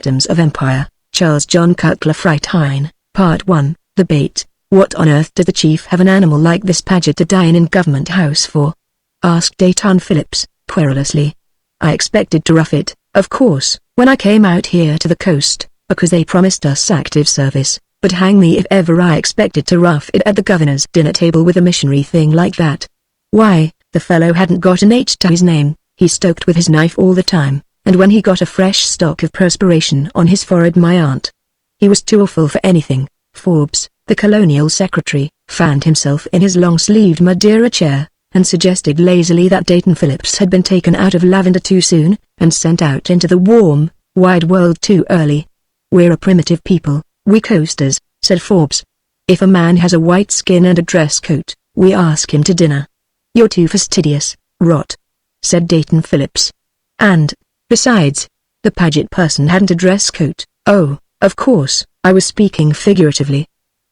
Atoms of Empire, Charles John Cutcliffe Wright Hyne, Part 1, The Bait. What on earth does the chief have an animal like this Paget to dine in Government House for? Asked Dayton Phillips, querulously. I expected to rough it, of course, when I came out here to the coast, because they promised us active service, but hang me if ever I expected to rough it at the governor's dinner table with a missionary thing like that. Why, the fellow hadn't got an H to his name, he stoked with his knife all the time, and when he got a fresh stock of perspiration on his forehead my aunt. He was too awful for anything. Forbes, the colonial secretary, fanned himself in his long-sleeved Madeira chair, and suggested lazily that Dayton Phillips had been taken out of lavender too soon, and sent out into the warm, wide world too early. We're a primitive people, we coasters, said Forbes. If a man has a white skin and a dress coat, we ask him to dinner. You're too fastidious, Rot, said Dayton Phillips. And, besides, the Paget person hadn't a dress coat. Oh, of course, I was speaking figuratively.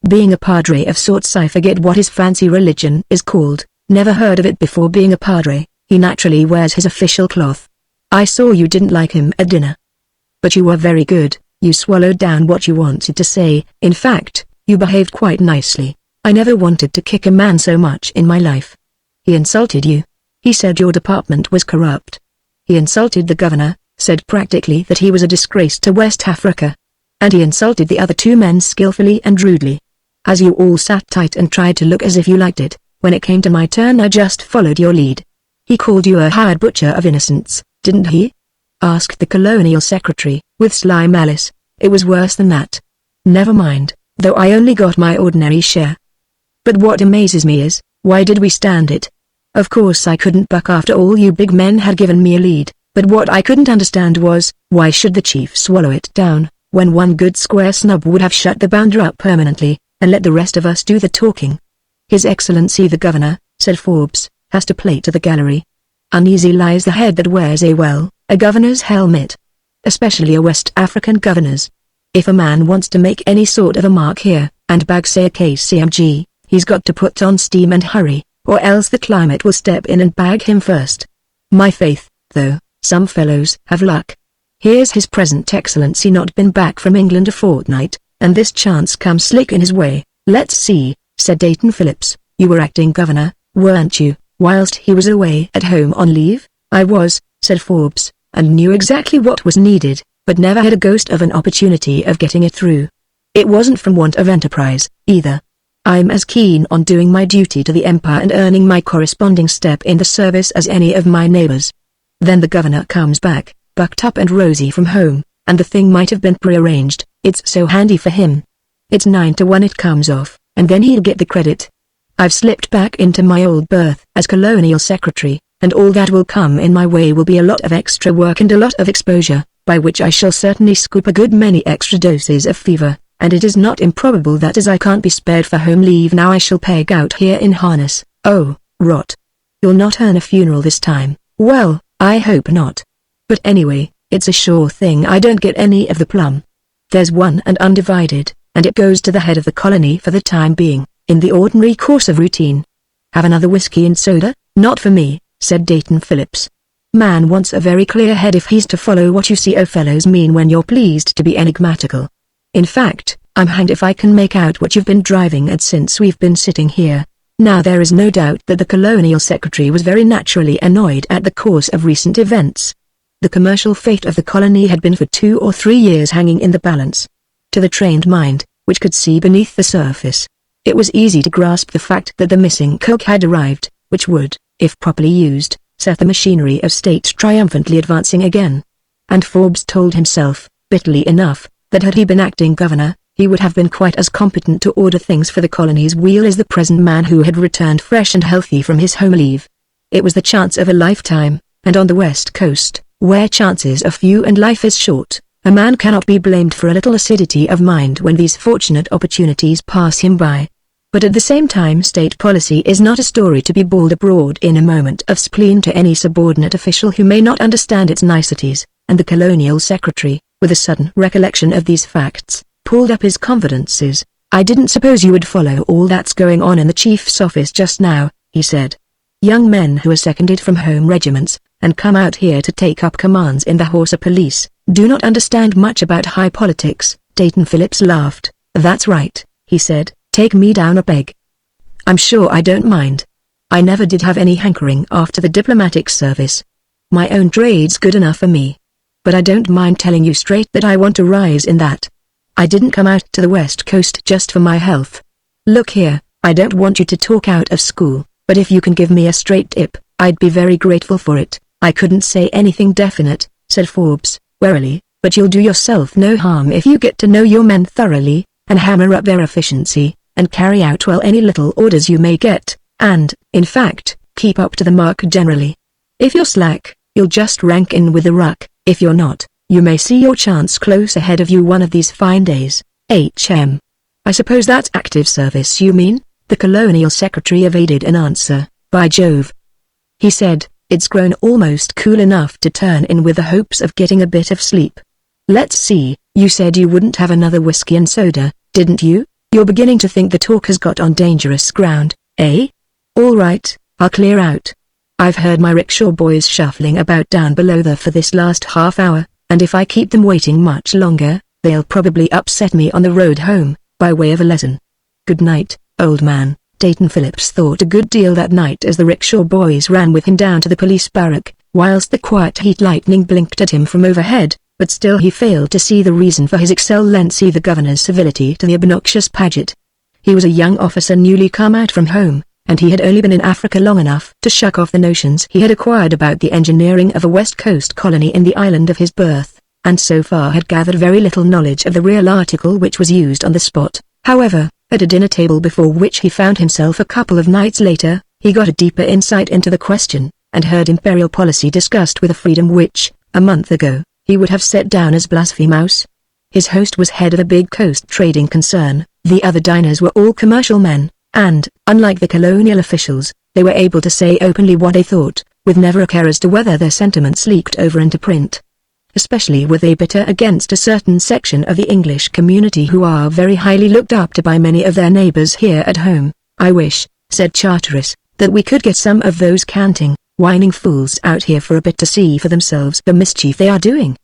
Being a padre of sorts, I forget what his fancy religion is called, never heard of it before. Being a padre, he naturally wears his official cloth. I saw you didn't like him at dinner. But you were very good, you swallowed down what you wanted to say. In fact, you behaved quite nicely. I never wanted to kick a man so much in my life. He insulted you. He said your department was corrupt. He insulted the governor, said practically that he was a disgrace to West Africa. And he insulted the other two men skillfully and rudely. As you all sat tight and tried to look as if you liked it, when it came to my turn I just followed your lead. He called you a hired butcher of innocents, didn't he? Asked the colonial secretary, with sly malice. It was worse than that. Never mind, though I only got my ordinary share. But what amazes me is, why did we stand it? Of course I couldn't buck after all you big men had given me a lead, but what I couldn't understand was, why should the chief swallow it down, when one good square snub would have shut the bounder up permanently, and let the rest of us do the talking? His Excellency the Governor, said Forbes, has to play to the gallery. Uneasy lies the head that wears a governor's helmet. Especially a West African governor's. If a man wants to make any sort of a mark here, and bag say a KCMG, he's got to put on steam and hurry, or else the climate will step in and bag him first. My faith, though, some fellows have luck. Here's His Present Excellency not been back from England a fortnight, and this chance comes slick in his way. Let's see, said Dayton Phillips, you were acting governor, weren't you, whilst he was away at home on leave? I was, said Forbes, and knew exactly what was needed, but never had a ghost of an opportunity of getting it through. It wasn't from want of enterprise, either. I'm as keen on doing my duty to the empire and earning my corresponding step in the service as any of my neighbors. Then the governor comes back, bucked up and rosy from home, and the thing might have been prearranged. It's so handy for him. It's 9 to 1 it comes off, and then he'll get the credit. I've slipped back into my old berth as colonial secretary, and all that will come in my way will be a lot of extra work and a lot of exposure, by which I shall certainly scoop a good many extra doses of fever, and it is not improbable that as I can't be spared for home leave now I shall peg out here in harness. Oh, Rot. You'll not earn a funeral this time. Well, I hope not. But anyway, it's a sure thing I don't get any of the plum. There's one and undivided, and it goes to the head of the colony for the time being, in the ordinary course of routine. Have another whiskey and soda? Not for me, said Dayton Phillips. Man wants a very clear head if he's to follow what you CO fellows mean when you're pleased to be enigmatical. In fact, I'm hanged if I can make out what you've been driving at since we've been sitting here. Now there is no doubt that the colonial secretary was very naturally annoyed at the course of recent events. The commercial fate of the colony had been for 2 or 3 years hanging in the balance. To the trained mind, which could see beneath the surface, it was easy to grasp the fact that the missing coke had arrived, which would, if properly used, set the machinery of state triumphantly advancing again. And Forbes told himself, bitterly enough, that had he been acting governor, he would have been quite as competent to order things for the colony's wheel as the present man who had returned fresh and healthy from his home leave. It was the chance of a lifetime, and on the West Coast, where chances are few and life is short, a man cannot be blamed for a little acidity of mind when these fortunate opportunities pass him by. But at the same time state policy is not a story to be bawled abroad in a moment of spleen to any subordinate official who may not understand its niceties, and the colonial secretary, with a sudden recollection of these facts, pulled up his confidences. I didn't suppose you would follow all that's going on in the chief's office just now, he said. Young men who are seconded from home regiments, and come out here to take up commands in the Horse Police. Do not understand much about high politics. Dayton Phillips laughed. That's right, he said, take me down a peg. I'm sure I don't mind. I never did have any hankering after the diplomatic service. My own trade's good enough for me. But I don't mind telling you straight that I want to rise in that. I didn't come out to the West Coast just for my health. Look here, I don't want you to talk out of school, but if you can give me a straight tip, I'd be very grateful for it. I couldn't say anything definite, said Forbes, warily, but you'll do yourself no harm if you get to know your men thoroughly, and hammer up their efficiency, and carry out well any little orders you may get, and, in fact, keep up to the mark generally. If you're slack, you'll just rank in with the ruck. If you're not, you may see your chance close ahead of you one of these fine days. H.M. I suppose that's active service you mean? The Colonial Secretary evaded an answer. By Jove, he said, it's grown almost cool enough to turn in with the hopes of getting a bit of sleep. Let's see, you said you wouldn't have another whiskey and soda, didn't you? You're beginning to think the talk has got on dangerous ground, eh? All right, I'll clear out. I've heard my rickshaw boys shuffling about down below there for this last half hour, and if I keep them waiting much longer, they'll probably upset me on the road home, by way of a lesson. Good night, old man. Dayton Phillips thought a good deal that night as the rickshaw boys ran with him down to the police barrack, whilst the quiet heat lightning blinked at him from overhead, but still he failed to see the reason for his excellency the governor's civility to the obnoxious Paget. He was a young officer newly come out from home, and he had only been in Africa long enough to shuck off the notions he had acquired about the engineering of a West Coast colony in the island of his birth, and so far had gathered very little knowledge of the real article which was used on the spot. However, at a dinner table before which he found himself a couple of nights later, he got a deeper insight into the question, and heard imperial policy discussed with a freedom which, a month ago, he would have set down as blasphemous. His host was head of a big coast trading concern, the other diners were all commercial men, and, unlike the colonial officials, they were able to say openly what they thought, with never a care as to whether their sentiments leaked over into print. Especially were they bitter against a certain section of the English community who are very highly looked up to by many of their neighbors here at home. I wish, said Charteris, that we could get some of those canting, whining fools out here for a bit to see for themselves the mischief they are doing.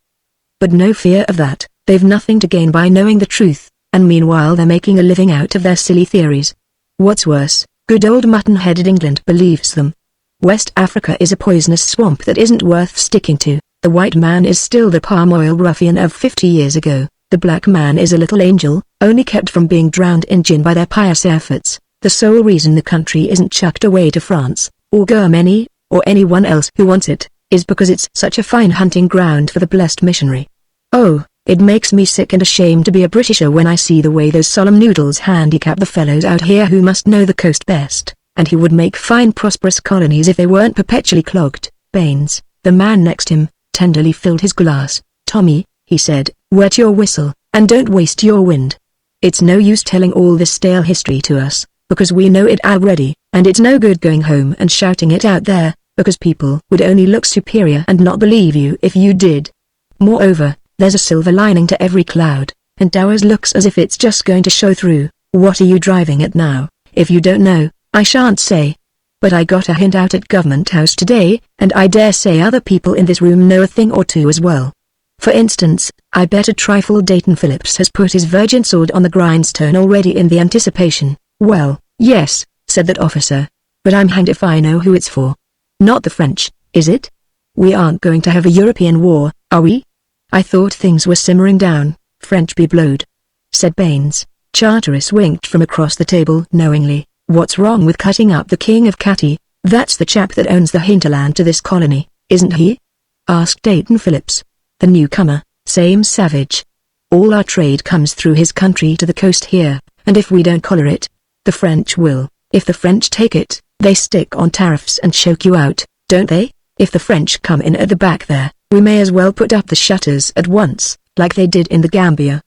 But no fear of that, they've nothing to gain by knowing the truth, and meanwhile they're making a living out of their silly theories. What's worse, good old mutton-headed England believes them. West Africa is a poisonous swamp that isn't worth sticking to. The white man is still the palm oil ruffian of 50 years ago. The black man is a little angel, only kept from being drowned in gin by their pious efforts. The sole reason the country isn't chucked away to France, or Germany, or anyone else who wants it, is because it's such a fine hunting ground for the blessed missionary. Oh, it makes me sick and ashamed to be a Britisher when I see the way those solemn noodles handicap the fellows out here who must know the coast best, and who would make fine prosperous colonies if they weren't perpetually clogged. Baines, the man next him, tenderly filled his glass. Tommy, he said, wet your whistle, and don't waste your wind. It's no use telling all this stale history to us, because we know it already, and it's no good going home and shouting it out there, because people would only look superior and not believe you if you did. Moreover, there's a silver lining to every cloud, and ours looks as if it's just going to show through. What are you driving at now? If you don't know, I shan't say. But I got a hint out at Government House today, and I dare say other people in this room know a thing or two as well. For instance, I bet a trifle Dayton Phillips has put his virgin sword on the grindstone already in the anticipation. Well, yes, said that officer. But I'm hanged if I know who it's for. Not the French, is it? We aren't going to have a European war, are we? I thought things were simmering down. French be blowed, said Baines. Charteris winked from across the table knowingly. What's wrong with cutting up the King of Catty? That's the chap that owns the hinterland to this colony, isn't he? Asked Dayton Phillips. The newcomer, same savage. All our trade comes through his country to the coast here, and if we don't collar it, the French will. If the French take it, they stick on tariffs and choke you out, don't they? If the French come in at the back there, we may as well put up the shutters at once, like they did in the Gambia.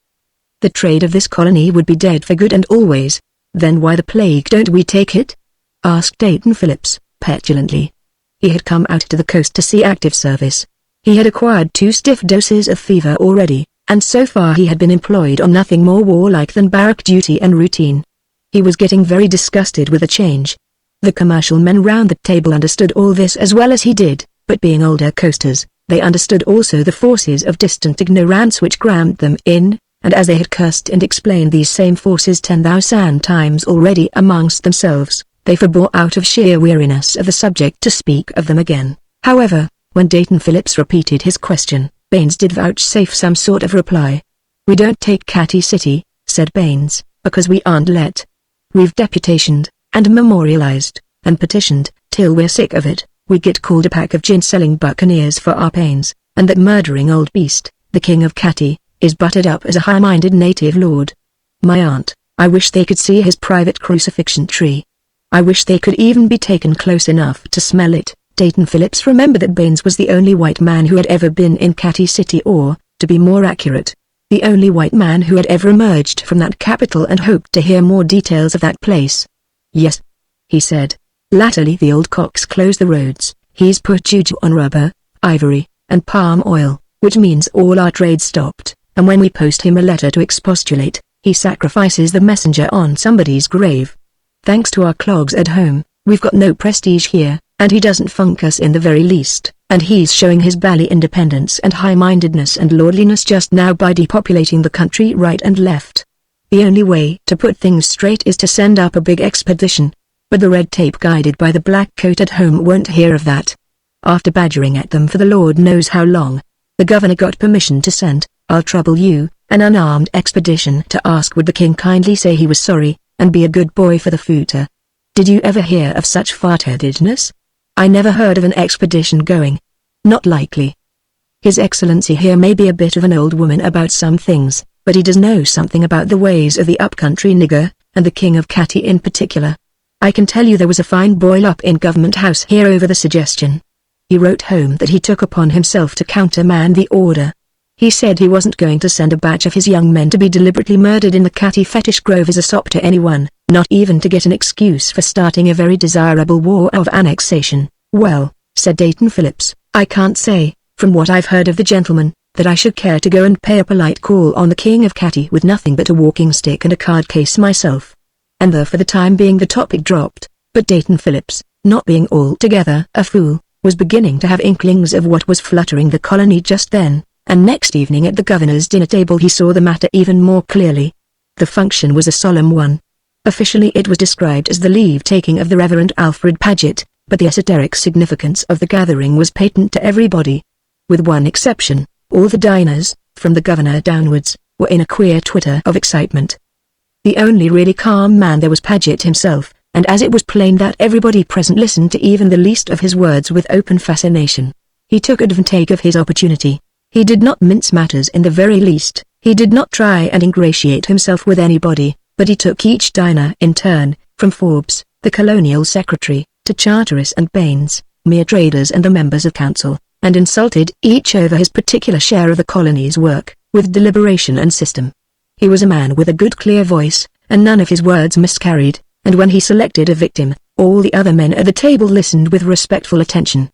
The trade of this colony would be dead for good and always. Then why the plague don't we take it? Asked Dayton Phillips, petulantly. He had come out to the coast to see active service. He had acquired 2 stiff doses of fever already, and so far he had been employed on nothing more warlike than barrack duty and routine. He was getting very disgusted with the change. The commercial men round the table understood all this as well as he did, but being older coasters, they understood also the forces of distant ignorance which crammed them in, and as they had cursed and explained these same forces 10,000 times already amongst themselves, they forbore out of sheer weariness of the subject to speak of them again. However, when Dayton Phillips repeated his question, Baines did vouchsafe some sort of reply. "We don't take Catty City," said Baines, "because we aren't let. We've deputationed, and memorialized, and petitioned, till we're sick of it. We get called a pack of gin-selling buccaneers for our pains, and that murdering old beast, the King of Catty, is buttered up as a high-minded native lord. My aunt, I wish they could see his private crucifixion tree. I wish they could even be taken close enough to smell it." Dayton Phillips remembered that Baines was the only white man who had ever been in Catty City, or, to be more accurate, the only white man who had ever emerged from that capital, and hoped to hear more details of that place. "Yes," he said. "Latterly the old cock's closed the roads. He's put juju on rubber, ivory, and palm oil, which means all our trade stopped, and when we post him a letter to expostulate, he sacrifices the messenger on somebody's grave. Thanks to our clogs at home, we've got no prestige here, and he doesn't funk us in the very least, and he's showing his bally independence and high-mindedness and lordliness just now by depopulating the country right and left. The only way to put things straight is to send up a big expedition. But the red tape guided by the black coat at home won't hear of that. After badgering at them for the Lord knows how long, the governor got permission to send, I'll trouble you, an unarmed expedition to ask would the king kindly say he was sorry, and be a good boy for the future. Did you ever hear of such fart-headedness? I never heard of an expedition going. Not likely. His Excellency here may be a bit of an old woman about some things, but he does know something about the ways of the up-country nigger, and the King of Catty in particular. I can tell you there was a fine boil up in Government House here over the suggestion. He wrote home that he took upon himself to countermand the order. He said he wasn't going to send a batch of his young men to be deliberately murdered in the Catty Fetish Grove as a sop to anyone, not even to get an excuse for starting a very desirable war of annexation. Well, said Dayton Phillips, I can't say, from what I've heard of the gentleman, that I should care to go and pay a polite call on the King of Catty with nothing but a walking stick and a card case myself. And for the time being the topic dropped, but Dayton Phillips, not being altogether a fool, was beginning to have inklings of what was fluttering the colony just then, and next evening at the governor's dinner table he saw the matter even more clearly. The function was a solemn one. Officially it was described as the leave-taking of the Reverend Alfred Paget, but the esoteric significance of the gathering was patent to everybody. With one exception, all the diners, from the governor downwards, were in a queer twitter of excitement. The only really calm man there was Paget himself, and as it was plain that everybody present listened to even the least of his words with open fascination, he took advantage of his opportunity. He did not mince matters in the very least, he did not try and ingratiate himself with anybody, but he took each diner in turn, from Forbes, the colonial secretary, to Charteris and Baines, mere traders and the members of council, and insulted each over his particular share of the colony's work, with deliberation and system. He was a man with a good clear voice, and none of his words miscarried, and when he selected a victim, all the other men at the table listened with respectful attention.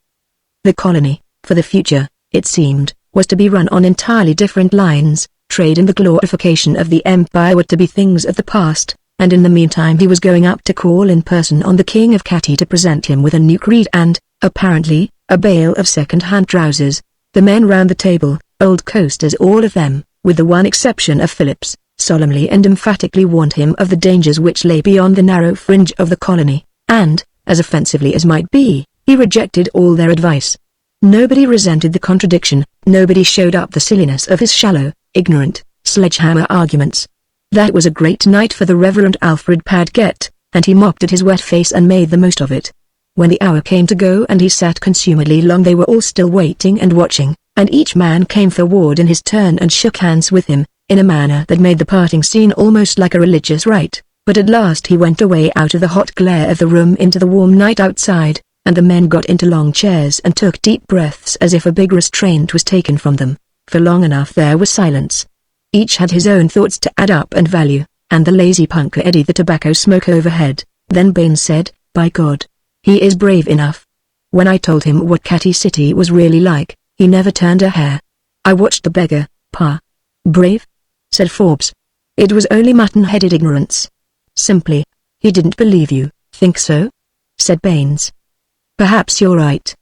The colony, for the future, it seemed, was to be run on entirely different lines. Trade and the glorification of the empire were to be things of the past, and in the meantime he was going up to call in person on the King of Catty to present him with a new creed and, apparently, a bale of second-hand trousers. The men round the table, old coasters all of them, with the one exception of Phillips, solemnly and emphatically warned him of the dangers which lay beyond the narrow fringe of the colony, and, as offensively as might be, he rejected all their advice. Nobody resented the contradiction, nobody showed up the silliness of his shallow, ignorant, sledgehammer arguments. That was a great night for the Reverend Alfred Paget, and he mopped at his wet face and made the most of it. When the hour came to go and he sat consumedly long, they were all still waiting and watching, and each man came forward in his turn and shook hands with him, in a manner that made the parting scene almost like a religious rite. But at last he went away out of the hot glare of the room into the warm night outside, and the men got into long chairs and took deep breaths as if a big restraint was taken from them. For long enough there was silence. Each had his own thoughts to add up and value, and the lazy punker eddied the tobacco smoke overhead. Then Baines said, "By God, he is brave enough. When I told him what Catty City was really like, he never turned a hair. I watched the beggar, Pa." "Brave?" said Forbes. "It was only mutton-headed ignorance. Simply, he didn't believe you." "Think so?" said Baines. "Perhaps you're right.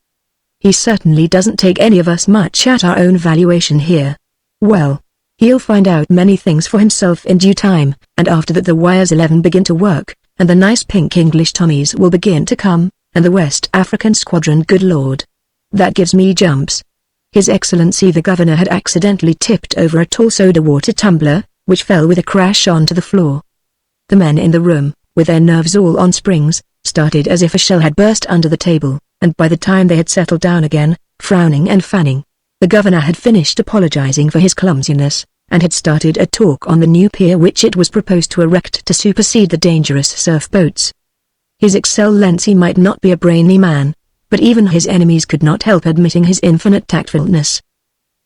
He certainly doesn't take any of us much at our own valuation here. Well, he'll find out many things for himself in due time, and after that the Wires 11 begin to work, and the nice pink English Tommies will begin to come, and the West African squadron, good lord. That gives me jumps. His Excellency the Governor had accidentally tipped over a tall soda water tumbler, which fell with a crash onto the floor. The men in the room, with their nerves all on springs, started as if a shell had burst under the table, and by the time they had settled down again, frowning and fanning, the Governor had finished apologizing for his clumsiness, and had started a talk on the new pier which it was proposed to erect to supersede the dangerous surf boats. His Excellency might not be a brainy man, but even his enemies could not help admitting his infinite tactfulness.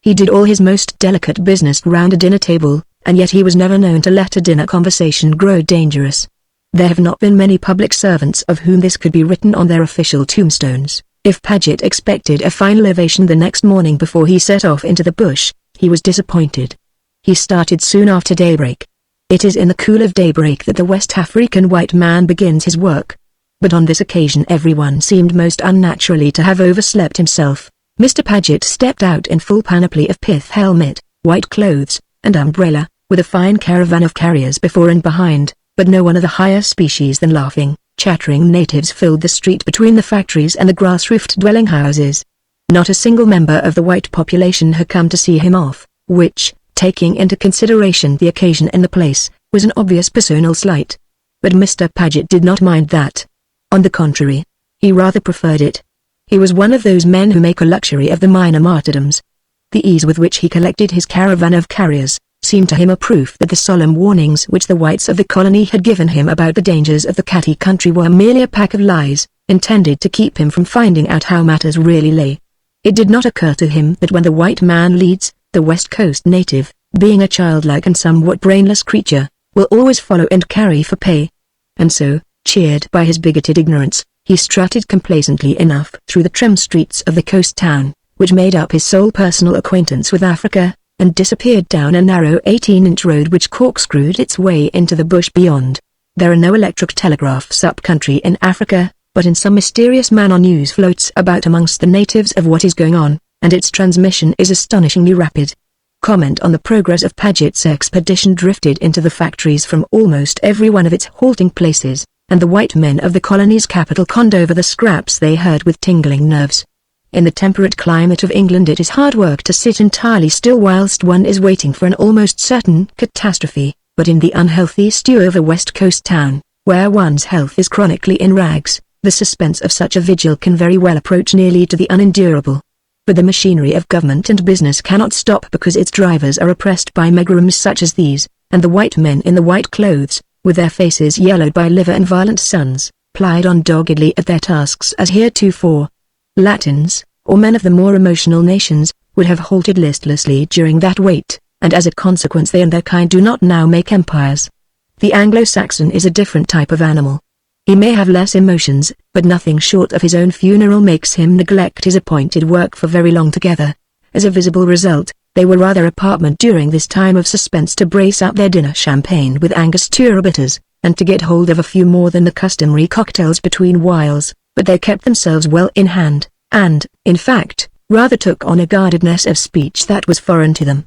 He did all his most delicate business round a dinner table, and yet he was never known to let a dinner conversation grow dangerous. There have not been many public servants of whom this could be written on their official tombstones. If Paget expected a final ovation the next morning before he set off into the bush, he was disappointed. He started soon after daybreak. It is in the cool of daybreak that the West African white man begins his work. But on this occasion everyone seemed most unnaturally to have overslept himself. Mr. Paget stepped out in full panoply of pith helmet, white clothes, and umbrella, with a fine caravan of carriers before and behind, but no one of the higher species than laughing, chattering natives filled the street between the factories and the grass-roofed dwelling houses. Not a single member of the white population had come to see him off, which, taking into consideration the occasion and the place, was an obvious personal slight. But Mr. Paget did not mind that. On the contrary, he rather preferred it. He was one of those men who make a luxury of the minor martyrdoms. The ease with which he collected his caravan of carriers seemed to him a proof that the solemn warnings which the whites of the colony had given him about the dangers of the catty country were merely a pack of lies, intended to keep him from finding out how matters really lay. It did not occur to him that when the white man leads, the West Coast native, being a childlike and somewhat brainless creature, will always follow and carry for pay. And so, cheered by his bigoted ignorance, he strutted complacently enough through the trim streets of the coast town, which made up his sole personal acquaintance with Africa, and disappeared down a narrow 18-inch road which corkscrewed its way into the bush beyond. There are no electric telegraphs up country in Africa, but in some mysterious manner news floats about amongst the natives of what is going on, and its transmission is astonishingly rapid. Comment on the progress of Paget's expedition drifted into the factories from almost every one of its halting places, and the white men of the colony's capital conned over the scraps they heard with tingling nerves. In the temperate climate of England it is hard work to sit entirely still whilst one is waiting for an almost certain catastrophe, but in the unhealthy stew of a West Coast town, where one's health is chronically in rags, the suspense of such a vigil can very well approach nearly to the unendurable. But the machinery of government and business cannot stop because its drivers are oppressed by megrims such as these, and the white men in the white clothes, with their faces yellowed by liver and violent suns, plied on doggedly at their tasks as heretofore. Latins, or men of the more emotional nations, would have halted listlessly during that wait, and as a consequence they and their kind do not now make empires. The Anglo-Saxon is a different type of animal. He may have less emotions, but nothing short of his own funeral makes him neglect his appointed work for very long together. As a visible result, they were rather apartment during this time of suspense to brace up their dinner champagne with Angostura bitters, and to get hold of a few more than the customary cocktails between whiles, but they kept themselves well in hand, and, in fact, rather took on a guardedness of speech that was foreign to them.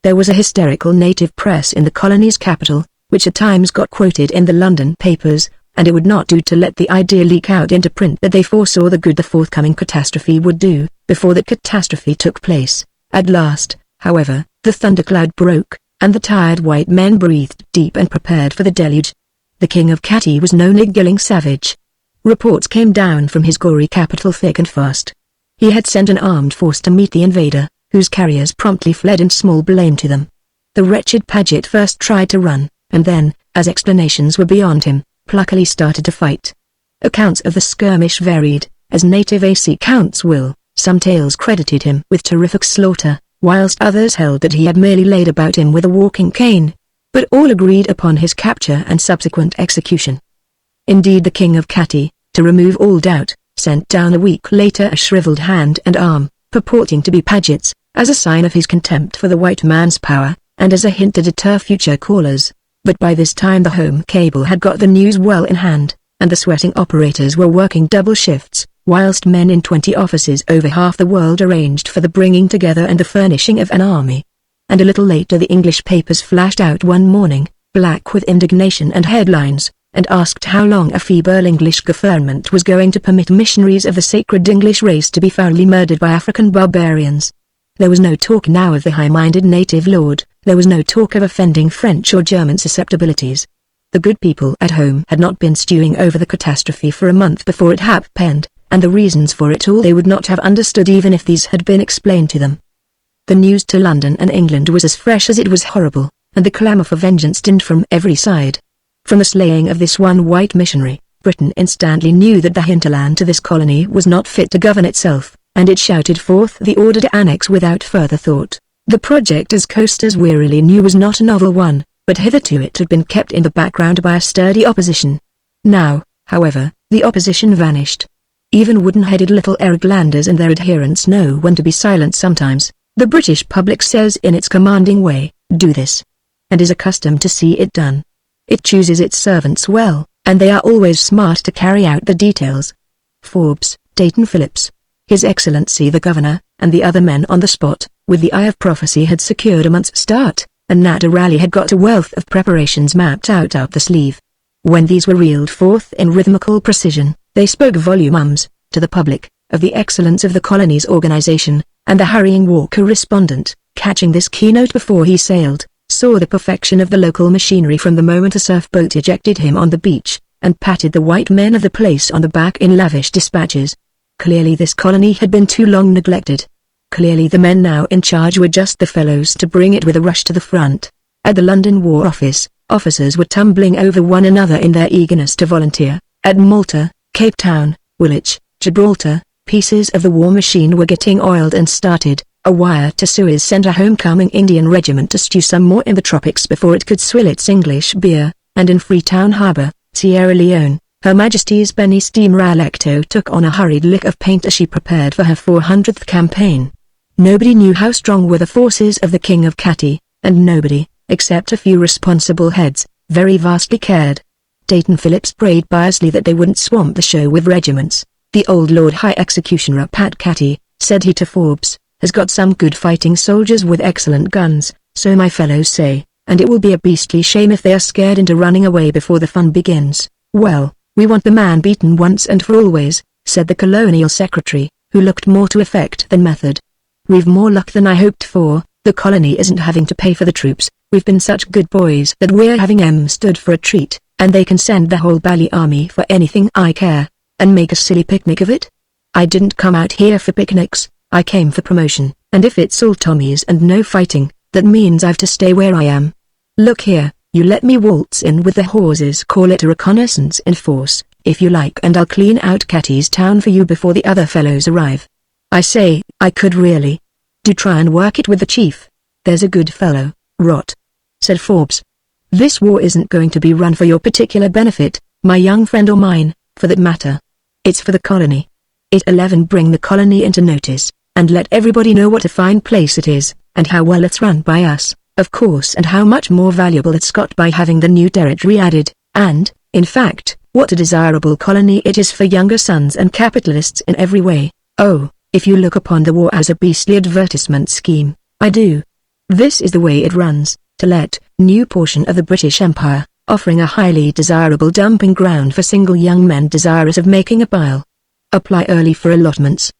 There was a hysterical native press in the colony's capital, which at times got quoted in the London papers, and it would not do to let the idea leak out into print that they foresaw the good the forthcoming catastrophe would do, before the catastrophe took place. At last, however, the thundercloud broke, and the tired white men breathed deep and prepared for the deluge. The King of Catty was no niggling savage. Reports came down from his gory capital thick and fast. He had sent an armed force to meet the invader, whose carriers promptly fled and small blame to them. The wretched Paget first tried to run, and then, as explanations were beyond him, pluckily started to fight. Accounts of the skirmish varied, as native accounts will. Some tales credited him with terrific slaughter, whilst others held that he had merely laid about him with a walking cane. But all agreed upon his capture and subsequent execution. Indeed the King of Catty, to remove all doubt, sent down a week later a shriveled hand and arm, purporting to be Paget's, as a sign of his contempt for the white man's power, and as a hint to deter future callers. But by this time the home cable had got the news well in hand, and the sweating operators were working double shifts, whilst men in 20 offices over half the world arranged for the bringing together and the furnishing of an army. And a little later the English papers flashed out one morning, black with indignation and headlines, and asked how long a feeble English government was going to permit missionaries of the sacred English race to be foully murdered by African barbarians. There was no talk now of the high-minded native lord, there was no talk of offending French or German susceptibilities. The good people at home had not been stewing over the catastrophe for a month before it happened, and the reasons for it all they would not have understood even if these had been explained to them. The news to London and England was as fresh as it was horrible, and the clamour for vengeance dinned from every side. From the slaying of this one white missionary, Britain instantly knew that the hinterland to this colony was not fit to govern itself, and it shouted forth the order to annex without further thought. The project, as coasters wearily knew, was not a novel one, but hitherto it had been kept in the background by a sturdy opposition. Now, however, the opposition vanished. Even wooden-headed little Erglanders and their adherents know when to be silent sometimes. The British public says in its commanding way, "Do this," and is accustomed to see it done. It chooses its servants well, and they are always smart to carry out the details. Forbes, Dayton Phillips, His Excellency the Governor, and the other men on the spot, with the eye of prophecy, had secured a month's start, and Natta Raleigh had got a wealth of preparations mapped out up the sleeve. When these were reeled forth in rhythmical precision, they spoke volumes, to the public, of the excellence of the colony's organization, and the hurrying war correspondent, catching this keynote before he sailed, saw the perfection of the local machinery from the moment a surf boat ejected him on the beach, and patted the white men of the place on the back in lavish dispatches. Clearly this colony had been too long neglected. Clearly the men now in charge were just the fellows to bring it with a rush to the front. At the London War Office, officers were tumbling over one another in their eagerness to volunteer. At Malta, Cape Town, Woolwich, Gibraltar, pieces of the war machine were getting oiled and started. A wire to Suez sent a homecoming Indian regiment to stew some more in the tropics before it could swill its English beer, and in Freetown Harbour, Sierra Leone, Her Majesty's Benny steamer Alecto took on a hurried lick of paint as she prepared for her 400th campaign. Nobody knew how strong were the forces of the King of Catti, and nobody, except a few responsible heads, very vastly cared. Dayton Phillips prayed piously that they wouldn't swamp the show with regiments. The old Lord High Executioner up at Catti, said he to Forbes, has got some good fighting soldiers with excellent guns, so my fellows say, and it will be a beastly shame if they are scared into running away before the fun begins. Well, we want the man beaten once and for always, said the Colonial Secretary, who looked more to effect than method. We've more luck than I hoped for, the colony isn't having to pay for the troops, we've been such good boys that we're having stood for a treat, and they can send the whole bally army for anything I care, and make a silly picnic of it. I didn't come out here for picnics, I came for promotion, and if it's all Tommies and no fighting, that means I've to stay where I am. Look here, you let me waltz in with the horses, call it a reconnaissance in force, if you like, and I'll clean out Catty's town for you before the other fellows arrive. I say, I could really. Do try and work it with the chief. There's a good fellow, Rot, said Forbes. This war isn't going to be run for your particular benefit, my young friend, or mine, for that matter. It's for the colony. It 11 bring the colony into notice, and let everybody know what a fine place it is, and how well it's run by us, of course, and how much more valuable it's got by having the new territory added, and, in fact, what a desirable colony it is for younger sons and capitalists in every way. Oh, if you look upon the war as a beastly advertisement scheme, I do. This is the way it runs, to let, new portion of the British Empire, offering a highly desirable dumping ground for single young men desirous of making a pile. Apply early for allotments.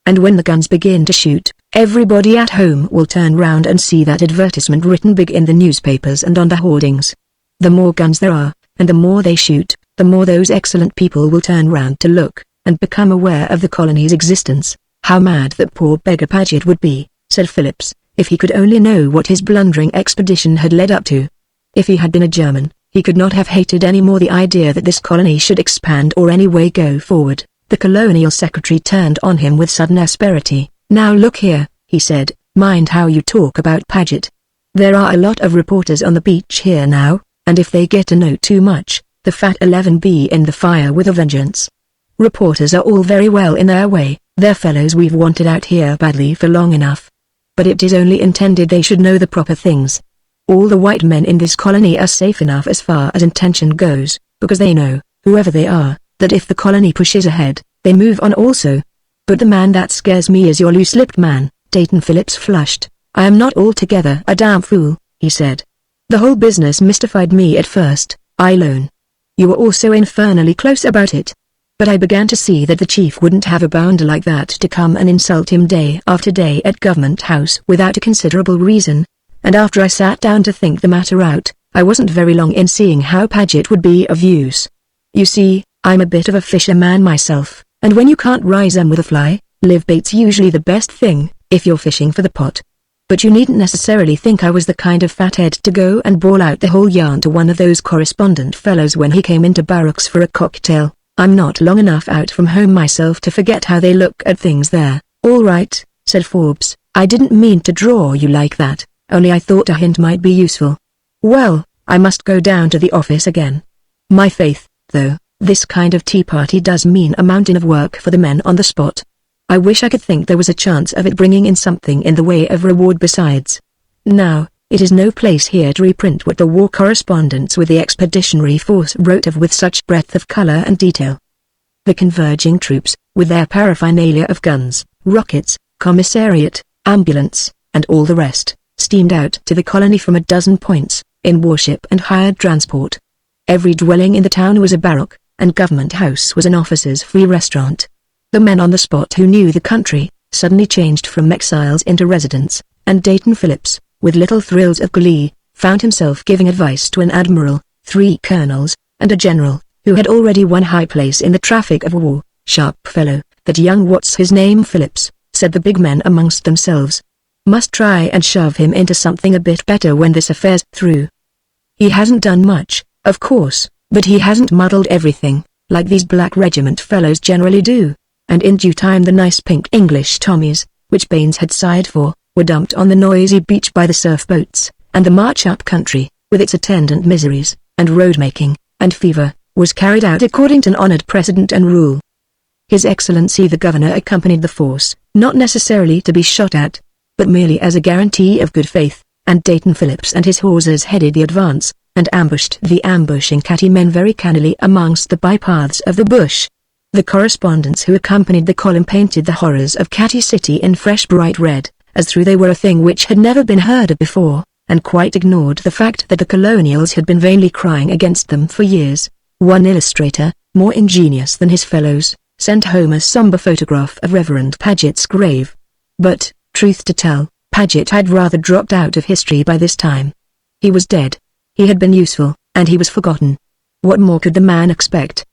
And when the guns begin to shoot, everybody at home will turn round and see that advertisement written big in the newspapers and on the hoardings. The more guns there are, and the more they shoot, the more those excellent people will turn round to look, and become aware of the colony's existence. How mad that poor beggar Paget would be, said Phillips, if he could only know what his blundering expedition had led up to. If he had been a German, he could not have hated any more the idea that this colony should expand or any way go forward. The Colonial Secretary turned on him with sudden asperity. Now look here, he said, mind how you talk about Paget. There are a lot of reporters on the beach here now, and if they get to know too much, the Fat 11 be in the fire with a vengeance. Reporters are all very well in their way, they're fellows we've wanted out here badly for long enough. But it is only intended they should know the proper things. All the white men in this colony are safe enough as far as intention goes, because they know, whoever they are, that if the colony pushes ahead, they move on also. But the man that scares me is your loose-lipped man. Dayton Phillips flushed. I am not altogether a damn fool, he said. The whole business mystified me at first, I loan. You were also infernally close about it. But I began to see that the chief wouldn't have a bounder like that to come and insult him day after day at Government House without a considerable reason, and after I sat down to think the matter out, I wasn't very long in seeing how Paget would be of use. You see, I'm a bit of a fisherman myself, and when you can't rise 'em with a fly, live bait's usually the best thing, if you're fishing for the pot. But you needn't necessarily think I was the kind of fathead to go and bawl out the whole yarn to one of those correspondent fellows when he came into barracks for a cocktail. I'm not long enough out from home myself to forget how they look at things there. All right, said Forbes, I didn't mean to draw you like that, only I thought a hint might be useful. Well, I must go down to the office again. My faith, though, this kind of tea party does mean a mountain of work for the men on the spot. I wish I could think there was a chance of it bringing in something in the way of reward besides. Now, it is no place here to reprint what the war correspondents with the Expeditionary Force wrote of with such breadth of color and detail. The converging troops, with their paraphernalia of guns, rockets, commissariat, ambulance, and all the rest, steamed out to the colony from a dozen points, in warship and hired transport. Every dwelling in the town was a barrack, and Government House was an officers' free restaurant. The men on the spot who knew the country, suddenly changed from exiles into residents, and Dayton Phillips, with little thrills of glee, found himself giving advice to an admiral, 3 colonels, and a general, who had already won high place in the traffic of war. Sharp fellow, that young what's his name Phillips, said the big men amongst themselves. Must try and shove him into something a bit better when this affair's through. He hasn't done much, of course, but he hasn't muddled everything, like these black regiment fellows generally do, and in due time the nice pink English Tommies, which Baines had sighed for, were dumped on the noisy beach by the surf boats, and the march up country, with its attendant miseries, and road-making, and fever, was carried out according to an honored precedent and rule. His Excellency the Governor accompanied the force, not necessarily to be shot at, but merely as a guarantee of good faith, and Dayton Phillips and his horses headed the advance, and ambushed the ambushing catty men very cannily amongst the bypaths of the bush. The correspondents who accompanied the column painted the horrors of Catty City in fresh bright red, as though they were a thing which had never been heard of before, and quite ignored the fact that the colonials had been vainly crying against them for years. One illustrator, more ingenious than his fellows, sent home a somber photograph of Reverend Paget's grave. But, truth to tell, Paget had rather dropped out of history by this time. He was dead. He had been useful, and he was forgotten. What more could the man expect?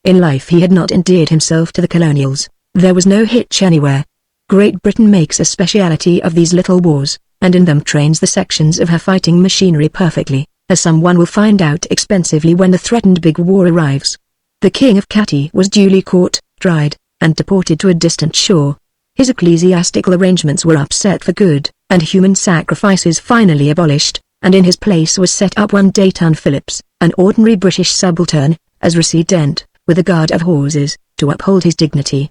In life he had not endeared himself to the colonials. There was no hitch anywhere. Great Britain makes a speciality of these little wars, and in them trains the sections of her fighting machinery perfectly, as someone will find out expensively when the threatened big war arrives. The King of Catty was duly caught, tried, and deported to a distant shore. His ecclesiastical arrangements were upset for good, and human sacrifices finally abolished, and in his place was set up one Dayton Phillips, an ordinary British subaltern, as resident, with a guard of horses, to uphold his dignity.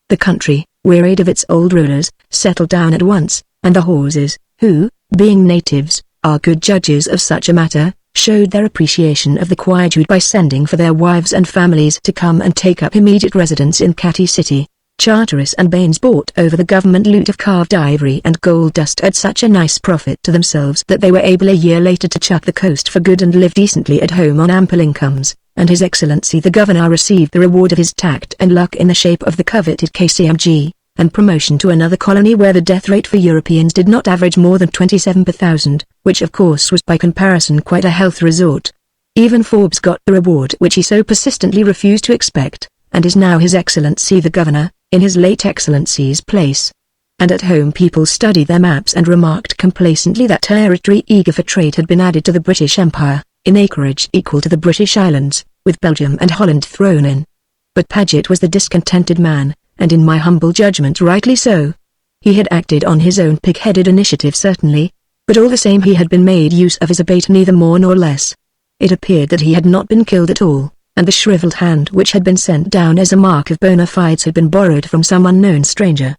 The country, wearied of its old rulers, settled down at once, and the horses, who, being natives, are good judges of such a matter, showed their appreciation of the quietude by sending for their wives and families to come and take up immediate residence in Catty City. Charteris and Baines bought over the government loot of carved ivory and gold dust at such a nice profit to themselves that they were able a year later to chuck the coast for good and live decently at home on ample incomes, and His Excellency the Governor received the reward of his tact and luck in the shape of the coveted KCMG, and promotion to another colony where the death rate for Europeans did not average more than 27 per thousand, which of course was by comparison quite a health resort. Even Forbes got the reward which he so persistently refused to expect, and is now His Excellency the Governor, in his late Excellency's place. And at home people studied their maps and remarked complacently that territory eager for trade had been added to the British Empire, in acreage equal to the British Islands, with Belgium and Holland thrown in. But Paget was the discontented man, and in my humble judgment rightly so. He had acted on his own pig-headed initiative certainly, but all the same he had been made use of as a bait neither more nor less. It appeared that he had not been killed at all, and the shriveled hand which had been sent down as a mark of bona fides had been borrowed from some unknown stranger.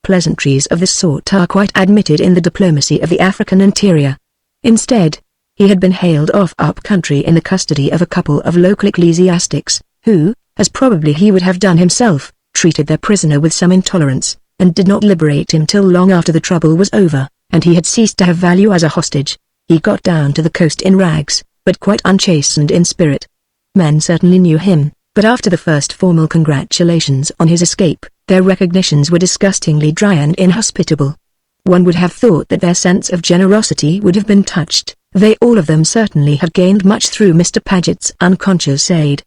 Pleasantries of this sort are quite admitted in the diplomacy of the African interior. Instead, he had been hailed off up country in the custody of a couple of local ecclesiastics, who, as probably he would have done himself, treated their prisoner with some intolerance, and did not liberate him till long after the trouble was over, and he had ceased to have value as a hostage. He got down to the coast in rags, but quite unchastened in spirit. Men certainly knew him, but after the first formal congratulations on his escape, their recognitions were disgustingly dry and inhospitable. One would have thought that their sense of generosity would have been touched. They all of them certainly had gained much through Mr. Paget's unconscious aid.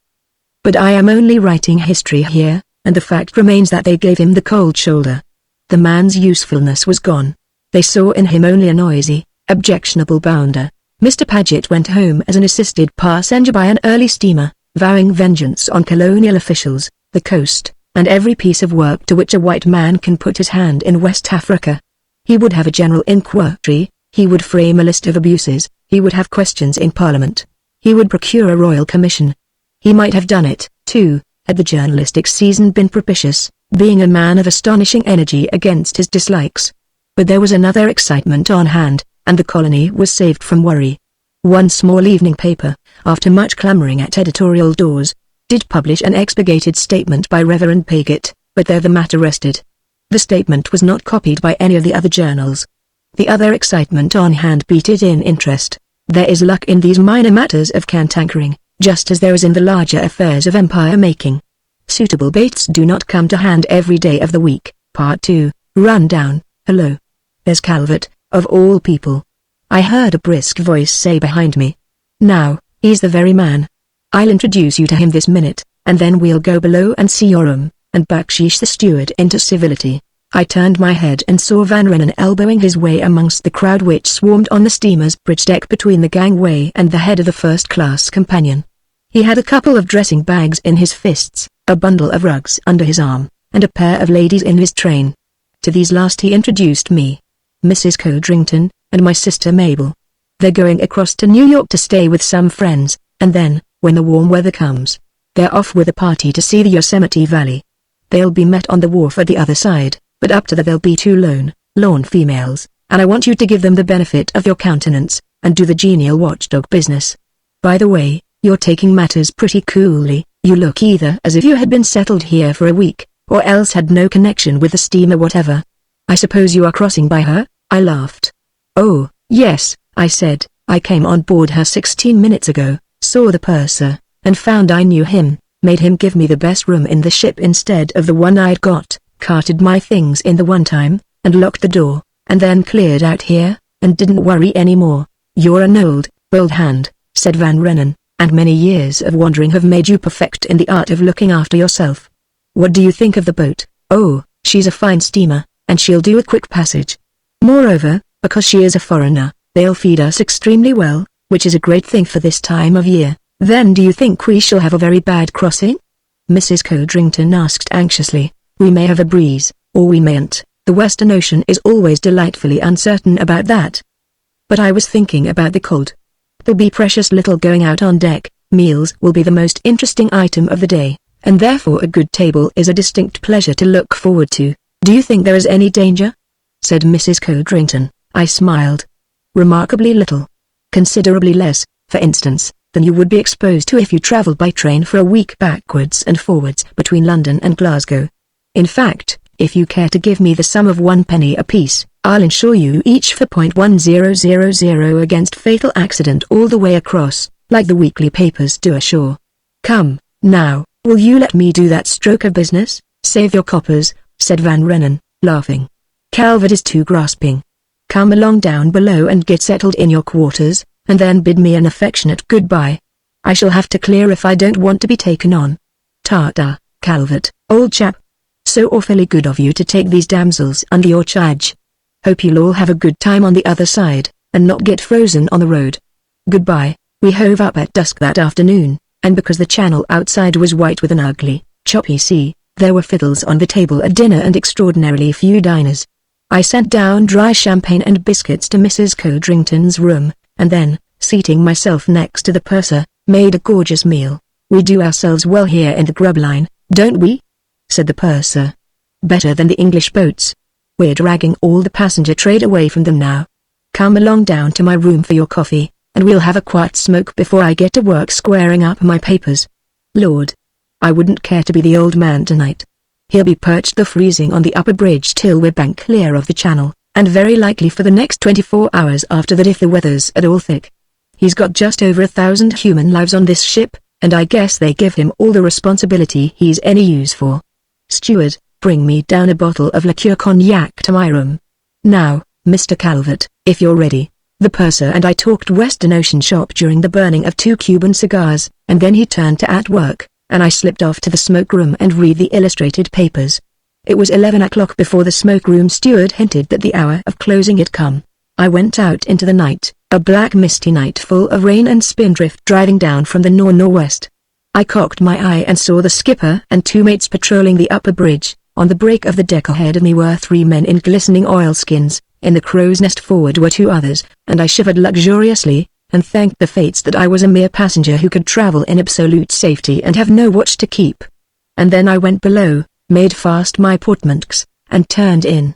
But I am only writing history here, and the fact remains that they gave him the cold shoulder. The man's usefulness was gone. They saw in him only a noisy, objectionable bounder. Mr. Paget went home as an assisted passenger by an early steamer, vowing vengeance on colonial officials, the coast, and every piece of work to which a white man can put his hand in West Africa. He would have a general inquiry, he would frame a list of abuses, he would have questions in Parliament. He would procure a royal commission. He might have done it, too, had the journalistic season been propitious, being a man of astonishing energy against his dislikes. But there was another excitement on hand, and the colony was saved from worry. One small evening paper, after much clamoring at editorial doors, did publish an expurgated statement by Reverend Paget, but there the matter rested. The statement was not copied by any of the other journals. The other excitement on hand beat it in interest. There is luck in these minor matters of cantankering, just as there is in the larger affairs of empire-making. Suitable baits do not come to hand every day of the week. Part 2, Run Down. Hello. There's Calvert, of all people. I heard a brisk voice say behind me. Now, he's the very man. I'll introduce you to him this minute, and then we'll go below and see your room, and backsheesh the steward into civility. I turned my head and saw Van Reenen elbowing his way amongst the crowd which swarmed on the steamer's bridge deck between the gangway and the head of the first-class companion. He had a couple of dressing bags in his fists, a bundle of rugs under his arm, and a pair of ladies in his train. To these last he introduced me. Mrs. Codrington, and my sister Mabel. They're going across to New York to stay with some friends, and then, when the warm weather comes, they're off with a party to see the Yosemite Valley. They'll be met on the wharf at the other side, but up to there they'll be two lone females, and I want you to give them the benefit of your countenance, and do the genial watchdog business. By the way, you're taking matters pretty coolly. You look either as if you had been settled here for a week, or else had no connection with the steamer whatever. I suppose you are crossing by her? I laughed. Oh, yes, I said, I came on board her 16 minutes ago, saw the purser, and found I knew him, made him give me the best room in the ship instead of the one I'd got, carted my things in the one time, and locked the door, and then cleared out here, and didn't worry any more. You're an old hand, said Van Reenen, and many years of wandering have made you perfect in the art of looking after yourself. What do you think of the boat? Oh, she's a fine steamer, and she'll do a quick passage. Moreover, because she is a foreigner, they'll feed us extremely well, which is a great thing for this time of year. Then do you think we shall have a very bad crossing? Mrs. Codrington asked anxiously. We may have a breeze, or we mayn't. The Western Ocean is always delightfully uncertain about that. But I was thinking about the cold. There'll be precious little going out on deck. Meals will be the most interesting item of the day, and therefore a good table is a distinct pleasure to look forward to. Do you think there is any danger? Said Mrs. Codrington. I smiled. Remarkably little. Considerably less, for instance, than you would be exposed to if you travelled by train for a week backwards and forwards between London and Glasgow. In fact, if you care to give me the sum of 1 penny apiece, I'll insure you each for .1000 against fatal accident all the way across, like the weekly papers do ashore. Come, now, will you let me do that stroke of business? Save your coppers, said Van Reenen, laughing. Calvert is too grasping. Come along down below and get settled in your quarters, and then bid me an affectionate goodbye. I shall have to clear if I don't want to be taken on. Ta-ta, Calvert, old chap. So awfully good of you to take these damsels under your charge. Hope you'll all have a good time on the other side, and not get frozen on the road. Goodbye. We hove up at dusk that afternoon, and because the channel outside was white with an ugly, choppy sea, there were fiddles on the table at dinner and extraordinarily few diners. I sent down dry champagne and biscuits to Mrs. Codrington's room, and then, seating myself next to the purser, made a gorgeous meal. We do ourselves well here in the grub line, don't we? Said the purser. Better than the English boats. We're dragging all the passenger trade away from them now. Come along down to my room for your coffee, and we'll have a quiet smoke before I get to work squaring up my papers. Lord, I wouldn't care to be the old man tonight. He'll be perched the freezing on the upper bridge till we're bank clear of the channel, and very likely for the next 24 hours after that if the weather's at all thick. He's got just over 1,000 human lives on this ship, and I guess they give him all the responsibility he's any use for. Steward, bring me down a bottle of liqueur cognac to my room. Now, Mr. Calvert, if you're ready. The purser and I talked Western Ocean shop during the burning of 2 Cuban cigars, and then he turned to at work, and I slipped off to the smoke room and read the illustrated papers. It was 11 o'clock before the smoke room steward hinted that the hour of closing had come. I went out into the night, a black misty night full of rain and spindrift driving down from the northwest. I cocked my eye and saw the skipper and 2 mates patrolling the upper bridge. On the break of the deck ahead of me were 3 men in glistening oilskins, in the crow's nest forward were 2 others, and I shivered luxuriously, and thanked the fates that I was a mere passenger who could travel in absolute safety and have no watch to keep. And then I went below, made fast my portmanteaus, and turned in.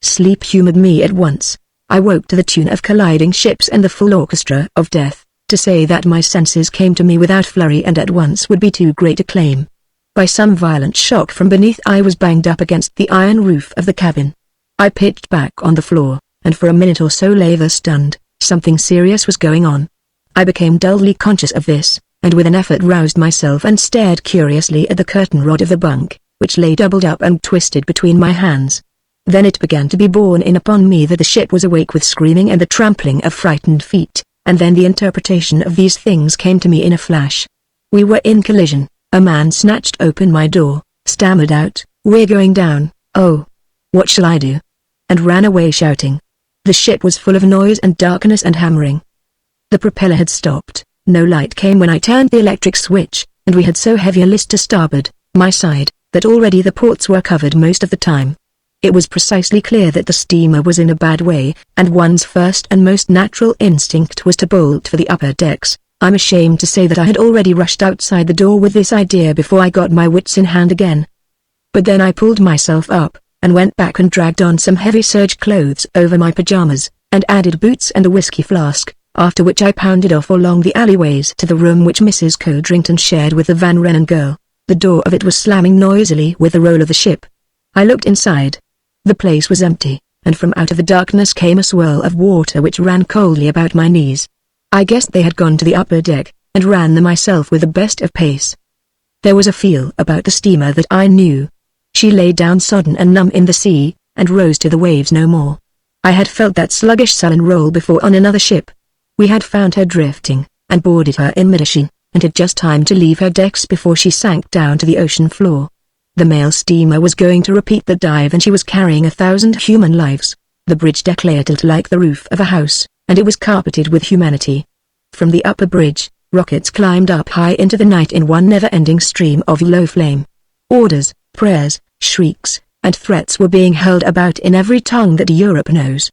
Sleep humoured me at once. I woke to the tune of colliding ships and the full orchestra of death. To say that my senses came to me without flurry and at once would be too great a claim. By some violent shock from beneath I was banged up against the iron roof of the cabin. I pitched back on the floor, and for a minute or so lay there stunned. Something serious was going on. I became dully conscious of this, and with an effort roused myself and stared curiously at the curtain rod of the bunk, which lay doubled up and twisted between my hands. Then it began to be borne in upon me that the ship was awake with screaming and the trampling of frightened feet, and then the interpretation of these things came to me in a flash. We were in collision. A man snatched open my door, stammered out, "We're going down, oh! What shall I do?" and ran away shouting. The ship was full of noise and darkness and hammering. The propeller had stopped, no light came when I turned the electric switch, and we had so heavy a list to starboard, my side, that already the ports were covered most of the time. It was precisely clear that the steamer was in a bad way, and one's first and most natural instinct was to bolt for the upper decks. I'm ashamed to say that I had already rushed outside the door with this idea before I got my wits in hand again. But then I pulled myself up, and went back and dragged on some heavy serge clothes over my pajamas, and added boots and a whiskey flask, after which I pounded off along the alleyways to the room which Mrs. Codrington shared with the Van Rennen girl. The door of it was slamming noisily with the roll of the ship. I looked inside. The place was empty, and from out of the darkness came a swirl of water which ran coldly about my knees. I guessed they had gone to the upper deck, and ran them myself with the best of pace. There was a feel about the steamer that I knew. She lay down sodden and numb in the sea, and rose to the waves no more. I had felt that sluggish sullen roll before on another ship. We had found her drifting, and boarded her in mid-ocean, and had just time to leave her decks before she sank down to the ocean floor. The mail steamer was going to repeat the dive and she was carrying 1,000 human lives. The bridge deck lay tilt like the roof of a house, and it was carpeted with humanity. From the upper bridge, rockets climbed up high into the night in one never-ending stream of low flame. Orders, prayers, shrieks, and threats were being hurled about in every tongue that Europe knows.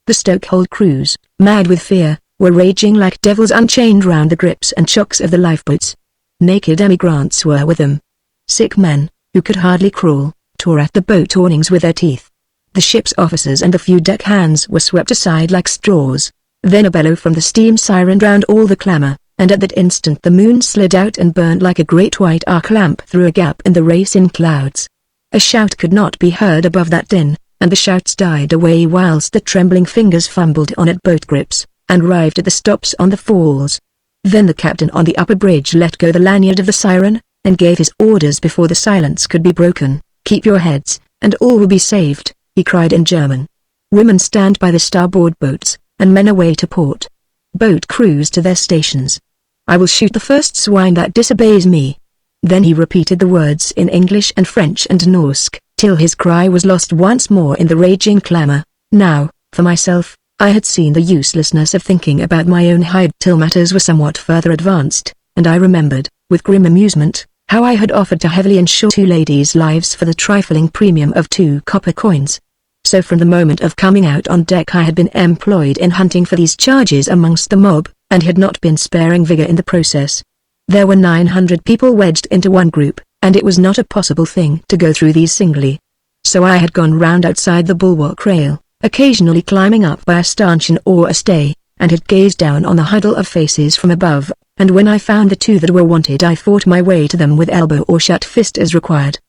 The Stokehold crews, mad with fear, were raging like devils unchained round the grips and chocks of the lifeboats. Naked emigrants were with them. Sick men, who could hardly crawl, tore at the boat awnings with their teeth. The ship's officers and the few deck hands were swept aside like straws. Then a bellow from the steam siren drowned all the clamor, and at that instant the moon slid out and burned like a great white arc lamp through a gap in the racing clouds. A shout could not be heard above that din, and the shouts died away whilst the trembling fingers fumbled on at boat grips, and rived at the stops on the falls. Then the captain on the upper bridge let go the lanyard of the siren, and gave his orders before the silence could be broken. "Keep your heads, and all will be saved," he cried in German. "Women stand by the starboard boats, and men away to port. Boat crews to their stations. I will shoot the first swine that disobeys me." Then he repeated the words in English and French and Norse, till his cry was lost once more in the raging clamor. Now, for myself, I had seen the uselessness of thinking about my own hide till matters were somewhat further advanced, and I remembered, with grim amusement, how I had offered to heavily insure 2 ladies' lives for the trifling premium of 2 copper coins. So from the moment of coming out on deck I had been employed in hunting for these charges amongst the mob, and had not been sparing vigor in the process. There were 900 people wedged into one group, and it was not a possible thing to go through these singly. So I had gone round outside the bulwark rail, occasionally climbing up by a stanchion or a stay, and had gazed down on the huddle of faces from above, and when I found the 2 that were wanted I fought my way to them with elbow or shut fist as required.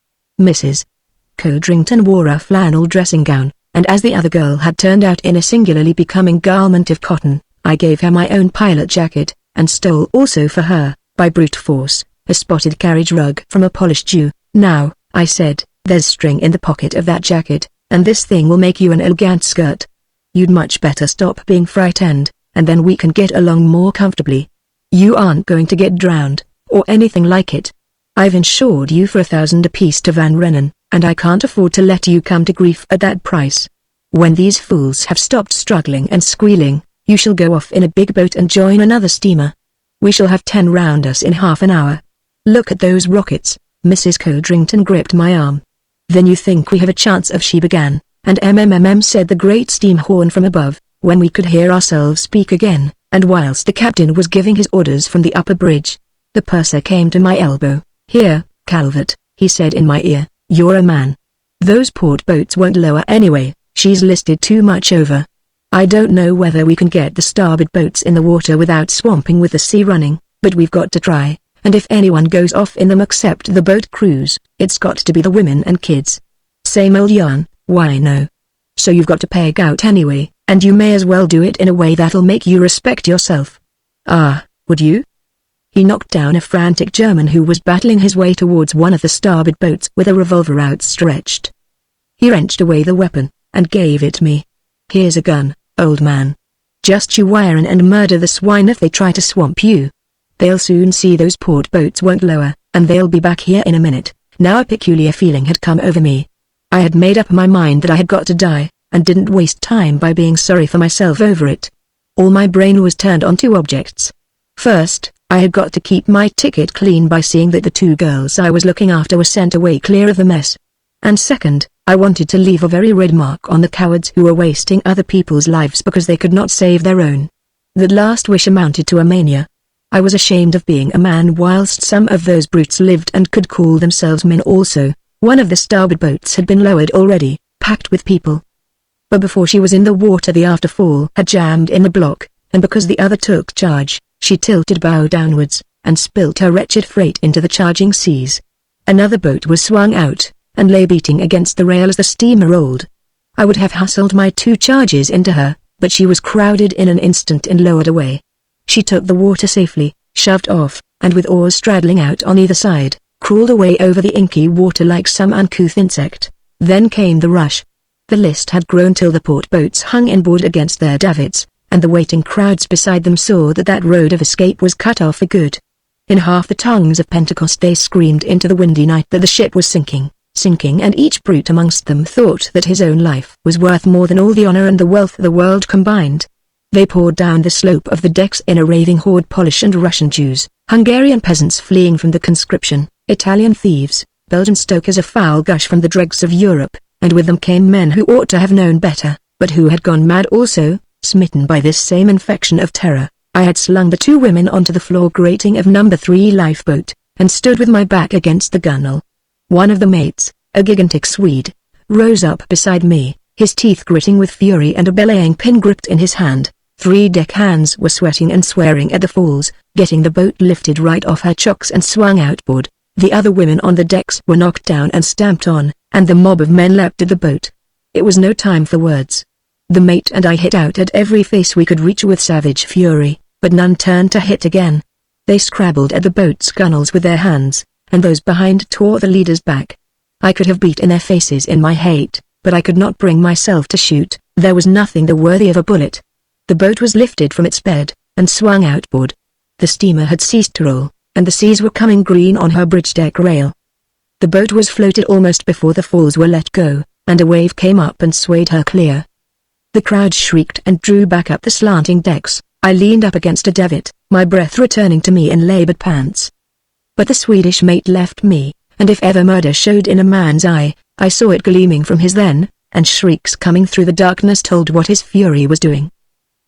"Mrs. Codrington wore a flannel dressing gown, and as the other girl had turned out in a singularly becoming garment of cotton, I gave her my own pilot jacket, and stole also for her, by brute force, a spotted carriage rug from a polished Jew. "Now," I said, "there's string in the pocket of that jacket, and this thing will make you an elegant skirt. You'd much better stop being frightened, and then we can get along more comfortably. You aren't going to get drowned, or anything like it. I've insured you for 1,000 apiece to Van Rennen, and I can't afford to let you come to grief at that price. When these fools have stopped struggling and squealing, you shall go off in a big boat and join another steamer. We shall have 10 round us in half an hour. Look at those rockets." Mrs. Codrington gripped my arm. "Then you think we have a chance of," she began, and said the great steam horn from above, when we could hear ourselves speak again, and whilst the captain was giving his orders from the upper bridge. The purser came to my elbow. "Here, Calvert," he said in my ear, "you're a man. Those port boats won't lower anyway, she's listed too much over. I don't know whether we can get the starboard boats in the water without swamping with the sea running, but we've got to try, and if anyone goes off in them except the boat crews, it's got to be the women and kids. Same old yarn, why no? So you've got to peg out anyway, and you may as well do it in a way that'll make you respect yourself." "Ah, would you?" He knocked down a frantic German who was battling his way towards one of the starboard boats with a revolver outstretched. He wrenched away the weapon, and gave it me. "Here's a gun, old man. Just you wire in and murder the swine if they try to swamp you. They'll soon see those port boats won't lower, and they'll be back here in a minute." Now a peculiar feeling had come over me. I had made up my mind that I had got to die, and didn't waste time by being sorry for myself over it. All my brain was turned on 2 objects. First, I had got to keep my ticket clean by seeing that the 2 girls I was looking after were sent away clear of the mess. And second, I wanted to leave a very red mark on the cowards who were wasting other people's lives because they could not save their own. That last wish amounted to a mania. I was ashamed of being a man whilst some of those brutes lived and could call themselves men also. One of the starboard boats had been lowered already, packed with people. But before she was in the water the afterfall had jammed in the block, and because the other took charge, she tilted bow downwards, and spilt her wretched freight into the charging seas. Another boat was swung out, and lay beating against the rail as the steamer rolled. I would have hustled my 2 charges into her, but she was crowded in an instant and lowered away. She took the water safely, shoved off, and with oars straddling out on either side, crawled away over the inky water like some uncouth insect. Then came the rush. The list had grown till the port boats hung inboard against their davits, and the waiting crowds beside them saw that that road of escape was cut off for good. In half the tongues of Pentecost they screamed into the windy night that the ship was sinking, and each brute amongst them thought that his own life was worth more than all the honor and the wealth of the world combined. They poured down the slope of the decks in a raving horde, Polish and Russian Jews, Hungarian peasants fleeing from the conscription, Italian thieves, Belgian stokers, a foul gush from the dregs of Europe, and with them came men who ought to have known better, but who had gone mad also, smitten by this same infection of terror. I had slung the 2 women onto the floor grating of number 3 lifeboat, and stood with my back against the gunwale. One of the mates, a gigantic Swede, rose up beside me, his teeth gritting with fury and a belaying pin gripped in his hand. 3 deckhands were sweating and swearing at the falls, getting the boat lifted right off her chocks and swung outboard. The other women on the decks were knocked down and stamped on, and the mob of men leapt at the boat. It was no time for words. The mate and I hit out at every face we could reach with savage fury, but none turned to hit again. They scrabbled at the boat's gunwales with their hands, and those behind tore the leaders back. I could have beaten their faces in my hate, but I could not bring myself to shoot. There was nothing there worthy of a bullet. The boat was lifted from its bed, and swung outboard. The steamer had ceased to roll, and the seas were coming green on her bridge deck rail. The boat was floated almost before the falls were let go, and a wave came up and swayed her clear. The crowd shrieked and drew back up the slanting decks. I leaned up against a davit, my breath returning to me in labored pants. But the Swedish mate left me, and if ever murder showed in a man's eye, I saw it gleaming from his then, and shrieks coming through the darkness told what his fury was doing.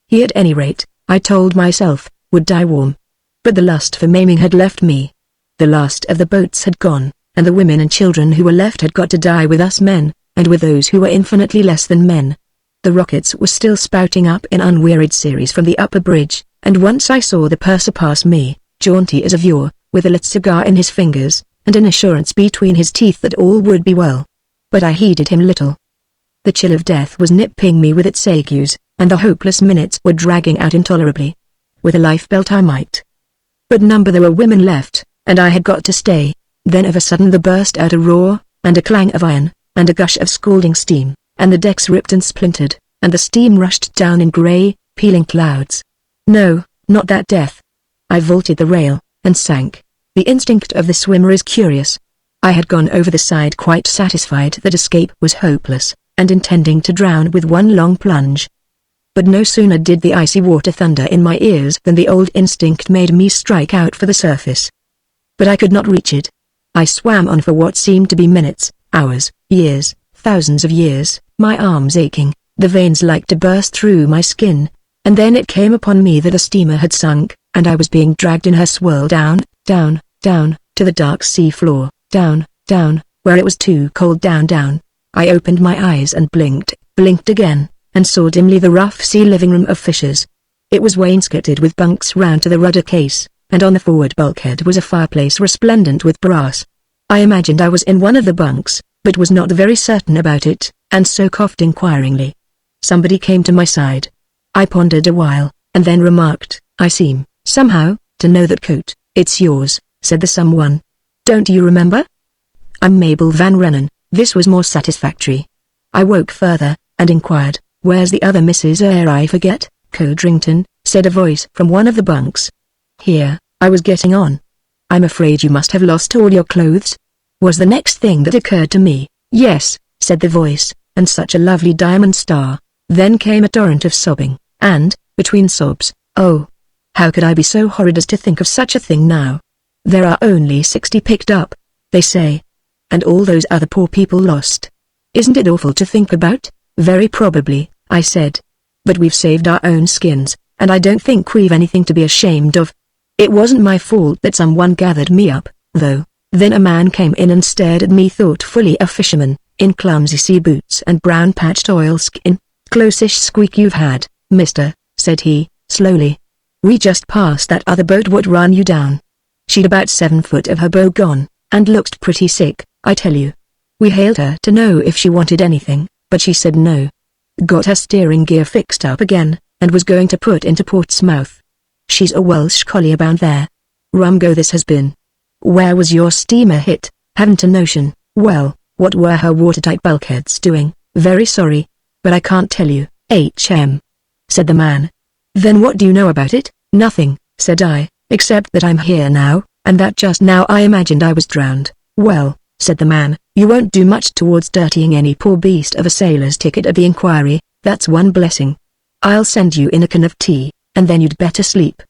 He at any rate, I told myself, would die warm. But the lust for maiming had left me. The last of the boats had gone, and the women and children who were left had got to die with us men, and with those who were infinitely less than men. The rockets were still spouting up in unwearied series from the upper bridge, and once I saw the purser pass me, jaunty as of yore, with a lit cigar in his fingers, and an assurance between his teeth that all would be well. but I heeded him little. The chill of death was nipping me with its agues, and the hopeless minutes were dragging out intolerably. With a lifebelt I might. But there were women left, and I had got to stay. Then of a sudden there burst out a roar, and a clang of iron, and a gush of scalding steam, and the decks ripped and splintered, and the steam rushed down in grey, peeling clouds. No, not that death. I vaulted the rail, and sank. The instinct of the swimmer is curious. I had gone over the side quite satisfied that escape was hopeless, and intending to drown with one long plunge. But no sooner did the icy water thunder in my ears than the old instinct made me strike out for the surface. But I could not reach it. I swam on for what seemed to be minutes, hours, years, thousands of years, my arms aching, the veins like to burst through my skin, and then it came upon me that the steamer had sunk, and I was being dragged in her swirl down, down, down, to the dark sea floor, down, down, where it was too cold down, down. I opened my eyes and blinked again, and saw dimly the rough sea living room of fishers. It was wainscoted with bunks round to the rudder case, and on the forward bulkhead was a fireplace resplendent with brass. I imagined I was in one of the bunks, but was not very certain about it, and so coughed inquiringly. Somebody came to my side. I pondered a while, and then remarked, "I seem, somehow, to know that coat." "It's yours," said the someone. "Don't you remember?" "I'm Mabel Van Rennen." This was more satisfactory. I woke further, and inquired, "Where's the other Mrs. I forget?" "Codrington," said a voice from one of the bunks. Here, I was getting on. "I'm afraid you must have lost all your clothes?" was the next thing that occurred to me. "Yes," said the voice, "and such a lovely diamond star." Then came a torrent of sobbing, and, between sobs, "Oh, how could I be so horrid as to think of such a thing now? There are only 60 picked up, they say. And all those other poor people lost. Isn't it awful to think about?" "Very probably," I said. "But we've saved our own skins, and I don't think we've anything to be ashamed of. It wasn't my fault that someone gathered me up, though." Then a man came in and stared at me thoughtfully. A fisherman, in clumsy sea boots and brown patched oilskin. "Close-ish squeak you've had, mister," said he, slowly. "We just passed that other boat what run you down. She'd about 7 foot of her bow gone, and looked pretty sick, I tell you. We hailed her to know if she wanted anything, but she said no. Got her steering gear fixed up again, and was going to put into Portsmouth. She's a Welsh collier bound there. Rum go this has been." "Where was your steamer hit?" "Haven't a notion." "Well, what were her watertight bulkheads doing?" "Very sorry, but I can't tell you, HM," said the man. "Then what do you know about it?" "Nothing," said I, "except that I'm here now, and that just now I imagined I was drowned." "Well," said the man, "you won't do much towards dirtying any poor beast of a sailor's ticket at the inquiry, that's one blessing. I'll send you in a can of tea, and then you'd better sleep.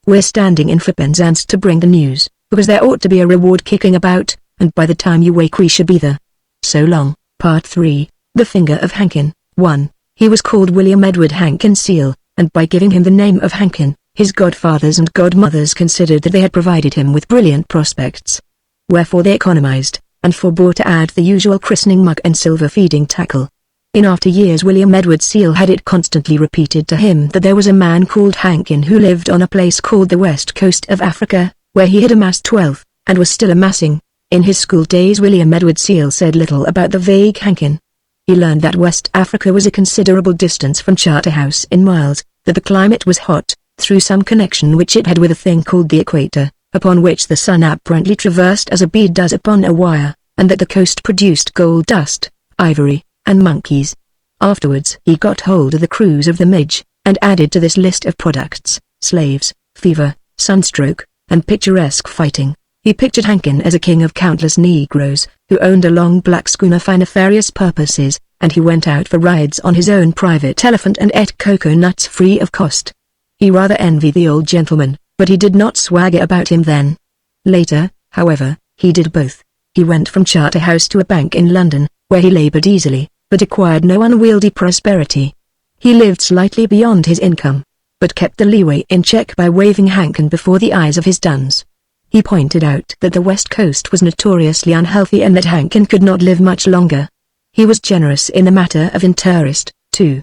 We're standing in for Penzance to bring the news, because there ought to be a reward kicking about, and by the time you wake we should be there. So long." Part 3, The Finger of Hankin. 1. He was called William Edward Hankin Seal, and by giving him the name of Hankin, his godfathers and godmothers considered that they had provided him with brilliant prospects. Wherefore they economized, and forbore to add the usual christening mug and silver feeding tackle. In after years William Edward Seal had it constantly repeated to him that there was a man called Hankin who lived on a place called the west coast of Africa, where he had amassed wealth, and was still amassing. In his school days William Edward Seal said little about the vague Hankin. He learned that West Africa was a considerable distance from Charterhouse in miles, that the climate was hot, through some connection which it had with a thing called the equator, upon which the sun apparently traversed as a bead does upon a wire, and that the coast produced gold dust, ivory, and monkeys. Afterwards he got hold of the cruise of the Midge, and added to this list of products, slaves, fever, sunstroke, and picturesque fighting. He pictured Hankin as a king of countless Negroes, who owned a long black schooner for nefarious purposes, and he went out for rides on his own private elephant and ate cocoa nuts free of cost. He rather envied the old gentleman, but he did not swagger about him then. Later, however, he did both. He went from Charterhouse to a bank in London, where he labored easily, but acquired no unwieldy prosperity. He lived slightly beyond his income, but kept the leeway in check by waving Hankin before the eyes of his duns. He pointed out that the West Coast was notoriously unhealthy and that Hankin could not live much longer. He was generous in the matter of interest, too.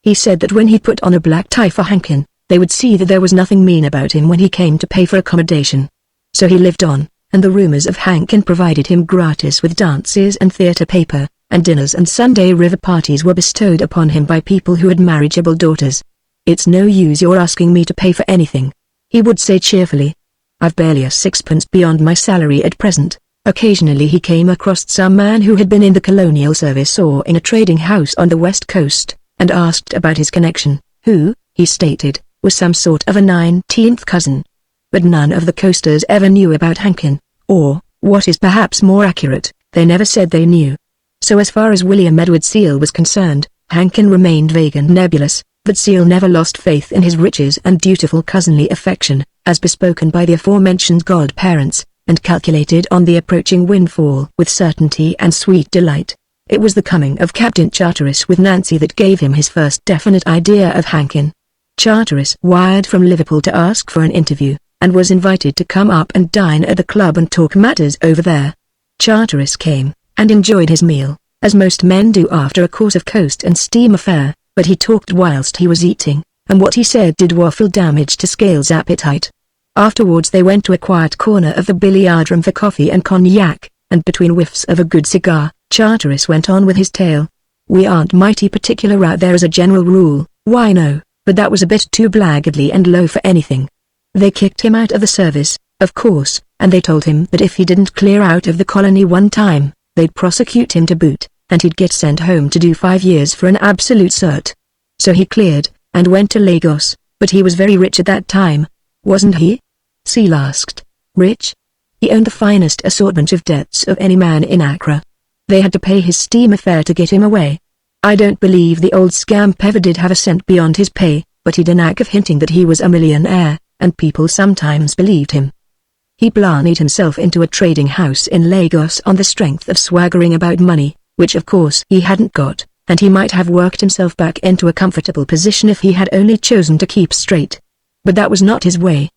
He said that when he put on a black tie for Hankin, they would see that there was nothing mean about him when he came to pay for accommodation. So he lived on, and the rumors of Hankin provided him gratis with dances and theatre paper, and dinners and Sunday river parties were bestowed upon him by people who had marriageable daughters. "It's no use your asking me to pay for anything," he would say cheerfully. "I've barely a sixpence beyond my salary at present." Occasionally he came across some man who had been in the colonial service or in a trading house on the west coast, and asked about his connection, who, he stated, was some sort of a 19th cousin. But none of the coasters ever knew about Hankin, or, what is perhaps more accurate, they never said they knew. So as far as William Edward Seal was concerned, Hankin remained vague and nebulous, but Seal never lost faith in his riches and dutiful cousinly affection, as bespoken by the aforementioned godparents, and calculated on the approaching windfall with certainty and sweet delight. It was the coming of Captain Charteris with Nancy that gave him his first definite idea of Hankin. Charteris wired from Liverpool to ask for an interview, and was invited to come up and dine at the club and talk matters over there. Charteris came, and enjoyed his meal, as most men do after a course of coast and steamer fare, but he talked whilst he was eating, and what he said did waffle damage to Scales' appetite. Afterwards they went to a quiet corner of the billiard room for coffee and cognac, and between whiffs of a good cigar, Charteris went on with his tale. "We aren't mighty particular out there as a general rule, why no, but that was a bit too blackguardly and low for anything. They kicked him out of the service, of course, and they told him that if he didn't clear out of the colony one time, they'd prosecute him to boot, and he'd get sent home to do 5 years for an absolute cert. So he cleared, and went to Lagos, but he was very rich at that time, wasn't he?" Seal asked. "Rich?" "He owned the finest assortment of debts of any man in Accra. They had to pay his steamer fare to get him away. I don't believe the old scamp ever did have a cent beyond his pay, but he'd a knack of hinting that he was a millionaire, and people sometimes believed him. He blarneyed himself into a trading house in Lagos on the strength of swaggering about money, which of course he hadn't got, and he might have worked himself back into a comfortable position if he had only chosen to keep straight. But that was not his way.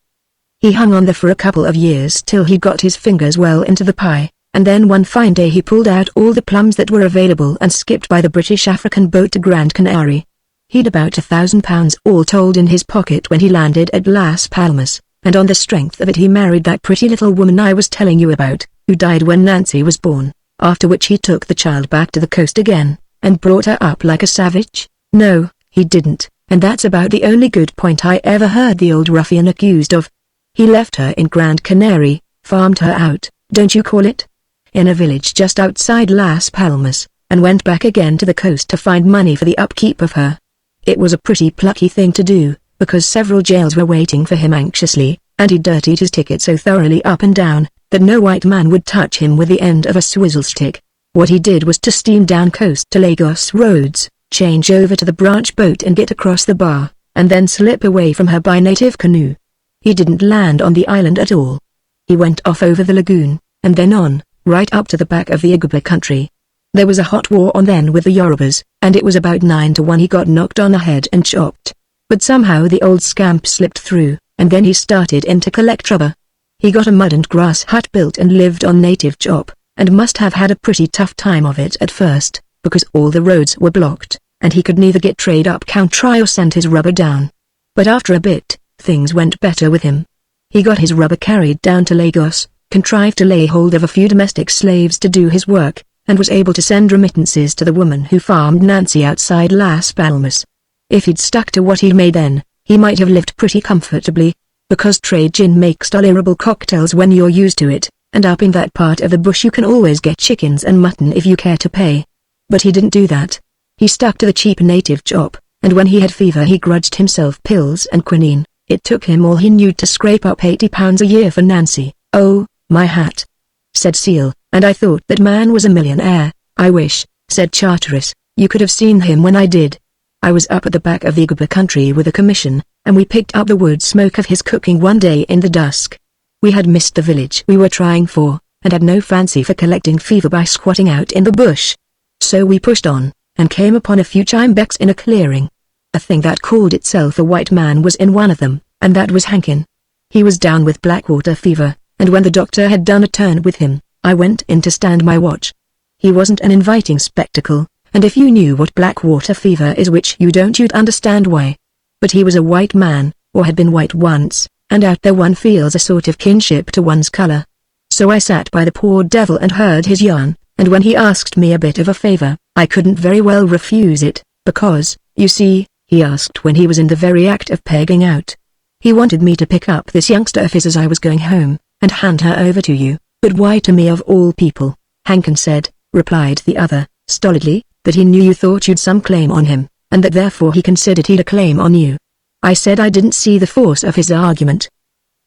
He hung on there for a couple of years till he got his fingers well into the pie, and then one fine day he pulled out all the plums that were available and skipped by the British African boat to Grand Canary. He'd about £1,000 all told in his pocket when he landed at Las Palmas, and on the strength of it he married that pretty little woman I was telling you about, who died when Nancy was born, after which he took the child back to the coast again, and brought her up like a savage. No, he didn't, and that's about the only good point I ever heard the old ruffian accused of. He left her in Grand Canary, farmed her out, don't you call it? In a village just outside Las Palmas, and went back again to the coast to find money for the upkeep of her. It was a pretty plucky thing to do, because several jails were waiting for him anxiously, and he dirtied his ticket so thoroughly up and down, that no white man would touch him with the end of a swizzle stick. What he did was to steam down coast to Lagos roads, change over to the branch boat and get across the bar, and then slip away from her by native canoe. He didn't land on the island at all. He went off over the lagoon, and then on, right up to the back of the Igbo country. There was a hot war on then with the Yorubas, and it was about 9 to 1 he got knocked on the head and chopped. But somehow the old scamp slipped through, and then he started in to collect rubber. He got a mud and grass hut built and lived on native chop, and must have had a pretty tough time of it at first, because all the roads were blocked, and he could neither get trade up country or send his rubber down. But after a bit, things went better with him. He got his rubber carried down to Lagos, contrived to lay hold of a few domestic slaves to do his work, and was able to send remittances to the woman who farmed Nancy outside Las Palmas. If he'd stuck to what he'd made then, he might have lived pretty comfortably, because trade gin makes tolerable cocktails when you're used to it, and up in that part of the bush you can always get chickens and mutton if you care to pay. But he didn't do that. He stuck to the cheap native chop, and when he had fever he grudged himself pills and quinine. It took him all he knew to scrape up £80 a year for Nancy. "Oh, my hat," said Seal, "and I thought that man was a millionaire." "I wish," said Charteris, "you could have seen him when I did. I was up at the back of the Igbo country with a commission, and we picked up the wood smoke of his cooking one day in the dusk. We had missed the village we were trying for, and had no fancy for collecting fever by squatting out in the bush. So we pushed on, and came upon a few chimbecks in a clearing. A thing that called itself a white man was in one of them, and that was Hankin. He was down with blackwater fever, and when the doctor had done a turn with him, I went in to stand my watch. He wasn't an inviting spectacle, and if you knew what blackwater fever is, which you don't, you'd understand why. But he was a white man, or had been white once, and out there one feels a sort of kinship to one's color. So I sat by the poor devil and heard his yarn, and when he asked me a bit of a favor, I couldn't very well refuse it, because, you see, he asked when he was in the very act of pegging out. He wanted me to pick up this youngster of his as I was going home, and hand her over to you. But why to me of all people? Hankin said, replied the other, stolidly, that he knew you thought you'd some claim on him, and that therefore he considered he'd a claim on you. I said I didn't see the force of his argument.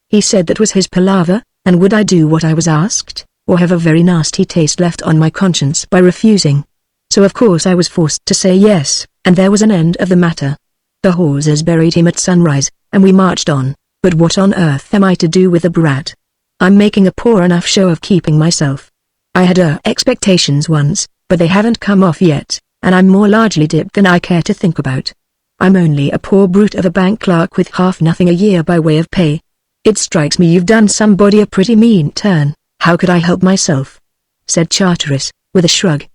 He said that was his palaver, and would I do what I was asked, or have a very nasty taste left on my conscience by refusing? So of course I was forced to say yes, and there was an end of the matter. The horses buried him at sunrise, and we marched on, but what on earth am I to do with the brat? I'm making a poor enough show of keeping myself. I had expectations once, but they haven't come off yet, and I'm more largely dipped than I care to think about. I'm only a poor brute of a bank clerk with half nothing a year by way of pay. It strikes me you've done somebody a pretty mean turn. How could I help myself? Said Charteris, with a shrug.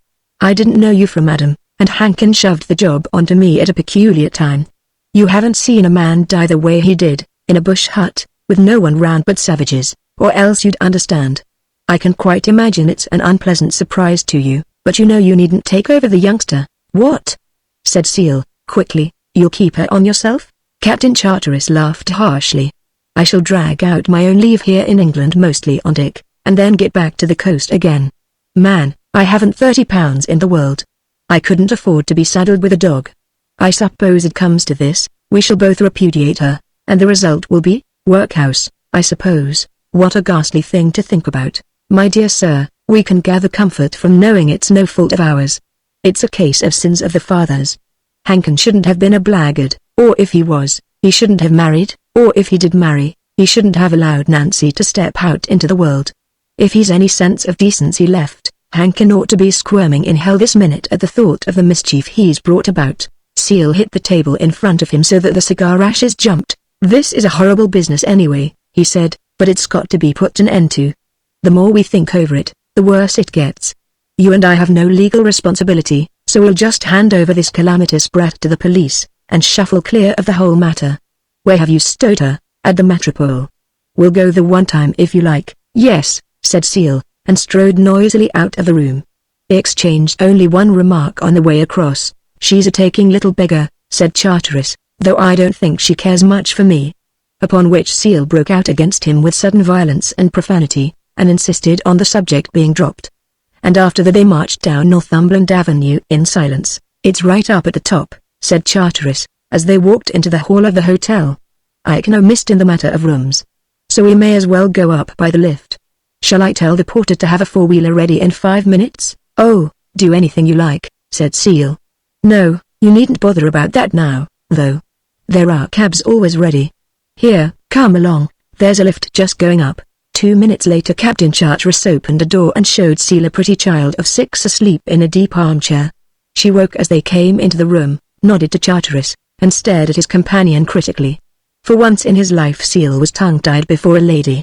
I didn't know you from Adam, and Hankin shoved the job onto me at a peculiar time. You haven't seen a man die the way he did, in a bush hut, with no one round but savages, or else you'd understand. I can quite imagine it's an unpleasant surprise to you, but you know you needn't take over the youngster. What? Said Seal, quickly. You'll keep her on yourself? Captain Charteris laughed harshly. I shall drag out my own leave here in England mostly on Dick, and then get back to the coast again. Man, I haven't £30 in the world. I couldn't afford to be saddled with a dog. I suppose it comes to this, we shall both repudiate her, and the result will be, workhouse, I suppose. What a ghastly thing to think about. My dear sir, we can gather comfort from knowing it's no fault of ours. It's a case of sins of the fathers. Hankin shouldn't have been a blackguard, or if he was, he shouldn't have married, or if he did marry, he shouldn't have allowed Nancy to step out into the world. If he's any sense of decency left, Hankin ought to be squirming in hell this minute at the thought of the mischief he's brought about. Seal hit the table in front of him so that the cigar ashes jumped. This is a horrible business anyway, he said, but it's got to be put an end to. The more we think over it, the worse it gets. You and I have no legal responsibility, so we'll just hand over this calamitous brat to the police, and shuffle clear of the whole matter. Where have you stowed her? At the Metropole. We'll go the one time if you like. Yes, said Seal, and strode noisily out of the room. They exchanged only one remark on the way across. She's a taking little beggar, said Charteris, though I don't think she cares much for me. Upon which Seal broke out against him with sudden violence and profanity, and insisted on the subject being dropped. And after that they marched down Northumberland Avenue in silence. It's right up at the top, said Charteris, as they walked into the hall of the hotel. Ike no missed in the matter of rooms. So we may as well go up by the lift. Shall I tell the porter to have a four-wheeler ready in 5 minutes? Oh, do anything you like, said Seal. No, you needn't bother about that now, though. There are cabs always ready. Here, come along, there's a lift just going up. 2 minutes later Captain Charteris opened a door and showed Seal a pretty child of 6 asleep in a deep armchair. She woke as they came into the room, nodded to Charteris, and stared at his companion critically. For once in his life Seal was tongue-tied before a lady.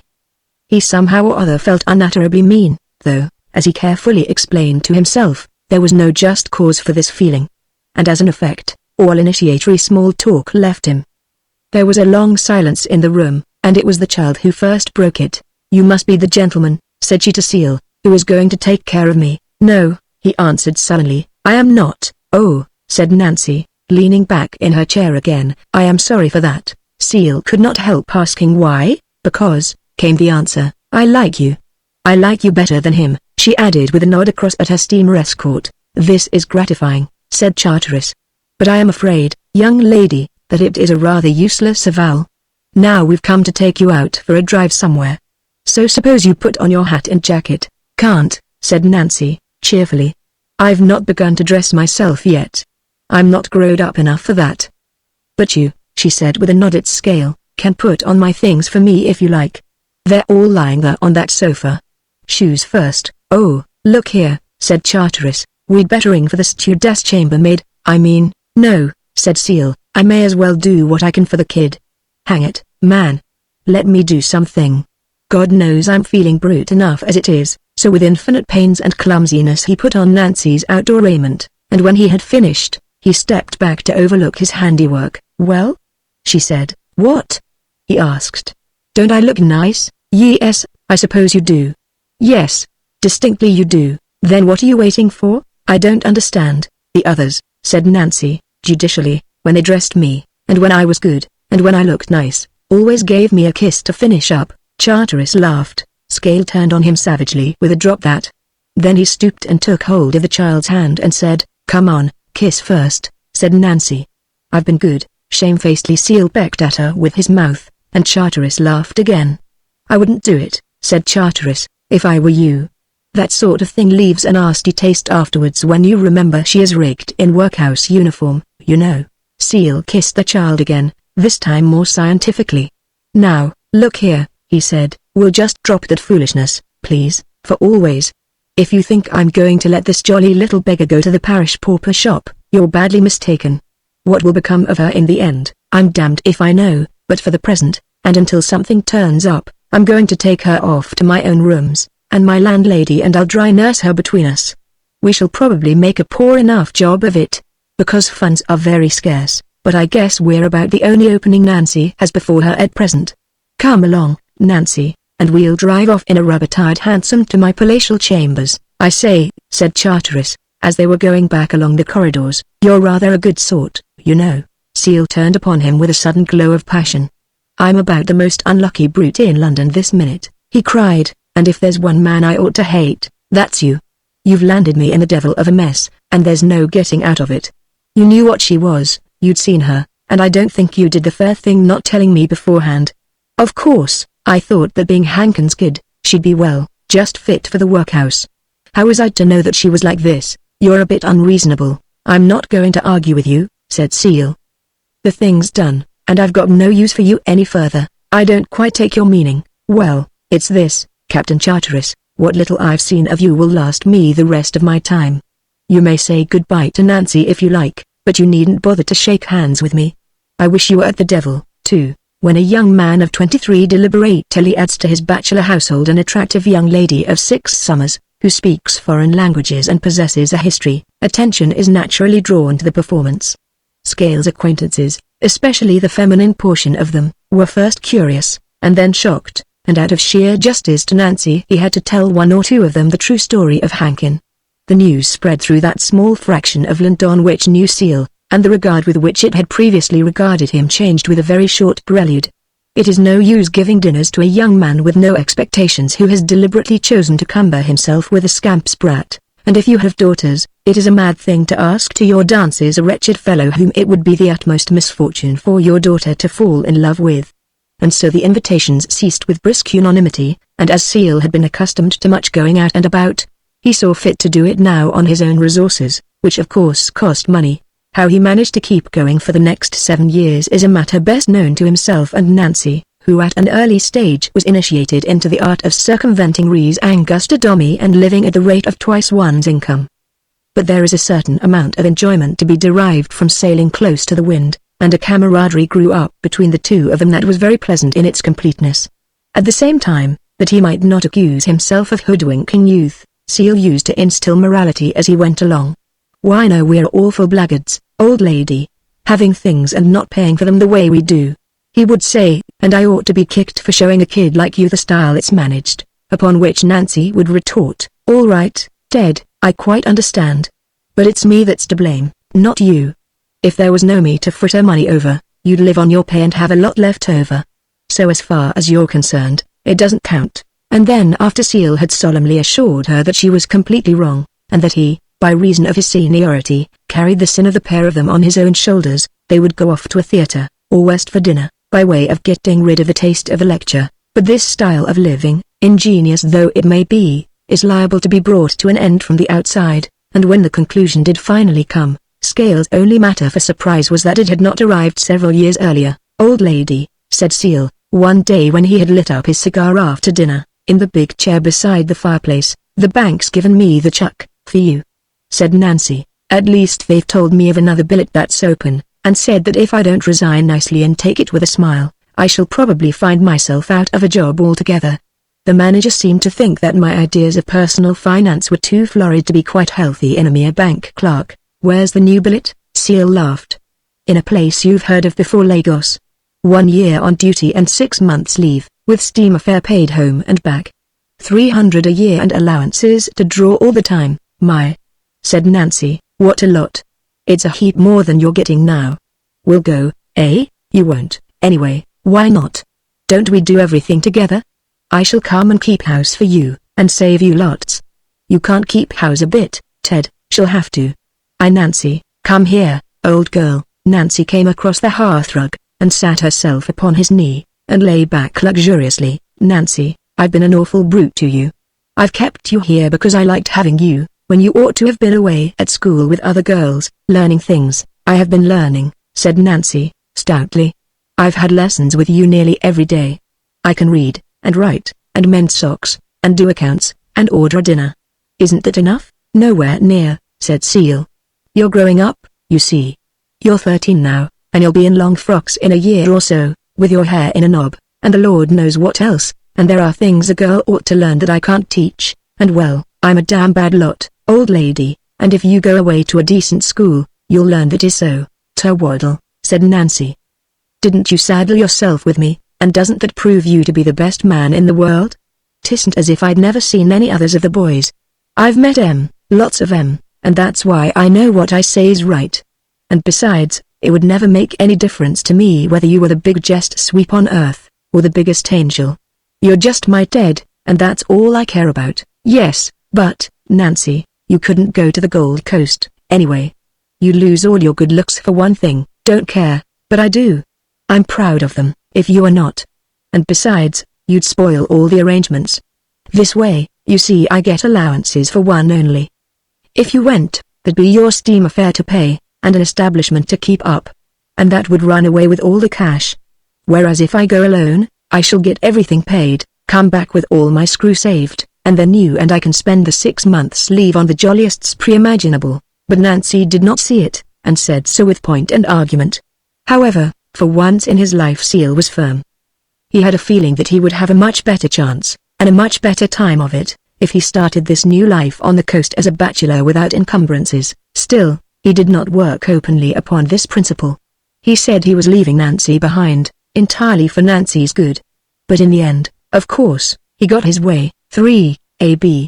He somehow or other felt unutterably mean, though, as he carefully explained to himself, there was no just cause for this feeling. And as an effect, all initiatory small talk left him. There was a long silence in the room, and it was the child who first broke it. You must be the gentleman, said she to Seal, who is going to take care of me. No, he answered sullenly, I am not. Oh, said Nancy, leaning back in her chair again, I am sorry for that. Seal could not help asking why. Because, came the answer, I like you. I like you better than him, she added with a nod across at her steamer escort. This is gratifying, said Charteris. But I am afraid, young lady, that it is a rather useless avowal. Now we've come to take you out for a drive somewhere. So suppose you put on your hat and jacket. Can't, said Nancy, cheerfully. I've not begun to dress myself yet. I'm not grown up enough for that. But you, she said with a nod at Scale, can put on my things for me if you like. They're all lying there on that sofa. Shoes first. Oh, look here, said Charteris, we'd better ring for the stewardess chambermaid. I mean, no, said Seal, I may as well do what I can for the kid. Hang it, man. Let me do something. God knows I'm feeling brute enough as it is. So with infinite pains and clumsiness he put on Nancy's outdoor raiment, and when he had finished, he stepped back to overlook his handiwork. Well? She said. What? He asked. Don't I look nice? Yes, I suppose you do. Yes, distinctly you do, Then what are you waiting for? I don't understand. The others, said Nancy, judicially, when they dressed me, and when I was good, and when I looked nice, always gave me a kiss to finish up. Charteris laughed. Scale turned on him savagely with a "drop that." Then he stooped and took hold of the child's hand and said, "Come on, kiss first," said Nancy. "I've been good." Shamefacedly Seal pecked at her with his mouth, and Charteris laughed again. "I wouldn't do it," said Charteris, "if I were you. That sort of thing leaves a nasty taste afterwards when you remember she is rigged in workhouse uniform, you know." Seal kissed the child again, this time more scientifically. "Now, look here," he said, "we'll just drop that foolishness, please, for always. If you think I'm going to let this jolly little beggar go to the parish pauper shop, you're badly mistaken. What will become of her in the end, I'm damned if I know, but for the present, and until something turns up, I'm going to take her off to my own rooms, and my landlady and I'll dry nurse her between us. We shall probably make a poor enough job of it, because funds are very scarce, but I guess we're about the only opening Nancy has before her at present. Come along, Nancy, and we'll drive off in a rubber-tired hansom to my palatial chambers." "I say," said Charteris, as they were going back along the corridors, "you're rather a good sort, you know." Seal turned upon him with a sudden glow of passion. "I'm about the most unlucky brute in London this minute," he cried, "and if there's one man I ought to hate, that's you. You've landed me in the devil of a mess, and there's no getting out of it. You knew what she was, you'd seen her, and I don't think you did the fair thing not telling me beforehand. Of course, I thought that being Hankins' kid, she'd be well, just fit for the workhouse. How was I to know that she was like this?" "You're a bit unreasonable." "I'm not going to argue with you," said Seal. "The thing's done, and I've got no use for you any further." "I don't quite take your meaning." "Well, it's this, Captain Charteris, what little I've seen of you will last me the rest of my time. You may say goodbye to Nancy if you like, but you needn't bother to shake hands with me. I wish you were at the devil, too, when a young man of 23 deliberately adds to his bachelor household an attractive young lady of 6 summers, who speaks foreign languages and possesses a history. Attention is naturally drawn to the performance." Scale's acquaintances, especially the feminine portion of them, were first curious, and then shocked, and out of sheer justice to Nancy he had to tell one or two of them the true story of Hankin. The news spread through that small fraction of London which knew Seal, and the regard with which it had previously regarded him changed with a very short prelude. It is no use giving dinners to a young man with no expectations who has deliberately chosen to cumber himself with a scamp's brat, and if you have daughters, it is a mad thing to ask to your dances a wretched fellow whom it would be the utmost misfortune for your daughter to fall in love with. And so the invitations ceased with brisk unanimity, and as Seal had been accustomed to much going out and about, he saw fit to do it now on his own resources, which of course cost money. How he managed to keep going for the next 7 years is a matter best known to himself and Nancy, who at an early stage was initiated into the art of circumventing res angusta domi and living at the rate of twice one's income. But there is a certain amount of enjoyment to be derived from sailing close to the wind, and a camaraderie grew up between the two of them that was very pleasant in its completeness. At the same time, that he might not accuse himself of hoodwinking youth, Seal used to instill morality as he went along. "Why no, we're awful blackguards, old lady, having things and not paying for them the way we do," he would say, "and I ought to be kicked for showing a kid like you the style it's managed," upon which Nancy would retort, "All right, Ted, I quite understand. But it's me that's to blame, not you. If there was no me to fritter money over, you'd live on your pay and have a lot left over. So as far as you're concerned, it doesn't count." And then after Seal had solemnly assured her that she was completely wrong, and that he, by reason of his seniority, carried the sin of the pair of them on his own shoulders, they would go off to a theatre, or west for dinner, by way of getting rid of the taste of a lecture. But this style of living, ingenious though it may be, is liable to be brought to an end from the outside, and when the conclusion did finally come, Scale's only matter for surprise was that it had not arrived several years earlier. "Old lady," said Seal, one day when he had lit up his cigar after dinner, in the big chair beside the fireplace, "the bank's given me the chuck, for you." Said Nancy, "At least they've told me of another billet that's open, and said that if I don't resign nicely and take it with a smile, I shall probably find myself out of a job altogether. The manager seemed to think that my ideas of personal finance were too florid to be quite healthy in a mere bank clerk." "Where's the new billet?" Seal laughed. "In a place you've heard of before, Lagos. 1 year on duty and 6 months leave, with steamer fare paid home and back. 300 a year and allowances to draw all the time. My, said Nancy, what a lot. It's a heap more than you're getting now. We'll go, eh? You won't, anyway, why not? Don't we do everything together? I shall come and keep house for you, and save you lots. You can't keep house a bit, Ted, she'll have to. Nancy, come here, old girl. Nancy came across the hearthrug, and sat herself upon his knee, and lay back luxuriously. Nancy, I've been an awful brute to you. I've kept you here because I liked having you, when you ought to have been away at school with other girls, learning things. I have been learning, said Nancy, stoutly. I've had lessons with you nearly every day. I can read, and write, and mend socks, and do accounts, and order a dinner. Isn't that enough? Nowhere near, said Seal. You're growing up, you see. You're 13 now, and you'll be in long frocks in a year or so, with your hair in a knob, and the Lord knows what else, and there are things a girl ought to learn that I can't teach, and well, I'm a damn bad lot, old lady, and if you go away to a decent school, you'll learn that is so. Terwaddle, said Nancy. Didn't you saddle yourself with me, and doesn't that prove you to be the best man in the world? 'Tisn't as if I'd never seen any others of the boys. I've met 'em, lots of 'em, and that's why I know what I say's right. And besides, it would never make any difference to me whether you were the biggest sweep on earth, or the biggest angel. You're just my Ted, and that's all I care about. Yes, but, Nancy, you couldn't go to the Gold Coast, anyway. You'd lose all your good looks for one thing. Don't care, but I do. I'm proud of them, if you are not. And besides, you'd spoil all the arrangements. This way, you see, I get allowances for one only. If you went, there'd be your steamer fare to pay, and an establishment to keep up. And that would run away with all the cash. Whereas if I go alone, I shall get everything paid, come back with all my screw saved, and then you and I can spend the 6 months' leave on the jolliest spree imaginable. But Nancy did not see it, and said so with point and argument. However, for once in his life Seal was firm. He had a feeling that he would have a much better chance, and a much better time of it, if he started this new life on the coast as a bachelor without encumbrances. Still, he did not work openly upon this principle. He said he was leaving Nancy behind, entirely for Nancy's good. But in the end, of course, he got his way. 3, A.B.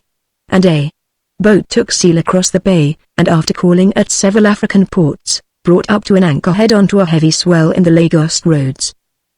and A. boat took Seal across the bay, and after calling at several African ports, brought up to an anchor head onto a heavy swell in the Lagos roads.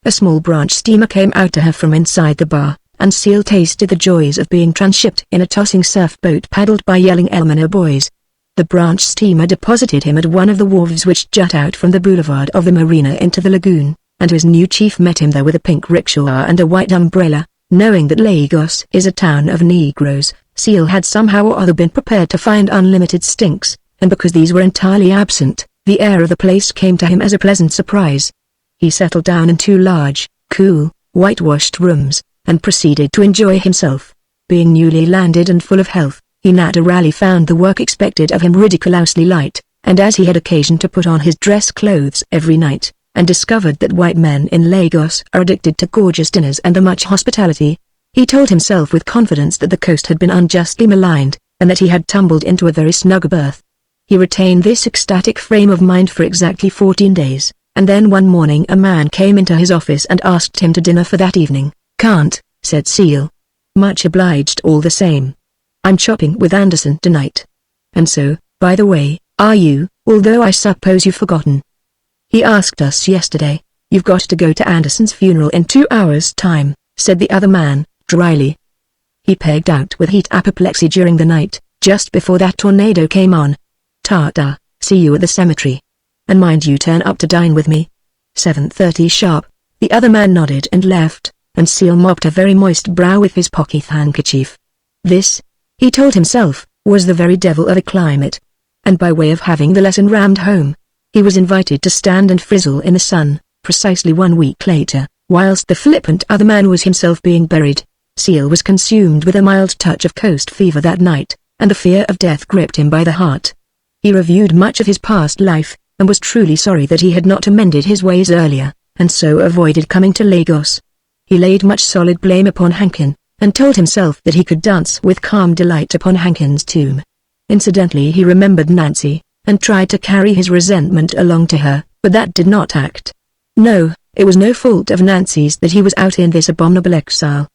A small branch steamer came out to her from inside the bar, and Seal tasted the joys of being transhipped in a tossing surf boat paddled by yelling Elmina boys. The branch steamer deposited him at one of the wharves which jut out from the boulevard of the marina into the lagoon, and his new chief met him there with a pink rickshaw and a white umbrella. Knowing that Lagos is a town of Negroes, Seal had somehow or other been prepared to find unlimited stinks, and because these were entirely absent, the air of the place came to him as a pleasant surprise. He settled down in 2 large, cool, whitewashed rooms, and proceeded to enjoy himself. Being newly landed and full of health, he naturally found the work expected of him ridiculously light, and as he had occasion to put on his dress clothes every night, and discovered that white men in Lagos are addicted to gorgeous dinners and much hospitality, he told himself with confidence that the coast had been unjustly maligned, and that he had tumbled into a very snug berth. He retained this ecstatic frame of mind for exactly 14 days, and then one morning a man came into his office and asked him to dinner for that evening. "Can't," said Seal. "Much obliged all the same. I'm shopping with Anderson tonight. And so, by the way, are you, although I suppose you've forgotten. He asked us yesterday." "You've got to go to Anderson's funeral in 2 hours' time," said the other man, dryly. "He pegged out with heat apoplexy during the night, just before that tornado came on. Ta-ta, see you at the cemetery. And mind you turn up to dine with me. 7:30 sharp." The other man nodded and left, and Seal mopped a very moist brow with his pocket handkerchief. This, he told himself, was the very devil of a climate. And by way of having the lesson rammed home, he was invited to stand and frizzle in the sun, precisely 1 week later, whilst the flippant other man was himself being buried. Seal was consumed with a mild touch of coast fever that night, and the fear of death gripped him by the heart. He reviewed much of his past life, and was truly sorry that he had not amended his ways earlier, and so avoided coming to Lagos. He laid much solid blame upon Hankin, and told himself that he could dance with calm delight upon Hankin's tomb. Incidentally he remembered Nancy, and tried to carry his resentment along to her, but that did not act. No, it was no fault of Nancy's that he was out in this abominable exile.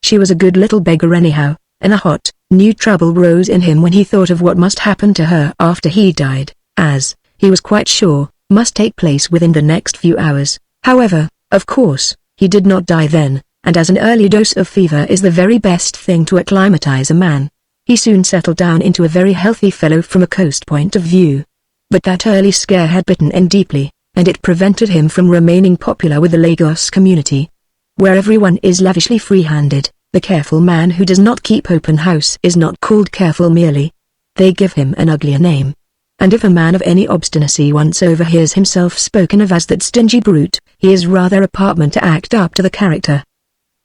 She was a good little beggar anyhow, and a hot, new trouble rose in him when he thought of what must happen to her after he died, as, he was quite sure, must take place within the next few hours. However, of course, he did not die then, and as an early dose of fever is the very best thing to acclimatize a man, he soon settled down into a very healthy fellow from a coast point of view. But that early scare had bitten in deeply, and it prevented him from remaining popular with the Lagos community, where everyone is lavishly free-handed. The careful man who does not keep open house is not called careful merely. They give him an uglier name. And if a man of any obstinacy once overhears himself spoken of as that stingy brute, he is rather apartment to act up to the character.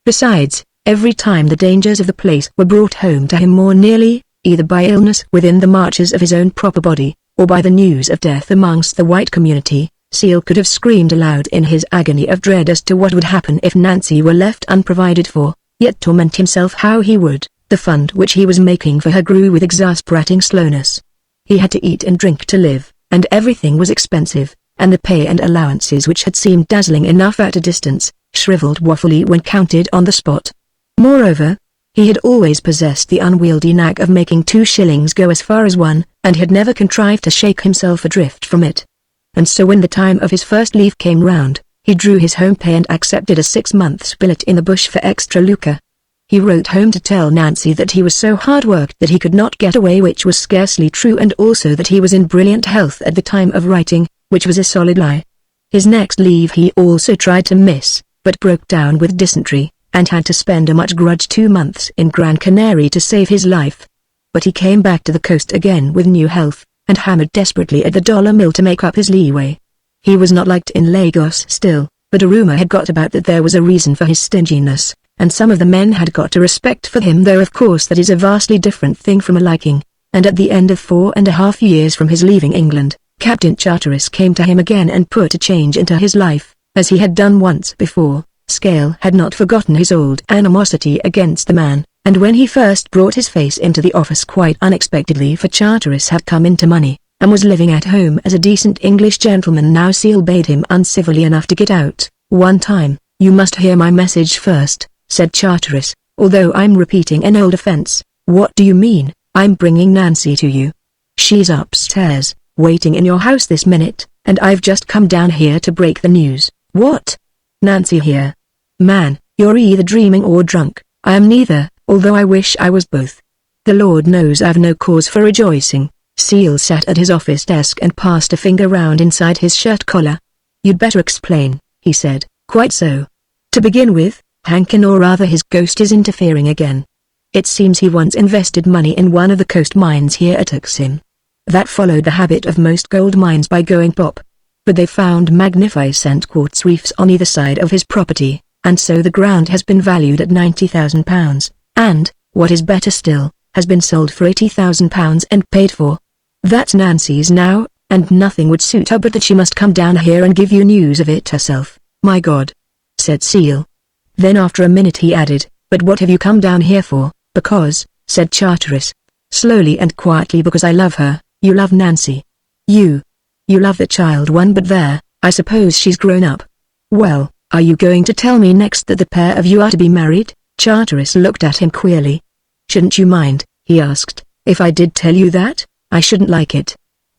Besides, every time the dangers of the place were brought home to him more nearly, either by illness within the marches of his own proper body, or by the news of death amongst the white community, Seal could have screamed aloud in his agony of dread as to what would happen if Nancy were left unprovided for, yet torment himself how he would. The fund which he was making for her grew with exasperating slowness. He had to eat and drink to live, and everything was expensive, and the pay and allowances which had seemed dazzling enough at a distance, shriveled woefully when counted on the spot. Moreover, he had always possessed the unwieldy knack of making 2 shillings go as far as 1, and had never contrived to shake himself adrift from it. And so when the time of his first leave came round, he drew his home pay and accepted a 6 months' billet in the bush for extra lucre. He wrote home to tell Nancy that he was so hard-worked that he could not get away, which was scarcely true, and also that he was in brilliant health at the time of writing, which was a solid lie. His next leave he also tried to miss, but broke down with dysentery, and had to spend a much-grudged 2 months in Gran Canaria to save his life. But he came back to the coast again with new health, and hammered desperately at the dollar mill to make up his leeway. He was not liked in Lagos still, but a rumor had got about that there was a reason for his stinginess, and some of the men had got a respect for him, though of course that is a vastly different thing from a liking. And at the end of 4.5 years from his leaving England, Captain Charteris came to him again and put a change into his life, as he had done once before. Scale had not forgotten his old animosity against the man, and when he first brought his face into the office quite unexpectedly, for Charteris had come into money, and was living at home as a decent English gentleman now, Seal bade him uncivilly enough to get out. One time, "You must hear my message first," said Charteris, "although I'm repeating an old offense." "What do you mean?" "I'm bringing Nancy to you. She's upstairs, waiting in your house this minute, and I've just come down here to break the news." "What? Nancy here?" "Man, you're either dreaming or drunk." "I am neither, although I wish I was both. The Lord knows I've no cause for rejoicing." Seal sat at his office desk and passed a finger round inside his shirt collar. "You'd better explain," he said. "Quite so. To begin with, Hankin, or rather his ghost, is interfering again. It seems he once invested money in one of the coast mines here at Hyne. That followed the habit of most gold mines by going pop. But they found magnificent quartz reefs on either side of his property, and so the ground has been valued at £90,000, and, what is better still, has been sold for £80,000 and paid for. That's Nancy's now, and nothing would suit her but that she must come down here and give you news of it herself." "My God," said Seal. Then after a minute he added, "But what have you come down here for?" "Because," said Charteris, slowly and quietly, "because I love her." "You love Nancy? You love the child one, but there, I suppose she's grown up." "Well, are you going to tell me next that the pair of you are to be married?" Charteris looked at him queerly. "Shouldn't you mind," he asked, "if I did tell you that? I shouldn't like it.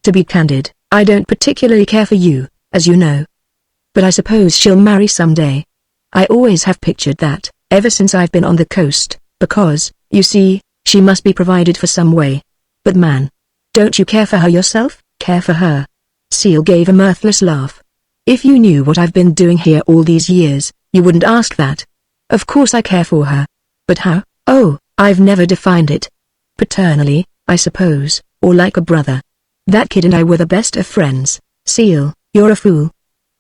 To be candid, I don't particularly care for you, as you know. But I suppose she'll marry someday. I always have pictured that, ever since I've been on the coast, because, you see, she must be provided for some way. But man, don't you care for her yourself?" "Care for her?" Seal gave a mirthless laugh. "If you knew what I've been doing here all these years, you wouldn't ask that. Of course I care for her. But how?" "Oh, I've never defined it. Paternally, I suppose, or like a brother. That kid and I were the best of friends." "Seal, you're a fool."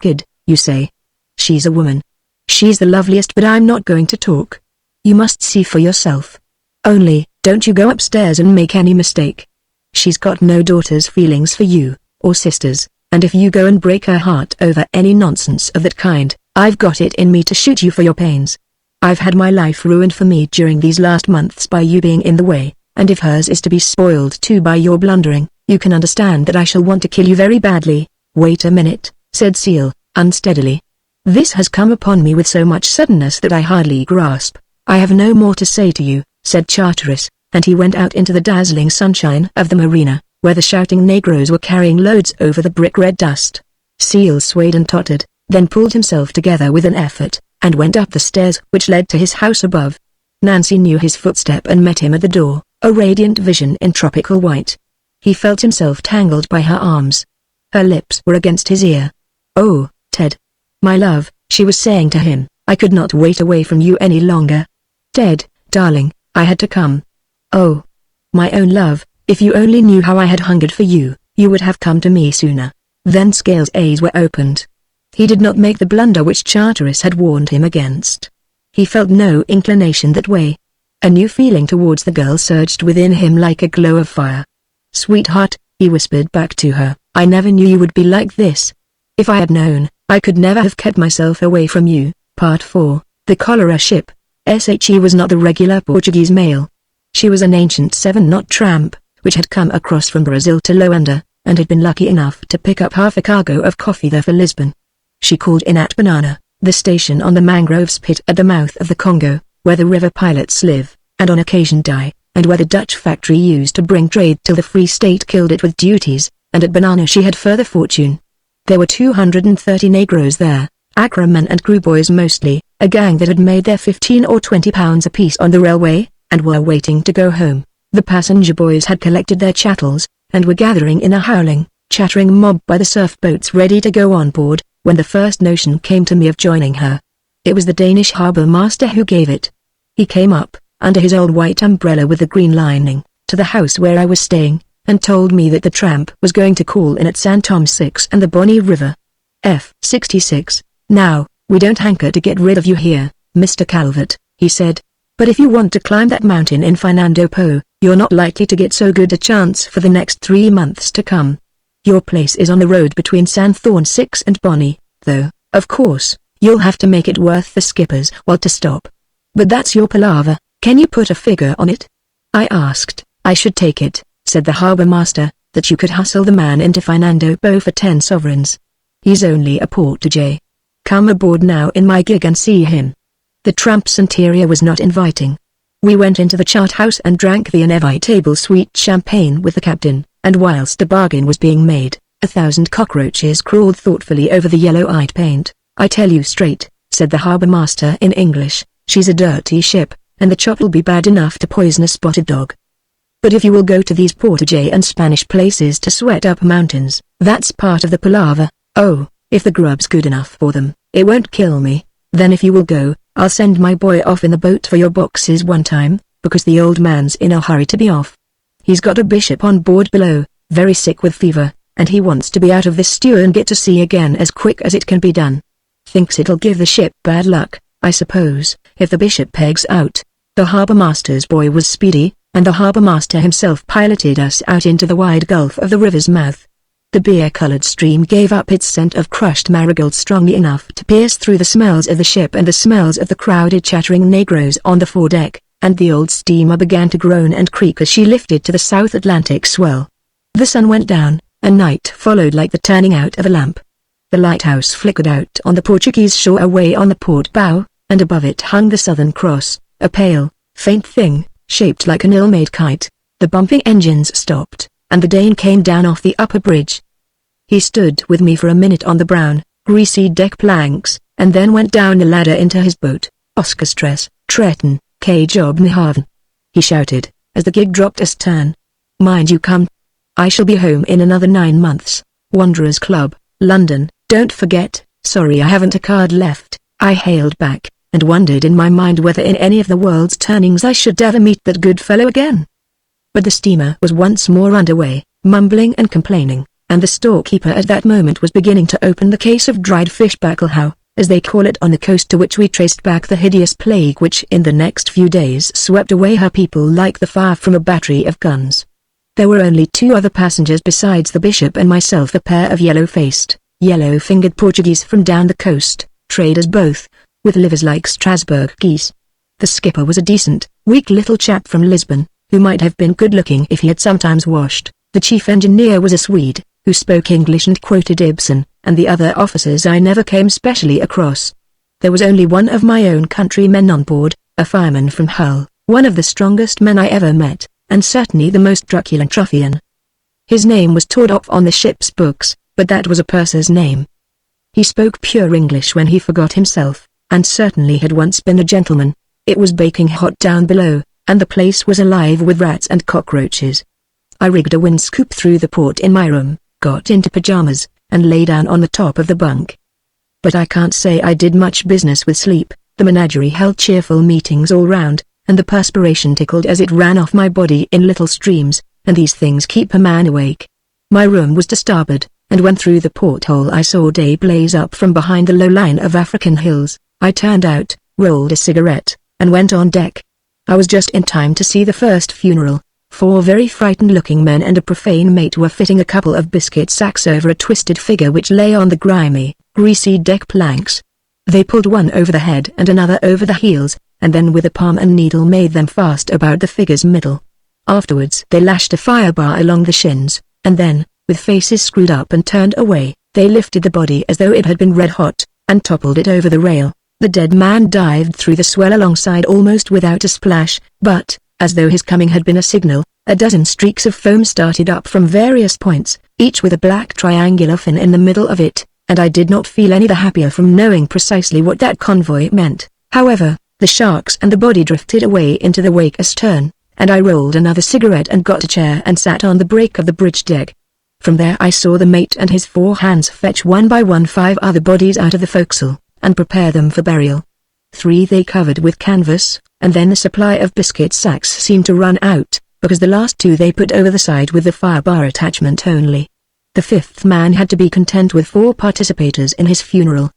"Kid, you say? She's a woman. She's the loveliest, but I'm not going to talk. You must see for yourself. Only, don't you go upstairs and make any mistake. She's got no daughter's feelings for you, or sisters, and if you go and break her heart over any nonsense of that kind, I've got it in me to shoot you for your pains. I've had my life ruined for me during these last months by you being in the way, and if hers is to be spoiled too by your blundering, you can understand that I shall want to kill you very badly." "Wait a minute," said Seal, unsteadily. "This has come upon me with so much suddenness that I hardly grasp. "I have no more to say to you," said Charteris, and he went out into the dazzling sunshine of the marina, where the shouting negroes were carrying loads over the brick-red dust. Seal swayed and tottered, then pulled himself together with an effort, and went up the stairs which led to his house above. Nancy knew his footstep and met him at the door, a radiant vision in tropical white. He felt himself tangled by her arms. Her lips were against his ear. "Oh, Ted. My love," she was saying to him, "I could not wait away from you any longer. Ted, darling, I had to come. Oh, my own love, if you only knew how I had hungered for you, you would have come to me sooner." Then Scales' eyes were opened. He did not make the blunder which Charteris had warned him against. He felt no inclination that way. A new feeling towards the girl surged within him like a glow of fire. "Sweetheart," he whispered back to her, "I never knew you would be like this. If I had known, I could never have kept myself away from you." Part 4. The Cholera Ship. She was not the regular Portuguese mail. She was an ancient 7-knot tramp, which had come across from Brazil to Loanda, and had been lucky enough to pick up half a cargo of coffee there for Lisbon. She called in at Banana, the station on the mangroves pit at the mouth of the Congo, where the river pilots live, and on occasion die, and where the Dutch factory used to bring trade till the Free State killed it with duties, and at Banana she had further fortune. There were 230 negroes there, Accra men and crew boys mostly, a gang that had made their 15 or 20 pounds apiece on the railway, and were waiting to go home. The passenger boys had collected their chattels, and were gathering in a howling, chattering mob by the surf boats ready to go on board, when the first notion came to me of joining her. It was the Danish harbour master who gave it. He came up, under his old white umbrella with the green lining, to the house where I was staying, and told me that the tramp was going to call in at St. Thomas 6 and the Bonnie River. F66. "Now, we don't hanker to get rid of you here, Mr. Calvert," he said. "But if you want to climb that mountain in Fernando Po, you're not likely to get so good a chance for the next 3 months to come. Your place is on the road between Santhorn 6 and Bonnie, though, of course, you'll have to make it worth the skipper's while to stop. But that's your palaver, can you put a figure on it?" I asked. "I should take it," said the harbour master, "that you could hustle the man into Fernando Po for 10 sovereigns. He's only a porter. Come aboard now in my gig and see him." The tramp's interior was not inviting. We went into the chart house and drank the inevitable sweet champagne with the captain, and whilst a bargain was being made, 1,000 cockroaches crawled thoughtfully over the yellow-eyed paint. "I tell you straight," said the harbour master in English, "she's a dirty ship, and the chop'll be bad enough to poison a spotted dog. But if you will go to these Portuguese and Spanish places to sweat up mountains, that's part of the palaver. Oh, if the grub's good enough for them, it won't kill me. Then if you will go, I'll send my boy off in the boat for your boxes one time, because the old man's in a hurry to be off. He's got a bishop on board below, very sick with fever, and he wants to be out of this stew and get to sea again as quick as it can be done. Thinks it'll give the ship bad luck, I suppose, if the bishop pegs out." The harbour master's boy was speedy, and the harbour master himself piloted us out into the wide gulf of the river's mouth. The beer-coloured stream gave up its scent of crushed marigold strongly enough to pierce through the smells of the ship and the smells of the crowded chattering negroes on the foredeck, and the old steamer began to groan and creak as she lifted to the South Atlantic swell. The sun went down, and night followed like the turning out of a lamp. The lighthouse flickered out on the Portuguese shore away on the port bow, and above it hung the Southern Cross, a pale, faint thing, shaped like an ill-made kite. The bumping engines stopped, and the Dane came down off the upper bridge. He stood with me for a minute on the brown, greasy deck planks, and then went down the ladder into his boat. "Oscar Stress, Tretton, K. Job Nhaven," he shouted, as the gig dropped astern. "Mind you come. I shall be home in another 9 months. Wanderers Club, London, don't forget." "Sorry I haven't a card left," I hailed back, and wondered in my mind whether in any of the world's turnings I should ever meet that good fellow again. But the steamer was once more underway, mumbling and complaining, and the storekeeper at that moment was beginning to open the case of dried fish bacalhau, as they call it on the coast, to which we traced back the hideous plague which in the next few days swept away her people like the fire from a battery of guns. There were only 2 other passengers besides the bishop and myself, a pair of yellow-faced, yellow-fingered Portuguese from down the coast, traders both, with livers like Strasbourg geese. The skipper was a decent, weak little chap from Lisbon, who might have been good-looking if he had sometimes washed. The chief engineer was a Swede, who spoke English and quoted Ibsen, and the other officers I never came specially across. There was only one of my own countrymen on board, a fireman from Hull, one of the strongest men I ever met, and certainly the most truculent ruffian. His name was torn off on the ship's books, but that was a purser's name. He spoke pure English when he forgot himself, and certainly had once been a gentleman. It was baking hot down below, and the place was alive with rats and cockroaches. I rigged a windscoop through the port in my room, got into pajamas, and lay down on the top of the bunk. But I can't say I did much business with sleep. The menagerie held cheerful meetings all round, and the perspiration tickled as it ran off my body in little streams, and these things keep a man awake. My room was to starboard, and when through the porthole I saw day blaze up from behind the low line of African hills, I turned out, rolled a cigarette, and went on deck. I was just in time to see the first funeral. 4 very frightened-looking men and a profane mate were fitting a couple of biscuit sacks over a twisted figure which lay on the grimy, greasy deck planks. They pulled one over the head and another over the heels, and then with a palm and needle made them fast about the figure's middle. Afterwards they lashed a fire bar along the shins, and then, with faces screwed up and turned away, they lifted the body as though it had been red hot, and toppled it over the rail. The dead man dived through the swell alongside almost without a splash, but, as though his coming had been a signal, a dozen streaks of foam started up from various points, each with a black triangular fin in the middle of it, and I did not feel any the happier from knowing precisely what that convoy meant. However, the sharks and the body drifted away into the wake astern, and I rolled another cigarette and got a chair and sat on the break of the bridge deck. From there I saw the mate and his 4 hands fetch one by one 5 other bodies out of the forecastle, and prepare them for burial. 3 they covered with canvas, and then the supply of biscuit sacks seemed to run out, because the last 2 they put over the side with the fire bar attachment only. The 5th man had to be content with 4 participators in his funeral.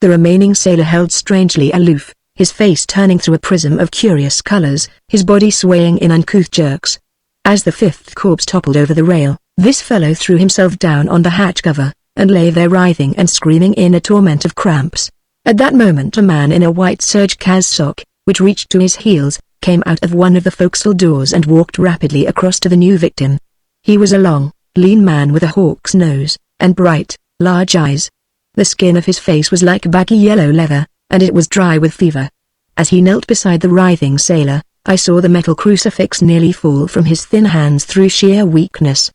The remaining sailor held strangely aloof, his face turning through a prism of curious colors, his body swaying in uncouth jerks. As the 5th corpse toppled over the rail, this fellow threw himself down on the hatch cover, and lay there writhing and screaming in a torment of cramps. At that moment a man in a white serge cassock, which reached to his heels, came out of one of the forecastle doors and walked rapidly across to the new victim. He was a long, lean man with a hawk's nose, and bright, large eyes. The skin of his face was like baggy yellow leather, and it was dry with fever. As he knelt beside the writhing sailor, I saw the metal crucifix nearly fall from his thin hands through sheer weakness.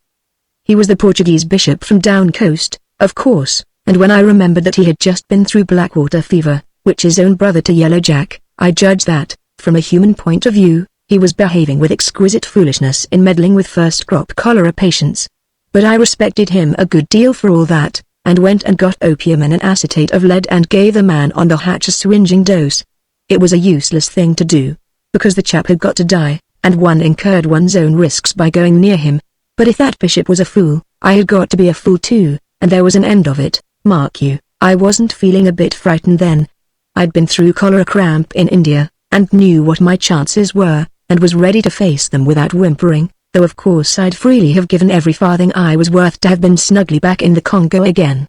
He was the Portuguese bishop from down coast, of course, and when I remembered that he had just been through Blackwater fever, which is own brother to Yellow Jack, I judged that, from a human point of view, he was behaving with exquisite foolishness in meddling with first-crop cholera patients. But I respected him a good deal for all that, and went and got opium and an acetate of lead and gave the man on the hatch a swinging dose. It was a useless thing to do, because the chap had got to die, and one incurred one's own risks by going near him. But if that bishop was a fool, I had got to be a fool too, and there was an end of it. Mark you, I wasn't feeling a bit frightened then. I'd been through cholera cramp in India, and knew what my chances were, and was ready to face them without whimpering, though of course I'd freely have given every farthing I was worth to have been snugly back in the Congo again.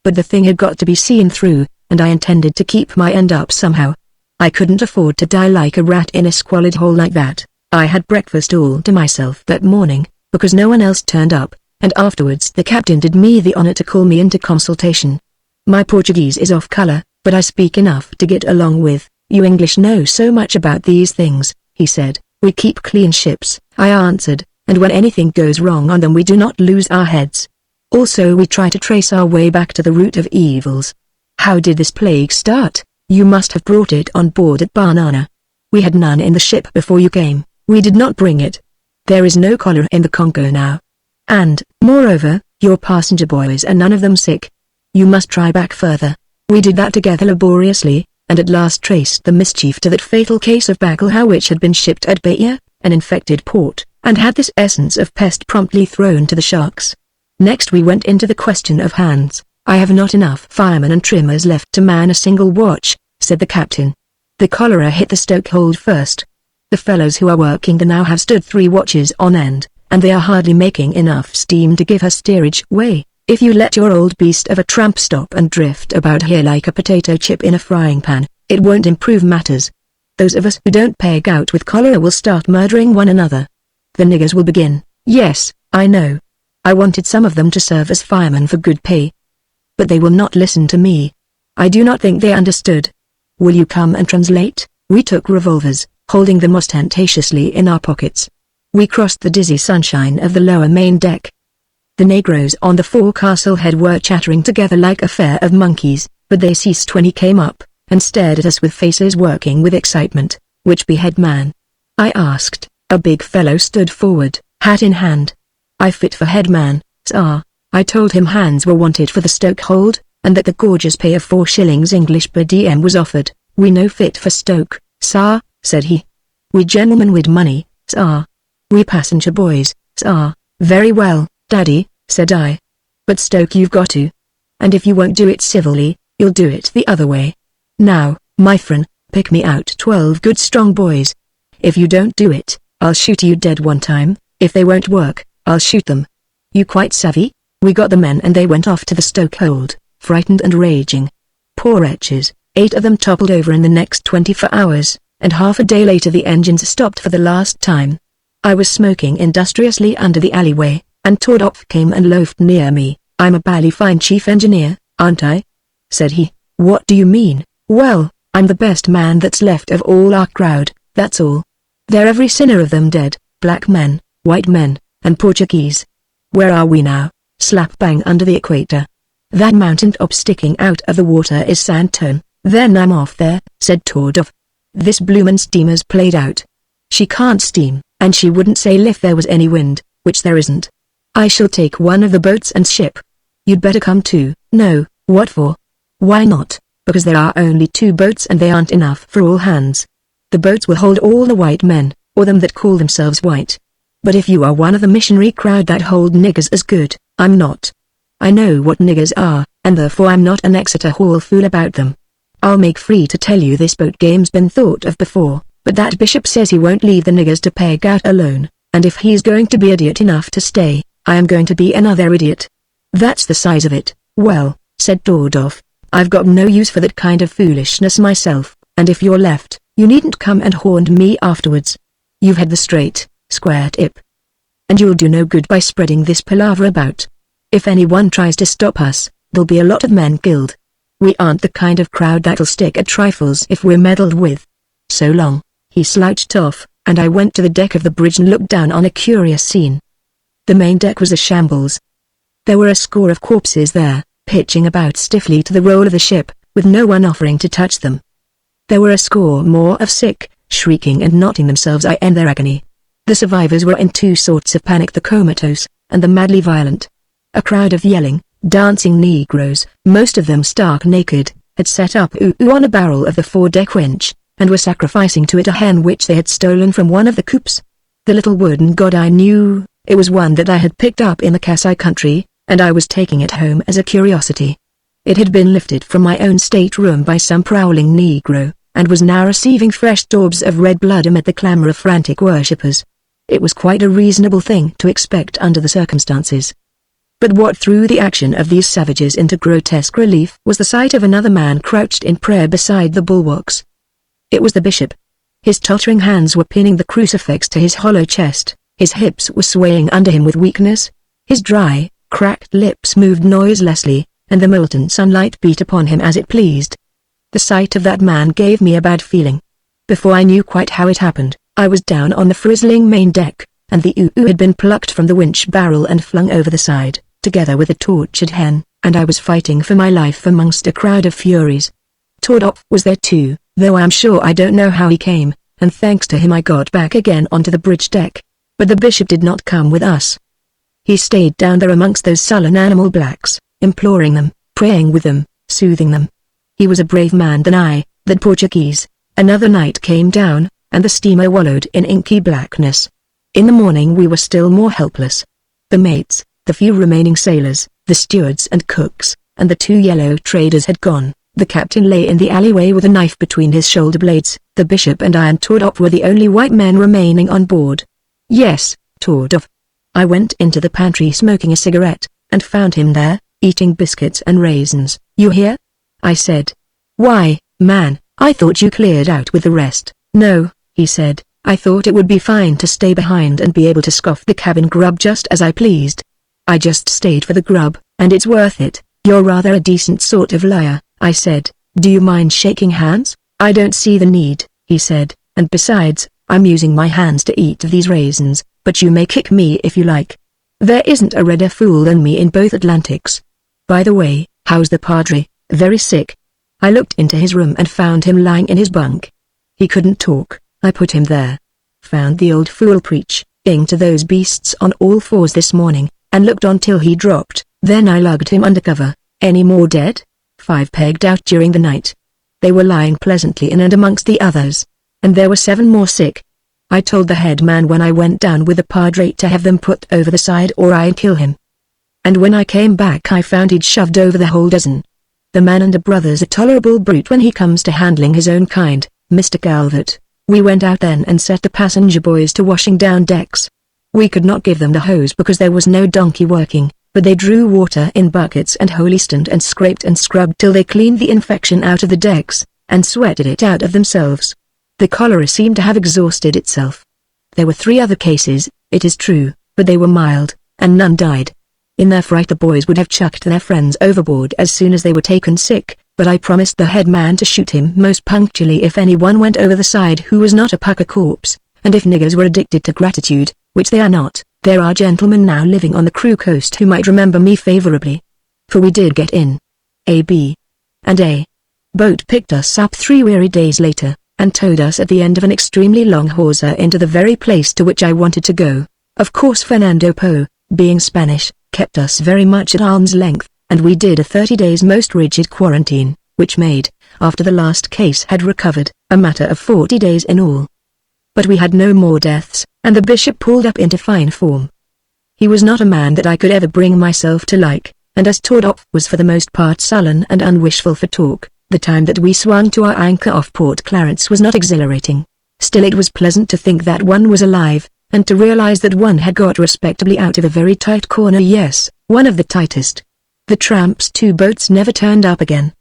But the thing had got to be seen through, and I intended to keep my end up somehow. I couldn't afford to die like a rat in a squalid hole like that. I had breakfast all to myself that morning, because no one else turned up, and afterwards the captain did me the honor to call me into consultation. My Portuguese is off color, but I speak enough to get along with. You English know so much about these things, he said. We keep clean ships, I answered, and when anything goes wrong on them we do not lose our heads. Also we try to trace our way back to the root of evils. How did this plague start? You must have brought it on board at Banana. We had none in the ship before you came. We did not bring it. There is no cholera in the Congo now. And, moreover, your passenger boys are none of them sick. You must try back further. We did that together laboriously, and at last traced the mischief to that fatal case of bacilhau which had been shipped at Bahia, an infected port, and had this essence of pest promptly thrown to the sharks. Next we went into the question of hands. I have not enough firemen and trimmers left to man a single watch, said the captain. The cholera hit the stokehold first. The fellows who are working there now have stood 3 watches on end, and they are hardly making enough steam to give her steerage way. If you let your old beast of a tramp stop and drift about here like a potato chip in a frying pan, it won't improve matters. Those of us who don't peg out with cholera will start murdering one another. The niggers will begin. Yes, I know. I wanted some of them to serve as firemen for good pay. But they will not listen to me. I do not think they understood. Will you come and translate? We took revolvers, holding them ostentatiously in our pockets. We crossed the dizzy sunshine of the lower main deck. The negroes on the forecastle head were chattering together like a fair of monkeys, but they ceased when he came up, and stared at us with faces working with excitement. "Which be head man?" I asked. A big fellow stood forward, hat in hand. "I fit for head man, sir." I told him hands were wanted for the stoke hold, and that the gorgeous pay of 4 shillings English per diem was offered. "We no fit for stoke, sir," said he. "We gentlemen with money, sir." "We passenger boys, sir." "Very well, daddy," said I. "But stoke you've got to. And if you won't do it civilly, you'll do it the other way. Now, my friend, pick me out 12 good strong boys. If you don't do it, I'll shoot you dead one time. If they won't work, I'll shoot them. You quite savvy?" We got the men and they went off to the stoke hold, frightened and raging. Poor wretches, 8 of them toppled over in the next 24 hours, and half a day later the engines stopped for the last time. I was smoking industriously under the alleyway, and Tordop came and loafed near me. "I'm a bally fine chief engineer, aren't I?" said he. "What do you mean?" "Well, I'm the best man that's left of all our crowd, that's all. They're every sinner of them dead, black men, white men, and Portuguese. Where are we now? Slap bang under the equator. That mountain top sticking out of the water is Sandtone." "Then I'm off there," said Tordov. "This bloomin' steamer's played out. She can't steam, and she wouldn't sail if there was any wind, which there isn't. I shall take one of the boats and ship. You'd better come too." "No, what for?" "Why not? Because there are only 2 boats and they aren't enough for all hands. The boats will hold all the white men, or them that call themselves white. But if you are one of the missionary crowd that hold niggers as good, I'm not. I know what niggers are, and therefore I'm not an Exeter Hall fool about them. I'll make free to tell you this boat game's been thought of before, but that bishop says he won't leave the niggers to peg out alone, and if he's going to be idiot enough to stay, I am going to be another idiot. That's the size of it." "Well," said Tordov, "I've got no use for that kind of foolishness myself, and if you're left, you needn't come and haunt me afterwards. You've had the straight, square tip. And you'll do no good by spreading this palaver about. If anyone tries to stop us, there'll be a lot of men killed. We aren't the kind of crowd that'll stick at trifles if we're meddled with. So long." He slouched off, and I went to the deck of the bridge and looked down on a curious scene. The main deck was a shambles. There were a score of corpses there, pitching about stiffly to the roll of the ship, with no one offering to touch them. There were a score more of sick, shrieking and knotting themselves in their agony. The survivors were in 2 sorts of panic: the comatose, and the madly violent. A crowd of yelling, dancing Negroes, most of them stark naked, had set up on a barrel of the foredeck winch, and were sacrificing to it a hen which they had stolen from one of the coops. The little wooden god I knew, it was one that I had picked up in the Kasai country, and I was taking it home as a curiosity. It had been lifted from my own stateroom by some prowling Negro, and was now receiving fresh daubs of red blood amid the clamor of frantic worshippers. It was quite a reasonable thing to expect under the circumstances. But what threw the action of these savages into grotesque relief was the sight of another man crouched in prayer beside the bulwarks. It was the bishop. His tottering hands were pinning the crucifix to his hollow chest, his hips were swaying under him with weakness, his dry, cracked lips moved noiselessly, and the militant sunlight beat upon him as it pleased. The sight of that man gave me a bad feeling. Before I knew quite how it happened, I was down on the frizzling main deck, and the oo had been plucked from the winch barrel and flung over the side, together with a tortured hen, and I was fighting for my life amongst a crowd of furies. Tordop was there too, though I am sure I don't know how he came, and thanks to him I got back again onto the bridge deck. But the bishop did not come with us. He stayed down there amongst those sullen animal blacks, imploring them, praying with them, soothing them. He was a brave man than I, that Portuguese. Another night came down, and the steamer wallowed in inky blackness. In the morning we were still more helpless. The mates, the few remaining sailors, the stewards and cooks, and the 2 yellow traders had gone. The captain lay in the alleyway with a knife between his shoulder blades. The bishop and I and Tordop were the only white men remaining on board. "Yes, Tordop." I went into the pantry smoking a cigarette, and found him there, eating biscuits and raisins. "You here?" I said. "Why, man, I thought you cleared out with the rest." "No," he said, "I thought it would be fine to stay behind and be able to scoff the cabin grub just as I pleased. I just stayed for the grub, and it's worth it." "You're rather a decent sort of liar," I said. "Do you mind shaking hands?" "I don't see the need," he said, "and besides, I'm using my hands to eat these raisins, but you may kick me if you like. There isn't a redder fool than me in both Atlantics. By the way, how's the padre? Very sick?" I looked into his room and found him lying in his bunk. He couldn't talk. I put him there. Found the old fool preaching to those beasts on all fours this morning, and looked on till he dropped. Then I lugged him under cover. "Any more dead?" "5 pegged out during the night. They were lying pleasantly in and amongst the others. And there were 7 more sick. I told the head man when I went down with the padre to have them put over the side or I'd kill him. And when I came back I found he'd shoved over the whole dozen. The man and a brother's a tolerable brute when he comes to handling his own kind, Mr. Calvert. We went out then and set the passenger boys to washing down decks. We could not give them the hose because there was no donkey working, but they drew water in buckets and holystoned and scraped and scrubbed till they cleaned the infection out of the decks, and sweated it out of themselves. The cholera seemed to have exhausted itself. There were 3 other cases, it is true, but they were mild, and none died. In their fright the boys would have chucked their friends overboard as soon as they were taken sick, but I promised the head man to shoot him most punctually if anyone went over the side who was not a pucker corpse, and if niggers were addicted to gratitude, which they are not. There are gentlemen now living on the Crewe coast who might remember me favorably. For we did get in. A, B, and A. Boat picked us up 3 weary days later, and towed us at the end of an extremely long hawser into the very place to which I wanted to go. Of course Fernando Po, being Spanish, kept us very much at arm's length, and we did a 30 days most rigid quarantine, which made, after the last case had recovered, a matter of 40 days in all. But we had no more deaths, and the bishop pulled up into fine form. He was not a man that I could ever bring myself to like, and as Tordop was for the most part sullen and unwishful for talk, the time that we swung to our anchor off Port Clarence was not exhilarating. Still it was pleasant to think that one was alive, and to realize that one had got respectably out of a very tight corner, yes, one of the tightest. The tramps' 2 boats never turned up again.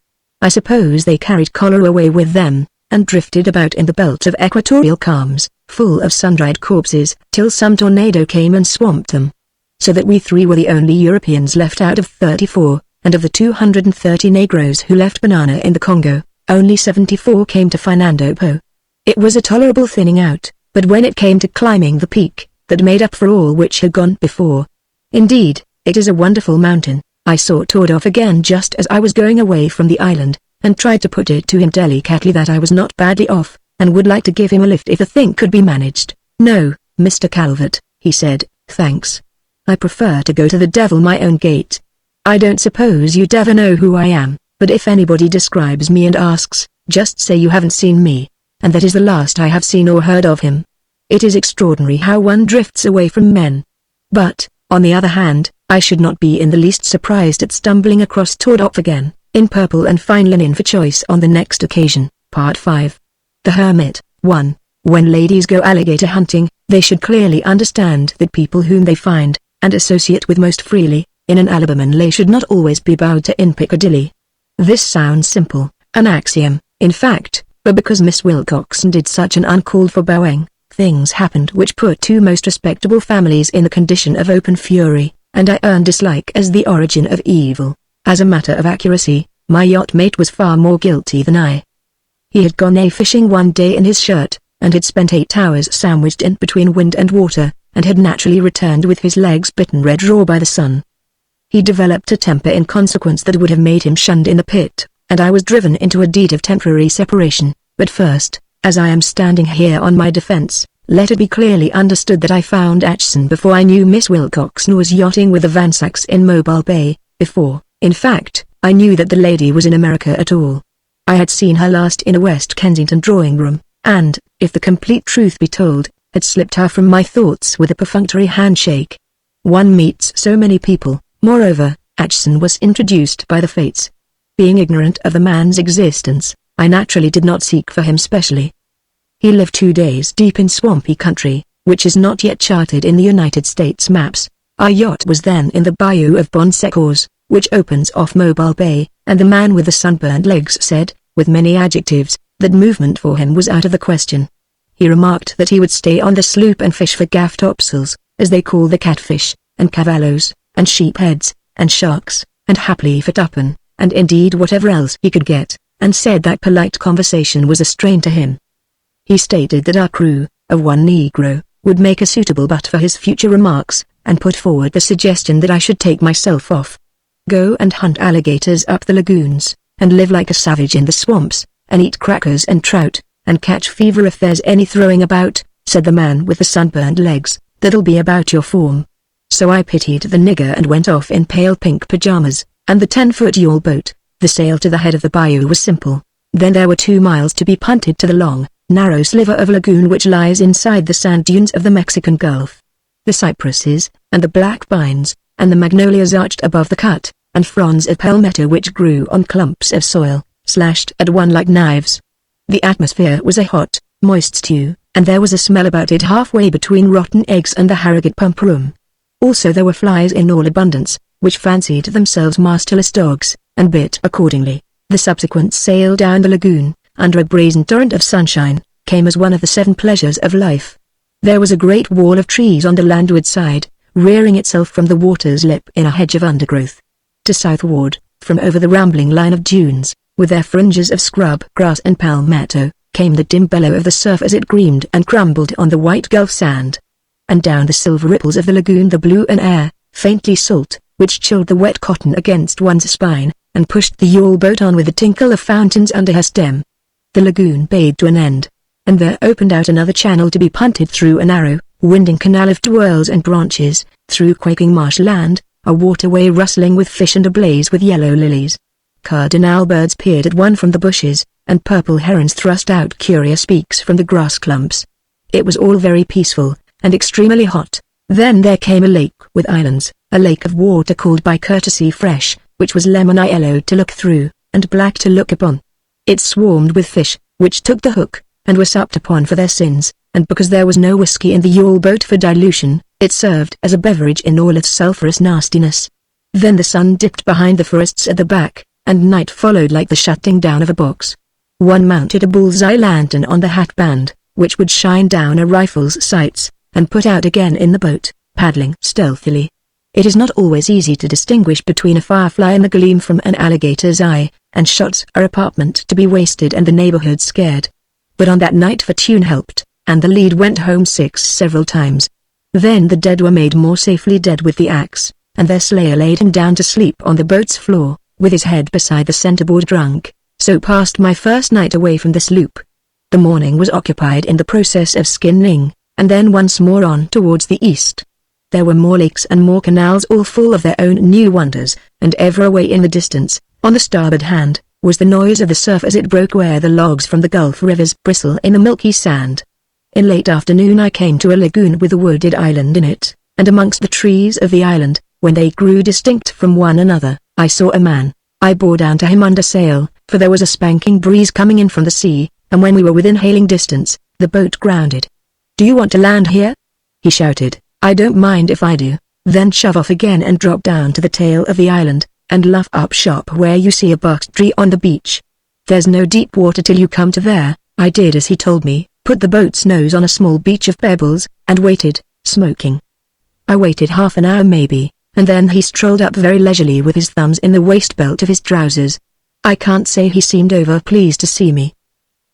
I suppose they carried cholera away with them, and drifted about in the belt of equatorial calms, full of sun-dried corpses, till some tornado came and swamped them. So that we 3 were the only Europeans left out of 34, and of the 230 Negroes who left Banana in the Congo, only 74 came to Fernando Po. It was a tolerable thinning out, but when it came to climbing the peak, that made up for all which had gone before. Indeed, it is a wonderful mountain. I saw Tordov again just as I was going away from the island, and tried to put it to him delicately that I was not badly off, and would like to give him a lift if the thing could be managed. "No, Mr. Calvert," he said, "thanks. I prefer to go to the devil my own gate. I don't suppose you'd ever know who I am, but if anybody describes me and asks, just say you haven't seen me, and that is the last I have seen or heard of him. It is extraordinary how one drifts away from men. But, on the other hand, I should not be in the least surprised at stumbling across Tordop again, in purple and fine linen for choice on the next occasion." Part 5. The Hermit. 1. When ladies go alligator hunting, they should clearly understand that people whom they find, and associate with most freely, in an Alabama lay should not always be bowed to in Piccadilly. This sounds simple, an axiom, in fact, but because Miss Wilcoxon did such an uncalled for bowing, things happened which put 2 most respectable families in a condition of open fury, and I earned dislike as the origin of evil. As a matter of accuracy, my yacht mate was far more guilty than I. He had gone a-fishing one day in his shirt, and had spent 8 hours sandwiched in between wind and water, and had naturally returned with his legs bitten red raw by the sun. He developed a temper in consequence that would have made him shunned in the pit, and I was driven into a deed of temporary separation. But first, as I am standing here on my defense, let it be clearly understood that I found Atchison before I knew Miss Wilcoxon was yachting with the Vansacks in Mobile Bay, before, in fact, I knew that the lady was in America at all. I had seen her last in a West Kensington drawing room, and, if the complete truth be told, had slipped her from my thoughts with a perfunctory handshake. One meets so many people. Moreover, Atchison was introduced by the fates. Being ignorant of the man's existence, I naturally did not seek for him specially. He lived 2 days deep in swampy country, which is not yet charted in the United States maps. Our yacht was then in the bayou of Bon Secours, which opens off Mobile Bay, and the man with the sunburned legs said, with many adjectives, that movement for him was out of the question. He remarked that he would stay on the sloop and fish for gaff topsails, as they call the catfish, and cavallos, and sheepheads, and sharks, and happily for tuppen, and indeed whatever else he could get, and said that polite conversation was a strain to him. He stated that our crew, of one Negro, would make a suitable butt for his future remarks, and put forward the suggestion that I should take myself off. Go and hunt alligators up the lagoons, and live like a savage in the swamps, and eat crackers and trout, and catch fever if there's any throwing about, said the man with the sunburned legs. That'll be about your form. So I pitied the nigger and went off in pale pink pajamas, and the 10-foot yawl boat. The sail to the head of the bayou was simple. Then there were 2 miles to be punted to the long, narrow sliver of lagoon which lies inside the sand dunes of the Mexican Gulf. The cypresses, and the black pines, and the magnolias arched above the cut, and fronds of palmetto which grew on clumps of soil, slashed at one like knives. The atmosphere was a hot, moist stew, and there was a smell about it halfway between rotten eggs and the Harrogate pump room. Also there were flies in all abundance, which fancied themselves masterless dogs, and bit accordingly. The subsequent sail down the lagoon, under a brazen torrent of sunshine, came as one of the 7 pleasures of life. There was a great wall of trees on the landward side, rearing itself from the water's lip in a hedge of undergrowth. To southward, from over the rambling line of dunes, with their fringes of scrub grass and palmetto, came the dim bellow of the surf as it gleamed and crumbled on the white Gulf sand. And down the silver ripples of the lagoon the blue and air, faintly salt, which chilled the wet cotton against one's spine, and pushed the yawl boat on with the tinkle of fountains under her stem. The lagoon bayed to an end, and there opened out another channel to be punted through a narrow, winding canal of twirls and branches, through quaking marshland, a waterway rustling with fish and ablaze with yellow lilies. Cardinal birds peered at one from the bushes, and purple herons thrust out curious beaks from the grass clumps. It was all very peaceful, and extremely hot. Then there came a lake with islands, a lake of water called by courtesy fresh, which was lemon-yellow to look through, and black to look upon. It swarmed with fish, which took the hook, and were supped upon for their sins, and because there was no whiskey in the yawl boat for dilution, it served as a beverage in all its sulphurous nastiness. Then the sun dipped behind the forests at the back, and night followed like the shutting down of a box. One mounted a bull's-eye lantern on the hat band, which would shine down a rifle's sights, and put out again in the boat, paddling stealthily. It is not always easy to distinguish between a firefly and the gleam from an alligator's eye, and shots are apartment to be wasted and the neighborhood scared. But on that night fortune helped, and the lead went home 6 several times. Then the dead were made more safely dead with the axe, and their slayer laid him down to sleep on the boat's floor, with his head beside the centerboard drunk. So passed my first night away from the sloop. The morning was occupied in the process of skinning, and then once more on towards the east. There were more lakes and more canals all full of their own new wonders, and ever away in the distance, on the starboard hand, was the noise of the surf as it broke where the logs from the Gulf rivers bristle in the milky sand. In late afternoon I came to a lagoon with a wooded island in it, and amongst the trees of the island, when they grew distinct from one another, I saw a man. I bore down to him under sail, for there was a spanking breeze coming in from the sea, and when we were within hailing distance, the boat grounded. "Do you want to land here?" he shouted. "I don't mind if I do." Then shove off again and drop down to the tail of the island, and luff up sharp where you see a box tree on the beach. There's no deep water till you come to there. I did as he told me, put the boat's nose on a small beach of pebbles, and waited, smoking. I waited half an hour maybe, and then he strolled up very leisurely with his thumbs in the waistbelt of his trousers. I can't say he seemed over pleased to see me.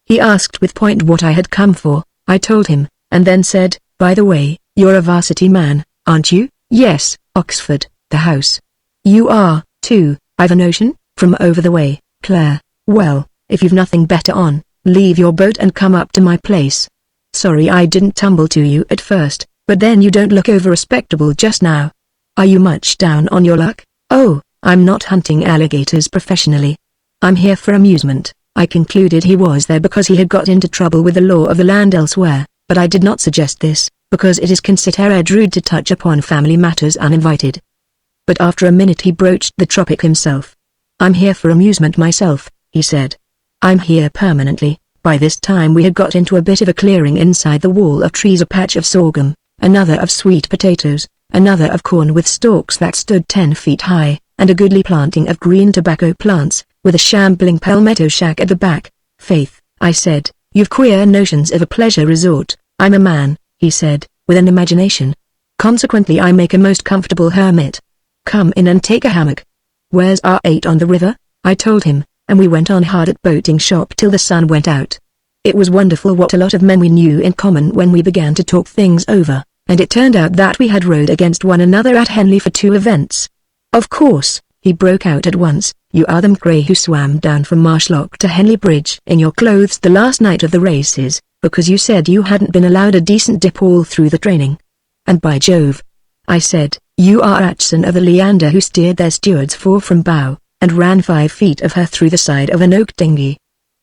He asked with point what I had come for. I told him, and then said, "By the way, you're a varsity man, aren't you?" "Yes, Oxford, the house." "You are, too, I've a notion, from over the way, Claire. Well, if you've nothing better on, leave your boat and come up to my place. Sorry I didn't tumble to you at first, but then you don't look over respectable just now. Are you much down on your luck?" "Oh, I'm not hunting alligators professionally. I'm here for amusement." I concluded he was there because he had got into trouble with the law of the land elsewhere, but I did not suggest this, because it is considered rude to touch upon family matters uninvited. But after a minute he broached the topic himself. "I'm here for amusement myself," he said. "I'm here permanently." By this time we had got into a bit of a clearing inside the wall of trees, a patch of sorghum, another of sweet potatoes, another of corn with stalks that stood 10 feet high, and a goodly planting of green tobacco plants, with a shambling palmetto shack at the back. "Faith," I said, "you've queer notions of a pleasure resort." "I'm a man," he said, "with an imagination. Consequently I make a most comfortable hermit. Come in and take a hammock." "Where's our 8 on the river?" I told him, and we went on hard at boating shop till the sun went out. It was wonderful what a lot of men we knew in common when we began to talk things over, and it turned out that we had rowed against one another at Henley for 2 events. Of course, he broke out at once, you are the McRae who swam down from Marshlock to Henley Bridge in your clothes the last night of the races, because you said you hadn't been allowed a decent dip all through the training. And by Jove, I said, you are Acheson of the Leander who steered their stewards 4 from bow, and ran 5 feet of her through the side of an oak dinghy.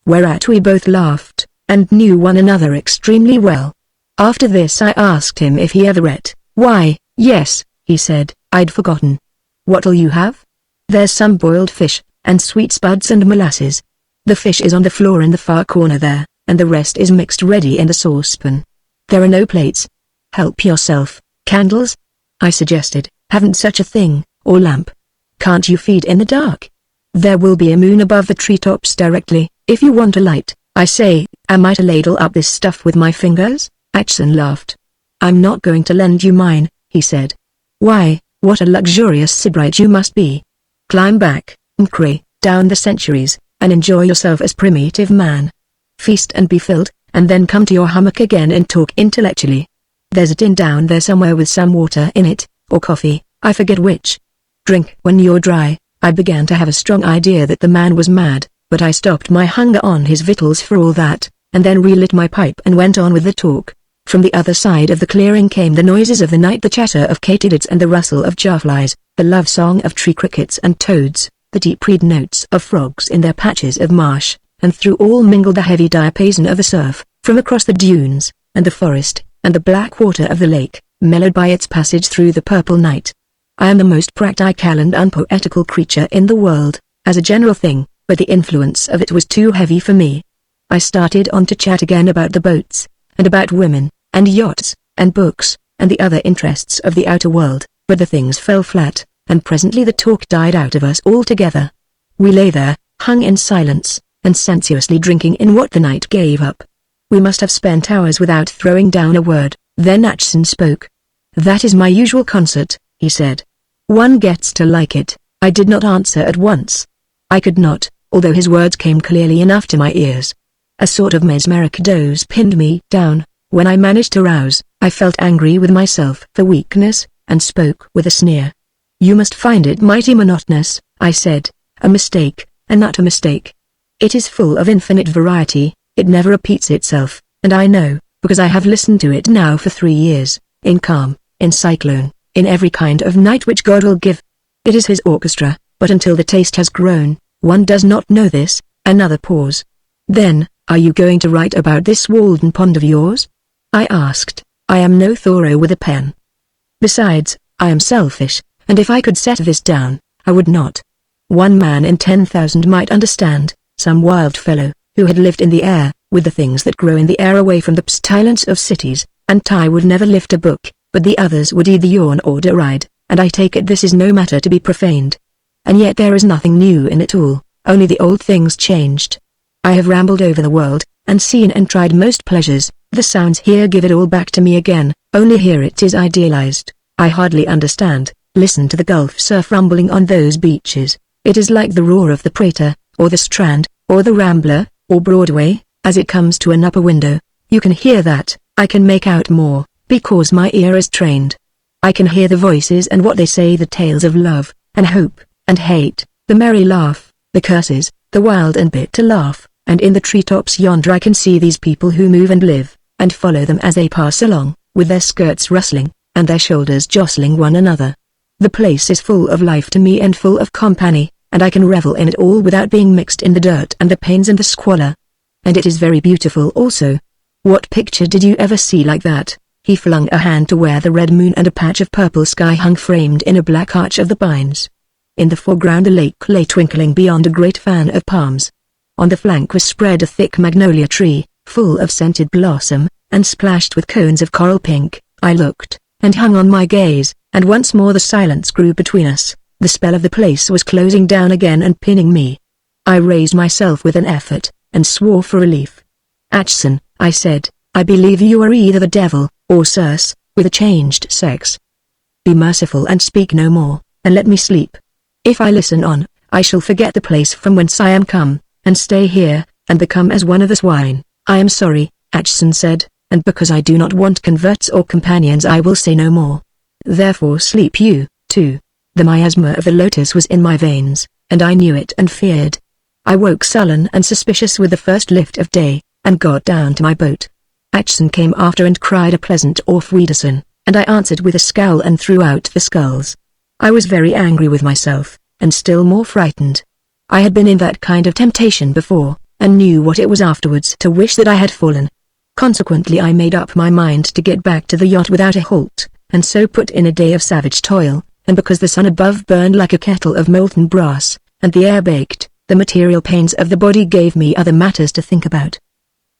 Whereat we both laughed, and knew one another extremely well. After this I asked him if he ever ate. Why, yes, he said, I'd forgotten. What'll you have? There's some boiled fish, and sweet spuds and molasses. The fish is on the floor in the far corner there, and the rest is mixed ready in the saucepan. There are no plates. Help yourself. Candles? I suggested. Haven't such a thing, or lamp. Can't you feed in the dark? There will be a moon above the treetops directly, if you want a light. I say, am I to ladle up this stuff with my fingers? Acheson laughed. I'm not going to lend you mine, he said. Why, what a luxurious sybarite you must be. Climb back, McRae, down the centuries, and enjoy yourself as primitive man. Feast and be filled, and then come to your hummock again and talk intellectually. There's a tin down there somewhere with some water in it, or coffee, I forget which. Drink when you're dry. I began to have a strong idea that the man was mad, but I stopped my hunger on his victuals for all that, and then relit my pipe and went on with the talk. From the other side of the clearing came the noises of the night, the chatter of katydids and the rustle of jarflies, the love song of tree crickets and toads, the deep-reed notes of frogs in their patches of marsh, and through all mingled the heavy diapason of the surf, from across the dunes, and the forest, and the black water of the lake, mellowed by its passage through the purple night. I am the most practical and unpoetical creature in the world, as a general thing, but the influence of it was too heavy for me. I started on to chat again about the boats, and about women, and yachts, and books, and the other interests of the outer world, but the things fell flat, and presently the talk died out of us altogether. We lay there, hung in silence, and sensuously drinking in what the night gave up. We must have spent hours without throwing down a word. Then Acheson spoke. That is my usual concert, he said. One gets to like it. I did not answer at once. I could not, although his words came clearly enough to my ears. A sort of mesmeric doze pinned me down. When I managed to rouse, I felt angry with myself for weakness, and spoke with a sneer. You must find it mighty monotonous, I said. A mistake, an utter mistake. It is full of infinite variety, it never repeats itself, and I know, because I have listened to it now for 3 years, in calm, in cyclone, in every kind of night which God will give. It is his orchestra, but until the taste has grown, one does not know this. Another pause. Then, are you going to write about this Walden Pond of yours? I asked. I am no Thoreau with a pen. Besides, I am selfish, and if I could set this down, I would not. One man in 10,000 might understand, some wild fellow, who had lived in the air, with the things that grow in the air away from the pestilence of cities, and Ty would never lift a book, but the others would either yawn or deride, and I take it this is no matter to be profaned. And yet there is nothing new in it all, only the old things changed. I have rambled over the world, and seen and tried most pleasures. The sounds here give it all back to me again, only here it is idealized. I hardly understand. Listen to the Gulf surf rumbling on those beaches. It is like the roar of the Prater, or the Strand, or the Rambler, or Broadway, as it comes to an upper window. You can hear that. I can make out more, because my ear is trained. I can hear the voices and what they say, the tales of love, and hope, and hate, the merry laugh, the curses, the wild and bitter laugh, and in the treetops yonder I can see these people who move and live, and follow them as they pass along, with their skirts rustling, and their shoulders jostling one another. The place is full of life to me and full of company, and I can revel in it all without being mixed in the dirt and the pains and the squalor. And it is very beautiful also. What picture did you ever see like that? He flung a hand to where the red moon and a patch of purple sky hung framed in a black arch of the pines. In the foreground the lake lay twinkling beyond a great fan of palms. On the flank was spread a thick magnolia tree, full of scented blossom, and splashed with cones of coral pink. I looked, and hung on my gaze, and once more the silence grew between us. The spell of the place was closing down again and pinning me. I raised myself with an effort, and swore for relief. Acheson, I said, I believe you are either the devil, or Circe, with a changed sex. Be merciful and speak no more, and let me sleep. If I listen on, I shall forget the place from whence I am come, and stay here, and become as one of the swine. I am sorry, Atchison said, and because I do not want converts or companions I will say no more. Therefore sleep you, too. The miasma of the lotus was in my veins, and I knew it and feared. I woke sullen and suspicious with the first lift of day, and got down to my boat. Atchison came after and cried a pleasant Auf Wiedersehen, and I answered with a scowl and threw out the sculls. I was very angry with myself, and still more frightened. I had been in that kind of temptation before, and knew what it was afterwards to wish that I had fallen. Consequently I made up my mind to get back to the yacht without a halt, and so put in a day of savage toil, and because the sun above burned like a kettle of molten brass, and the air baked, the material pains of the body gave me other matters to think about.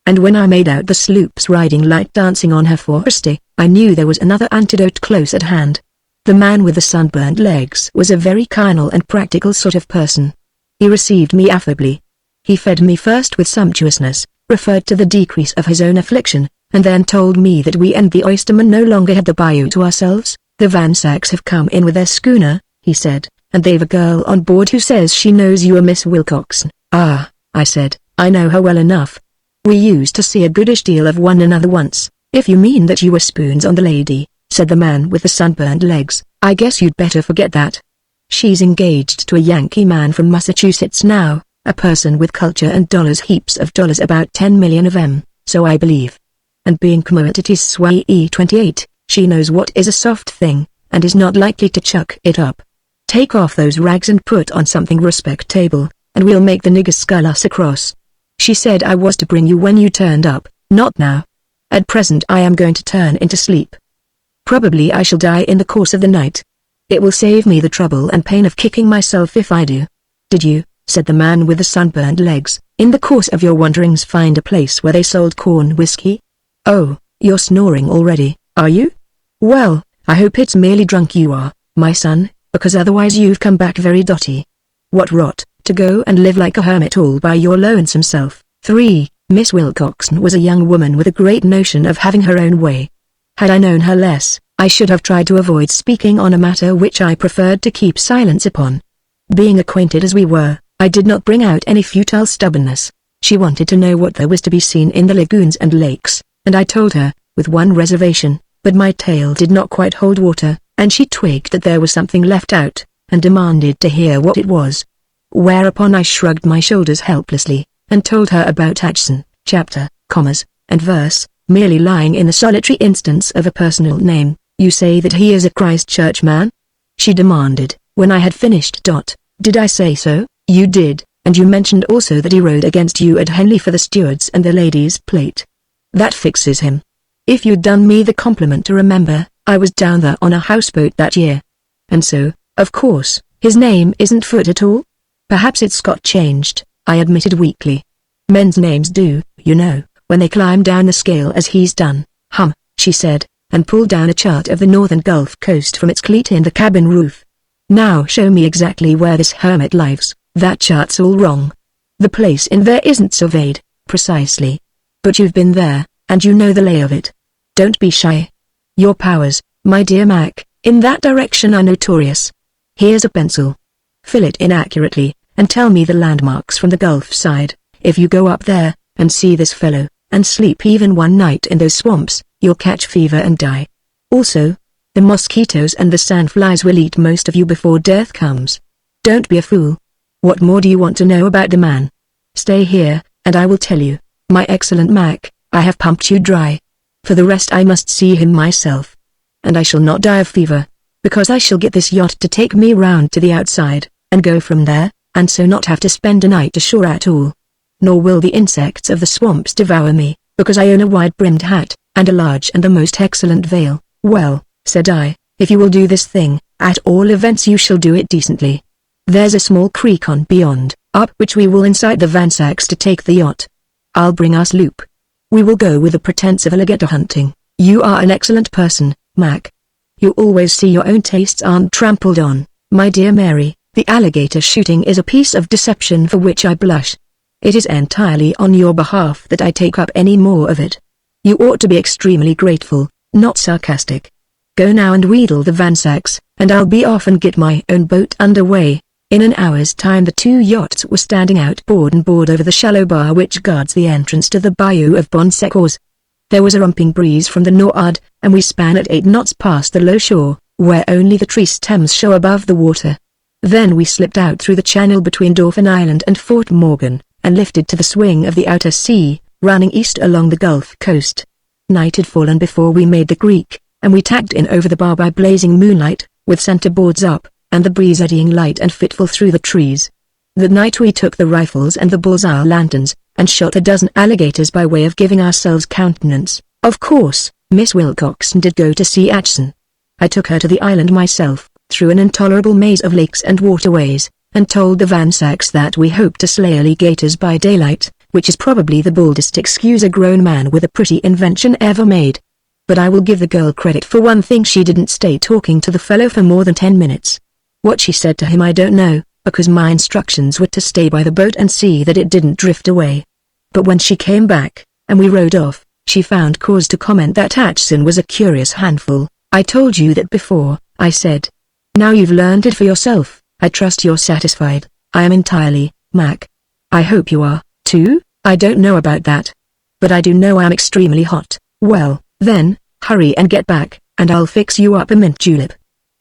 And when I made out the sloop's riding light dancing on her forestay, I knew there was another antidote close at hand. The man with the sunburned legs was a very carnal and practical sort of person. He received me affably. He fed me first with sumptuousness, referred to the decrease of his own affliction, and then told me that we and the oystermen no longer had the bayou to ourselves. The Van Sachs have come in with their schooner, he said, and they've a girl on board who says she knows you are Miss Wilcoxon. Ah, I said, I know her well enough. We used to see a goodish deal of one another once. If you mean that you were spoons on the lady, said the man with the sunburned legs, I guess you'd better forget that. She's engaged to a Yankee man from Massachusetts now, a person with culture and dollars, heaps of dollars, about 10 million of them, so I believe. And being commodities sway E28, she knows what is a soft thing, and is not likely to chuck it up. Take off those rags and put on something respectable, and we'll make the niggers scull us across. She said I was to bring you when you turned up, not now. At present I am going to turn into sleep. Probably I shall die in the course of the night. It will save me the trouble and pain of kicking myself if I do. Did you, said the man with the sunburned legs, in the course of your wanderings find a place where they sold corn whiskey? Oh, you're snoring already, are you? Well, I hope it's merely drunk you are, my son, because otherwise you've come back very dotty. What rot, to go and live like a hermit all by your lonesome self. 3. Miss Wilcoxon was a young woman with a great notion of having her own way. Had I known her less, I should have tried to avoid speaking on a matter which I preferred to keep silence upon. Being acquainted as we were, I did not bring out any futile stubbornness. She wanted to know what there was to be seen in the lagoons and lakes, and I told her, with one reservation, but my tale did not quite hold water, and she twigged that there was something left out, and demanded to hear what it was. Whereupon I shrugged my shoulders helplessly, and told her about Atchison, chapter, commas, and verse, merely lying in the solitary instance of a personal name. You say that he is a Christchurch man? She demanded, when I had finished. Did I say so? You did, and you mentioned also that he rode against you at Henley for the stewards and the ladies' plate. That fixes him. If you'd done me the compliment to remember, I was down there on a houseboat that year. And so, of course, his name isn't Foot at all? Perhaps it's got changed, I admitted weakly. Men's names do, you know, when they climb down the scale as he's done. She said, and pulled down a chart of the northern Gulf Coast from its cleat in the cabin roof. Now show me exactly where this hermit lives. That chart's all wrong. The place in there isn't surveyed, precisely. But you've been there, and you know the lay of it. Don't be shy. Your powers, my dear Mac, in that direction are notorious. Here's a pencil. Fill it in accurately, and tell me the landmarks from the Gulf side. If you go up there, and see this fellow, and sleep even one night in those swamps, you'll catch fever and die. Also, the mosquitoes and the sandflies will eat most of you before death comes. Don't be a fool. What more do you want to know about the man? Stay here, and I will tell you. My excellent Mac, I have pumped you dry. For the rest I must see him myself. And I shall not die of fever, because I shall get this yacht to take me round to the outside, and go from there, and so not have to spend a night ashore at all. Nor will the insects of the swamps devour me, because I own a wide-brimmed hat, and a large and the most excellent veil. Well, said I, if you will do this thing, at all events you shall do it decently. There's a small creek on beyond, up which we will incite the Van Sachs to take the yacht. I'll bring our sloop. We will go with a pretense of alligator hunting. You are an excellent person, Mac. You always see your own tastes aren't trampled on, my dear Mary. The alligator shooting is a piece of deception for which I blush. It is entirely on your behalf that I take up any more of it. You ought to be extremely grateful, not sarcastic. Go now and wheedle the Van Sachs, and I'll be off and get my own boat under way. In an hour's time the 2 yachts were standing outboard and board over the shallow bar which guards the entrance to the bayou of Bon Secours. There was a romping breeze from the nor'ard, and we span at 8 knots past the low shore, where only the tree stems show above the water. Then we slipped out through the channel between Dauphin Island and Fort Morgan, and lifted to the swing of the outer sea, running east along the Gulf Coast. Night had fallen before we made the creek, and we tacked in over the bar by blazing moonlight, with centerboards up, and the breeze eddying light and fitful through the trees. That night we took the rifles and the bullseye lanterns, and shot a dozen alligators by way of giving ourselves countenance. Of course, Miss Wilcoxon did go to see Acheson. I took her to the island myself, through an intolerable maze of lakes and waterways, and told the Van Sachs that we hoped to slay alligators by daylight, which is probably the boldest excuse a grown man with a pretty invention ever made. But I will give the girl credit for one thing: she didn't stay talking to the fellow for more than 10 minutes. What she said to him I don't know, because my instructions were to stay by the boat and see that it didn't drift away. But when she came back, and we rowed off, she found cause to comment that Acheson was a curious handful. I told you that before, I said. Now you've learned it for yourself. I trust you're satisfied. I am entirely, Mac. I hope you are, too. I don't know about that. But I do know I'm extremely hot. Well, then, hurry and get back, and I'll fix you up a mint julep.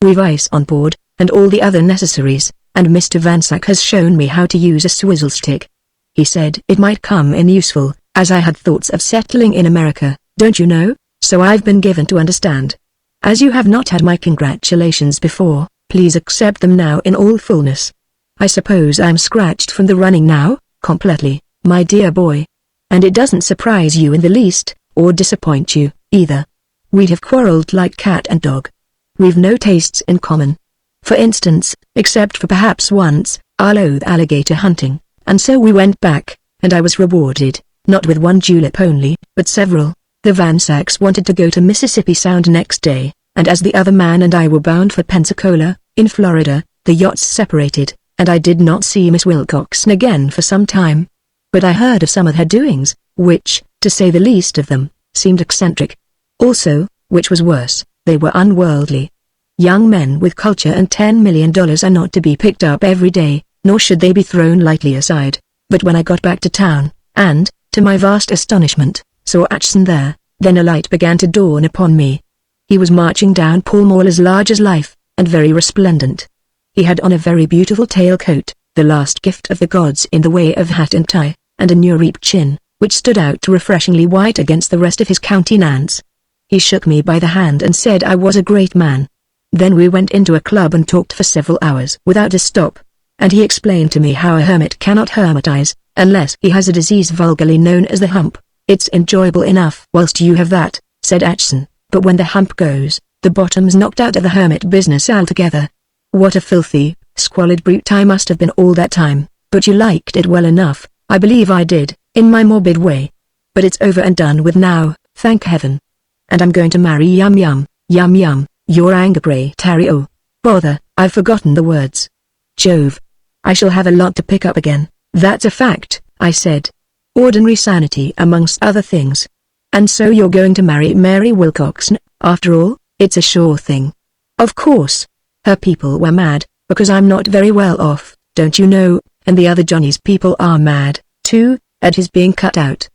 We've ice on board, and all the other necessaries, and Mr. Van Sach has shown me how to use a swizzle stick. He said it might come in useful, as I had thoughts of settling in America, don't you know, so I've been given to understand. As you have not had my congratulations before, please accept them now in all fullness. I suppose I'm scratched from the running now, completely, my dear boy. And it doesn't surprise you in the least, or disappoint you, either. We'd have quarreled like cat and dog. We've no tastes in common. For instance, except for perhaps once, I loathe alligator hunting, and so we went back, and I was rewarded, not with one julep only, but several. The Van Sachs wanted to go to Mississippi Sound next day, and as the other man and I were bound for Pensacola, in Florida, the yachts separated, and I did not see Miss Wilcoxon again for some time. But I heard of some of her doings, which, to say the least of them, seemed eccentric. Also, which was worse, they were unworldly. Young men with culture and $10 million are not to be picked up every day, nor should they be thrown lightly aside. But when I got back to town, and, to my vast astonishment, saw Acheson there, then a light began to dawn upon me. He was marching down Pall Mall as large as life, and very resplendent. He had on a very beautiful tailcoat, the last gift of the gods in the way of hat and tie, and a new-reaped chin, which stood out refreshingly white against the rest of his countenance. He shook me by the hand and said I was a great man. Then we went into a club and talked for several hours without a stop, and he explained to me how a hermit cannot hermitize, unless he has a disease vulgarly known as the hump. It's enjoyable enough whilst you have that, said Acheson, but when the hump goes, the bottom's knocked out of the hermit business altogether. What a filthy, squalid brute I must have been all that time, but you liked it well enough, I believe I did, in my morbid way. But it's over and done with now, thank heaven. And I'm going to marry Yum Yum, Yum Yum. Your anger Terry. Oh, bother, I've forgotten the words. Jove. I shall have a lot to pick up again, that's a fact, I said. Ordinary sanity amongst other things. And so you're going to marry Mary Wilcoxon, after all? It's a sure thing. Of course. Her people were mad, because I'm not very well off, don't you know, and the other Johnny's people are mad, too, at his being cut out.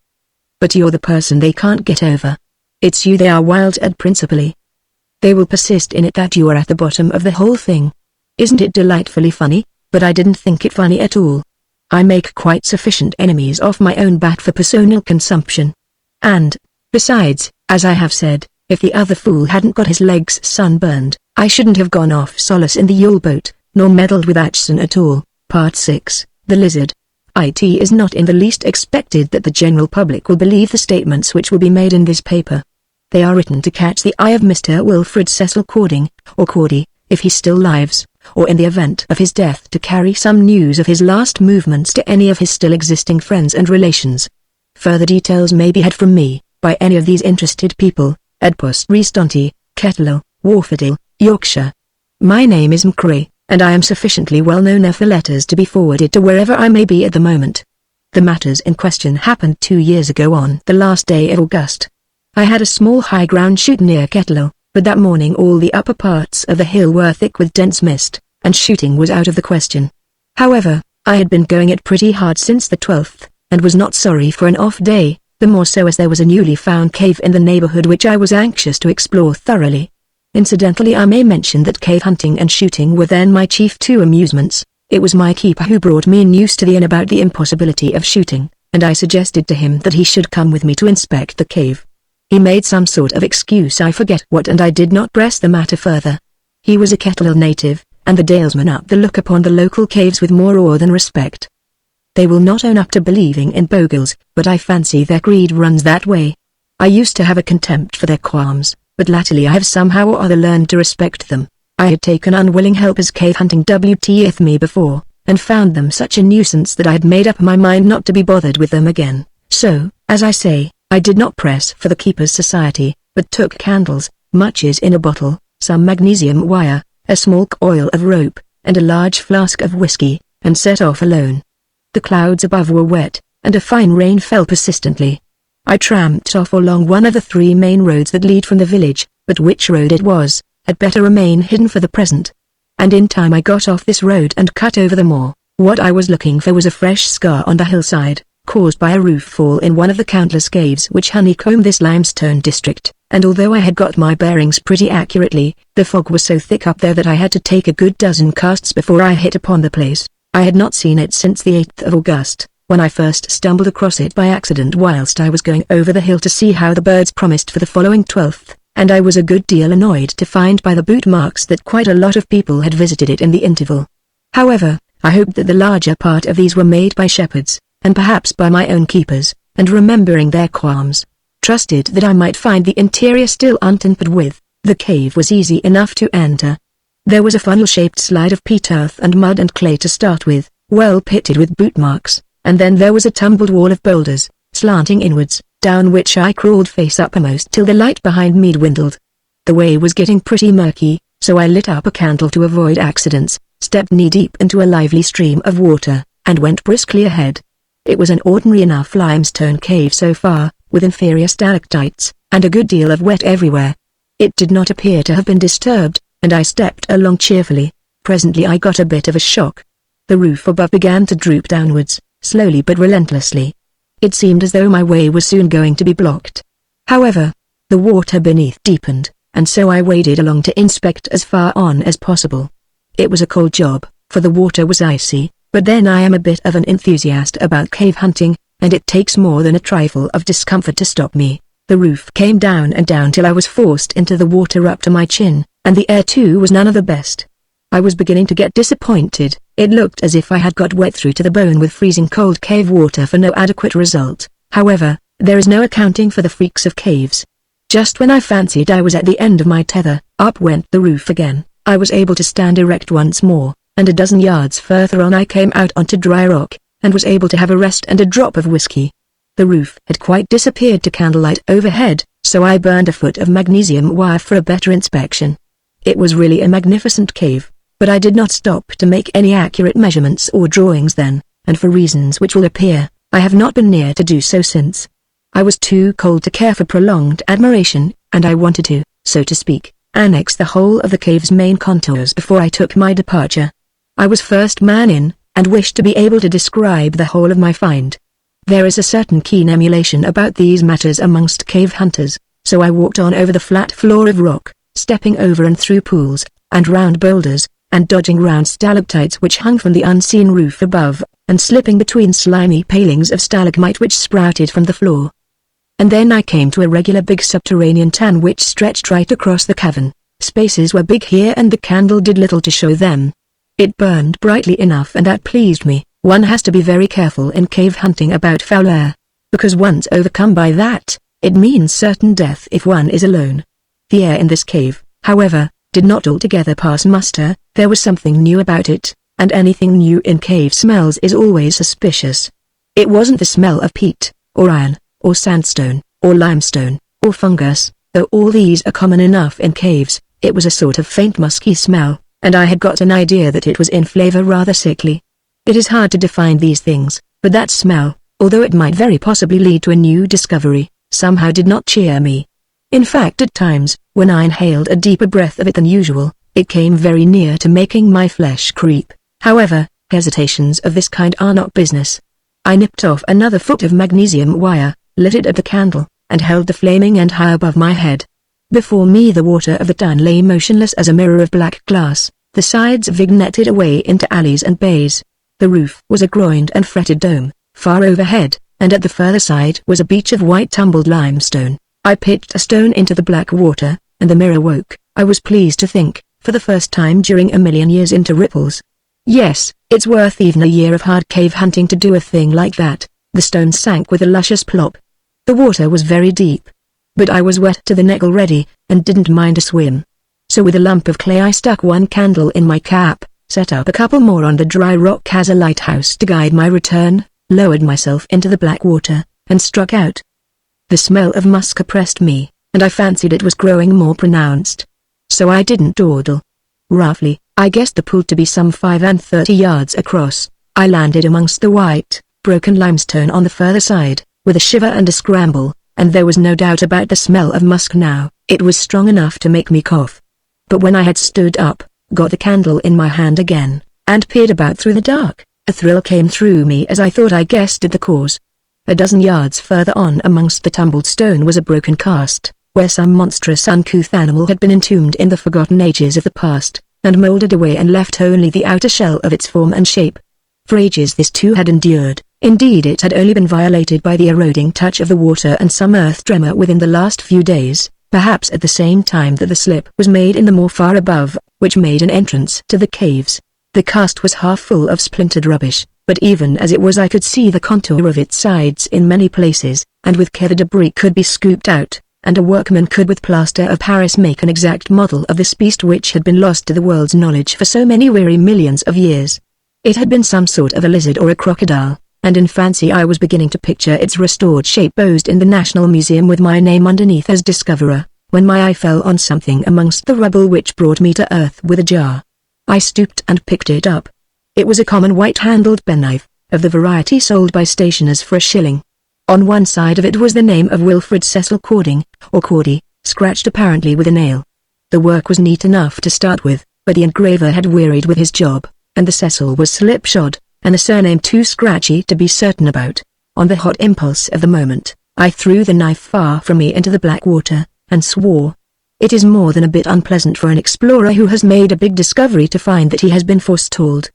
But you're the person they can't get over. It's you they are wild at principally. They will persist in it that you are at the bottom of the whole thing. Isn't it delightfully funny? But I didn't think it funny at all. I make quite sufficient enemies off my own bat for personal consumption. And, besides, as I have said, if the other fool hadn't got his legs sunburned, I shouldn't have gone off solace in the Yule boat, nor meddled with Acheson at all. Part 6, The Lizard. It is not in the least expected that the general public will believe the statements which will be made in this paper. They are written to catch the eye of Mr. Wilfred Cecil Cording, or Cordy, if he still lives, or in the event of his death to carry some news of his last movements to any of his still existing friends and relations. Further details may be had from me, by any of these interested people, at Post Restonti, Kettlewell, Wharfedale, Yorkshire. My name is McCrae, and I am sufficiently well known for letters to be forwarded to wherever I may be at the moment. The matters in question happened 2 years ago on the last day of August. I had a small high ground shoot near Kettlewell, but that morning all the upper parts of the hill were thick with dense mist, and shooting was out of the question. However, I had been going it pretty hard since the 12th, and was not sorry for an off day, the more so as there was a newly found cave in the neighborhood which I was anxious to explore thoroughly. Incidentally, I may mention that cave hunting and shooting were then my chief two amusements. It was my keeper who brought me news to the inn about the impossibility of shooting, and I suggested to him that he should come with me to inspect the cave. He made some sort of excuse, I forget what, and I did not press the matter further. He was a Kettle native, and the Dalesmen up the look upon the local caves with more awe than respect. They will not own up to believing in bogles, but I fancy their creed runs that way. I used to have a contempt for their qualms, but latterly I have somehow or other learned to respect them. I had taken unwilling help as cave hunting WTF me before, and found them such a nuisance that I had made up my mind not to be bothered with them again. So, as I say, I did not press for the keeper's society, but took candles, matches in a bottle, some magnesium wire, a small coil of rope, and a large flask of whiskey, and set off alone. The clouds above were wet, and a fine rain fell persistently. I tramped off along one of the three main roads that lead from the village, but which road it was, had better remain hidden for the present. And in time I got off this road and cut over the moor. What I was looking for was a fresh scar on the hillside, caused by a roof fall in one of the countless caves which honeycomb this limestone district, and although I had got my bearings pretty accurately, the fog was so thick up there that I had to take a good dozen casts before I hit upon the place. I had not seen it since the 8th of August, when I first stumbled across it by accident whilst I was going over the hill to see how the birds promised for the following 12th, and I was a good deal annoyed to find by the boot marks that quite a lot of people had visited it in the interval. However, I hoped that the larger part of these were made by shepherds, and perhaps by my own keepers, and remembering their qualms, trusted that I might find the interior still untampered with. The cave was easy enough to enter. There was a funnel-shaped slide of peat earth and mud and clay to start with, well pitted with boot marks, and then there was a tumbled wall of boulders, slanting inwards, down which I crawled face uppermost till the light behind me dwindled. The way was getting pretty murky, so I lit up a candle to avoid accidents, stepped knee-deep into a lively stream of water, and went briskly ahead. It was an ordinary enough limestone cave so far, with inferior stalactites, and a good deal of wet everywhere. It did not appear to have been disturbed, and I stepped along cheerfully. Presently I got a bit of a shock. The roof above began to droop downwards, slowly but relentlessly. It seemed as though my way was soon going to be blocked. However, the water beneath deepened, and so I waded along to inspect as far on as possible. It was a cold job, for the water was icy, but then I am a bit of an enthusiast about cave hunting, and it takes more than a trifle of discomfort to stop me. The roof came down and down till I was forced into the water up to my chin, and the air too was none of the best. I was beginning to get disappointed. It looked as if I had got wet through to the bone with freezing cold cave water for no adequate result. However, there is no accounting for the freaks of caves. Just when I fancied I was at the end of my tether, up went the roof again. I was able to stand erect once more, and a dozen yards further on I came out onto dry rock, and was able to have a rest and a drop of whiskey. The roof had quite disappeared to candlelight overhead, so I burned a foot of magnesium wire for a better inspection. It was really a magnificent cave, but I did not stop to make any accurate measurements or drawings then, and for reasons which will appear, I have not been near to do so since. I was too cold to care for prolonged admiration, and I wanted to, so to speak, annex the whole of the cave's main contours before I took my departure. I was first man in, and wished to be able to describe the whole of my find. There is a certain keen emulation about these matters amongst cave hunters, so I walked on over the flat floor of rock, stepping over and through pools, and round boulders, and dodging round stalactites which hung from the unseen roof above, and slipping between slimy palings of stalagmite which sprouted from the floor. And then I came to a regular big subterranean tan which stretched right across the cavern. Spaces were big here and the candle did little to show them. It burned brightly enough and that pleased me. One has to be very careful in cave hunting about foul air, because once overcome by that, it means certain death if one is alone. The air in this cave, however, did not altogether pass muster. There was something new about it, and anything new in cave smells is always suspicious. It wasn't the smell of peat, or iron, or sandstone, or limestone, or fungus, though all these are common enough in caves. It was a sort of faint musky smell, and I had got an idea that it was in flavor rather sickly. It is hard to define these things, but that smell, although it might very possibly lead to a new discovery, somehow did not cheer me. In fact, at times, when I inhaled a deeper breath of it than usual, it came very near to making my flesh creep. However, Hesitations of this kind are not business. I nipped off another foot of magnesium wire, lit it at the candle, and held the flaming end high above my head. Before me the water of the Tyne lay motionless as a mirror of black glass, the sides vignetted away into alleys and bays. The roof was a groined and fretted dome, far overhead, and at the further side was a beach of white tumbled limestone. I pitched a stone into the black water, and the mirror woke, I was pleased to think, for the first time during a million years, into ripples. Yes, it's worth even a year of hard cave hunting to do a thing like that. The stone sank with a luscious plop. The water was very deep. But I was wet to the neck already, and didn't mind a swim. So with a lump of clay I stuck one candle in my cap, set up a couple more on the dry rock as a lighthouse to guide my return, lowered myself into the black water, and struck out. The smell of musk oppressed me, and I fancied it was growing more pronounced. So I didn't dawdle. Roughly, I guessed the pool to be some 35 yards across. I landed amongst the white, broken limestone on the further side, with a shiver and a scramble, and there was no doubt about the smell of musk now. It was strong enough to make me cough. But when I had stood up, got the candle in my hand again, and peered about through the dark, a thrill came through me as I thought I guessed at the cause. A dozen yards further on amongst the tumbled stone was a broken cast, where some monstrous uncouth animal had been entombed in the forgotten ages of the past, and mouldered away and left only the outer shell of its form and shape. For ages this too had endured, indeed it had only been violated by the eroding touch of the water and some earth tremor within the last few days, perhaps at the same time that the slip was made in the moor far above, which made an entrance to the caves. The cast was half full of splintered rubbish, but even as it was I could see the contour of its sides in many places, and with care the debris could be scooped out, and a workman could with plaster of Paris make an exact model of this beast which had been lost to the world's knowledge for so many weary millions of years. It had been some sort of a lizard or a crocodile, and in fancy I was beginning to picture its restored shape posed in the National Museum with my name underneath as discoverer, when my eye fell on something amongst the rubble which brought me to earth with a jar. I stooped and picked it up. It was a common white-handled penknife, of the variety sold by stationers for a shilling. On one side of it was the name of Wilfred Cecil Cording, or Cordy, scratched apparently with a nail. The work was neat enough to start with, but the engraver had wearied with his job, and the Cecil was slipshod, and a surname too scratchy to be certain about. On the hot impulse of the moment, I threw the knife far from me into the black water, and swore. It is more than a bit unpleasant for an explorer who has made a big discovery to find that he has been forestalled.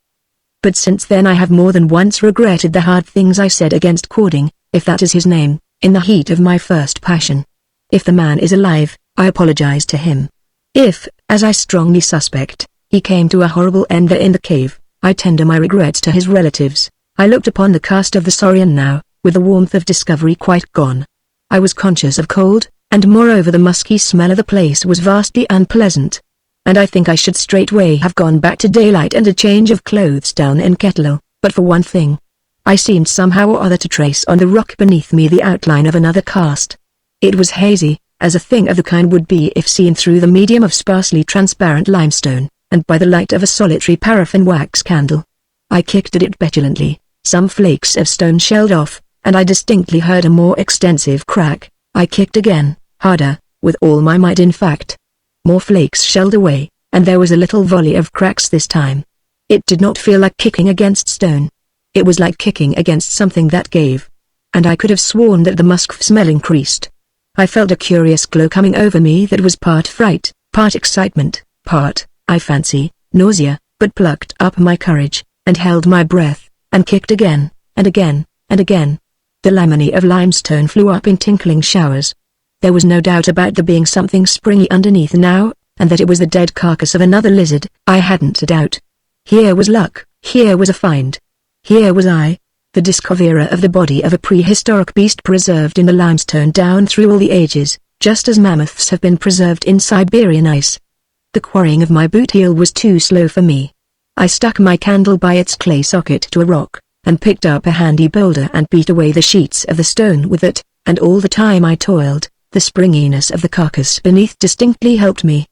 But since then I have more than once regretted the hard things I said against Cording, if that is his name, in the heat of my first passion. If the man is alive, I apologize to him. If, as I strongly suspect, he came to a horrible end there in the cave, I tender my regrets to his relatives. I looked upon the cast of the Saurian now, with the warmth of discovery quite gone. I was conscious of cold, and moreover the musky smell of the place was vastly unpleasant. And I think I should straightway have gone back to daylight and a change of clothes down in Kettleville, but for one thing. I seemed somehow or other to trace on the rock beneath me the outline of another cast. It was hazy, as a thing of the kind would be if seen through the medium of sparsely transparent limestone, and by the light of a solitary paraffin wax candle. I kicked at it petulantly, some flakes of stone shelled off, and I distinctly heard a more extensive crack. I kicked again, harder, with all my might in fact. More flakes shelled away, and there was a little volley of cracks this time. It did not feel like kicking against stone. It was like kicking against something that gave. And I could have sworn that the musk smell increased. I felt a curious glow coming over me that was part fright, part excitement, part, I fancy, nausea, but plucked up my courage, and held my breath, and kicked again, and again, and again. The laminae of limestone flew up in tinkling showers. There was no doubt about there being something springy underneath now, and that it was the dead carcass of another lizard. I hadn't a doubt. Here was luck, here was a find. Here was I, the discoverer of the body of a prehistoric beast preserved in the limestone down through all the ages, just as mammoths have been preserved in Siberian ice. The quarrying of my boot heel was too slow for me. I stuck my candle by its clay socket to a rock, and picked up a handy boulder and beat away the sheets of the stone with it, and all the time I toiled, the springiness of the carcass beneath distinctly helped me.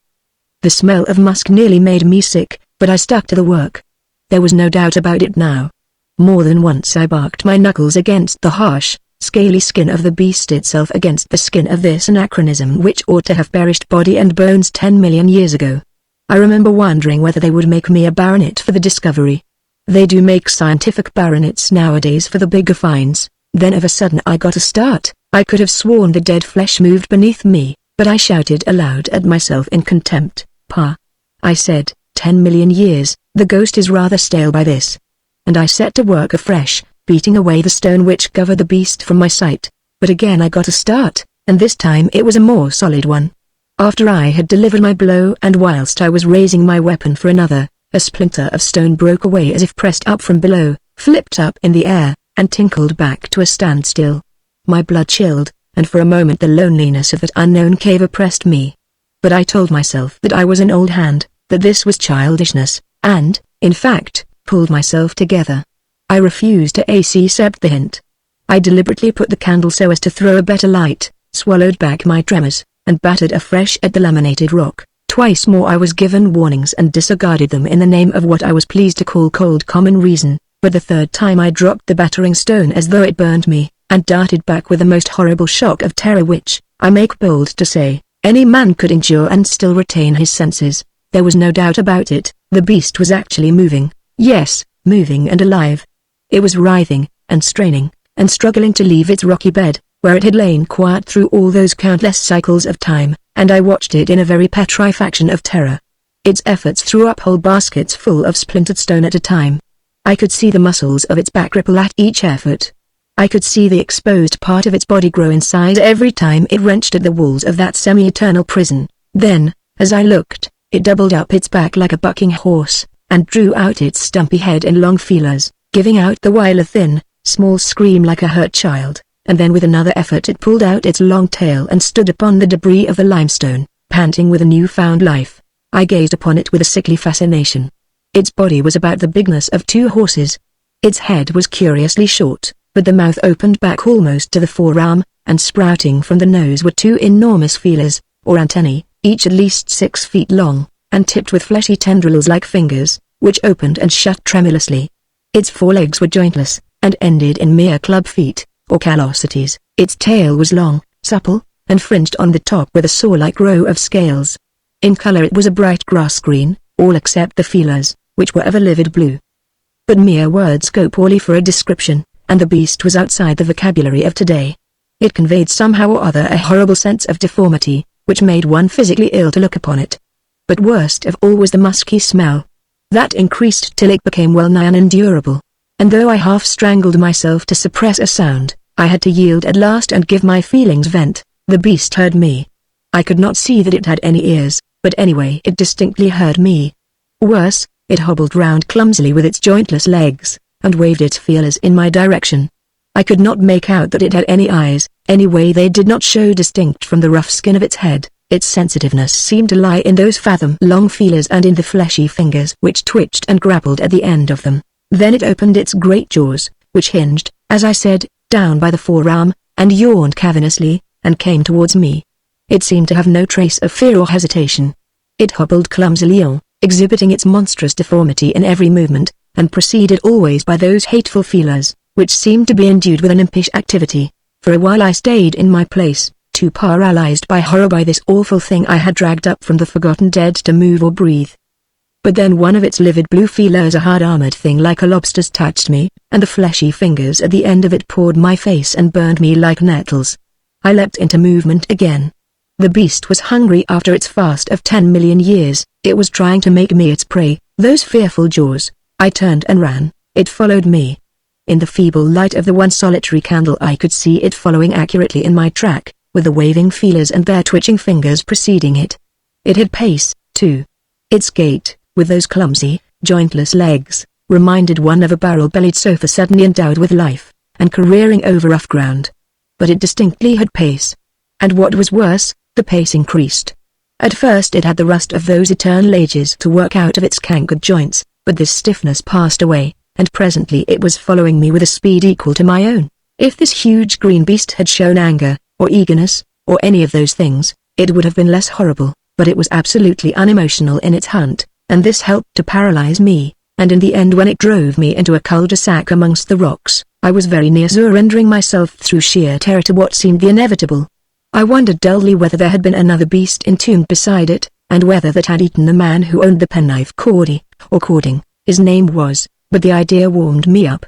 The smell of musk nearly made me sick, but I stuck to the work. There was no doubt about it now. More than once I barked my knuckles against the harsh, scaly skin of the beast itself against the skin of this anachronism which ought to have perished body and bones 10 million years ago. I remember wondering whether they would make me a baronet for the discovery. They do make scientific baronets nowadays for the bigger finds. Then of a sudden I got a start. I could have sworn the dead flesh moved beneath me, but I shouted aloud at myself in contempt. "Pa," I said, 10 million years, the ghost is rather stale by this. And I set to work afresh, beating away the stone which covered the beast from my sight. But again I got a start, and this time it was a more solid one. After I had delivered my blow and whilst I was raising my weapon for another, a splinter of stone broke away as if pressed up from below, flipped up in the air, and tinkled back to a standstill. My blood chilled, and for a moment the loneliness of that unknown cave oppressed me. But I told myself that I was an old hand, that this was childishness, and, in fact, pulled myself together. I refused to accept the hint. I deliberately put the candle so as to throw a better light, swallowed back my tremors, and battered afresh at the laminated rock. Twice more I was given warnings and disregarded them in the name of what I was pleased to call cold common reason, but the third time I dropped the battering stone as though it burned me, and darted back with the most horrible shock of terror which, I make bold to say, any man could endure and still retain his senses. There was no doubt about it, the beast was actually moving. Yes, moving and alive. It was writhing, and straining, and struggling to leave its rocky bed, where it had lain quiet through all those countless cycles of time, and I watched it in a very petrifaction of terror. Its efforts threw up whole baskets full of splintered stone at a time. I could see the muscles of its back ripple at each effort. I could see the exposed part of its body grow in size every time it wrenched at the walls of that semi-eternal prison. Then, as I looked, it doubled up its back like a bucking horse, and drew out its stumpy head in long feelers, giving out the while a thin, small scream like a hurt child, and then with another effort it pulled out its long tail and stood upon the debris of the limestone, panting with a new-found life. I gazed upon it with a sickly fascination. Its body was about the bigness of 2 horses. Its head was curiously short, but the mouth opened back almost to the forearm, and sprouting from the nose were 2 enormous feelers, or antennae, each at least 6 feet long, and tipped with fleshy tendrils like fingers, which opened and shut tremulously. Its forelegs were jointless, and ended in mere club feet, or callosities. Its tail was long, supple, and fringed on the top with a saw-like row of scales. In color it was a bright grass green, all except the feelers, which were of a livid blue. But mere words go poorly for a description, and the beast was outside the vocabulary of today. It conveyed somehow or other a horrible sense of deformity, which made one physically ill to look upon it. But worst of all was the musky smell. That increased till it became well-nigh unendurable, and though I half strangled myself to suppress a sound, I had to yield at last and give my feelings vent. The beast heard me. I could not see that it had any ears, but anyway it distinctly heard me. Worse, it hobbled round clumsily with its jointless legs, and waved its feelers in my direction. I could not make out that it had any eyes, anyway they did not show distinct from the rough skin of its head. Its sensitiveness seemed to lie in those fathom-long feelers and in the fleshy fingers which twitched and grappled at the end of them. Then it opened its great jaws, which hinged, as I said, down by the forearm, and yawned cavernously, and came towards me. It seemed to have no trace of fear or hesitation. It hobbled clumsily on, exhibiting its monstrous deformity in every movement, and proceeded always by those hateful feelers, which seemed to be endued with an impish activity. For a while I stayed in my place, too paralyzed by horror by this awful thing I had dragged up from the forgotten dead to move or breathe. But then one of its livid blue feelers, a hard-armored thing like a lobster's, touched me, and the fleshy fingers at the end of it pawed my face and burned me like nettles. I leapt into movement again. The beast was hungry after its fast of 10 million years. It was trying to make me its prey, those fearful jaws. I turned and ran. It followed me. In the feeble light of the one solitary candle I could see it following accurately in my track, with the waving feelers and their twitching fingers preceding it. It had pace, too. Its gait, with those clumsy, jointless legs, reminded one of a barrel-bellied sofa suddenly endowed with life, and careering over rough ground. But it distinctly had pace. And what was worse, the pace increased. At first it had the rust of those eternal ages to work out of its cankered joints, but this stiffness passed away, and presently it was following me with a speed equal to my own. If this huge green beast had shown anger, or eagerness, or any of those things, it would have been less horrible, but it was absolutely unemotional in its hunt, and this helped to paralyze me, and in the end when it drove me into a cul-de-sac amongst the rocks, I was very near surrendering myself through sheer terror to what seemed the inevitable. I wondered dully whether there had been another beast entombed beside it, and whether that had eaten the man who owned the penknife Cordy, or Cording, his name was. but the idea warmed me up.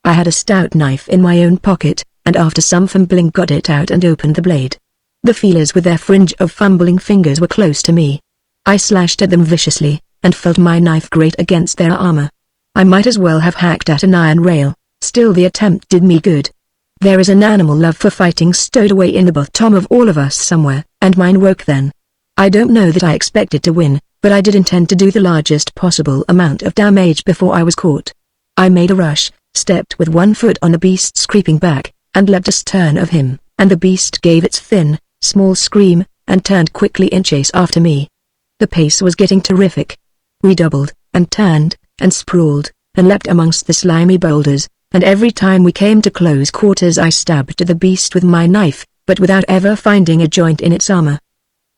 I had a stout knife in my own pocket, and after some fumbling got it out and opened the blade. The feelers with their fringe of fumbling fingers were close to me. I slashed at them viciously, and felt my knife grate against their armor. I might as well have hacked at an iron rail, still the attempt did me good. There is an animal love for fighting stowed away in the bottom of all of us somewhere, and mine woke then. I don't know that I expected to win, but I did intend to do the largest possible amount of damage before I was caught. I made a rush, stepped with one foot on the beast's creeping back, and leapt astern of him, and the beast gave its thin, small scream, and turned quickly in chase after me. The pace was getting terrific. We doubled, and turned, and sprawled, and leapt amongst the slimy boulders, and every time we came to close quarters I stabbed the beast with my knife, but without ever finding a joint in its armor.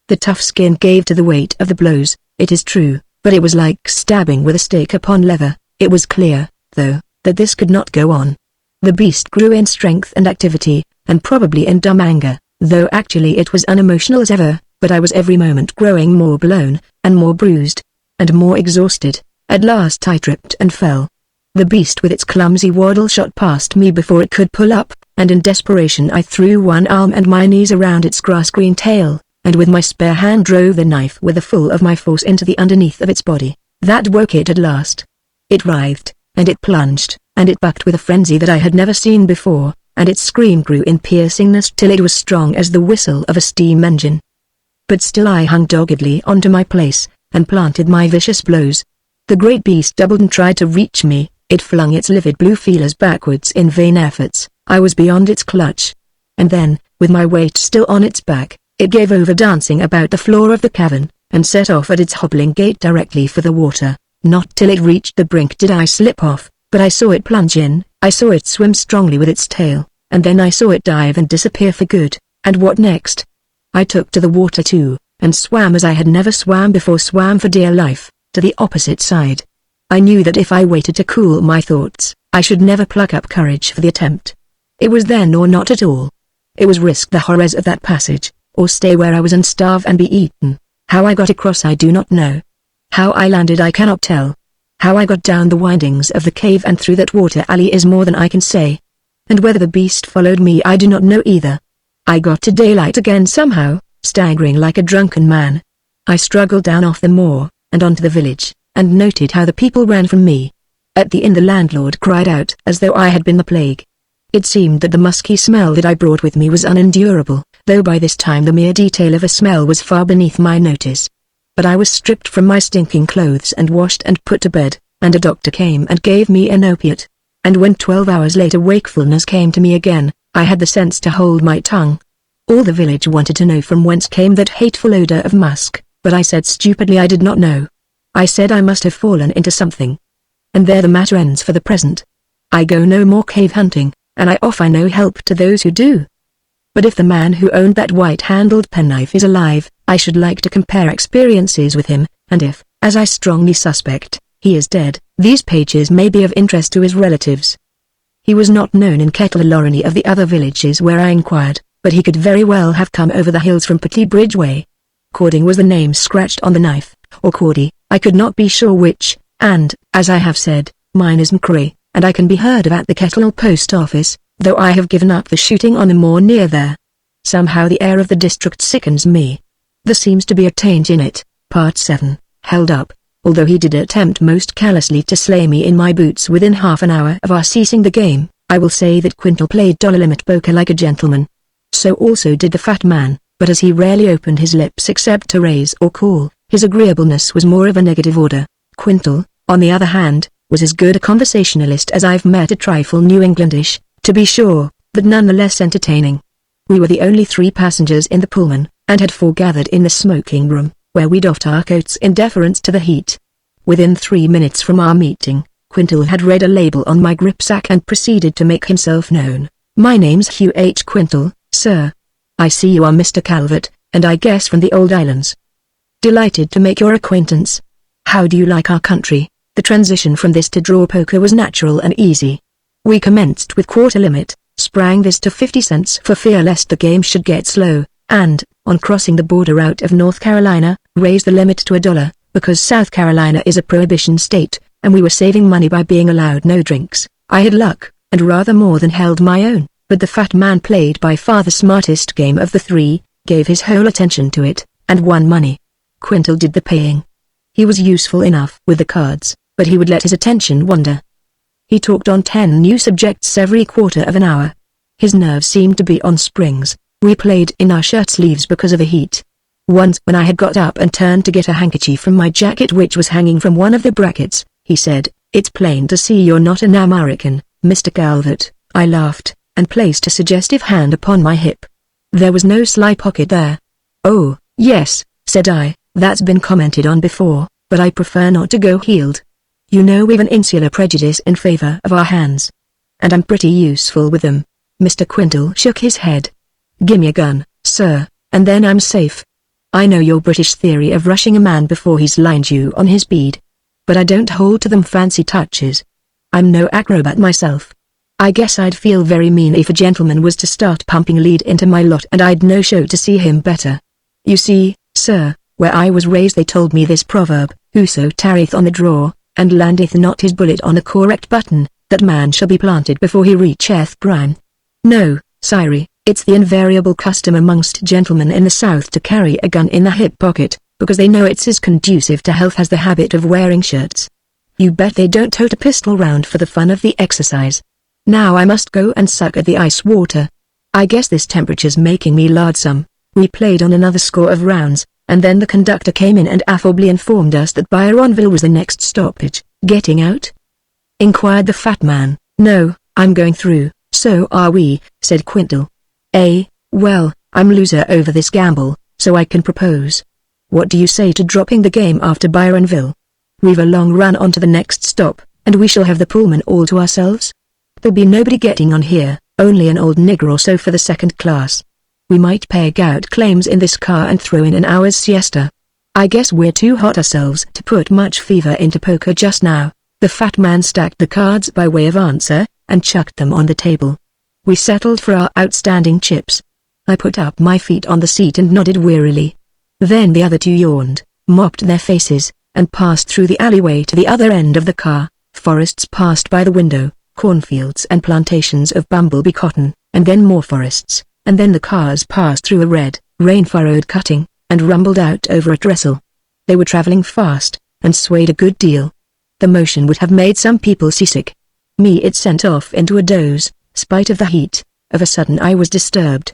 The tough skin gave to the weight of the blows, it is true, but it was like stabbing with a stick upon leather. It was clear, though, that this could not go on. The beast grew in strength and activity, and probably in dumb anger, though actually it was unemotional as ever, but I was every moment growing more blown, and more bruised, and more exhausted. At last I tripped and fell. The beast with its clumsy waddle shot past me before it could pull up, and in desperation I threw one arm and my knees around its grass-green tail, and with my spare hand drove the knife with the full of my force into the underneath of its body. That woke it at last. It writhed, and it plunged, and it bucked with a frenzy that I had never seen before, and its scream grew in piercingness till it was strong as the whistle of a steam engine. But still I hung doggedly onto my place, and planted my vicious blows. The great beast doubled and tried to reach me. It flung its livid blue feelers backwards in vain efforts. I was beyond its clutch. And then, with my weight still on its back, it gave over dancing about the floor of the cavern, and set off at its hobbling gait directly for the water. Not till it reached the brink did I slip off, but I saw it plunge in, I saw it swim strongly with its tail, and then I saw it dive and disappear for good. And what next? I took to the water too, and swam as I had never swam before, swam for dear life, to the opposite side. I knew that if I waited to cool my thoughts, I should never pluck up courage for the attempt. It was then or not at all. It was risk the horrors of that passage, or stay where I was and starve and be eaten. How I got across I do not know. How I landed I cannot tell. How I got down the windings of the cave and through that water alley is more than I can say. And whether the beast followed me I do not know either. I got to daylight again somehow, staggering like a drunken man. I struggled down off the moor, and onto the village, and noted how the people ran from me. At the inn the landlord cried out as though I had been the plague. It seemed that the musky smell that I brought with me was unendurable, though by this time the mere detail of a smell was far beneath my notice. But I was stripped from my stinking clothes and washed and put to bed, and a doctor came and gave me an opiate. And when 12 hours later wakefulness came to me again, I had the sense to hold my tongue. All the village wanted to know from whence came that hateful odor of musk, but I said stupidly I did not know. I said I must have fallen into something. And there the matter ends for the present. I go no more cave hunting, and I offer no help to those who do. But if the man who owned that white-handled penknife is alive, I should like to compare experiences with him, and if, as I strongly suspect, he is dead, these pages may be of interest to his relatives. He was not known in Kettle or any of the other villages where I inquired, but he could very well have come over the hills from Petit Bridge way. Cording was the name scratched on the knife, or Cordy, I could not be sure which, and, as I have said, mine is McCree, and I can be heard of at the Kettle post office, though I have given up the shooting on the moor near there. Somehow the air of the district sickens me. There seems to be a taint in it. Part 7, held up. Although he did attempt most callously to slay me in my boots within half an hour of our ceasing the game, I will say that Quintal played dollar-limit poker like a gentleman. So also did the fat man, but as he rarely opened his lips except to raise or call, his agreeableness was more of a negative order. Quintal, on the other hand, was as good a conversationalist as I've met, a trifle New Englandish, to be sure, but none the less entertaining. We were the only 3 passengers in the Pullman, and had foregathered in the smoking room, where we doffed our coats in deference to the heat. Within 3 minutes from our meeting, Quintal had read a label on my gripsack and proceeded to make himself known. "My name's Hugh H. Quintal, sir. I see you are Mr. Calvert, and I guess from the old islands. Delighted to make your acquaintance. How do you like our country?" The transition from this to draw poker was natural and easy. We commenced with quarter limit, sprang this to 50 cents for fear lest the game should get slow, and, on crossing the border out of North Carolina, raised the limit to $1, because South Carolina is a prohibition state, and we were saving money by being allowed no drinks. I had luck, and rather more than held my own, but the fat man played by far the smartest game of the three, gave his whole attention to it, and won money. Quintal did the paying. He was useful enough with the cards, but he would let his attention wander. He talked on 10 new subjects every quarter of an hour. His nerves seemed to be on springs. We played in our shirt sleeves because of the heat. Once when I had got up and turned to get a handkerchief from my jacket which was hanging from one of the brackets, he said, "It's plain to see you're not an American, Mr. Calvert." I laughed, and placed a suggestive hand upon my hip. There was no sly pocket there. "Oh, yes," said I, "that's been commented on before, but I prefer not to go heeled. You know we've an insular prejudice in favor of our hands. And I'm pretty useful with them." Mr. Quintal shook his head. "Gimme a gun, sir, and then I'm safe. I know your British theory of rushing a man before he's lined you on his bead. But I don't hold to them fancy touches. I'm no acrobat myself. I guess I'd feel very mean if a gentleman was to start pumping lead into my lot and I'd no show to see him better. You see, sir, where I was raised they told me this proverb, whoso tarrieth on the draw, and landeth not his bullet on a correct button, that man shall be planted before he reacheth prime. No, siree, it's the invariable custom amongst gentlemen in the South to carry a gun in the hip pocket, because they know it's as conducive to health as the habit of wearing shirts. You bet they don't tote a pistol round for the fun of the exercise. Now I must go and suck at the ice water. I guess this temperature's making me lard some." We played on another score of rounds, and then the conductor came in and affably informed us that Byronville was the next stoppage. "Getting out?" inquired the fat man. "No, I'm going through." "So are we," said Quintal. Well, I'm loser over this gamble, so I can propose. What do you say to dropping the game after Byronville? We've a long run on to the next stop, and we shall have the Pullman all to ourselves. There'll be nobody getting on here, only an old nigger or so for the second class. We might peg out claims in this car and throw in an hour's siesta. I guess we're too hot ourselves to put much fever into poker just now." The fat man stacked the cards by way of answer, and chucked them on the table. We settled for our outstanding chips. I put up my feet on the seat and nodded wearily. Then the other two yawned, mopped their faces, and passed through the alleyway to the other end of the car. Forests passed by the window, cornfields and plantations of bumblebee cotton, and then more forests, and then the cars passed through a red, rain-furrowed cutting, and rumbled out over a trestle. They were traveling fast, and swayed a good deal. The motion would have made some people seasick. Me it sent off into a doze, spite of the heat. Of a sudden I was disturbed.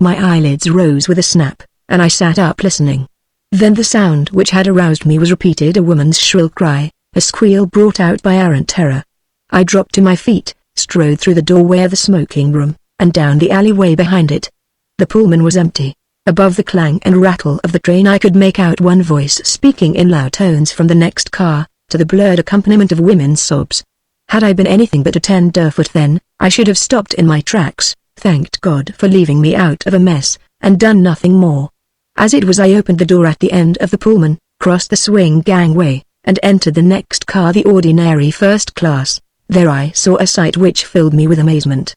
My eyelids rose with a snap, and I sat up listening. Then the sound which had aroused me was repeated, a woman's shrill cry, a squeal brought out by arrant terror. I dropped to my feet, strode through the doorway of the smoking room, and down the alleyway behind it. The Pullman was empty. Above the clang and rattle of the train I could make out one voice speaking in loud tones from the next car, to the blurred accompaniment of women's sobs. Had I been anything but a tenderfoot then, I should have stopped in my tracks, thanked God for leaving me out of a mess, and done nothing more. As it was I opened the door at the end of the Pullman, crossed the swing gangway, and entered the next car, the ordinary first class. There I saw a sight which filled me with amazement.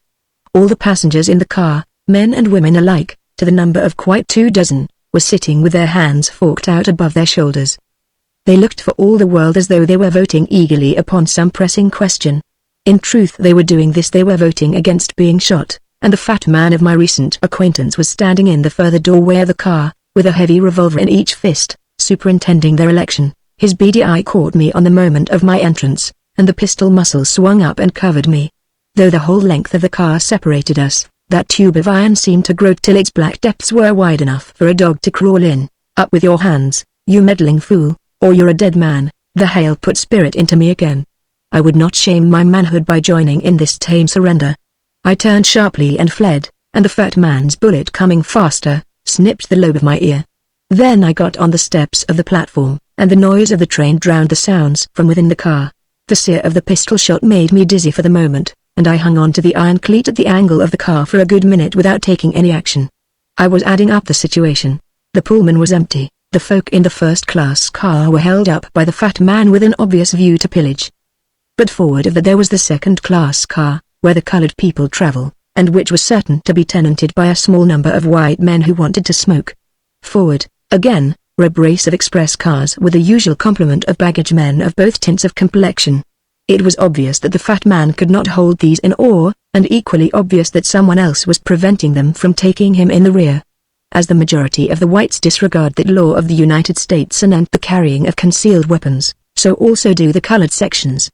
All the passengers in the car, men and women alike, to the number of quite 24, were sitting with their hands forked out above their shoulders. They looked for all the world as though they were voting eagerly upon some pressing question. In truth they were doing this, they were voting against being shot, and the fat man of my recent acquaintance was standing in the further doorway of the car, with a heavy revolver in each fist, superintending their election. His beady eye caught me on the moment of my entrance, and the pistol muzzle swung up and covered me. Though the whole length of the car separated us, that tube of iron seemed to grow till its black depths were wide enough for a dog to crawl in. "Up with your hands, you meddling fool, or you're a dead man." The hail put spirit into me again. I would not shame my manhood by joining in this tame surrender. I turned sharply and fled, and the fat man's bullet, coming faster, snipped the lobe of my ear. Then I got on the steps of the platform, and the noise of the train drowned the sounds from within the car. The sear of the pistol shot made me dizzy for the moment, and I hung on to the iron cleat at the angle of the car for a good minute without taking any action. I was adding up the situation. The Pullman was empty. The folk in the first-class car were held up by the fat man with an obvious view to pillage. But forward of that there was the second-class car, where the colored people travel, and which was certain to be tenanted by a small number of white men who wanted to smoke. Forward, again, were a brace of express cars with the usual complement of baggage men of both tints of complexion. It was obvious that the fat man could not hold these in awe, and equally obvious that someone else was preventing them from taking him in the rear. As the majority of the whites disregard the law of the United States anent the carrying of concealed weapons, so also do the colored sections.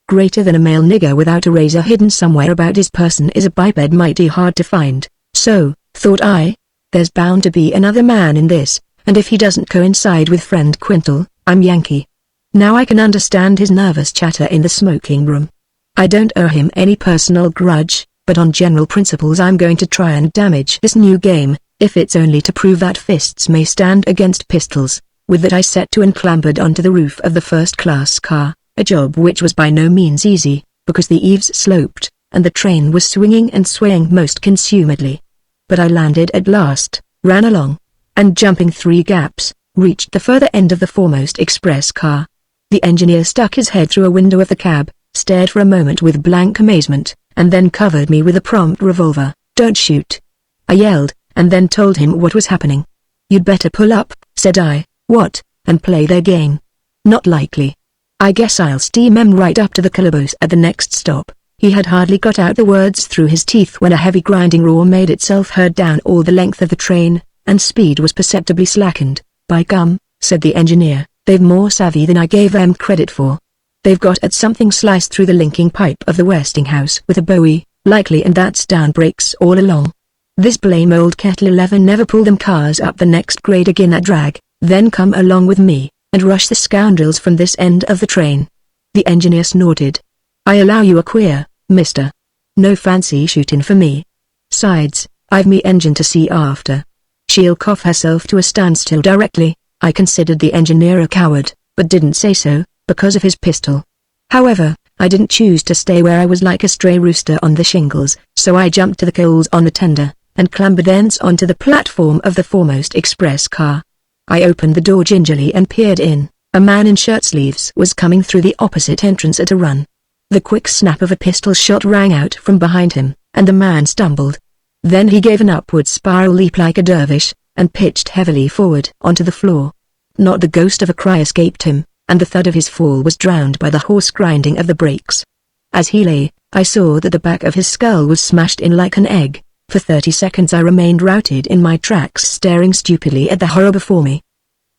Greater than a male nigger without a razor hidden somewhere about his person is a biped mighty hard to find, so, thought I, there's bound to be another man in this, and if he doesn't coincide with friend Quintal, I'm Yankee. Now I can understand his nervous chatter in the smoking room. I don't owe him any personal grudge, but on general principles I'm going to try and damage this new game, if it's only to prove that fists may stand against pistols. With that I set to and clambered onto the roof of the first-class car, a job which was by no means easy, because the eaves sloped, and the train was swinging and swaying most consumedly. But I landed at last, ran along, and jumping 3 gaps, reached the further end of the foremost express car. The engineer stuck his head through a window of the cab, stared for a moment with blank amazement, and then covered me with a prompt revolver. "Don't shoot!" I yelled, and then told him what was happening. "You'd better pull up," said I. "What, and play their game?" "Not likely. I guess I'll steam 'em right up to the calaboose at the next stop." He had hardly got out the words through his teeth when a heavy grinding roar made itself heard down all the length of the train, and speed was perceptibly slackened. "By gum," said the engineer, "they've more savvy than I gave them credit for. They've got at something sliced through the linking pipe of the Westinghouse with a bowie, likely, and that's down brakes all along. This blame old Kettle 11 never pulled them cars up the next grade again at drag. Then come along with me, and rush the scoundrels from this end of the train." The engineer snorted. "I allow you a queer, mister. No fancy shooting for me. Sides, I've me engine to see after. She'll cough herself to a standstill directly." I considered the engineer a coward, but didn't say so, because of his pistol. However, I didn't choose to stay where I was like a stray rooster on the shingles, so I jumped to the coals on the tender, and clambered thence onto the platform of the foremost express car. I opened the door gingerly and peered in. A man in shirt sleeves was coming through the opposite entrance at a run. The quick snap of a pistol shot rang out from behind him, and the man stumbled. Then he gave an upward spiral leap like a dervish, and pitched heavily forward onto the floor. Not the ghost of a cry escaped him, and the thud of his fall was drowned by the hoarse grinding of the brakes. As he lay, I saw that the back of his skull was smashed in like an egg. For 30 seconds I remained routed in my tracks, staring stupidly at the horror before me.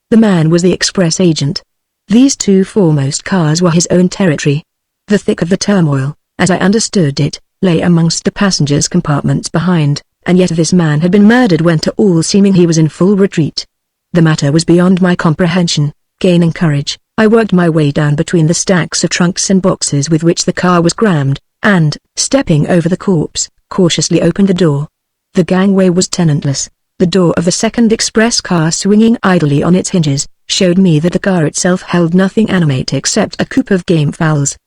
The man was the express agent. These 2 foremost cars were his own territory. The thick of the turmoil, as I understood it, lay amongst the passengers' compartments behind, and yet this man had been murdered when to all seeming he was in full retreat. The matter was beyond my comprehension. Gaining courage, I worked my way down between the stacks of trunks and boxes with which the car was crammed, and, stepping over the corpse, cautiously opened the door. The gangway was tenantless. The door of the second express car, swinging idly on its hinges, showed me that the car itself held nothing animate except a coop of game fowls.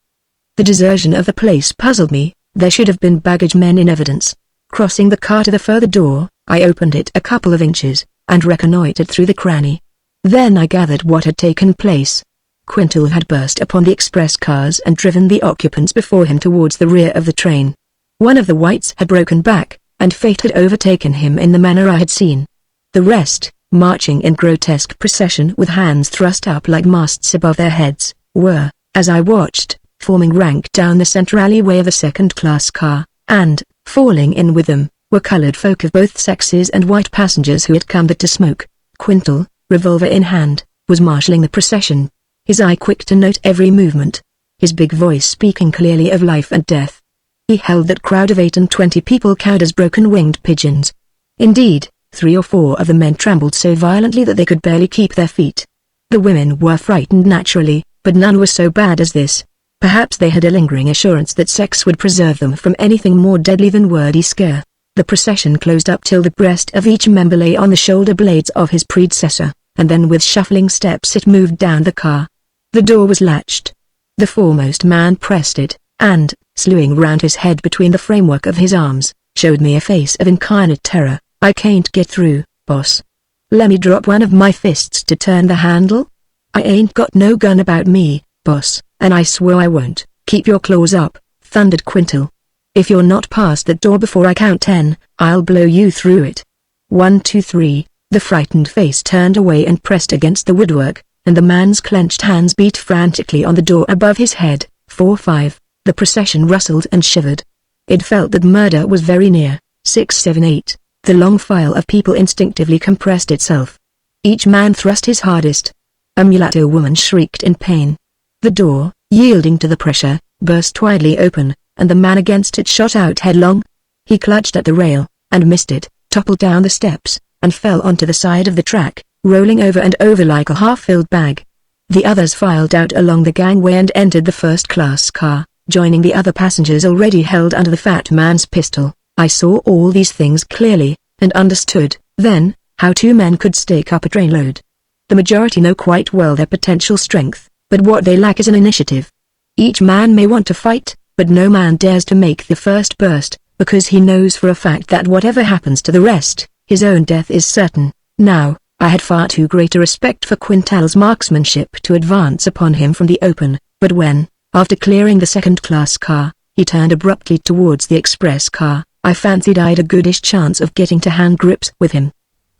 The desertion of the place puzzled me. There should have been baggage men in evidence. Crossing the car to the further door, I opened it a couple of inches, and reconnoitered through the cranny. Then I gathered what had taken place. Quintal had burst upon the express cars and driven the occupants before him towards the rear of the train. One of the whites had broken back, and fate had overtaken him in the manner I had seen. The rest, marching in grotesque procession with hands thrust up like masts above their heads, were, as I watched, forming rank down the center alleyway of a second-class car, and, falling in with them, were colored folk of both sexes and white passengers who had come there to smoke. Quintal, revolver in hand, was marshalling the procession, his eye quick to note every movement, his big voice speaking clearly of life and death. He held that crowd of 8 and 20 people cowed as broken-winged pigeons. Indeed, 3 or 4 of the men trembled so violently that they could barely keep their feet. The women were frightened naturally, but none were so bad as this. Perhaps they had a lingering assurance that sex would preserve them from anything more deadly than wordy scare. The procession closed up till the breast of each member lay on the shoulder blades of his predecessor, and then with shuffling steps it moved down the car. The door was latched. The foremost man pressed it, and, slewing round his head between the framework of his arms, showed me a face of incarnate terror. "I can't get through, boss. Lemme drop one of my fists to turn the handle? I ain't got no gun about me, boss, and I swear I won't." "Keep your claws up," thundered Quintal. "If you're not past that door before I count 10, I'll blow you through it. 1, 2, 3. The frightened face turned away and pressed against the woodwork, and the man's clenched hands beat frantically on the door above his head. 4-5. The procession rustled and shivered. It felt that murder was very near. 6-7-8. The long file of people instinctively compressed itself. Each man thrust his hardest. A mulatto woman shrieked in pain. The door, yielding to the pressure, burst widely open, and the man against it shot out headlong. He clutched at the rail, and missed it, toppled down the steps, and fell onto the side of the track, rolling over and over like a half-filled bag. The others filed out along the gangway and entered the first-class car, joining the other passengers already held under the fat man's pistol. I saw all these things clearly, and understood, then, how two men could stake up a trainload. The majority know quite well their potential strength, but what they lack is an initiative. Each man may want to fight, but no man dares to make the first burst, because he knows for a fact that whatever happens to the rest, his own death is certain. Now, I had far too great a respect for Quintal's marksmanship to advance upon him from the open, but when, after clearing the second-class car, he turned abruptly towards the express car, I fancied I'd a goodish chance of getting to hand grips with him.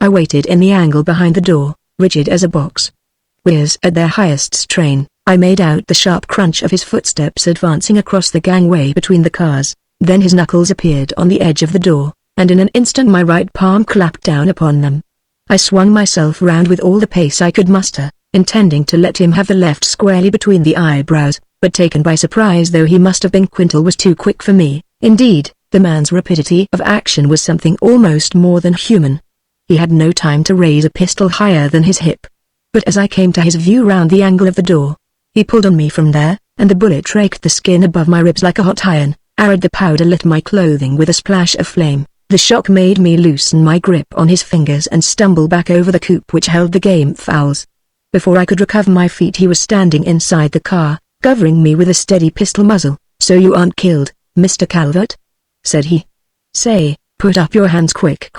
I waited in the angle behind the door, rigid as a box. Wheels at their highest strain, I made out the sharp crunch of his footsteps advancing across the gangway between the cars. Then his knuckles appeared on the edge of the door, and in an instant my right palm clapped down upon them. I swung myself round with all the pace I could muster, intending to let him have the left squarely between the eyebrows, but taken by surprise though he must have been, Quintal was too quick for me. Indeed, the man's rapidity of action was something almost more than human. He had no time to raise a pistol higher than his hip. But as I came to his view round the angle of the door, he pulled on me from there, and the bullet raked the skin above my ribs like a hot iron. The powder lit my clothing with a splash of flame. The shock made me loosen my grip on his fingers and stumble back over the coop which held the game fowls. Before I could recover my feet he was standing inside the car, covering me with a steady pistol muzzle. "So you aren't killed, Mr. Calvert?" said he. "Say, put up your hands quick,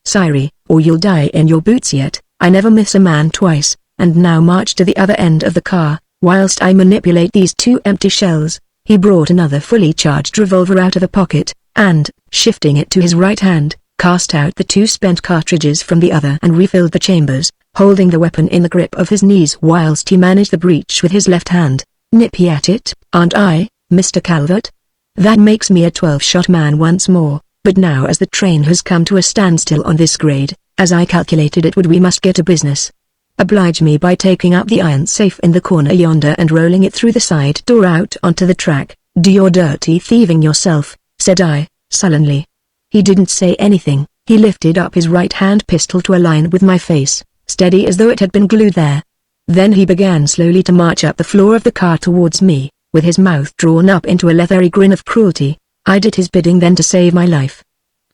Siri, or you'll die in your boots yet." I never miss a man twice, and now march to the other end of the car, whilst I manipulate these two empty shells. He brought another fully charged revolver out of a pocket, and, shifting it to his right hand, cast out the two spent cartridges from the other and refilled the chambers, holding the weapon in the grip of his knees whilst he managed the breech with his left hand. "Nippy at it, aren't I, Mr. Calvert? That makes me a 12-shot man once more, but now as the train has come to a standstill on this grade, as I calculated it would, we must get to business. Oblige me by taking up the iron safe in the corner yonder and rolling it through the side door out onto the track. Do your dirty thieving yourself," said I, sullenly. He didn't say anything. He lifted up his right-hand pistol to align with my face, steady as though it had been glued there. Then he began slowly to march up the floor of the car towards me, with his mouth drawn up into a leathery grin of cruelty. I did his bidding then to save my life.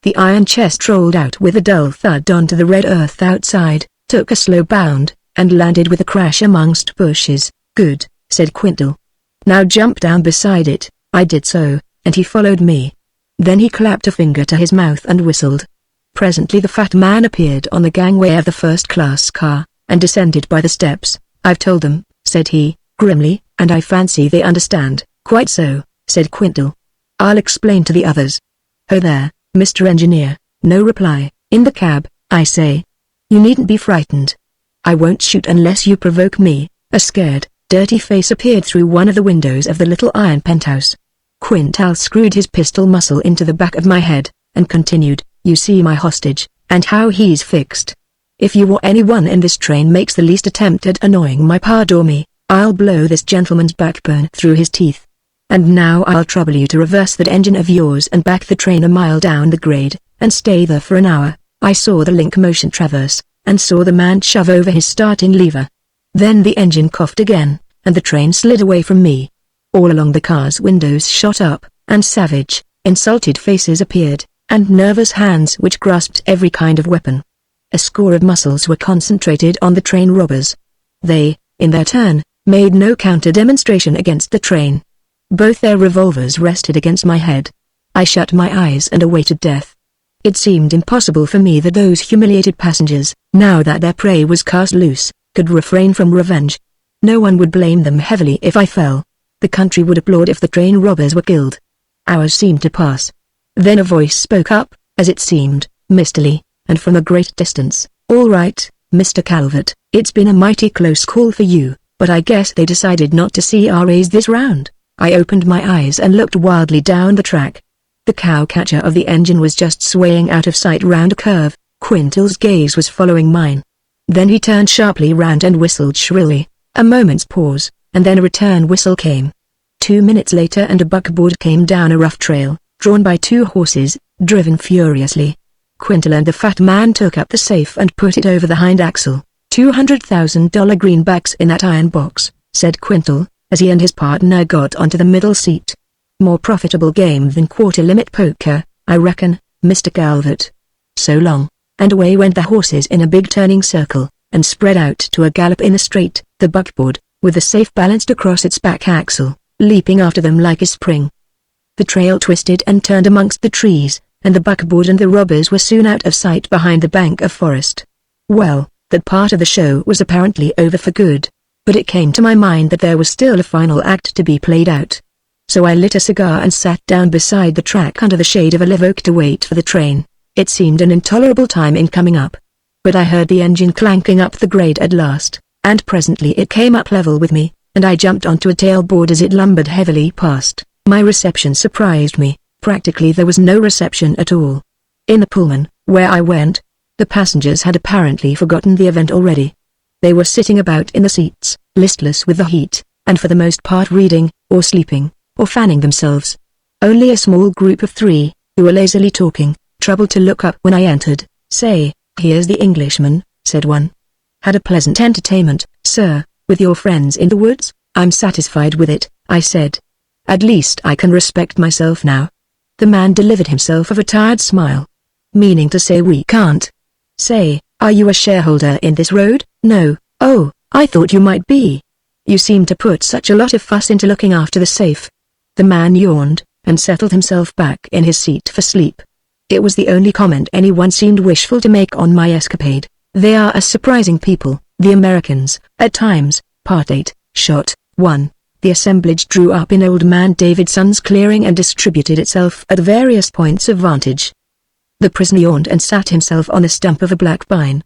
The iron chest rolled out with a dull thud onto the red earth outside, took a slow bound, and landed with a crash amongst bushes. "Good," said Quintal. "Now jump down beside it." I did so, and he followed me. Then he clapped a finger to his mouth and whistled. Presently the fat man appeared on the gangway of the first-class car, and descended by the steps. "I've told them," said he, grimly, "and I fancy they understand." "Quite so," said Quintal. "I'll explain to the others." "Ho there, Mr. Engineer." No reply. "In the cab, I say. You needn't be frightened. I won't shoot unless you provoke me." A scared, dirty face appeared through one of the windows of the little iron penthouse. Quintal screwed his pistol muzzle into the back of my head, and continued, "You see my hostage, and how he's fixed. If you or anyone in this train makes the least attempt at annoying my pard or me, I'll blow this gentleman's backbone through his teeth. And now I'll trouble you to reverse that engine of yours and back the train a mile down the grade, and stay there for an hour." I saw the link motion traverse, and saw the man shove over his starting lever. Then the engine coughed again, and the train slid away from me. All along the car's windows shot up, and savage, insulted faces appeared, and nervous hands which grasped every kind of weapon. A score of muscles were concentrated on the train robbers. They, in their turn, made no counter-demonstration against the train. Both their revolvers rested against my head. I shut my eyes and awaited death. It seemed impossible for me that those humiliated passengers, now that their prey was cast loose, could refrain from revenge. No one would blame them heavily if I fell. The country would applaud if the train robbers were killed. Hours seemed to pass. Then a voice spoke up, as it seemed, mistily, and from a great distance. "All right, Mr. Calvert, it's been a mighty close call for you, but I guess they decided not to see our A's this round." I opened my eyes and looked wildly down the track. The cowcatcher of the engine was just swaying out of sight round a curve. Quintle's gaze was following mine. Then he turned sharply round and whistled shrilly. A moment's pause, and then a return whistle came. 2 minutes later and a buckboard came down a rough trail, drawn by 2 horses, driven furiously. Quintle and the fat man took up the safe and put it over the hind axle. $200,000 greenbacks in that iron box, said Quintle, as he and his partner got onto the middle seat. "More profitable game than quarter-limit poker, I reckon, Mr. Calvert. So long." And away went the horses in a big turning circle, and spread out to a gallop in a straight, the buckboard, with the safe balanced across its back axle, leaping after them like a spring. The trail twisted and turned amongst the trees, and the buckboard and the robbers were soon out of sight behind the bank of forest. Well, that part of the show was apparently over for good. But it came to my mind that there was still a final act to be played out. So I lit a cigar and sat down beside the track under the shade of a live oak to wait for the train. It seemed an intolerable time in coming up. But I heard the engine clanking up the grade at last, and presently it came up level with me, and I jumped onto a tailboard as it lumbered heavily past. My reception surprised me. Practically there was no reception at all. In the Pullman, where I went, the passengers had apparently forgotten the event already. They were sitting about in the seats, listless with the heat, and for the most part reading, or sleeping, or fanning themselves. Only a small group of 3, who were lazily talking, troubled to look up when I entered. "Say, here's the Englishman," said one. "Had a pleasant entertainment, sir, with your friends in the woods?" "I'm satisfied with it," I said. "At least I can respect myself now." The man delivered himself of a tired smile. "Meaning to say we can't?" "Say, are you a shareholder in this road?" "No." "Oh, I thought you might be. You seem to put such a lot of fuss into looking after the safe." The man yawned, and settled himself back in his seat for sleep. It was the only comment anyone seemed wishful to make on my escapade. They are a surprising people, the Americans, at times. Part 8, Shot 1. The assemblage drew up in Old Man Davidson's clearing and distributed itself at various points of vantage. The prisoner yawned and sat himself on a stump of a black pine.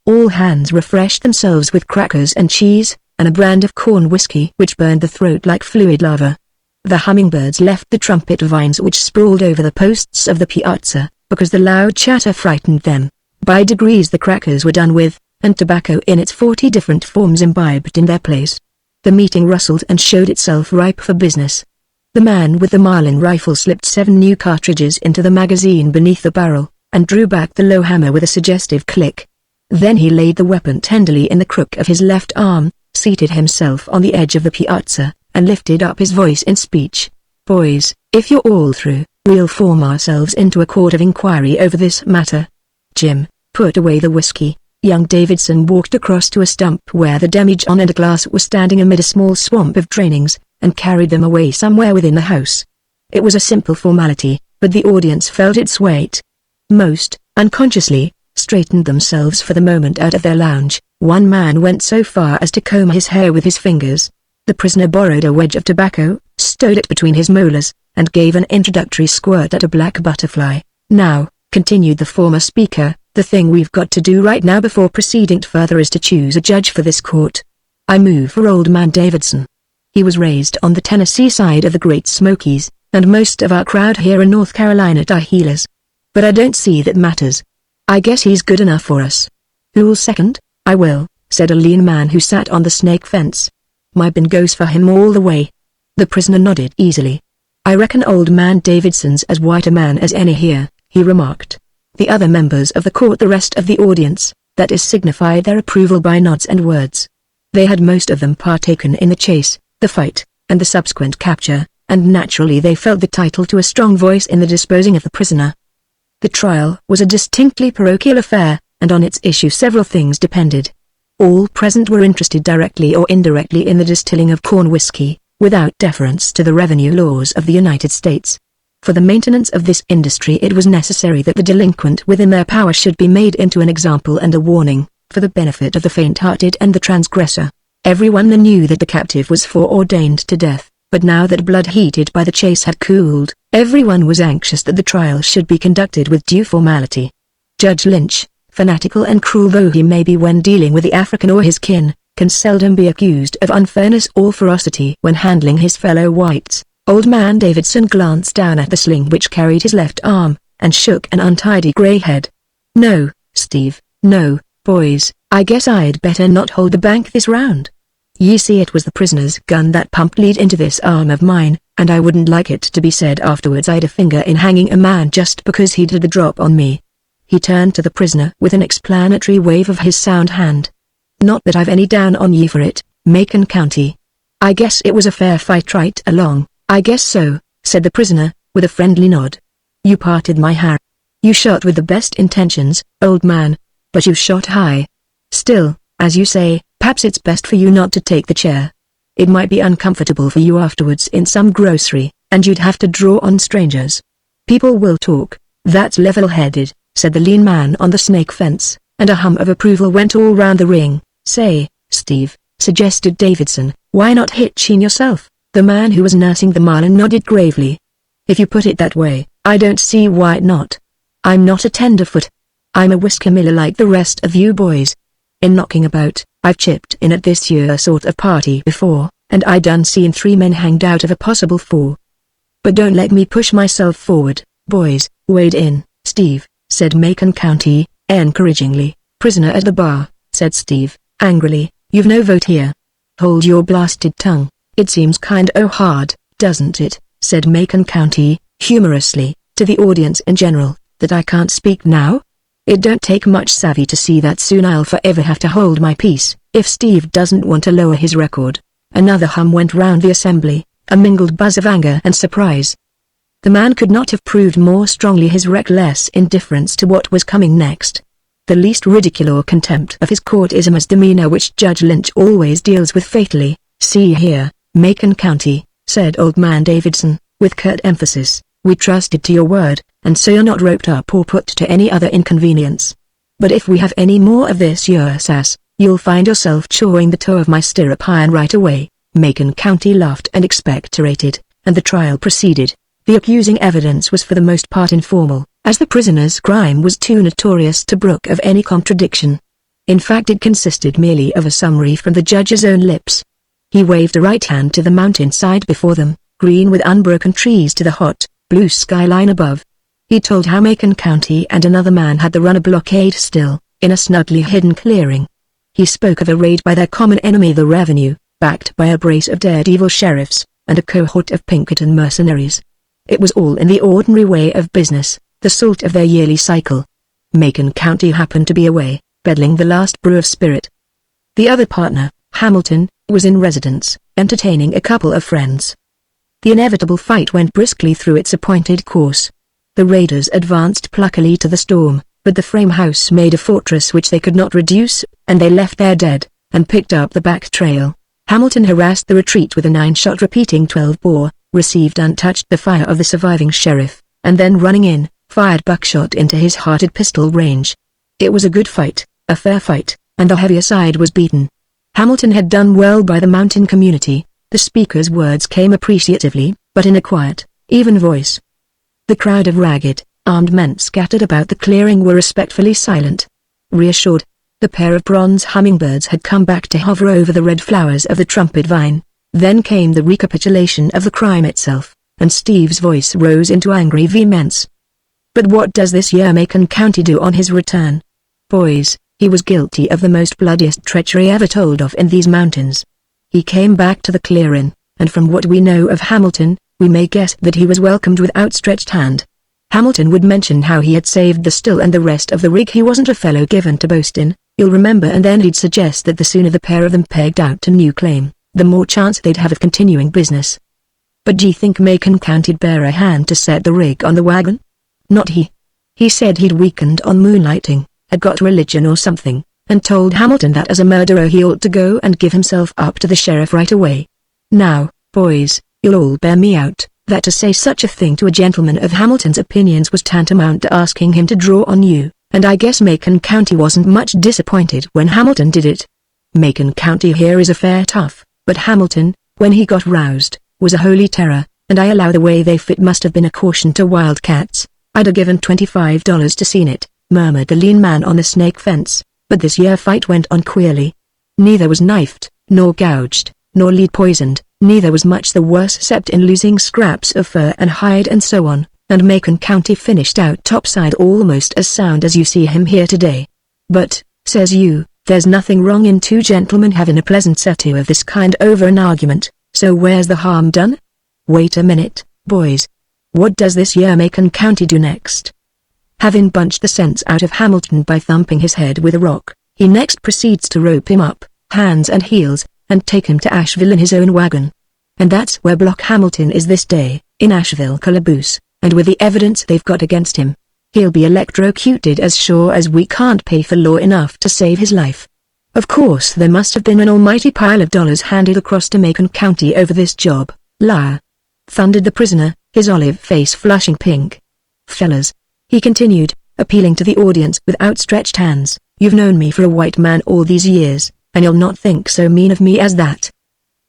All hands refreshed themselves with crackers and cheese, and a brand of corn whiskey which burned the throat like fluid lava. The hummingbirds left the trumpet vines which sprawled over the posts of the piazza, because the loud chatter frightened them. By degrees the crackers were done with, and tobacco in its 40 different forms imbibed in their place. The meeting rustled and showed itself ripe for business. The man with the Marlin rifle slipped 7 new cartridges into the magazine beneath the barrel, and drew back the low hammer with a suggestive click. Then he laid the weapon tenderly in the crook of his left arm, seated himself on the edge of the piazza, and lifted up his voice in speech. "Boys, if you're all through, we'll form ourselves into a court of inquiry over this matter. Jim, put away the whiskey." Young Davidson walked across to a stump where the demijohn and a glass were standing amid a small swamp of drainings, and carried them away somewhere within the house. It was a simple formality, but the audience felt its weight. Most, unconsciously, straightened themselves for the moment out of their lounge. One man went so far as to comb his hair with his fingers. The prisoner borrowed a wedge of tobacco, stowed it between his molars, and gave an introductory squirt at a black butterfly. "Now," continued the former speaker, "the thing we've got to do right now before proceeding further is to choose a judge for this court. I move for Old Man Davidson. He was raised on the Tennessee side of the Great Smokies, and most of our crowd here in North Carolina are healers. But I don't see that matters. I guess he's good enough for us." "Who'll second?" "I will," said a lean man who sat on the snake fence. "My bin goes for him all the way." The prisoner nodded easily. "I reckon Old Man Davidson's as white a man as any here," he remarked. The other members of the court, the rest of the audience, that is, signified their approval by nods and words. They had most of them partaken in the chase, the fight, and the subsequent capture, and naturally they felt the title to a strong voice in the disposing of the prisoner. The trial was a distinctly parochial affair, and on its issue several things depended. All present were interested directly or indirectly in the distilling of corn whiskey, without deference to the revenue laws of the United States. For the maintenance of this industry it was necessary that the delinquent within their power should be made into an example and a warning, for the benefit of the faint-hearted and the transgressor. Everyone knew that the captive was foreordained to death, but now that blood heated by the chase had cooled, everyone was anxious that the trial should be conducted with due formality. Judge Lynch, fanatical and cruel though he may be when dealing with the African or his kin, can seldom be accused of unfairness or ferocity when handling his fellow whites. Old man Davidson glanced down at the sling which carried his left arm, and shook an untidy grey head. "No, Steve, no, boys, I guess I'd better not hold the bank this round. Ye see, it was the prisoner's gun that pumped lead into this arm of mine, and I wouldn't like it to be said afterwards I'd a finger in hanging a man just because he'd had the drop on me." He turned to the prisoner with an explanatory wave of his sound hand. "Not that I've any down on ye for it, Macon County. I guess it was a fair fight right along." "I guess so," said the prisoner, with a friendly nod. "You parted my hair. You shot with the best intentions, old man, but you shot high. Still, as you say, perhaps it's best for you not to take the chair. It might be uncomfortable for you afterwards in some grocery, and you'd have to draw on strangers. People will talk, that's level-headed," said the lean man on the snake fence, and a hum of approval went all round the ring. "Say, Steve," suggested Davidson, "why not hit Sheen yourself?" The man who was nursing the Marlin nodded gravely. "If you put it that way, I don't see why not. I'm not a tenderfoot. I'm a whisker miller like the rest of you boys. In knocking about, I've chipped in at this here sort of party before, and I done seen 3 men hanged out of a possible 4. But don't let me push myself forward, boys, wade in." "Steve," said Macon County, encouragingly. "Prisoner at the bar," said Steve, angrily, "you've no vote here. Hold your blasted tongue. It seems kind o' hard, doesn't it," said Macon County, humorously, to the audience in general, "that I can't speak now? It don't take much savvy to see that soon I'll forever have to hold my peace, if Steve doesn't want to lower his record." Another hum went round the assembly, a mingled buzz of anger and surprise. The man could not have proved more strongly his reckless indifference to what was coming next. The least ridicule or contempt of his courtisan's demeanor which Judge Lynch always deals with fatally. "See here, Macon County," said old man Davidson, with curt emphasis, "we trusted to your word, and so you're not roped up or put to any other inconvenience. But if we have any more of this your sass, you'll find yourself chawing the toe of my stirrup iron right away." Macon County laughed and expectorated, and the trial proceeded. The accusing evidence was for the most part informal, as the prisoner's crime was too notorious to brook of any contradiction. In fact, it consisted merely of a summary from the judge's own lips. He waved a right hand to the mountainside before them, green with unbroken trees to the hot, blue skyline above. He told how Macon County and another man had the runner blockade still, in a snugly hidden clearing. He spoke of a raid by their common enemy the revenue, backed by a brace of daredevil sheriffs, and a cohort of Pinkerton mercenaries. It was all in the ordinary way of business, the salt of their yearly cycle. Macon County happened to be away, peddling the last brew of spirit. The other partner, Hamilton, was in residence, entertaining a couple of friends. The inevitable fight went briskly through its appointed course. The raiders advanced pluckily to the storm, but the frame house made a fortress which they could not reduce, and they left their dead, and picked up the back trail. Hamilton harassed the retreat with a 9-shot repeating 12-bore, received untouched the fire of the surviving sheriff, and then running in, fired buckshot into his hearted pistol range. It was a good fight, a fair fight, and the heavier side was beaten. Hamilton had done well by the mountain community. The speaker's words came appreciatively, but in a quiet, even voice. The crowd of ragged, armed men scattered about the clearing were respectfully silent. Reassured, the pair of bronze hummingbirds had come back to hover over the red flowers of the trumpet vine. Then came the recapitulation of the crime itself, and Steve's voice rose into angry vehemence. "But what does this year Macon County do on his return? Boys, he was guilty of the most bloodiest treachery ever told of in these mountains. He came back to the clearing, and from what we know of Hamilton, we may guess that he was welcomed with outstretched hand. Hamilton would mention how he had saved the still and the rest of the rig. He wasn't a fellow given to boast in, you'll remember, and then he'd suggest that the sooner the pair of them pegged out a new claim, the more chance they'd have of continuing business. But d'ye think Macon County'd bear a hand to set the rig on the wagon? Not he. He said he'd weakened on moonlighting, had got religion or something, and told Hamilton that as a murderer he ought to go and give himself up to the sheriff right away. Now, boys, you'll all bear me out, that to say such a thing to a gentleman of Hamilton's opinions was tantamount to asking him to draw on you, and I guess Macon County wasn't much disappointed when Hamilton did it. Macon County here is a fair tough, but Hamilton, when he got roused, was a holy terror, and I allow the way they fit must have been a caution to wildcats. I'd have given $25 to seen it. murmured the lean man on the snake fence, but this year fight went on queerly. Neither was knifed, nor gouged, nor lead poisoned, neither was much the worse except in losing scraps of fur and hide and so on, and Macon County finished out topside almost as sound as you see him here today. But, says you, there's nothing wrong in two gentlemen having a pleasant set-to of this kind over an argument, so where's the harm done? Wait a minute, boys. What does this year Macon County do next? Having bunched the sense out of Hamilton by thumping his head with a rock, he next proceeds to rope him up, hands and heels, and take him to Asheville in his own wagon. And that's where Block Hamilton is this day, in Asheville calaboose, and with the evidence they've got against him, he'll be electrocuted as sure as we can't pay for law enough to save his life. Of course there must have been an almighty pile of dollars handed across to Macon County over this job, liar! Thundered the prisoner, his olive face flushing pink. Fellas, he continued, appealing to the audience with outstretched hands, you've known me for a white man all these years, and you'll not think so mean of me as that.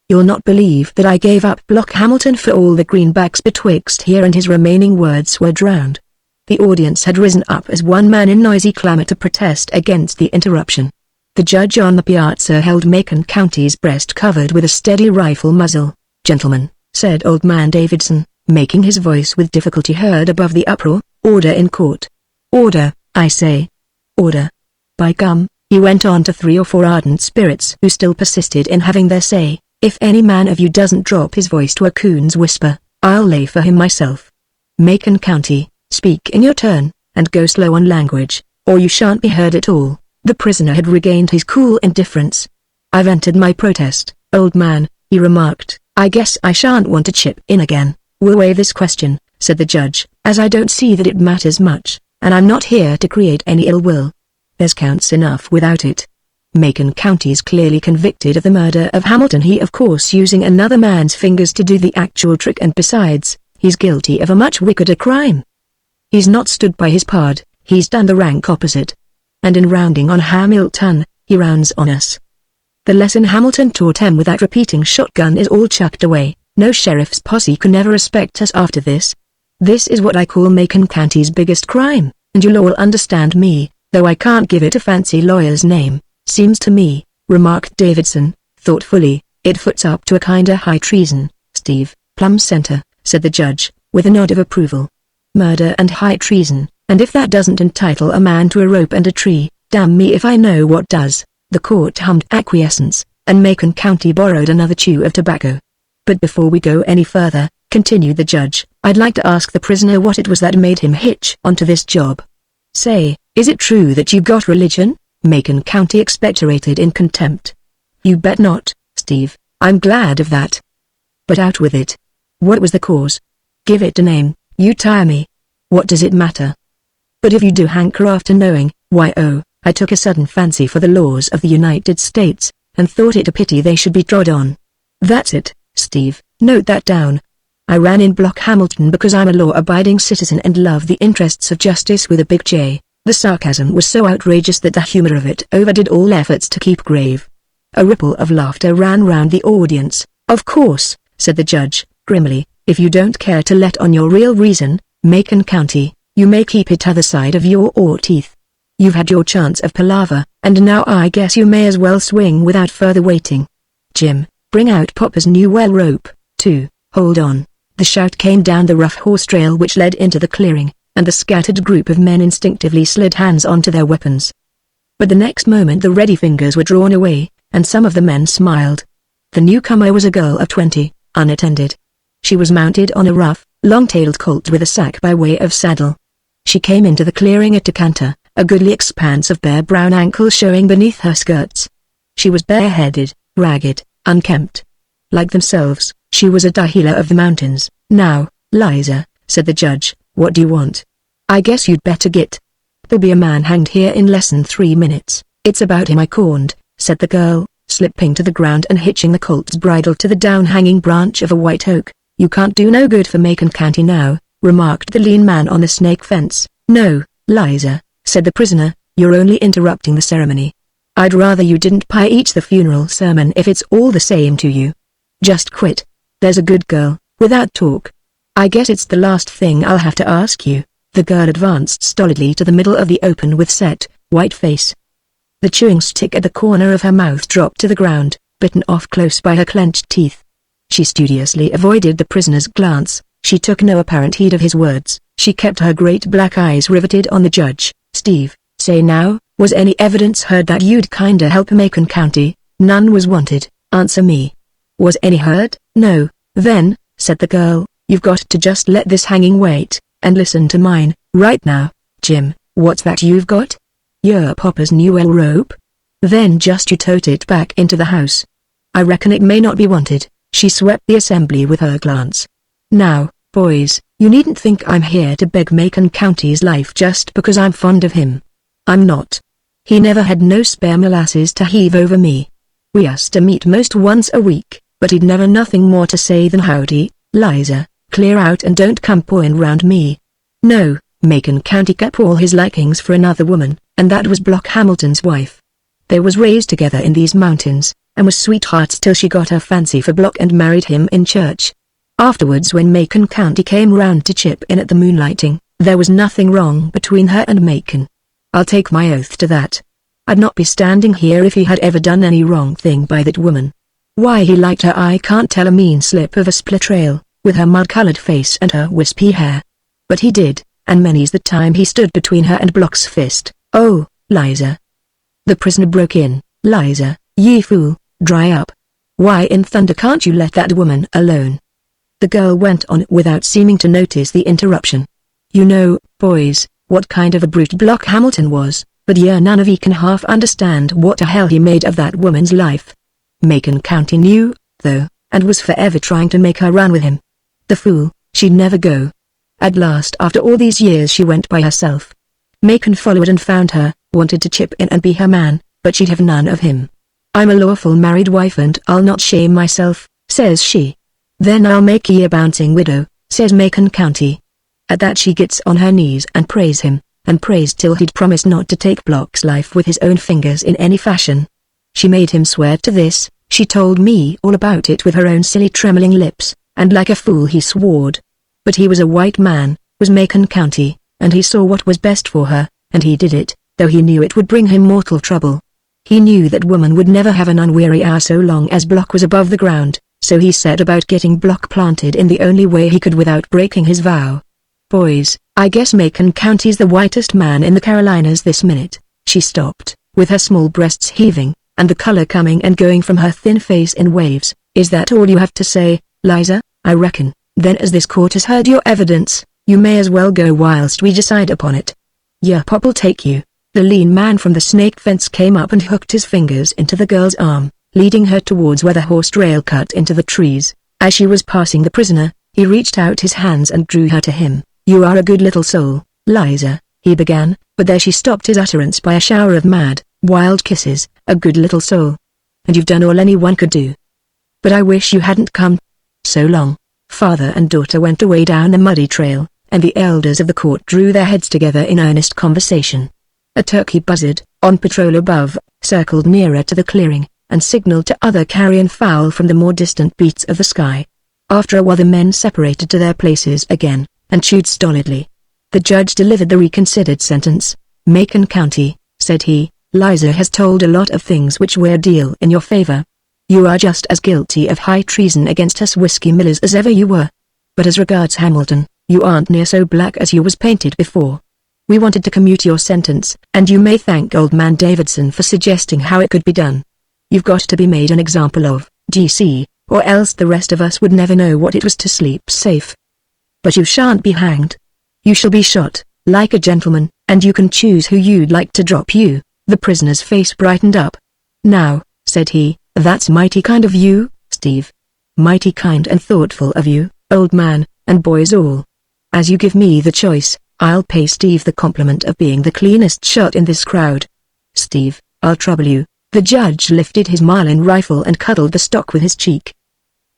You'll not believe that I gave up Block Hamilton for all the greenbacks betwixt here, and his remaining words were drowned. The audience had risen up as one man in noisy clamor to protest against the interruption. The judge on the piazza held Macon County's breast covered with a steady rifle muzzle. Gentlemen, said Old Man Davidson, making his voice with difficulty heard above the uproar, order in court. Order, I say. Order. By gum, he went on to 3 or 4 ardent spirits who still persisted in having their say, if any man of you doesn't drop his voice to a coon's whisper, I'll lay for him myself. Macon County, speak in your turn, and go slow on language, or you shan't be heard at all. The prisoner had regained his cool indifference. I've entered my protest, old man, he remarked. I guess I shan't want to chip in again. We'll weigh this question, said the judge, as I don't see that it matters much, and I'm not here to create any ill will. There's counts enough without it. Macon County's clearly convicted of the murder of Hamilton, he of course using another man's fingers to do the actual trick, and besides, he's guilty of a much wickeder crime. He's not stood by his pard, he's done the rank opposite. And in rounding on Hamilton, he rounds on us. The lesson Hamilton taught him with that repeating shotgun is all chucked away. No sheriff's posse can ever respect us after this. This is what I call Macon County's biggest crime, and you'll all understand me, though I can't give it a fancy lawyer's name. Seems to me, remarked Davidson, thoughtfully, it foots up to a kinda high treason, Steve. Plum center, said the judge, with a nod of approval. Murder and high treason, and if that doesn't entitle a man to a rope and a tree, damn me if I know what does. The court hummed acquiescence, and Macon County borrowed another chew of tobacco. But before we go any further, continued the judge, I'd like to ask the prisoner what it was that made him hitch onto this job. Say, is it true that you got religion? Macon County expectorated in contempt. You bet not, Steve, I'm glad of that. But out with it. What was the cause? Give it a name, you tire me. What does it matter? But if you do hanker after knowing, why I took a sudden fancy for the laws of the United States, and thought it a pity they should be trod on. That's it, Steve, note that down. I ran in Block Hamilton because I'm a law-abiding citizen and love the interests of justice with a big J. The sarcasm was so outrageous that the humor of it overdid all efforts to keep grave. A ripple of laughter ran round the audience. Of course, said the judge, grimly, if you don't care to let on your real reason, Macon County, you may keep it t'other side of your teeth. You've had your chance of palaver, and now I guess you may as well swing without further waiting. Jim, bring out Popper's new well rope, too. Hold on. The shout came down the rough horse trail which led into the clearing, and the scattered group of men instinctively slid hands onto their weapons. But the next moment the ready fingers were drawn away, and some of the men smiled. The newcomer was a girl of 20, unattended. She was mounted on a rough, long-tailed colt with a sack by way of saddle. She came into the clearing at a canter, a goodly expanse of bare brown ankles showing beneath her skirts. She was bareheaded, ragged, unkempt. Like themselves, she was a dahilah of the mountains. Now, Liza, said the judge, what do you want? I guess you'd better get. There'll be a man hanged here in less than 3 minutes. It's about him I corned, said the girl, slipping to the ground and hitching the colt's bridle to the down-hanging branch of a white oak. You can't do no good for Macon County now, remarked the lean man on the snake fence. No, Liza, said the prisoner, you're only interrupting the ceremony. I'd rather you didn't preach the funeral sermon if it's all the same to you. Just quit. There's a good girl, without talk. I guess it's the last thing I'll have to ask you. The girl advanced stolidly to the middle of the open with set, white face. The chewing stick at the corner of her mouth dropped to the ground, bitten off close by her clenched teeth. She studiously avoided the prisoner's glance. She took no apparent heed of his words. She kept her great black eyes riveted on the judge. "Steve, say now, was any evidence heard that you'd kinda help Macon County?" "None was wanted, answer me." "Was any heard?" "No." "Then," said the girl, "you've got to just let this hanging wait, and listen to mine, right now." "Jim, what's that you've got?" "Your papa's new L rope?" "Then just you tote it back into the house. I reckon it may not be wanted." She swept the assembly with her glance. "Now, boys, you needn't think I'm here to beg Macon County's life just because I'm fond of him. I'm not. He never had no spare molasses to heave over me. We used to meet most once a week, but he'd never nothing more to say than howdy, Liza, clear out and don't come pawing round me." No, Macon County kept all his likings for another woman, and that was Block Hamilton's wife. They was raised together in these mountains, and was sweethearts till she got her fancy for Block and married him in church. Afterwards, when Macon County came round to chip in at the moonlighting, there was nothing wrong between her and Macon. I'll take my oath to that. I'd not be standing here if he had ever done any wrong thing by that woman. Why he liked her I can't tell, a mean slip of a split trail, with her mud-colored face and her wispy hair. But he did, and many's the time he stood between her and Block's fist. "Oh, Liza." The prisoner broke in. "Liza, ye fool, dry up. Why in thunder can't you let that woman alone?" The girl went on without seeming to notice the interruption. "You know, boys, what kind of a brute Block Hamilton was, but none of ye can half understand what the hell he made of that woman's life. Macon County knew, though, and was forever trying to make her run with him. The fool, she'd never go. At last, after all these years, she went by herself. Macon followed and found her, wanted to chip in and be her man, but she'd have none of him. 'I'm a lawful married wife and I'll not shame myself,' says she. 'Then I'll make ye a bouncing widow,' says Macon County. At that she gets on her knees and prays him, and prays till he'd promise not to take Block's life with his own fingers in any fashion. She made him swear to this. She told me all about it with her own silly trembling lips, and like a fool he swore. But he was a white man, was Macon County, and he saw what was best for her, and he did it, though he knew it would bring him mortal trouble. He knew that woman would never have an unweary hour so long as Block was above the ground, so he set about getting Block planted in the only way he could without breaking his vow. Boys, I guess Macon County's the whitest man in the Carolinas this minute." She stopped, with her small breasts heaving, and the color coming and going from her thin face in waves. "Is that all you have to say, Liza?" "I reckon, then, as this court has heard your evidence, you may as well go whilst we decide upon it. Your pop'll take you." The lean man from the snake fence came up and hooked his fingers into the girl's arm, leading her towards where the horse trail cut into the trees. As she was passing the prisoner, he reached out his hands and drew her to him. "You are a good little soul, Liza," he began, but there she stopped his utterance by a shower of mad, wild kisses. "A good little soul. And you've done all anyone could do. But I wish you hadn't come. So long." Father and daughter went away down the muddy trail, and the elders of the court drew their heads together in earnest conversation. A turkey buzzard, on patrol above, circled nearer to the clearing, and signaled to other carrion fowl from the more distant beats of the sky. After a while the men separated to their places again, and chewed stolidly. The judge delivered the reconsidered sentence. "Macon County," said he, "Liza has told a lot of things which were deal in your favor. You are just as guilty of high treason against us whiskey millers as ever you were. But as regards Hamilton, you aren't near so black as you was painted before. We wanted to commute your sentence, and you may thank old man Davidson for suggesting how it could be done. You've got to be made an example of, GC, or else the rest of us would never know what it was to sleep safe. But you shan't be hanged. You shall be shot, like a gentleman, and you can choose who you'd like to drop you." The prisoner's face brightened up. "Now," said he, "that's mighty kind of you, Steve. Mighty kind and thoughtful of you, old man, and boys all. As you give me the choice, I'll pay Steve the compliment of being the cleanest shot in this crowd. Steve, I'll trouble you." The judge lifted his Marlin rifle and cuddled the stock with his cheek.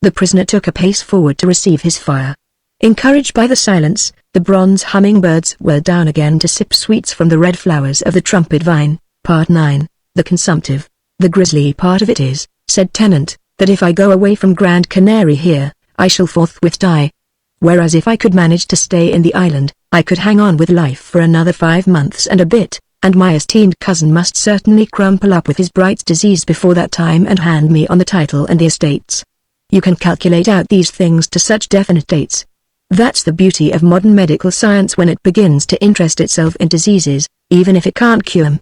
The prisoner took a pace forward to receive his fire. Encouraged by the silence, the bronze hummingbirds were down again to sip sweets from the red flowers of the trumpet vine. Part 9, the consumptive. "The grisly part of it is," said Tennant, "that if I go away from Grand Canary here, I shall forthwith die. Whereas if I could manage to stay in the island, I could hang on with life for another 5 months and a bit, and my esteemed cousin must certainly crumple up with his Bright's disease before that time and hand me on the title and the estates. You can calculate out these things to such definite dates. That's the beauty of modern medical science when it begins to interest itself in diseases, even if it can't cure them.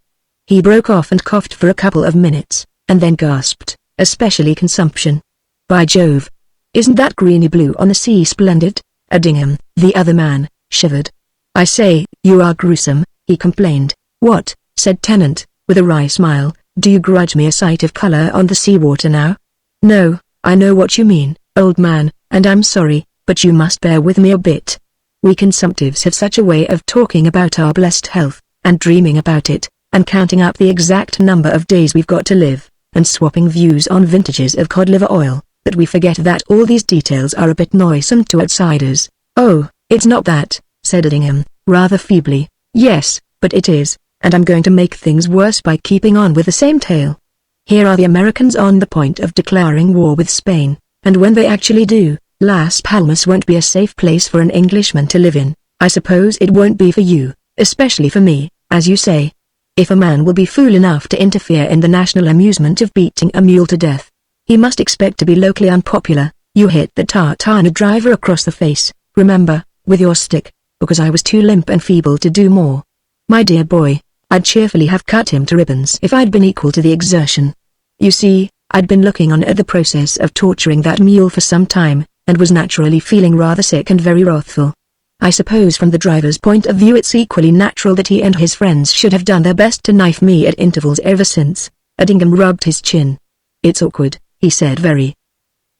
He broke off and coughed for a couple of minutes, and then gasped, especially consumption. By Jove! Isn't that greeny blue on the sea splendid? Addingham, the other man, shivered. I say, you are gruesome, he complained. What, said Tennant, with a wry smile, do you grudge me a sight of colour on the seawater now? No, I know what you mean, old man, and I'm sorry, but you must bear with me a bit. We consumptives have such a way of talking about our blessed health, and dreaming about it, and counting up the exact number of days we've got to live, and swapping views on vintages of cod liver oil, that we forget that all these details are a bit noisome to outsiders. Oh, it's not that, said Addingham, rather feebly. Yes, but it is, and I'm going to make things worse by keeping on with the same tale. Here are the Americans on the point of declaring war with Spain, and when they actually do, Las Palmas won't be a safe place for an Englishman to live in. I suppose it won't be for you, especially for me, as you say. If a man will be fool enough to interfere in the national amusement of beating a mule to death, he must expect to be locally unpopular. You hit the tartana driver across the face, remember, with your stick, because I was too limp and feeble to do more. My dear boy, I'd cheerfully have cut him to ribbons if I'd been equal to the exertion. You see, I'd been looking on at the process of torturing that mule for some time, and was naturally feeling rather sick and very wrathful. I suppose from the driver's point of view it's equally natural that he and his friends should have done their best to knife me at intervals ever since. Addingham rubbed his chin. It's awkward, he said very.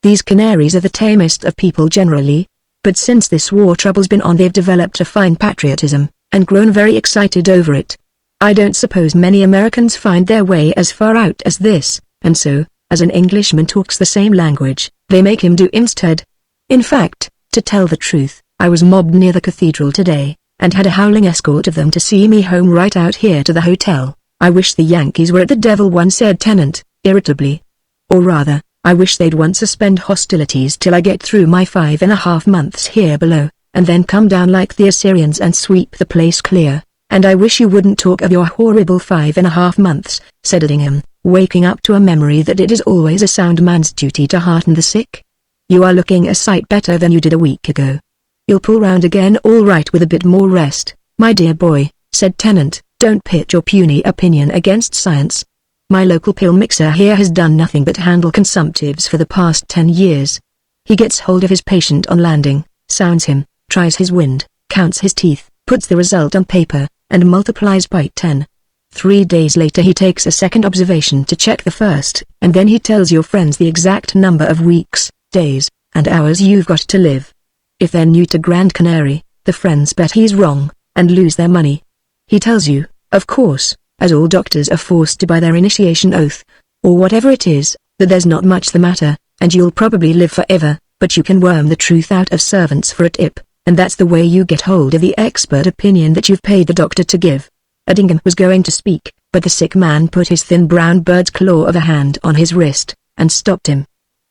These canaries are the tamest of people generally, but since this war trouble's been on they've developed a fine patriotism, and grown very excited over it. I don't suppose many Americans find their way as far out as this, and so, as an Englishman talks the same language, they make him do instead. In fact, to tell the truth, I was mobbed near the cathedral today, and had a howling escort of them to see me home right out here to the hotel. I wish the Yankees were at the devil, one said Tennant, irritably. Or rather, I wish they'd once suspend hostilities till I get through my 5.5 months here below, and then come down like the Assyrians and sweep the place clear. And I wish you wouldn't talk of your horrible 5.5 months, said Addingham, waking up to a memory that it is always a sound man's duty to hearten the sick. You are looking a sight better than you did a week ago. You'll pull round again all right with a bit more rest, my dear boy, said Tennant. Don't pit your puny opinion against science. My local pill mixer here has done nothing but handle consumptives for the past 10 years. He gets hold of his patient on landing, sounds him, tries his wind, counts his teeth, puts the result on paper, and multiplies by 10. 3 days later he takes a second observation to check the first, and then he tells your friends the exact number of weeks, days, and hours you've got to live. If they're new to Grand Canary, the friends bet he's wrong, and lose their money. He tells you, of course, as all doctors are forced to by their initiation oath, or whatever it is, that there's not much the matter, and you'll probably live forever, but you can worm the truth out of servants for a tip, and that's the way you get hold of the expert opinion that you've paid the doctor to give. Addingham was going to speak, but the sick man put his thin brown bird's claw of a hand on his wrist, and stopped him.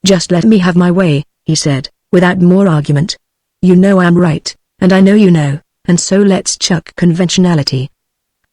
Just let me have my way, he said, without more argument. You know I'm right, and I know you know, and so let's chuck conventionality.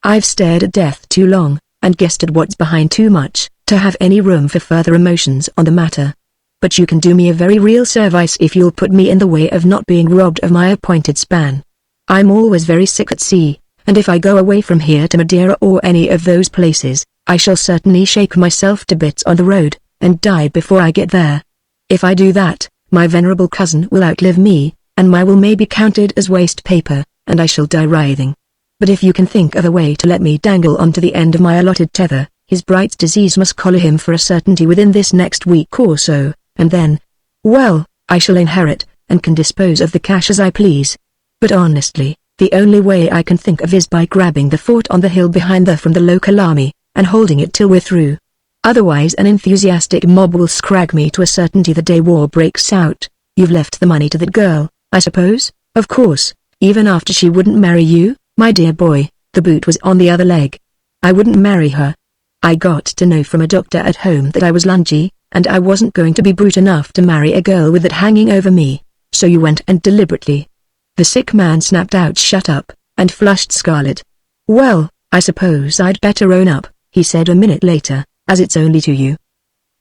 I've stared at death too long, and guessed at what's behind too much, to have any room for further emotions on the matter. But you can do me a very real service if you'll put me in the way of not being robbed of my appointed span. I'm always very sick at sea, and if I go away from here to Madeira or any of those places, I shall certainly shake myself to bits on the road, and die before I get there. If I do that, my venerable cousin will outlive me, and my will may be counted as waste paper, and I shall die writhing. But if you can think of a way to let me dangle on to the end of my allotted tether, his Bright's disease must collar him for a certainty within this next week or so, and then, well, I shall inherit, and can dispose of the cash as I please. But honestly, the only way I can think of is by grabbing the fort on the hill behind from the local army, and holding it till we're through. Otherwise an enthusiastic mob will scrag me to a certainty the day war breaks out. You've left the money to that girl, I suppose? Of course, even after she wouldn't marry you, my dear boy. The boot was on the other leg. I wouldn't marry her. I got to know from a doctor at home that I was lungy, and I wasn't going to be brute enough to marry a girl with that hanging over me, so you went and deliberately. The sick man snapped out, "Shut up," and flushed scarlet. "Well, I suppose I'd better own up," he said a minute later, "as it's only to you.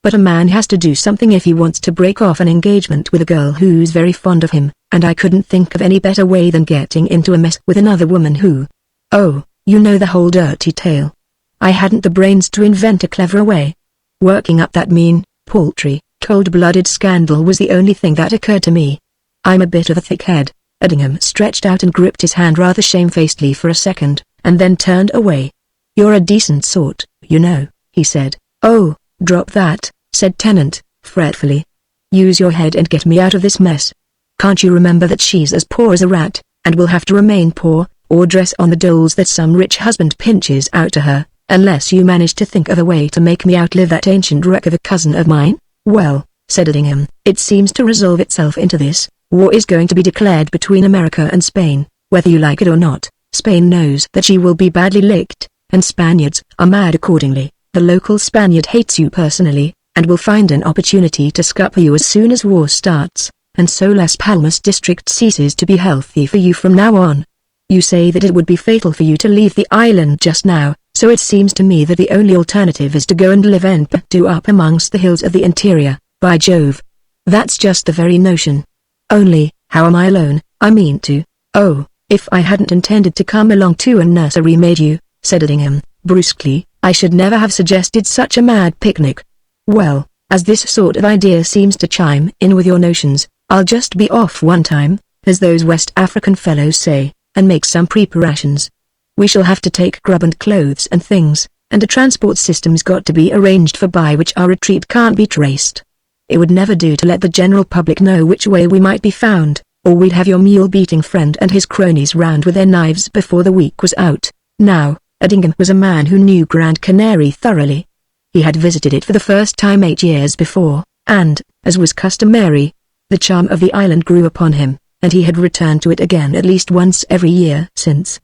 But a man has to do something if he wants to break off an engagement with a girl who's very fond of him, and I couldn't think of any better way than getting into a mess with another woman who... Oh, you know the whole dirty tale. I hadn't the brains to invent a cleverer way. Working up that mean, paltry, cold-blooded scandal was the only thing that occurred to me. I'm a bit of a thickhead." Edingham stretched out and gripped his hand rather shamefacedly for a second, and then turned away. "You're a decent sort, you know," he said. "Oh, drop that," said Tennant, fretfully. "Use your head and get me out of this mess. Can't you remember that she's as poor as a rat, and will have to remain poor, or dress on the doles that some rich husband pinches out to her, unless you manage to think of a way to make me outlive that ancient wreck of a cousin of mine?" "Well," said Edingham, "it seems to resolve itself into this. War is going to be declared between America and Spain, whether you like it or not. Spain knows that she will be badly licked, and Spaniards are mad accordingly. The local Spaniard hates you personally, and will find an opportunity to scupper you as soon as war starts, and so Las Palmas district ceases to be healthy for you from now on. You say that it would be fatal for you to leave the island just now, so it seems to me that the only alternative is to go and live en patu up amongst the hills of the interior. By Jove! That's just the very notion. Only, how am I alone? I mean to... Oh, if I hadn't intended to come along too and nursery maid you," said Edingham, brusquely, "I should never have suggested such a mad picnic. Well, as this sort of idea seems to chime in with your notions, I'll just be off one time, as those West African fellows say, and make some preparations. We shall have to take grub and clothes and things, and a transport system's got to be arranged for by which our retreat can't be traced. It would never do to let the general public know which way we might be found, or we'd have your mule-beating friend and his cronies round with their knives before the week was out." Now, Edingham was a man who knew Grand Canary thoroughly. He had visited it for the first time 8 years before, and, as was customary, the charm of the island grew upon him, and he had returned to it again at least once every year since.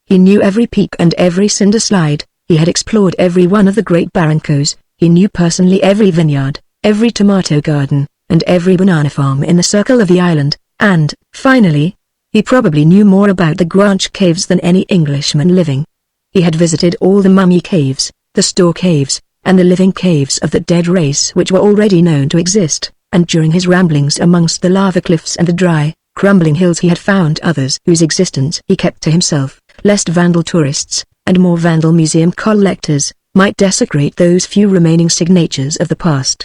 He knew every peak and every cinder slide, he had explored every one of the great barrancos, he knew personally every vineyard, every tomato garden, and every banana farm in the circle of the island, and, finally, he probably knew more about the Guanche caves than any Englishman living. He had visited all the mummy caves, the store caves, and the living caves of the dead race which were already known to exist, and during his ramblings amongst the lava cliffs and the dry, crumbling hills he had found others whose existence he kept to himself, lest vandal tourists, and more vandal museum collectors, might desecrate those few remaining signatures of the past.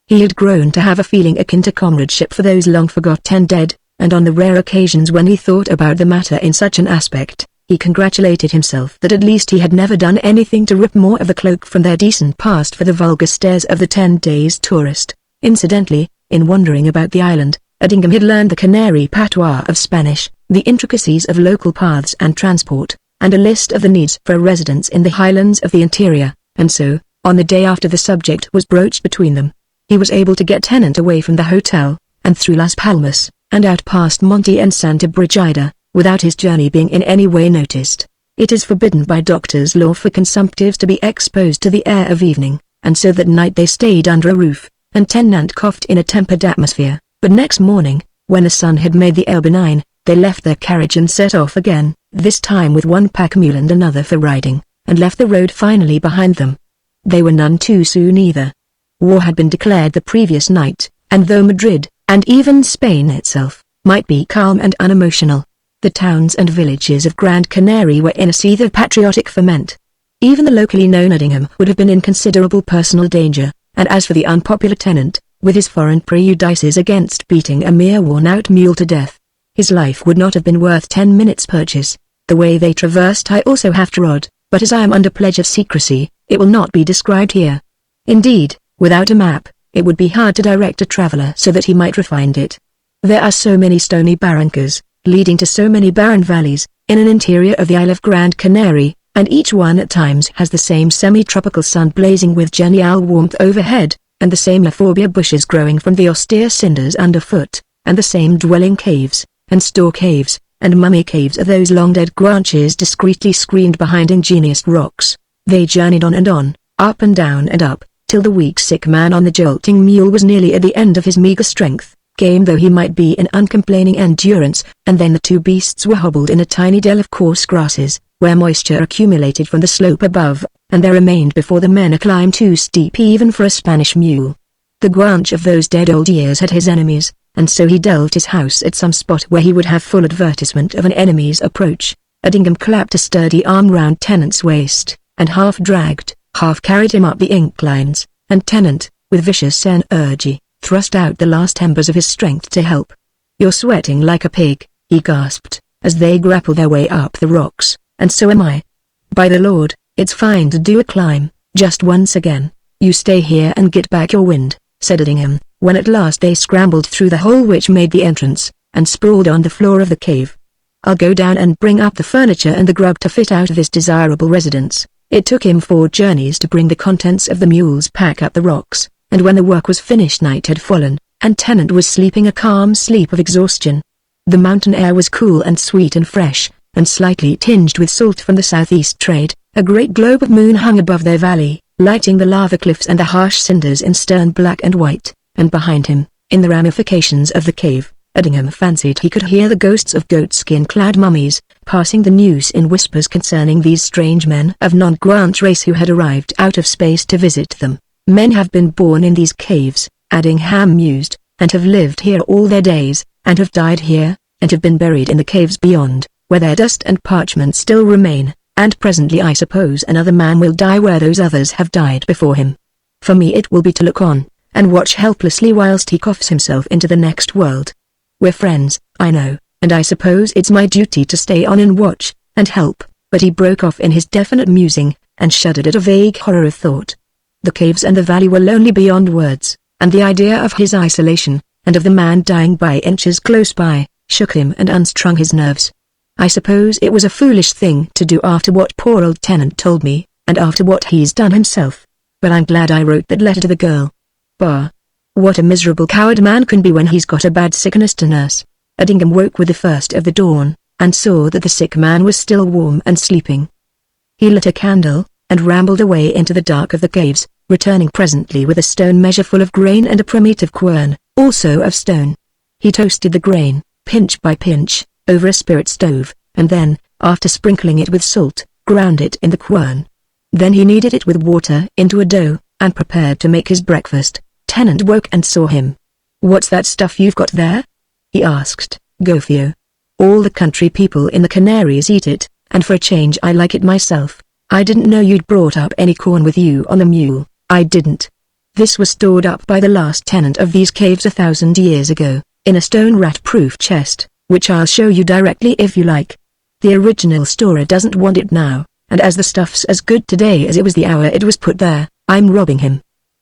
He had grown to have a feeling akin to comradeship for those long-forgotten dead, and on the rare occasions when he thought about the matter in such an aspect, he congratulated himself that at least he had never done anything to rip more of the cloak from their decent past for the vulgar stares of the 10 days tourist. Incidentally, in wandering about the island, Edingham had learned the Canary patois of Spanish, the intricacies of local paths and transport, and a list of the needs for a residence in the highlands of the interior, and so, on the day after the subject was broached between them, he was able to get Tennant away from the hotel, and through Las Palmas, and out past Monte and Santa Brigida, without his journey being in any way noticed. It is forbidden by doctor's law for consumptives to be exposed to the air of evening, and so that night they stayed under a roof, and Tennant coughed in a tempered atmosphere, but next morning, when the sun had made the air benign, they left their carriage and set off again, this time with one pack mule and another for riding, and left the road finally behind them. They were none too soon either. War had been declared the previous night, and though Madrid, and even Spain itself, might be calm and unemotional, the towns and villages of Grand Canary were in a seethe of patriotic ferment. Even the locally known Edingham would have been in considerable personal danger, and as for the unpopular Tennant, with his foreign prejudices against beating a mere worn-out mule to death, his life would not have been worth 10 minutes' purchase. The way they traversed I also have to rod, but as I am under pledge of secrecy, it will not be described here. Indeed, without a map, it would be hard to direct a traveler so that he might refine it. There are so many stony barrancas, leading to so many barren valleys, in an interior of the Isle of Grand Canary, and each one at times has the same semi-tropical sun blazing with genial warmth overhead, and the same euphorbia bushes growing from the austere cinders underfoot, and the same dwelling caves, and store caves, and mummy caves of those long-dead Guanches discreetly screened behind ingenious rocks. They journeyed on, up and down and up, till the weak sick man on the jolting mule was nearly at the end of his meager strength, game though he might be in uncomplaining endurance, and then the two beasts were hobbled in a tiny dell of coarse grasses, where moisture accumulated from the slope above, and there remained before the men a climb too steep even for a Spanish mule. The Guanche of those dead old years had his enemies, and so he delved his house at some spot where he would have full advertisement of an enemy's approach. Edingham clapped a sturdy arm round Tennant's waist, and half dragged, half carried him up the inclines, and Tennant, with vicious energy, thrust out the last embers of his strength to help. "You're sweating like a pig," he gasped, as they grappled their way up the rocks, "and so am I. By the Lord, it's fine to do a climb, just once again. You stay here and get back your wind," said Edingham, when at last they scrambled through the hole which made the entrance, and sprawled on the floor of the cave. "I'll go down and bring up the furniture and the grub to fit out this desirable residence." It took him 4 journeys to bring the contents of the mule's pack up the rocks, and when the work was finished night had fallen, and Tennant was sleeping a calm sleep of exhaustion. The mountain air was cool and sweet and fresh, and slightly tinged with salt from the southeast trade. A great globe of moon hung above their valley, lighting the lava cliffs and the harsh cinders in stern black and white, and behind him, in the ramifications of the cave, Edingham fancied he could hear the ghosts of goatskin-clad mummies, passing the news in whispers concerning these strange men of non-Guanche race who had arrived out of space to visit them. "Men have been born in these caves," Edingham mused, "and have lived here all their days, and have died here, and have been buried in the caves beyond, where their dust and parchment still remain, and presently I suppose another man will die where those others have died before him. For me it will be to look on, and watch helplessly whilst he coughs himself into the next world. We're friends, I know, and I suppose it's my duty to stay on and watch, and help," but he broke off in his definite musing, and shuddered at a vague horror of thought. The caves and the valley were lonely beyond words, and the idea of his isolation, and of the man dying by inches close by, shook him and unstrung his nerves. "I suppose it was a foolish thing to do after what poor old Tennant told me, and after what he's done himself. But I'm glad I wrote that letter to the girl. Bah! What a miserable coward man can be when he's got a bad sickness to nurse." Edingham woke with the first of the dawn, and saw that the sick man was still warm and sleeping. He lit a candle, and rambled away into the dark of the caves, returning presently with a stone measure full of grain and a primitive quern, also of stone. He toasted the grain, pinch by pinch, over a spirit stove, and then, after sprinkling it with salt, ground it in the quern. Then he kneaded it with water into a dough, and prepared to make his breakfast. Tennant woke and saw him. "What's that stuff you've got there?" he asked. "Gofio. All the country people in the Canaries eat it, and for a change I like it myself. I didn't know you'd brought up any corn with you on the mule." "I didn't. This was stored up by the last tenant of these caves 1,000 years ago, in a stone rat-proof chest, which I'll show you directly if you like. The original storer doesn't want it now, and as the stuff's as good today as it was the hour it was put there, I'm robbing him.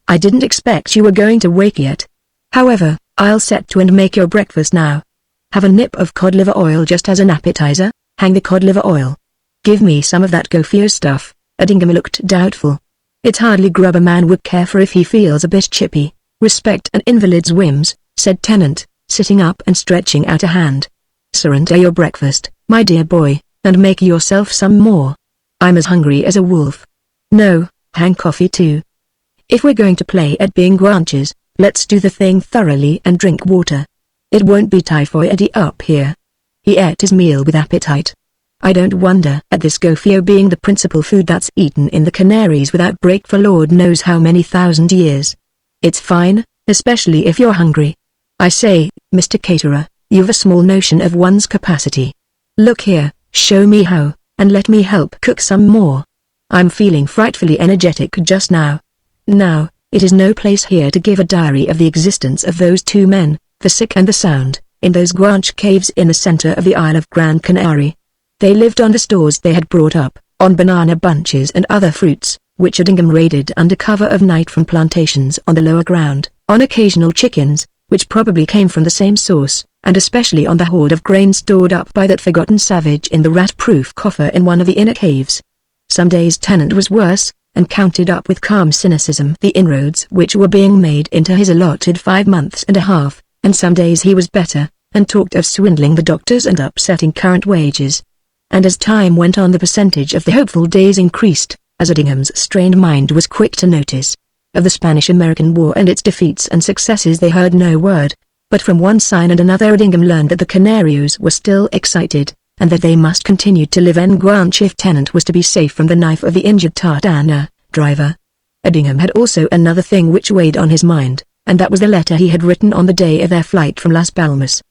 I didn't expect you were going to wake yet. However, I'll set to and make your breakfast now. Have a nip of cod liver oil just as an appetizer. Hang the cod liver oil. Give me some of that Gofio stuff." Edingham looked doubtful. "It's hardly grub a man would care for if he feels a bit chippy." "Respect an invalid's whims," said Tennant, sitting up and stretching out a hand. "Surrender your breakfast, my dear boy, and make yourself some more. I'm as hungry as a wolf. No, hang coffee too. If we're going to play at being Guanches, let's do the thing thoroughly and drink water. It won't be typhoidy up here." He ate his meal with appetite. "I don't wonder at this Gofio being the principal food that's eaten in the Canaries without break for Lord knows how many thousand years. It's fine, especially if you're hungry. I say, Mr. Caterer, you've a small notion of one's capacity. Look here, show me how, and let me help cook some more. I'm feeling frightfully energetic just now. Now, it is no place here to give a diary of the existence of those two men, the sick and the sound, in those Guanche caves in the center of the Isle of Gran Canary. They lived on the stores they had brought up, on banana bunches and other fruits, which Edingham raided under cover of night from plantations on the lower ground, on occasional chickens, which probably came from the same source, and especially on the hoard of grain stored up by that forgotten savage in the rat-proof coffer in one of the inner caves. Some days Tennant was worse, and counted up with calm cynicism the inroads which were being made into his allotted 5 months and a half, and some days he was better, and talked of swindling the doctors and upsetting current wages. And as time went on the percentage of the hopeful days increased, as Eddingham's strained mind was quick to notice. Of the Spanish-American War and its defeats and successes they heard no word. But from one sign and another Edingham learned that the Canarios were still excited, and that they must continue to live en Guanche if Tennant was to be safe from the knife of the injured tartana driver. Edingham had also another thing which weighed on his mind, and that was the letter he had written on the day of their flight from Las Palmas.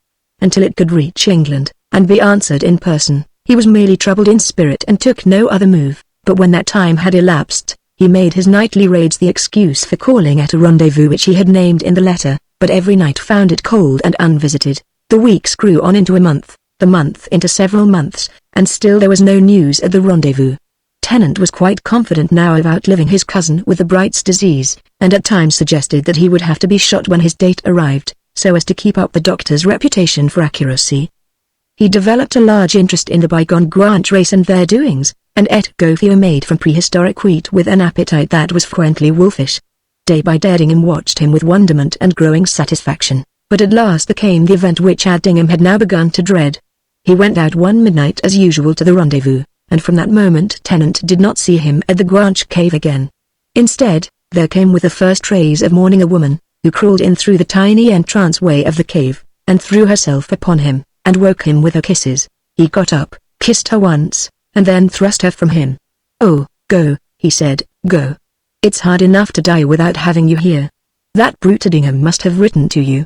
Until it could reach England, and be answered in person, he was merely troubled in spirit and took no other move, but when that time had elapsed, he made his nightly raids the excuse for calling at a rendezvous which he had named in the letter, but every night found it cold and unvisited. The weeks grew on into a month, the month into several months, and still there was no news at the rendezvous. Tennant was quite confident now of outliving his cousin with the Bright's disease, and at times suggested that he would have to be shot when his date arrived, so as to keep up the doctor's reputation for accuracy. He developed a large interest in the bygone Guanche race and their doings, and ate gofio made from prehistoric wheat with an appetite that was frequently wolfish. Day by day Edingham watched him with wonderment and growing satisfaction, but at last there came the event which Edingham had now begun to dread. He went out one midnight as usual to the rendezvous, and from that moment Tennant did not see him at the Guanche cave again. Instead, there came with the first rays of morning a woman, who crawled in through the tiny entrance-way of the cave, and threw herself upon him, and woke him with her kisses. He got up, kissed her once, and then thrust her from him. "Oh, go," he said, "go. It's hard enough to die without having you here. That brute Edingham must have written to you.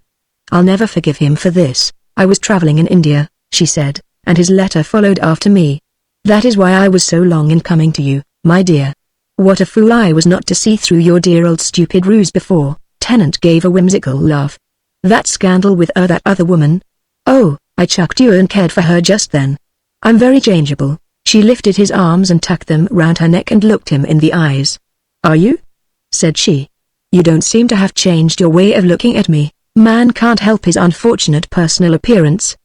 I'll never forgive him for this. I was traveling in India," she said, "and his letter followed after me. That is why I was so long in coming to you, my dear. What a fool I was not to see through your dear old stupid ruse before." Tennant gave a whimsical laugh. "That scandal with that other woman? Oh, I chucked you and cared for her just then. I'm very changeable." She lifted his arms and tucked them round her neck and looked him in the eyes. "Are you?" said she. "You don't seem to have changed your way of looking at me. Man can't help his unfortunate personal appearance."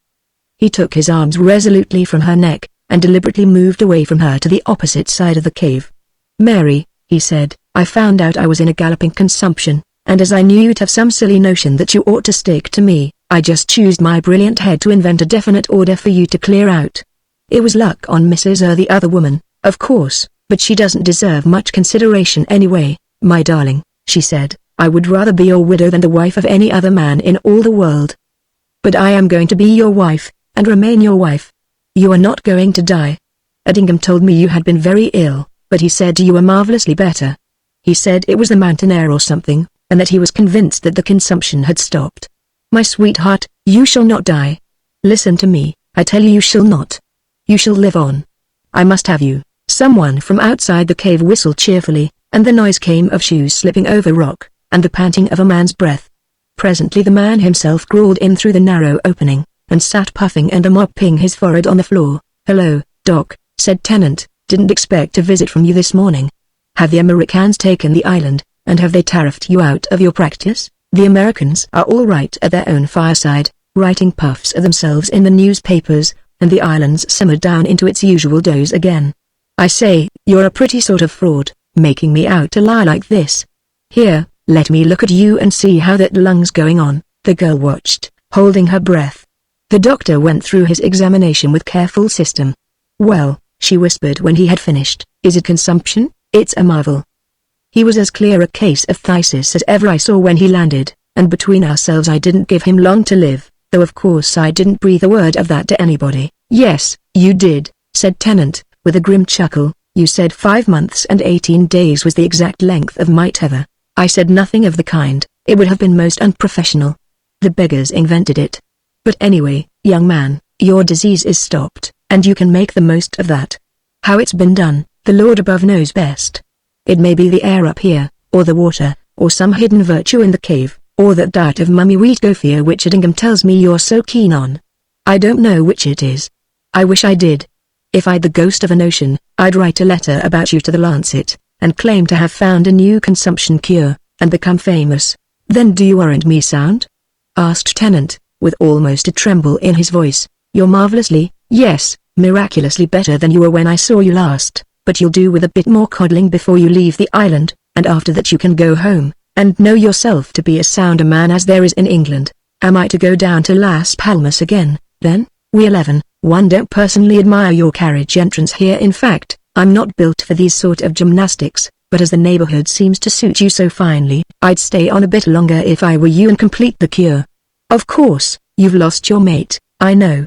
He took his arms resolutely from her neck, and deliberately moved away from her to the opposite side of the cave. "Mary," he said, "I found out I was in a galloping consumption, and as I knew you'd have some silly notion that you ought to stick to me, I just used my brilliant head to invent a definite order for you to clear out. It was luck on Mrs. the other woman, of course, but she doesn't deserve much consideration anyway, my darling," she said. "I would rather be your widow than the wife of any other man in all the world. But I am going to be your wife, and remain your wife. You are not going to die. Edingham told me you had been very ill, but he said you were marvelously better. He said it was the mountain air or something, and that he was convinced that the consumption had stopped. My sweetheart, you shall not die. Listen to me, I tell you you shall not. You shall live on. I must have you." Someone from outside the cave whistled cheerfully, and the noise came of shoes slipping over rock, and the panting of a man's breath. Presently the man himself crawled in through the narrow opening, and sat puffing and mopping his forehead on the floor. "Hello, Doc," said Tennant, "didn't expect a visit from you this morning. Have the Americans taken the island, and have they tariffed you out of your practice?" "The Americans are all right at their own fireside, writing puffs of themselves in the newspapers, and the island's simmered down into its usual doze again. I say, you're a pretty sort of fraud, making me out to lie like this. Here, let me look at you and see how that lung's going on." The girl watched, holding her breath. The doctor went through his examination with careful system. "Well," she whispered when he had finished, "is it consumption? It's a marvel. He was as clear a case of phthisis as ever I saw when he landed, and between ourselves I didn't give him long to live, though of course I didn't breathe a word of that to anybody." "Yes, you did," said Tennant, with a grim chuckle. "You said 5 months and 18 days was the exact length of my tether. I said nothing of the kind. It would have been most unprofessional. The beggars invented it. But anyway, young man, your disease is stopped, and you can make the most of that. How it's been done, the Lord above knows best. It may be the air up here, or the water, or some hidden virtue in the cave, or that diet of mummy wheat gofio which Edingham tells me you're so keen on. I don't know which it is. I wish I did. If I'd the ghost of a notion, I'd write a letter about you to the Lancet, and claim to have found a new consumption cure, and become famous. Then do you warrant me sound?" asked Tennant, with almost a tremble in his voice. "You're marvelously, yes, miraculously better than you were when I saw you last, but you'll do with a bit more coddling before you leave the island, and after that you can go home, and know yourself to be as sound a man as there is in England. Am I to go down to Las Palmas again, then? We 11-1 don't personally admire your carriage entrance here. In fact, I'm not built for these sort of gymnastics, but as the neighborhood seems to suit you so finely, I'd stay on a bit longer if I were you and complete the cure." Of course, you've lost your mate, I know.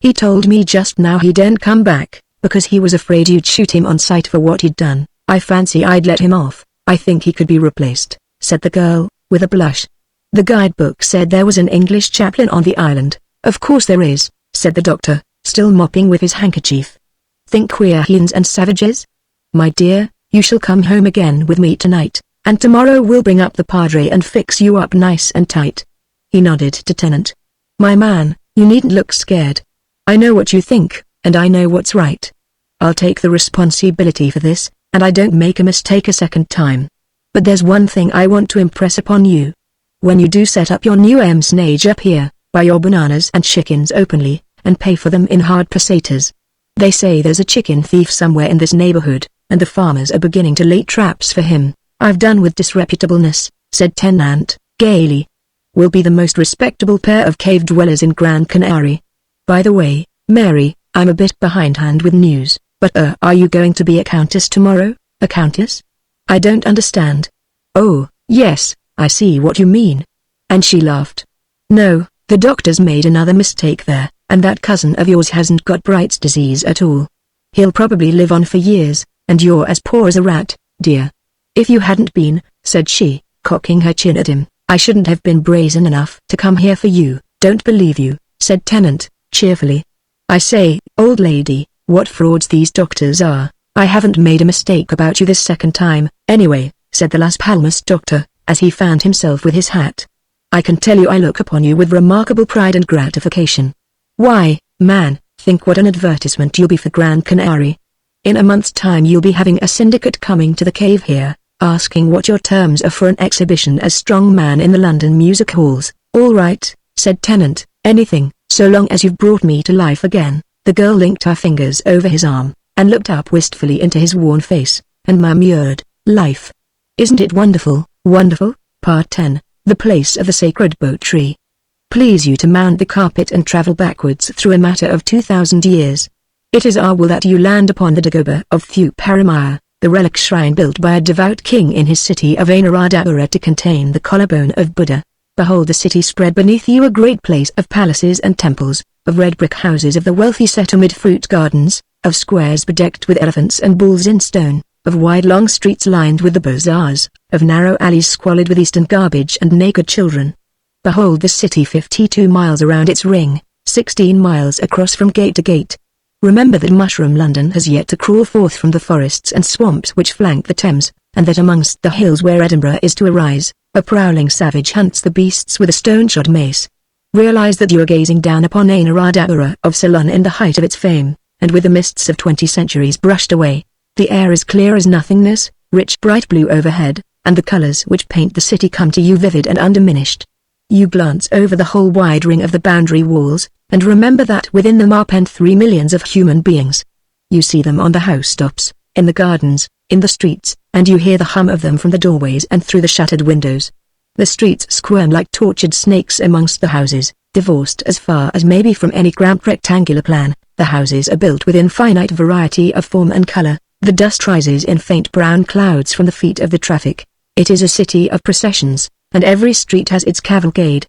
He told me just now he didn't come back, because he was afraid you'd shoot him on sight for what he'd done. I fancy I'd let him off. I think he could be replaced, said the girl, with a blush. The guidebook said there was an English chaplain on the island. Of course there is, said the doctor, still mopping with his handkerchief. Think we're heathens and savages? My dear, you shall come home again with me tonight, and tomorrow we'll bring up the padre and fix you up nice and tight. He nodded to Tennant. My man, you needn't look scared. I know what you think, and I know what's right. I'll take the responsibility for this, and I don't make a mistake a second time. But there's one thing I want to impress upon you. When you do set up your new snage up here, buy your bananas and chickens openly, and pay for them in hard pesetas. They say there's a chicken thief somewhere in this neighborhood, and the farmers are beginning to lay traps for him. I've done with disreputableness, said Tennant, gaily. We'll be the most respectable pair of cave dwellers in Gran Canary. By the way, Mary, I'm a bit behindhand with news, but are you going to be a countess tomorrow? A countess? I don't understand. Oh, yes, I see what you mean. And she laughed. No, the doctor's made another mistake there, and that cousin of yours hasn't got Bright's disease at all. He'll probably live on for years, and you're as poor as a rat, dear. If you hadn't been, said she, cocking her chin at him, I shouldn't have been brazen enough to come here for you. Don't believe you, said Tennant, cheerfully. I say, old lady, what frauds these doctors are. I haven't made a mistake about you this second time, anyway, said the Las Palmas doctor, as he fanned himself with his hat. I can tell you I look upon you with remarkable pride and gratification. Why, man, think what an advertisement you'll be for Gran Canary. In a month's time you'll be having a syndicate coming to the cave here, asking what your terms are for an exhibition as strong man in the London music halls. All right, said Tennant, anything, so long as you've brought me to life again. The girl linked her fingers over his arm, and looked up wistfully into his worn face, and murmured, life. Isn't it wonderful, wonderful? Part 10, the place of the sacred boat tree. Please you to mount the carpet and travel backwards through a matter of 2,000 years. It is our will that you land upon the Dagoba of Thuparamaya, the relic shrine built by a devout king in his city of Anuradhapura to contain the collarbone of Buddha. Behold the city spread beneath you, a great place of palaces and temples, of red brick houses of the wealthy set amid fruit gardens, of squares bedecked with elephants and bulls in stone, of wide long streets lined with the bazaars, of narrow alleys squalid with Eastern garbage and naked children. Behold the city 52 miles around its ring, 16 miles across from gate to gate. Remember that mushroom London has yet to crawl forth from the forests and swamps which flank the Thames, and that amongst the hills where Edinburgh is to arise, a prowling savage hunts the beasts with a stone-shod mace. Realize that you are gazing down upon Anuradhapura of Ceylon in the height of its fame, and with the mists of 20 centuries brushed away. The air is clear as nothingness, rich bright blue overhead, and the colors which paint the city come to you vivid and undiminished. You glance over the whole wide ring of the boundary walls, and remember that within them are penned 3 millions of human beings. You see them on the housetops, in the gardens, in the streets, and you hear the hum of them from the doorways and through the shuttered windows. The streets squirm like tortured snakes amongst the houses, divorced as far as may be from any cramped rectangular plan. The houses are built with infinite variety of form and color. The dust rises in faint brown clouds from the feet of the traffic. It is a city of processions, and every street has its cavalcade.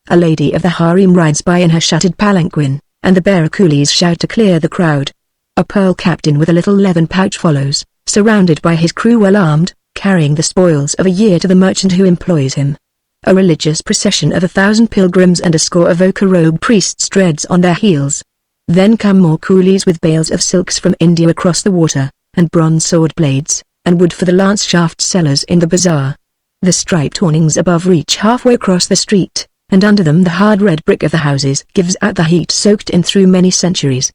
A lady of the harem rides by in her shuttered palanquin, and the bearer coolies shout to clear the crowd. A pearl captain with a little leathern pouch follows, surrounded by his crew well armed, carrying the spoils of a year to the merchant who employs him. A religious procession of 1,000 pilgrims and a score of ochre-robed priests treads on their heels. Then come more coolies with bales of silks from India across the water, and bronze sword blades, and wood for the lance shaft sellers in the bazaar. The striped awnings above reach halfway across the street, and under them the hard red brick of the houses gives out the heat soaked in through many centuries.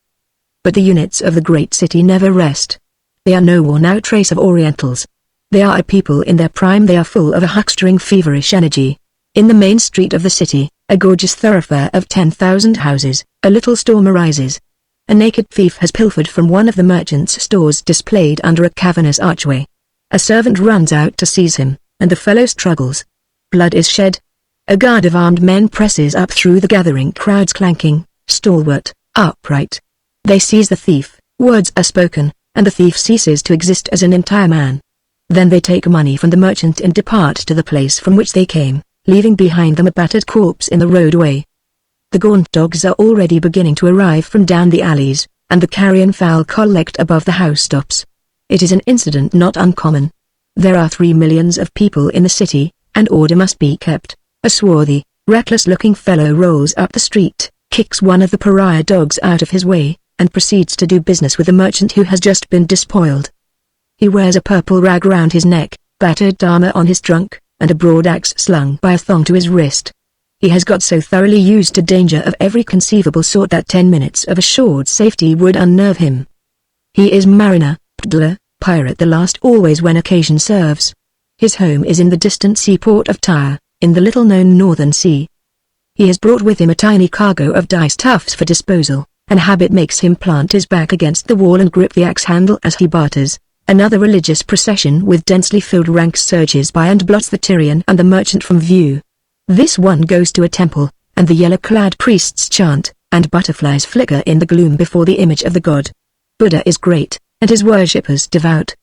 But the units of the great city never rest. They are no worn-out trace of Orientals. They are a people in their prime. They are full of a huckstering feverish energy. In the main street of the city, a gorgeous thoroughfare of 10,000 houses, a little storm arises. A naked thief has pilfered from one of the merchant's stores displayed under a cavernous archway. A servant runs out to seize him, and the fellow struggles. Blood is shed. A guard of armed men presses up through the gathering crowds, clanking, stalwart, upright. They seize the thief, words are spoken, and the thief ceases to exist as an entire man. Then they take money from the merchant and depart to the place from which they came, leaving behind them a battered corpse in the roadway. The gaunt dogs are already beginning to arrive from down the alleys, and the carrion fowl collect above the housetops. It is an incident not uncommon. There are 3 millions of people in the city, and order must be kept. A swarthy, reckless-looking fellow rolls up the street, kicks one of the pariah dogs out of his way, and proceeds to do business with a merchant who has just been despoiled. He wears a purple rag round his neck, battered armor on his trunk, and a broad axe slung by a thong to his wrist. He has got so thoroughly used to danger of every conceivable sort that 10 minutes of assured safety would unnerve him. He is mariner, peddler, pirate, the last always when occasion serves. His home is in the distant seaport of Tyre, in the little-known Northern Sea. He has brought with him a tiny cargo of dice tufts for disposal, and habit makes him plant his back against the wall and grip the axe handle as he barters. Another religious procession with densely filled ranks surges by and blots the Tyrian and the merchant from view. This one goes to a temple, and the yellow-clad priests chant, and butterflies flicker in the gloom before the image of the god. Buddha is great, and his worshippers devout.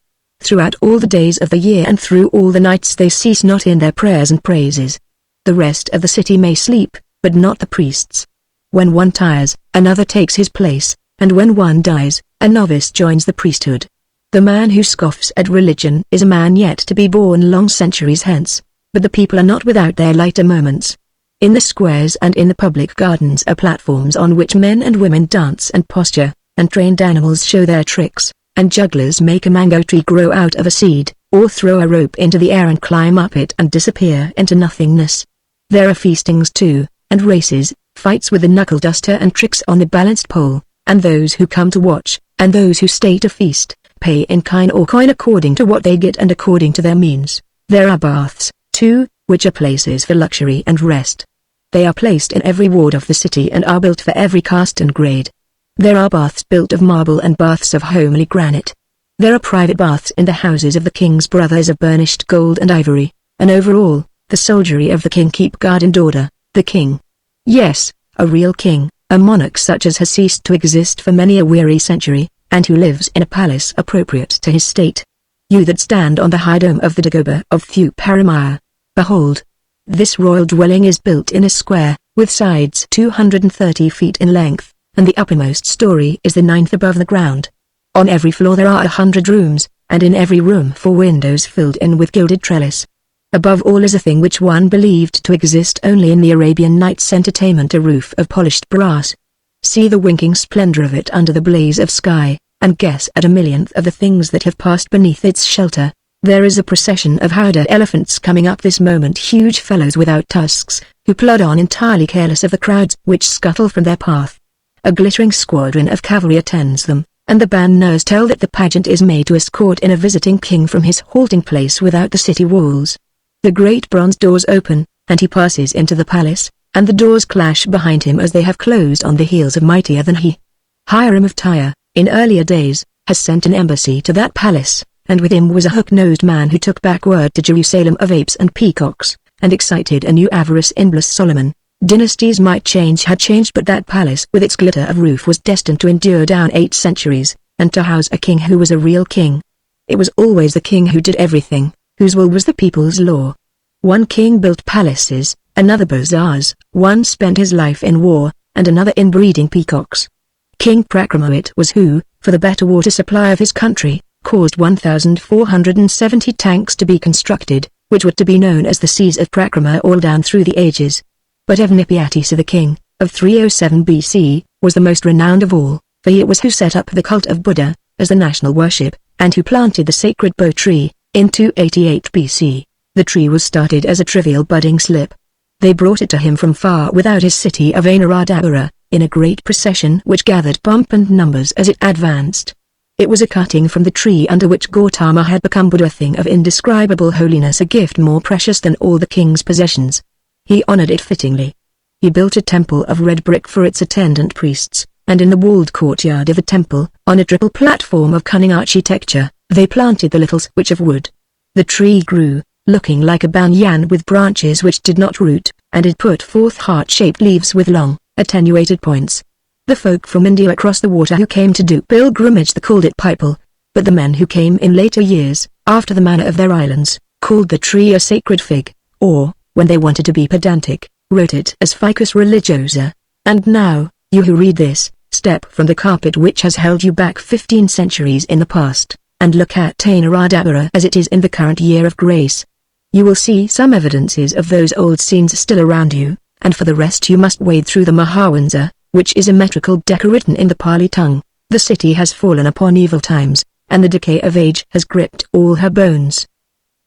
Throughout all the days of the year and through all the nights they cease not in their prayers and praises. The rest of the city may sleep, but not the priests. When one tires, another takes his place, and when one dies, a novice joins the priesthood. The man who scoffs at religion is a man yet to be born long centuries hence, but the people are not without their lighter moments. In the squares and in the public gardens are platforms on which men and women dance and posture, and trained animals show their tricks, and jugglers make a mango tree grow out of a seed, or throw a rope into the air and climb up it and disappear into nothingness. There are feastings too, and races, fights with the knuckle duster and tricks on the balanced pole, and those who come to watch, and those who stay to feast, pay in kind or coin according to what they get and according to their means. There are baths, too, which are places for luxury and rest. They are placed in every ward of the city and are built for every caste and grade. There are baths built of marble and baths of homely granite. There are private baths in the houses of the king's brothers of burnished gold and ivory, and over all, the soldiery of the king keep guard and order. The king. Yes, a real king, a monarch such as has ceased to exist for many a weary century, and who lives in a palace appropriate to his state. You that stand on the high dome of the Dagoba of Thew Paramire, behold. This royal dwelling is built in a square, with sides 230 feet in length, and the uppermost story is the 9th above the ground. On every floor there are 100 rooms, and in every room 4 windows filled in with gilded trellis. Above all is a thing which one believed to exist only in the Arabian Nights entertainment, a roof of polished brass. See the winking splendor of it under the blaze of sky, and guess at a millionth of the things that have passed beneath its shelter. There is a procession of howdah elephants coming up this moment, huge fellows without tusks, who plod on entirely careless of the crowds which scuttle from their path. A glittering squadron of cavalry attends them, and the banners tell that the pageant is made to escort in a visiting king from his halting place without the city walls. The great bronze doors open, and he passes into the palace, and the doors clash behind him as they have closed on the heels of mightier than he. Hiram of Tyre, in earlier days, has sent an embassy to that palace, and with him was a hook-nosed man who took back word to Jerusalem of apes and peacocks, and excited a new avarice in Bless Solomon. Dynasties might change, had changed, but that palace with its glitter of roof was destined to endure down 8 centuries, and to house a king who was a real king. It was always the king who did everything, whose will was the people's law. One king built palaces, another bazaars, one spent his life in war, and another in breeding peacocks. King Prakrama was who, for the better water supply of his country, caused 1,470 tanks to be constructed, which were to be known as the Seas of Prakrama all down through the ages. But Evnipiatisa the king, of 307 BC, was the most renowned of all, for he it was who set up the cult of Buddha, as the national worship, and who planted the sacred bo tree, in 288 BC. The tree was started as a trivial budding slip. They brought it to him from far without his city of Anuradhapura, in a great procession which gathered pomp and numbers as it advanced. It was a cutting from the tree under which Gautama had become Buddha, a thing of indescribable holiness, a gift more precious than all the king's possessions. He honored it fittingly. He built a temple of red brick for its attendant priests, and in the walled courtyard of the temple, on a triple platform of cunning architecture, they planted the littles which of wood. The tree grew, looking like a banyan with branches which did not root, and it put forth heart-shaped leaves with long, attenuated points. The folk from India across the water who came to do pilgrimage called it pipal, but the men who came in later years, after the manner of their islands, called the tree a sacred fig, or, when they wanted to be pedantic, wrote it as ficus religiosa. And now, you who read this, step from the carpet which has held you back 15 centuries in the past, and look at Anuradhapura as it is in the current year of grace. You will see some evidences of those old scenes still around you, and for the rest you must wade through the Mahavansa, which is a metrical deca written in the Pali tongue. The city has fallen upon evil times, and the decay of age has gripped all her bones.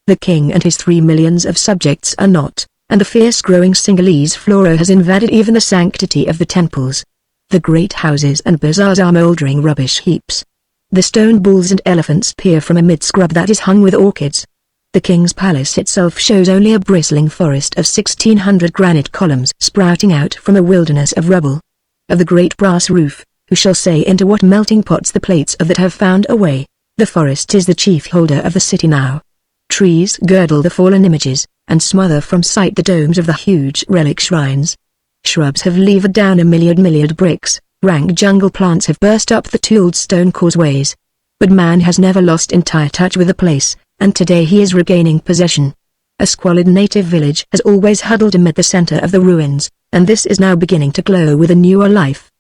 The king and his 3 millions of subjects are not, and the fierce-growing Sinhalese flora has invaded even the sanctity of the temples. The great houses and bazaars are mouldering rubbish heaps. The stone bulls and elephants peer from amid scrub that is hung with orchids. The king's palace itself shows only a bristling forest of 1,600 granite columns sprouting out from a wilderness of rubble. Of the great brass roof, who shall say into what melting pots the plates of that have found a way? The forest is the chief holder of the city now. Trees girdle the fallen images, and smother from sight the domes of the huge relic shrines. Shrubs have levered down a myriad bricks, rank jungle plants have burst up the tooled stone causeways. But man has never lost entire touch with the place, and today he is regaining possession. A squalid native village has always huddled amid the center of the ruins, and this is now beginning to glow with a newer life.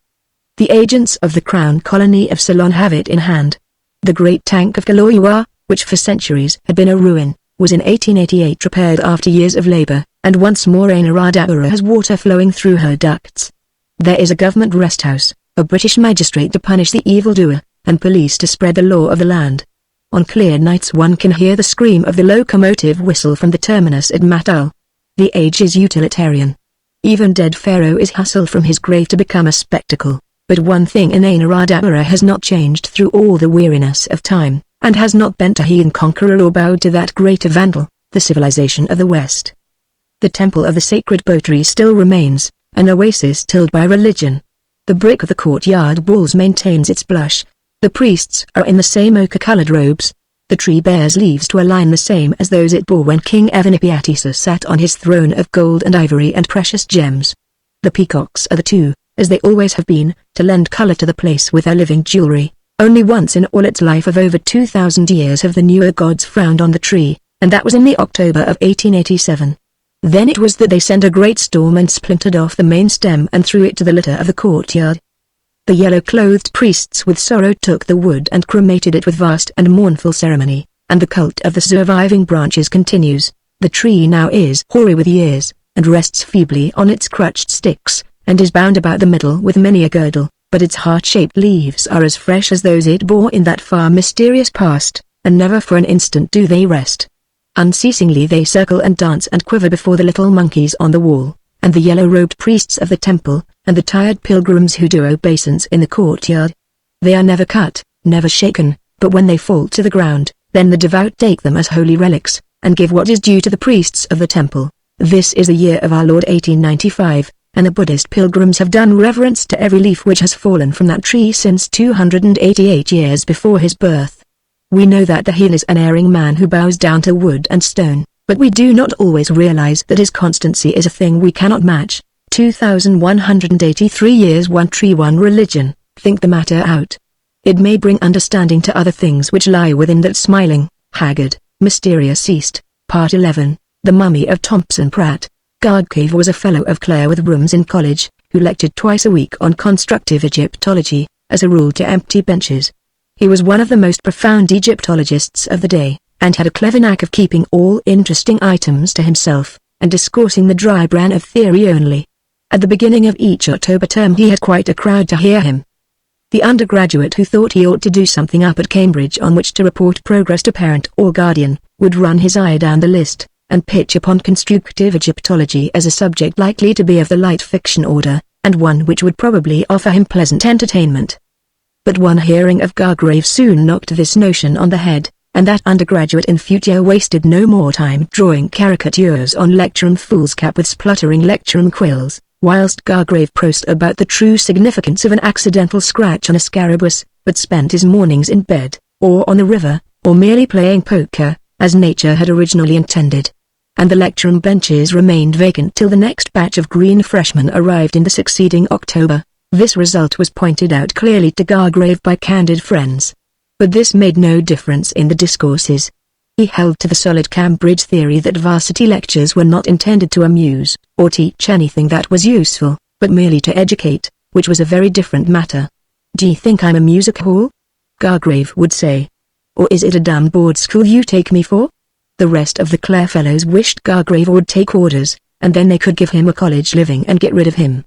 The agents of the Crown Colony of Ceylon have it in hand. The great tank of Kaloiwa, which for centuries had been a ruin, was in 1888 repaired after years of labor, and once more Anuradhapura has water flowing through her ducts. There is a government rest house, a British magistrate to punish the evildoer, and police to spread the law of the land. On clear nights one can hear the scream of the locomotive whistle from the terminus at Matul. The age is utilitarian. Even dead Pharaoh is hustled from his grave to become a spectacle, but one thing in Anuradhapura has not changed through all the weariness of time, and has not bent a heathen conqueror or bowed to that greater vandal, the civilization of the West. The temple of the sacred Botry still remains, an oasis tilled by religion. The brick of the courtyard walls maintains its blush. The priests are in the same ochre-colored robes. The tree bears leaves to align the same as those it bore when King Evanipatisa sat on his throne of gold and ivory and precious gems. The peacocks are the two, as they always have been, to lend color to the place with their living jewelry. Only once in all its life of over 2,000 years have the newer gods frowned on the tree, and that was in the October of 1887. Then it was that they sent a great storm and splintered off the main stem and threw it to the litter of the courtyard. The yellow-clothed priests with sorrow took the wood and cremated it with vast and mournful ceremony, and the cult of the surviving branches continues. The tree now is hoary with years, and rests feebly on its crutched sticks, and is bound about the middle with many a girdle, but its heart-shaped leaves are as fresh as those it bore in that far mysterious past, and never for an instant do they rest. Unceasingly they circle and dance and quiver before the little monkeys on the wall, and the yellow-robed priests of the temple, and the tired pilgrims who do obeisance in the courtyard. They are never cut, never shaken, but when they fall to the ground, then the devout take them as holy relics, and give what is due to the priests of the temple. This is the year of our Lord 1895, and the Buddhist pilgrims have done reverence to every leaf which has fallen from that tree since 288 years before his birth. We know that the heel is an erring man who bows down to wood and stone, but we do not always realize that his constancy is a thing we cannot match. 2183 years, one tree, one religion. Think the matter out. It may bring understanding to other things which lie within that smiling, haggard, mysterious east. Part 11, The Mummy of Thompson Pratt. Cutcliffe was a fellow of Clare with rooms in college, who lectured twice a week on constructive Egyptology, as a rule to empty benches. He was one of the most profound Egyptologists of the day, and had a clever knack of keeping all interesting items to himself, and discoursing the dry bran of theory only. At the beginning of each October term he had quite a crowd to hear him. The undergraduate who thought he ought to do something up at Cambridge on which to report progress to parent or guardian, would run his eye down the list, and pitch upon constructive Egyptology as a subject likely to be of the light fiction order, and one which would probably offer him pleasant entertainment. But one hearing of Gargrave soon knocked this notion on the head, and that undergraduate in future wasted no more time drawing caricatures on lecturum foolscap with spluttering lecturum quills, whilst Gargrave prosed about the true significance of an accidental scratch on a scarabaeus, but spent his mornings in bed, or on the river, or merely playing poker, as nature had originally intended. And the lecturum benches remained vacant till the next batch of green freshmen arrived in the succeeding October. This result was pointed out clearly to Gargrave by candid friends. But this made no difference in the discourses. He held to the solid Cambridge theory that varsity lectures were not intended to amuse, or teach anything that was useful, but merely to educate, which was a very different matter. "Do you think I'm a music hall?" Gargrave would say. "Or is it a damn board school you take me for?" The rest of the Clare fellows wished Gargrave would take orders, and then they could give him a college living and get rid of him.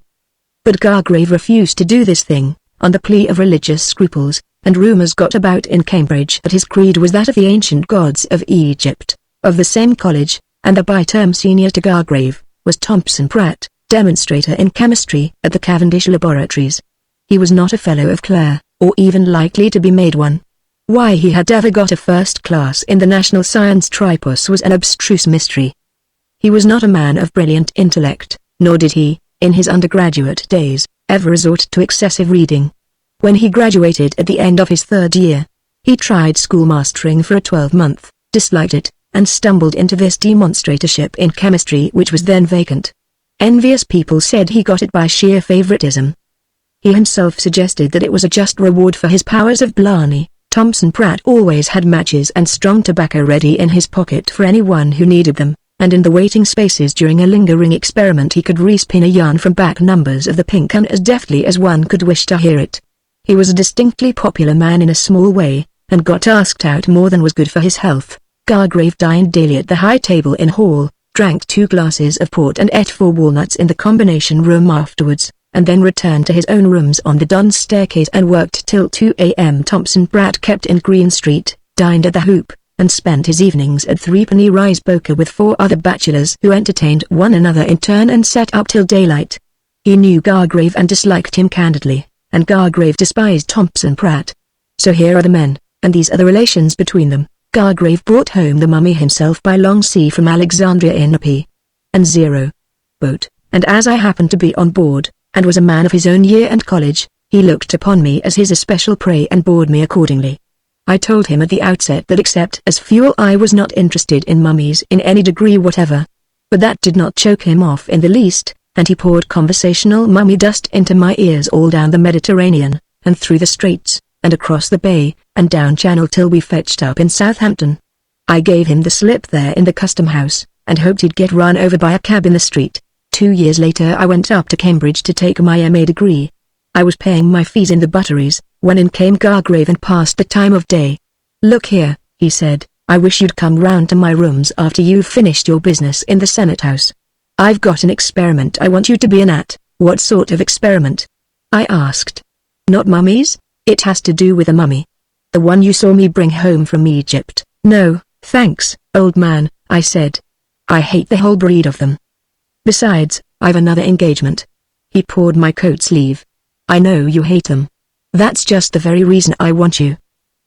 But Gargrave refused to do this thing, on the plea of religious scruples, and rumours got about in Cambridge that his creed was that of the ancient gods of Egypt. Of the same college, and the by-term senior to Gargrave, was Thompson Pratt, demonstrator in chemistry at the Cavendish laboratories. He was not a fellow of Clare, or even likely to be made one. Why he had ever got a first class in the National Science Tripos was an abstruse mystery. He was not a man of brilliant intellect, nor did he, in his undergraduate days, ever resort to excessive reading. When he graduated at the end of his third year, he tried schoolmastering for a 12-month, disliked it, and stumbled into this demonstratorship in chemistry which was then vacant. Envious people said he got it by sheer favoritism. He himself suggested that it was a just reward for his powers of Blarney. Thompson Pratt always had matches and strong tobacco ready in his pocket for anyone who needed them, and in the waiting spaces during a lingering experiment he could respin a yarn from back numbers of the Pink Un as deftly as one could wish to hear it. He was a distinctly popular man in a small way, and got asked out more than was good for his health. Gargrave dined daily at the high table in hall, drank 2 glasses of port and ate 4 walnuts in the combination room afterwards, and then returned to his own rooms on the Don's staircase and worked till 2 a.m. Thompson Pratt kept in Green Street, dined at the Hoop, and spent his evenings at Threepenny Rise poker with 4 other bachelors who entertained one another in turn and sat up till daylight. He knew Gargrave and disliked him candidly, and Gargrave despised Thompson Pratt. So here are the men, and these are the relations between them. Gargrave brought home the mummy himself by long sea from Alexandria in a P&0 boat, and as I happened to be on board, and was a man of his own year and college, he looked upon me as his especial prey and bored me accordingly. I told him at the outset that except as fuel I was not interested in mummies in any degree whatever. But that did not choke him off in the least, and he poured conversational mummy dust into my ears all down the Mediterranean, and through the Straits, and across the bay, and down Channel till we fetched up in Southampton. I gave him the slip there in the custom house, and hoped he'd get run over by a cab in the street. 2 years later I went up to Cambridge to take my MA degree. I was paying my fees in the butteries, when in came Gargrave and passed the time of day. "Look here," he said, "I wish you'd come round to my rooms after you've finished your business in the Senate House. I've got an experiment I want you to be in at." "What sort of experiment?" I asked. "Not mummies? It has to do with a mummy. The one you saw me bring home from Egypt." "No, thanks, old man," I said. "I hate the whole breed of them. Besides, I've another engagement." He poured my coat sleeve. "I know you hate them. That's just the very reason I want you.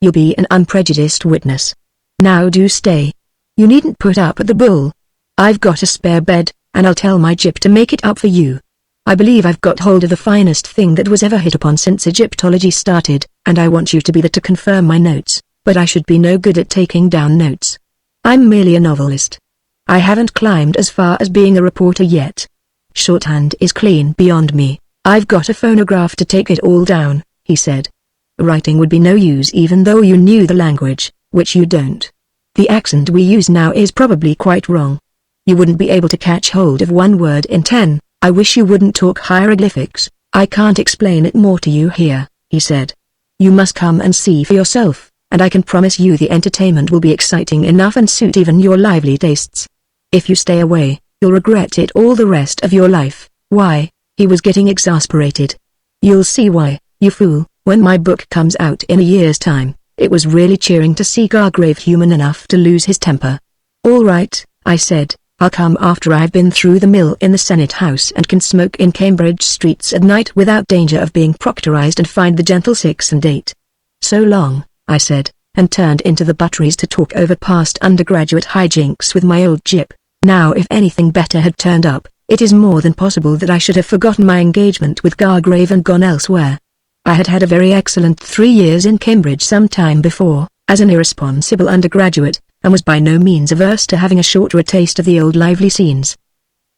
You'll be an unprejudiced witness. Now do stay. You needn't put up at the Bull. I've got a spare bed, and I'll tell my gyp to make it up for you. I believe I've got hold of the finest thing that was ever hit upon since Egyptology started, and I want you to be there to confirm my notes, but I should be no good at taking down notes. I'm merely a novelist. I haven't climbed as far as being a reporter yet. Shorthand is clean beyond me. I've got a phonograph to take it all down," he said. "Writing would be no use even though you knew the language, which you don't. The accent we use now is probably quite wrong. You wouldn't be able to catch hold of one word in 10. I wish you wouldn't talk hieroglyphics. I can't explain it more to you here," he said. "You must come and see for yourself, and I can promise you the entertainment will be exciting enough and suit even your lively tastes. If you stay away, you'll regret it all the rest of your life." "Why?" He was getting exasperated. "You'll see why, you fool, when my book comes out in a year's time." It was really cheering to see Gargrave human enough to lose his temper. "All right," I said, "I'll come after I've been through the mill in the Senate House and can smoke in Cambridge streets at night without danger of being proctorized and find the gentle 6 and 8. "So long," I said, and turned into the butteries to talk over past undergraduate hijinks with my old gyp. Now if anything better had turned up, it is more than possible that I should have forgotten my engagement with Gargrave and gone elsewhere. I had had a very excellent 3 years in Cambridge some time before, as an irresponsible undergraduate, and was by no means averse to having a shorter taste of the old lively scenes.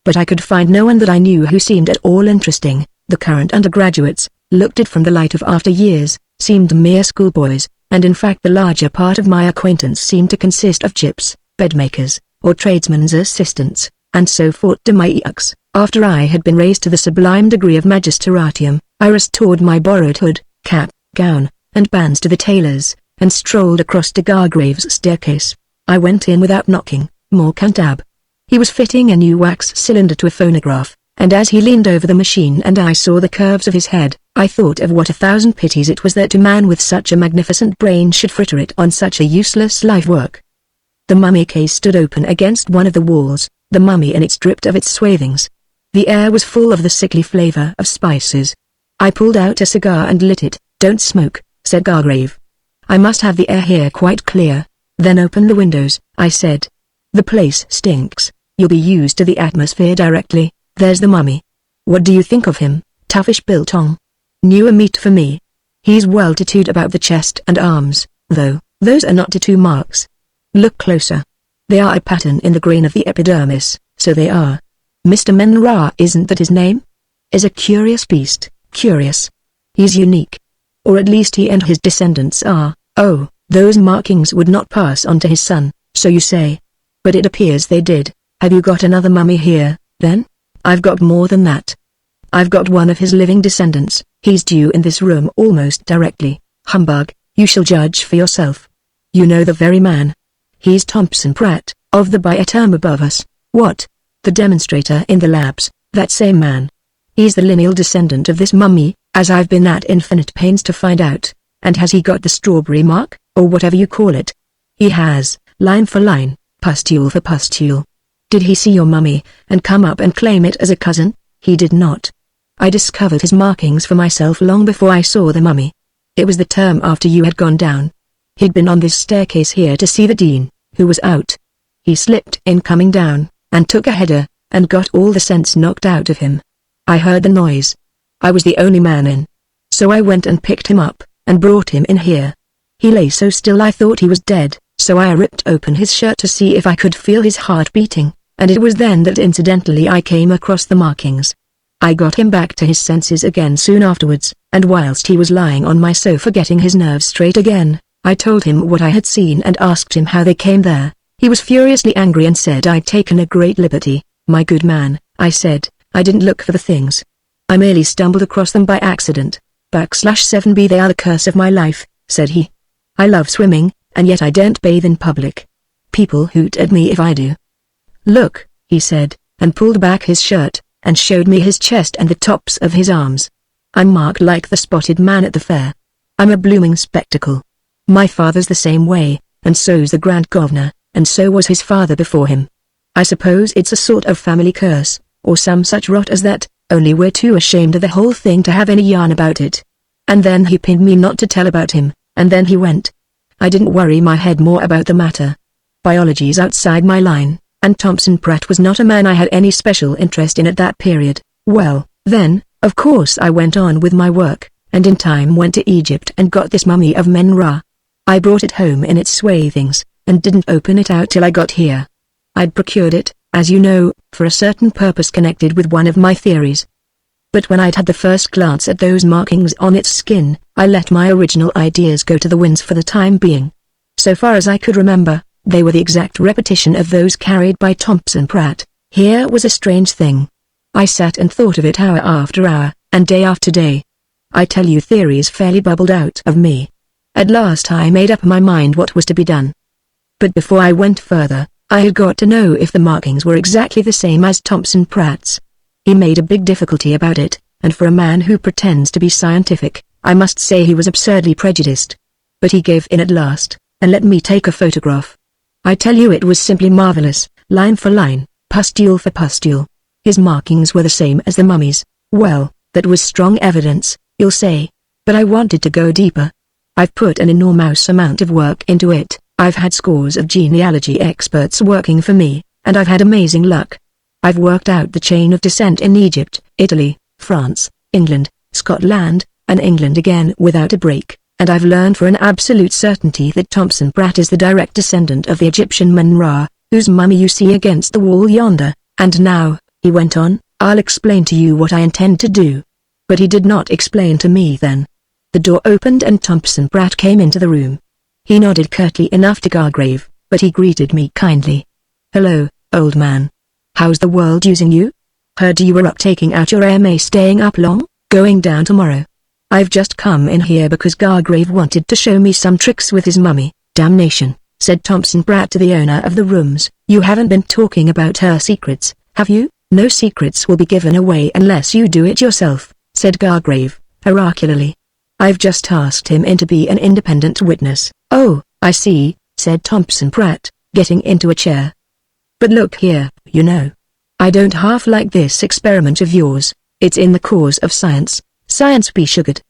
But I could find no one that I knew who seemed at all interesting. The current undergraduates, looked at from the light of after years, seemed mere schoolboys, and in fact the larger part of my acquaintance seemed to consist of gyps, bedmakers, or tradesmen's assistants, and so forth to my eux. After I had been raised to the sublime degree of magistratium, I restored my borrowed hood, cap, gown, and bands to the tailor's, and strolled across to Gargrave's staircase. I went in without knocking, more cantab. He was fitting a new wax cylinder to a phonograph, and as he leaned over the machine and I saw the curves of his head, I thought of what a thousand pities it was that a man with such a magnificent brain should fritter it on such a useless life work. The mummy case stood open against one of the walls, the mummy in it stripped of its swathings. The air was full of the sickly flavor of spices. I pulled out a cigar and lit it. "Don't smoke," said Gargrave. "I must have the air here quite clear." "Then open the windows," I said. "The place stinks. You'll be used to the atmosphere directly. There's the mummy. What do you think of him? Toughish biltong. Newer meat for me. He's well tattooed about the chest and arms, though. Those are not tattoo marks. Look closer. They are a pattern in the grain of the epidermis, so they are. Mr. Men-Ra, isn't that his name? Is a curious beast, curious. He's unique. Or at least he and his descendants are. Oh, those markings would not pass on to his son, so you say. But it appears they did. Have you got another mummy here, then?" "I've got more than that. I've got one of his living descendants. He's due in this room almost directly." "Humbug, you shall judge for yourself. You know the very man. He's Thompson Pratt, of the Bioterm above us." "What? The demonstrator in the labs, that same man. He's the lineal descendant of this mummy, as I've been at infinite pains to find out. And has he got the strawberry mark, or whatever you call it?" "He has, line for line, pustule for pustule." "Did he see your mummy, and come up and claim it as a cousin?" "He did not. I discovered his markings for myself long before I saw the mummy. It was the term after you had gone down. He'd been on this staircase here to see the dean, who was out. He slipped in coming down, and took a header, and got all the sense knocked out of him. I heard the noise. I was the only man in. So I went and picked him up, and brought him in here. He lay so still I thought he was dead, so I ripped open his shirt to see if I could feel his heart beating, and it was then that incidentally I came across the markings. I got him back to his senses again soon afterwards, and whilst he was lying on my sofa getting his nerves straight again, I told him what I had seen and asked him how they came there. He was furiously angry and said I'd taken a great liberty. "My good man," I said, "I didn't look for the things. I merely stumbled across them by accident. /7b they are the curse of my life," said he. "I love swimming, and yet I daren't bathe in public. People hoot at me if I do." "Look," he said, and pulled back his shirt, and showed me his chest and the tops of his arms. "I'm marked like the spotted man at the fair. I'm a blooming spectacle. My father's the same way, and so's the Grand Governor, and so was his father before him. I suppose it's a sort of family curse, or some such rot as that, only we're too ashamed of the whole thing to have any yarn about it." And then he pinned me not to tell about him, and then he went. I didn't worry my head more about the matter. Biology's outside my line, and Thompson Pratt was not a man I had any special interest in at that period. Well, then, of course I went on with my work, and in time went to Egypt and got this mummy of Men-Ra. I brought it home in its swathings, and didn't open it out till I got here. I'd procured it, as you know, for a certain purpose connected with one of my theories. But when I'd had the first glance at those markings on its skin, I let my original ideas go to the winds for the time being. So far as I could remember, they were the exact repetition of those carried by Thompson Pratt. Here was a strange thing. I sat and thought of it hour after hour, and day after day. I tell you, theories fairly bubbled out of me. At last I made up my mind what was to be done. But before I went further, I had got to know if the markings were exactly the same as Thompson Pratt's. He made a big difficulty about it, and for a man who pretends to be scientific, I must say he was absurdly prejudiced. But he gave in at last, and let me take a photograph. I tell you, it was simply marvelous, line for line, pustule for pustule. His markings were the same as the mummy's. Well, that was strong evidence, you'll say. But I wanted to go deeper. I've put an enormous amount of work into it. I've had scores of genealogy experts working for me, and I've had amazing luck. I've worked out the chain of descent in Egypt, Italy, France, England, Scotland, and England again without a break, and I've learned for an absolute certainty that Thompson Pratt is the direct descendant of the Egyptian Men-Ra, whose mummy you see against the wall yonder. "And now," he went on, "I'll explain to you what I intend to do." But he did not explain to me then. The door opened and Thompson Pratt came into the room, He nodded curtly enough to Gargrave, but he greeted me kindly. "Hello, old man. How's the world using you? Heard you were up taking out your MA. Staying up long? Going down tomorrow?" "I've just come in here because Gargrave wanted to show me some tricks with his mummy." "Damnation," said Thompson Pratt to the owner of the rooms. "You haven't been talking about her secrets, have you?" "No secrets will be given away unless you do it yourself," said Gargrave, oracularly. "I've just asked him in to be an independent witness." "Oh, I see," said Thompson Pratt, getting into a chair. "But look here, you know. I don't half like this experiment of yours. It's in the cause of science. Science be sugared."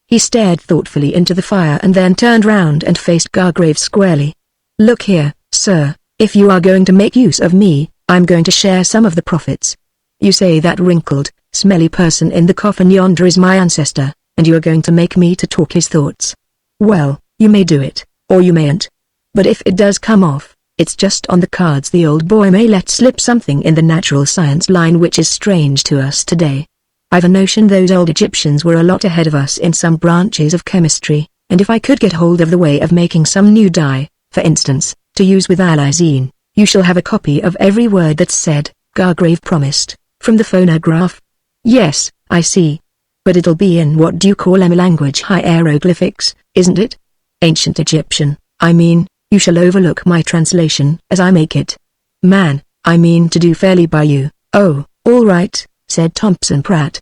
He stared thoughtfully into the fire and then turned round and faced Gargrave squarely. "Look here, sir, if you are going to make use of me, I'm going to share some of the profits. You say that wrinkled, smelly person in the coffin yonder is my ancestor, and you are going to make me to talk his thoughts. Well, you may do it, or you mayn't. But if it does come off, it's just on the cards the old boy may let slip something in the natural science line which is strange to us today. I've a notion those old Egyptians were a lot ahead of us in some branches of chemistry, and if I could get hold of the way of making some new dye, for instance, to use with lysine, you shall have a copy of every word that's said," Gargrave promised, "from the phonograph." "Yes, I see. But it'll be in what do you call them language hieroglyphics, isn't it? Ancient Egyptian, I mean. You shall overlook my translation as I make it. Man, I mean to do fairly by you." "Oh, all right," said Thompson Pratt.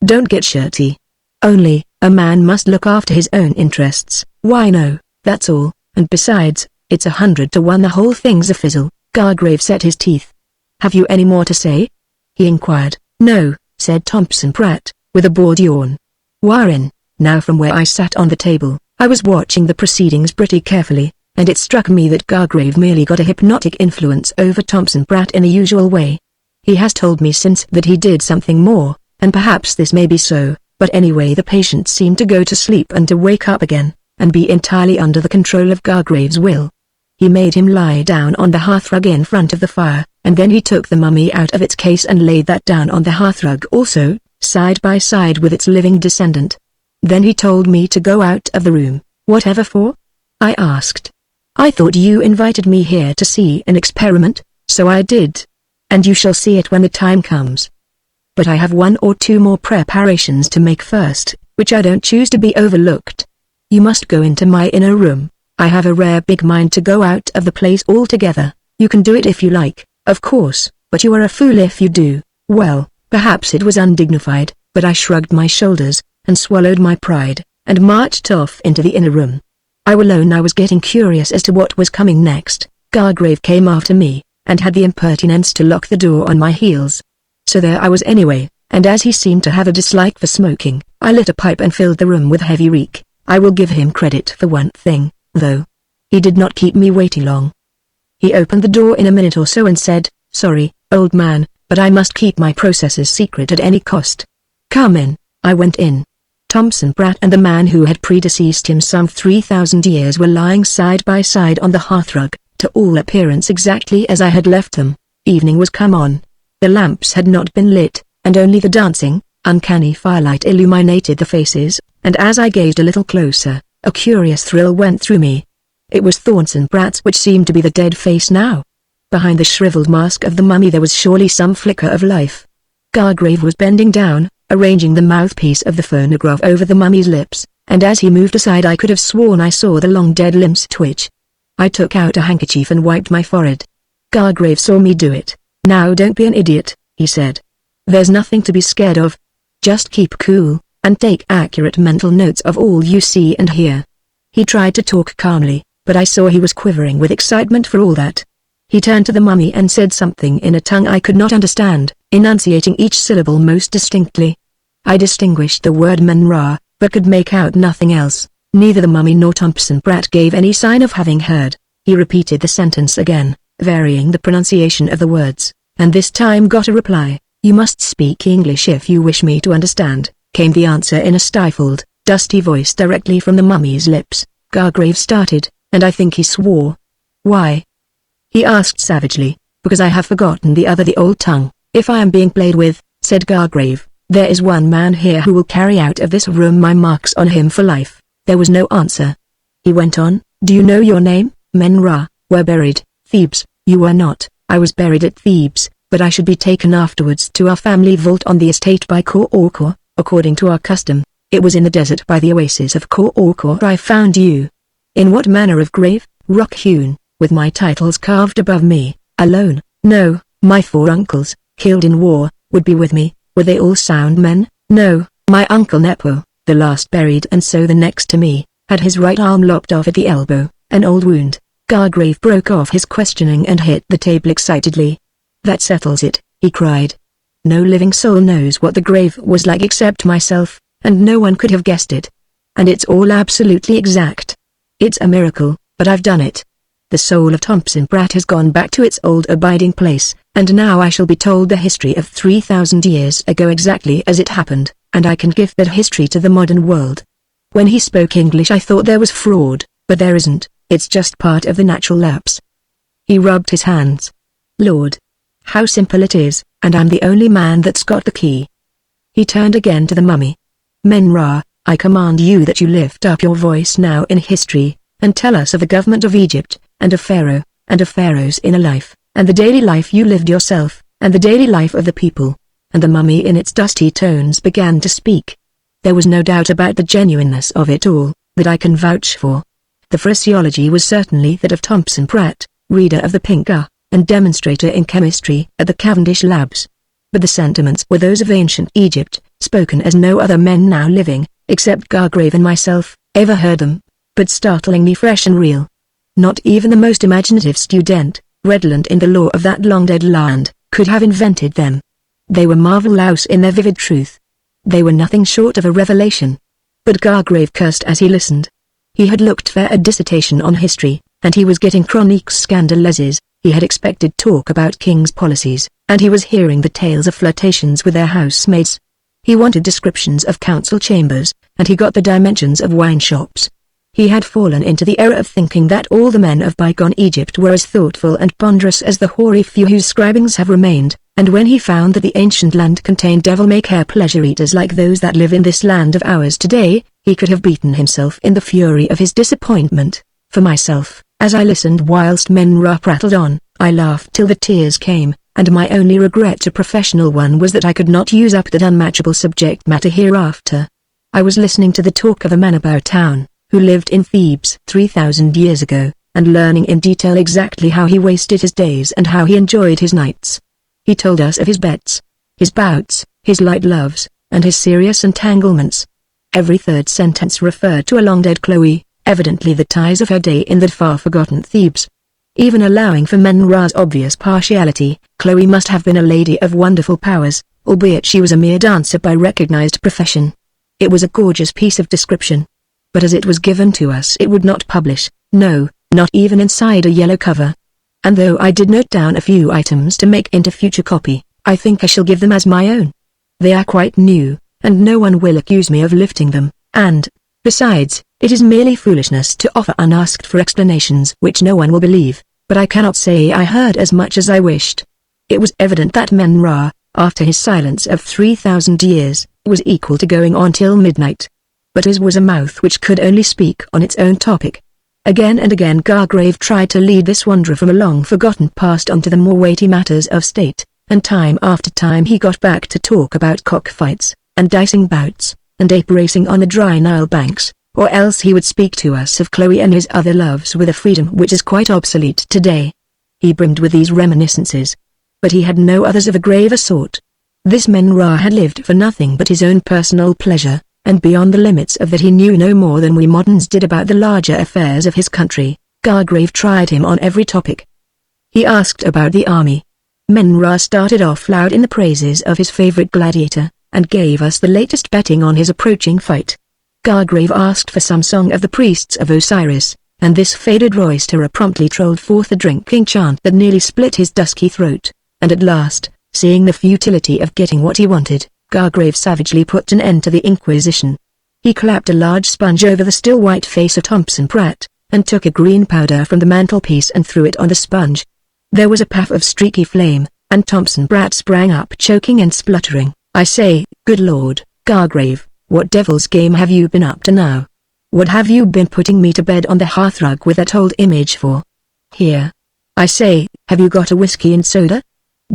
"Don't get shirty. Only, a man must look after his own interests." "Why no, that's all, and besides, it's 100 to 1 the whole thing's a fizzle." Gargrave set his teeth. "Have you any more to say?" he inquired. "No," said Thompson Pratt, with a bored yawn. "Warren." Now from where I sat on the table, I was watching the proceedings pretty carefully, and it struck me that Gargrave merely got a hypnotic influence over Thompson Pratt in the usual way. He has told me since that he did something more, and perhaps this may be so, but anyway the patient seemed to go to sleep and to wake up again, and be entirely under the control of Gargrave's will. He made him lie down on the hearthrug in front of the fire, and then he took the mummy out of its case and laid that down on the hearthrug also, side by side with its living descendant. Then he told me to go out of the room. "Whatever for?" I asked. "I thought you invited me here to see an experiment, so I did. And you shall see it when the time comes. But I have 1 or 2 more preparations to make first, which I don't choose to be overlooked. You must go into my inner room. I have a rare big mind to go out of the place altogether. You can do it if you like, of course, but you are a fool if you do." Well, perhaps it was undignified, but I shrugged my shoulders, and swallowed my pride, and marched off into the inner room. I was getting curious as to what was coming next. Gargrave came after me, and had the impertinence to lock the door on my heels. So there I was anyway, and as he seemed to have a dislike for smoking, I lit a pipe and filled the room with heavy reek. I will give him credit for one thing, though. He did not keep me waiting long. He opened the door in a minute or so and said, "Sorry, old man, but I must keep my processes secret at any cost." "Come in." I went in. Thompson Pratt and the man who had predeceased him some 3,000 years were lying side by side on the hearthrug, to all appearance exactly as I had left them. Evening was come on. The lamps had not been lit, and only the dancing, uncanny firelight illuminated the faces, and as I gazed a little closer, a curious thrill went through me. It was Thompson Pratt's which seemed to be the dead face now. Behind the shriveled mask of the mummy there was surely some flicker of life. Gargrave was bending down, arranging the mouthpiece of the phonograph over the mummy's lips, and as he moved aside I could have sworn I saw the long dead limbs twitch. I took out a handkerchief and wiped my forehead. Gargrave saw me do it. "Now don't be an idiot," he said. "There's nothing to be scared of. Just keep cool, and take accurate mental notes of all you see and hear." He tried to talk calmly, but I saw he was quivering with excitement for all that. He turned to the mummy and said something in a tongue I could not understand, enunciating each syllable most distinctly. I distinguished the word Menra, but could make out nothing else. Neither the mummy nor Thompson Pratt gave any sign of having heard. He repeated the sentence again, varying the pronunciation of the words, and this time got a reply. "You must speak English if you wish me to understand," came the answer in a stifled, dusty voice directly from the mummy's lips. Gargrave started, and I think he swore. "Why?" he asked savagely. "Because I have forgotten the old tongue. If I am being played with," said Gargrave, "there is one man here who will carry out of this room my marks on him for life." There was no answer. He went on, Do you know your name? Men Ra, were buried. Thebes, you were not. I was buried at Thebes, but I should be taken afterwards to our family vault on the estate by Kor, according to our custom. It was in the desert by the oasis of Kor I found you. In what manner of grave? Rock hewn, with my titles carved above me, alone. No, my 4 uncles, killed in war, would be with me. Were they all sound men? No, my uncle Nepo, the last buried and so the next to me, had his right arm lopped off at the elbow, an old wound. Gargrave broke off his questioning and hit the table excitedly. That settles it, he cried. No living soul knows what the grave was like except myself, and no one could have guessed it. And it's all absolutely exact. It's a miracle, but I've done it. The soul of Thompson Pratt has gone back to its old abiding place, and now I shall be told the history of 3,000 years ago exactly as it happened, and I can give that history to the modern world. When he spoke English I thought there was fraud, but there isn't, it's just part of the natural lapse. He rubbed his hands. Lord! How simple it is, and I'm the only man that's got the key. He turned again to the mummy. Men Ra, I command you that you lift up your voice now in history, and tell us of the government of Egypt, and of Pharaoh, and of Pharaoh's inner life, and the daily life you lived yourself, and the daily life of the people. And the mummy in its dusty tones began to speak. There was no doubt about the genuineness of it all, that I can vouch for. The phraseology was certainly that of Thompson Pratt, reader of the Pink Eye, and demonstrator in chemistry at the Cavendish Labs. But the sentiments were those of ancient Egypt, spoken as no other men now living, except Gargrave and myself, ever heard them, but startlingly fresh and real. Not even the most imaginative student, redolent in the lore of that long-dead land, could have invented them. They were marvelous in their vivid truth. They were nothing short of a revelation. But Gargrave cursed as he listened. He had looked for a dissertation on history, and he was getting chroniques scandaleuses. He had expected talk about kings' policies, and he was hearing the tales of flirtations with their housemaids. He wanted descriptions of council chambers, and he got the dimensions of wine shops. He had fallen into the error of thinking that all the men of bygone Egypt were as thoughtful and ponderous as the hoary few whose scribings have remained, and when he found that the ancient land contained devil-may-care pleasure-eaters like those that live in this land of ours today, he could have beaten himself in the fury of his disappointment. For myself, as I listened whilst Men Ra prattled on, I laughed till the tears came, and my only regret, a professional one, was that I could not use up that unmatchable subject matter hereafter. I was listening to the talk of a man about town, who lived in Thebes 3,000 years ago, and learning in detail exactly how he wasted his days and how he enjoyed his nights. He told us of his bets, his bouts, his light loves, and his serious entanglements. Every third sentence referred to a long-dead Chloe, evidently the ties of her day in that far-forgotten Thebes. Even allowing for Men Ra's obvious partiality, Chloe must have been a lady of wonderful powers, albeit she was a mere dancer by recognized profession. It was a gorgeous piece of description. But as it was given to us it would not publish, no, not even inside a yellow cover. And though I did note down a few items to make into future copy, I think I shall give them as my own. They are quite new, and no one will accuse me of lifting them, and, besides, it is merely foolishness to offer unasked for explanations which no one will believe, but I cannot say I heard as much as I wished. It was evident that Men Ra, after his silence of 3,000 years, was equal to going on till midnight. But his was a mouth which could only speak on its own topic. Again and again Gargrave tried to lead this wanderer from a long-forgotten past onto the more weighty matters of state, and time after time he got back to talk about cockfights, and dicing bouts, and ape racing on the dry Nile banks, or else he would speak to us of Chloe and his other loves with a freedom which is quite obsolete today. He brimmed with these reminiscences. But he had no others of a graver sort. This Men Ra had lived for nothing but his own personal pleasure, and beyond the limits of that he knew no more than we moderns did about the larger affairs of his country. Gargrave tried him on every topic. He asked about the army. Men Ra started off loud in the praises of his favorite gladiator, and gave us the latest betting on his approaching fight. Gargrave asked for some song of the priests of Osiris, and this faded roisterer promptly trolled forth a drinking chant that nearly split his dusky throat, and at last, seeing the futility of getting what he wanted, Gargrave savagely put an end to the inquisition. He clapped a large sponge over the still white face of Thompson Pratt, and took a green powder from the mantelpiece and threw it on the sponge. There was a puff of streaky flame, and Thompson Pratt sprang up choking and spluttering. "I say, good Lord, Gargrave, what devil's game have you been up to now? What have you been putting me to bed on the hearthrug with that old image for? Here. I say, have you got a whiskey and soda?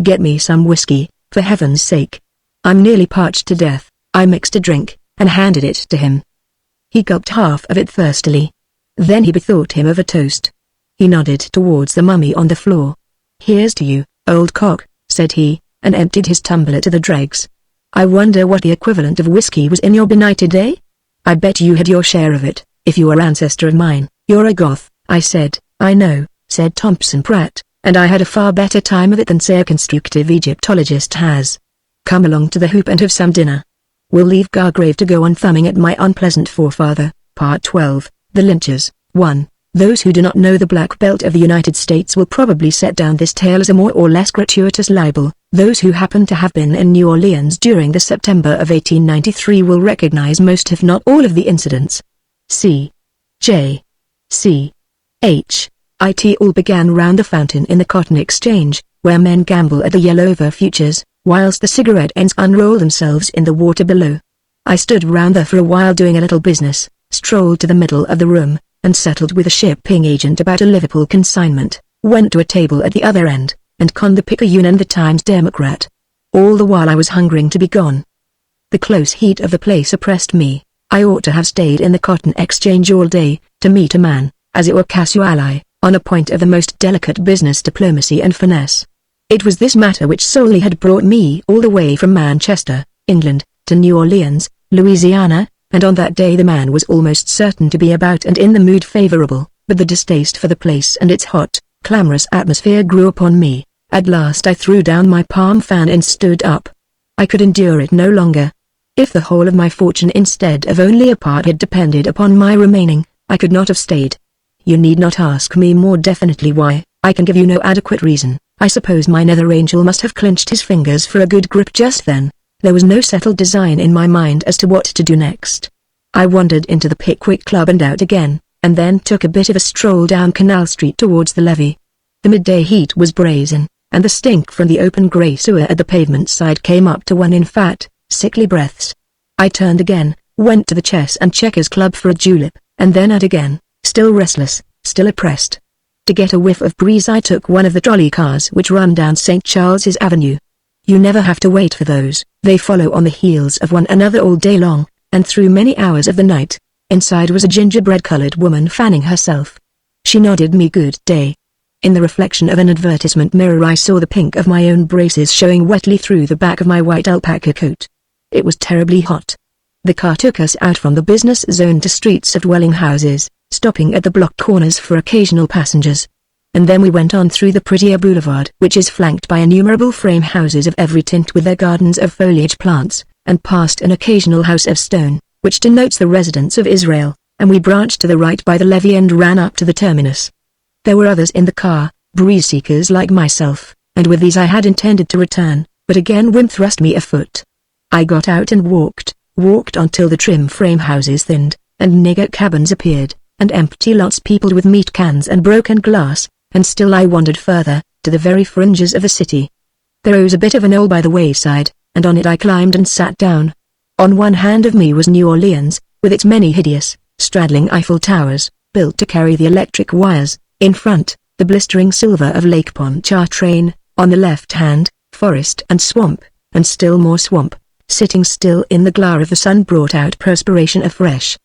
Get me some whiskey, for heaven's sake. I'm nearly parched to death. I mixed a drink, and handed it to him. He gulped half of it thirstily. Then he bethought him of a toast. He nodded towards the mummy on the floor. Here's to you, old cock, said he, and emptied his tumbler to the dregs. I wonder what the equivalent of whiskey was in your benighted day? I bet you had your share of it, if you were ancestor of mine. You're a goth, I said. I know, said Thompson Pratt, and I had a far better time of it than say a constructive Egyptologist has. Come along to the hoop and have some dinner. We'll leave Gargrave to go on thumbing at my unpleasant forefather. Part 12, The Lynchers. 1. Those who do not know the Black Belt of the United States will probably set down this tale as a more or less gratuitous libel. Those who happen to have been in New Orleans during the September of 1893 will recognize most if not all of the incidents. C. J. C. H. It all began round the fountain in the Cotton Exchange, where men gamble at the Yellover futures, whilst the cigarette ends unroll themselves in the water below. I stood round there for a while doing a little business, strolled to the middle of the room, and settled with a shipping agent about a Liverpool consignment, went to a table at the other end, and conned the Picayune and the Times Democrat. All the while I was hungering to be gone. The close heat of the place oppressed me. I ought to have stayed in the Cotton Exchange all day, to meet a man, as it were casually, on a point of the most delicate business diplomacy and finesse. It was this matter which solely had brought me all the way from Manchester, England, to New Orleans, Louisiana, and on that day the man was almost certain to be about and in the mood favorable, but the distaste for the place and its hot, clamorous atmosphere grew upon me. At last I threw down my palm fan and stood up. I could endure it no longer. If the whole of my fortune instead of only a part had depended upon my remaining, I could not have stayed. You need not ask me more definitely why. I can give you no adequate reason. I suppose my nether angel must have clenched his fingers for a good grip just then. There was no settled design in my mind as to what to do next. I wandered into the Pickwick Club and out again, and then took a bit of a stroll down Canal Street towards the levee. The midday heat was brazen, and the stink from the open grey sewer at the pavement side came up to one in fat, sickly breaths. I turned again, went to the Chess and Checkers Club for a julep, and then out again, still restless, still oppressed. To get a whiff of breeze I took one of the trolley cars which run down St. Charles's Avenue. You never have to wait for those, they follow on the heels of one another all day long, and through many hours of the night. Inside was a gingerbread-colored woman fanning herself. She nodded me good day. In the reflection of an advertisement mirror I saw the pink of my own braces showing wetly through the back of my white alpaca coat. It was terribly hot. The car took us out from the business zone to streets of dwelling houses, stopping at the block corners for occasional passengers. And then we went on through the prettier boulevard which is flanked by innumerable frame houses of every tint with their gardens of foliage plants, and past an occasional house of stone, which denotes the residence of Israel, and we branched to the right by the levee and ran up to the terminus. There were others in the car, breeze-seekers like myself, and with these I had intended to return, but again whim thrust me afoot. I got out and walked until the trim frame houses thinned, and nigger cabins appeared, and empty lots peopled with meat cans and broken glass, and still I wandered further, to the very fringes of the city. There rose a bit of a knoll by the wayside, and on it I climbed and sat down. On one hand of me was New Orleans, with its many hideous, straddling Eiffel towers, built to carry the electric wires. In front, the blistering silver of Lake Pontchartrain. On the left hand, forest and swamp, and still more swamp. Sitting still in the glare of the sun brought out perspiration afresh.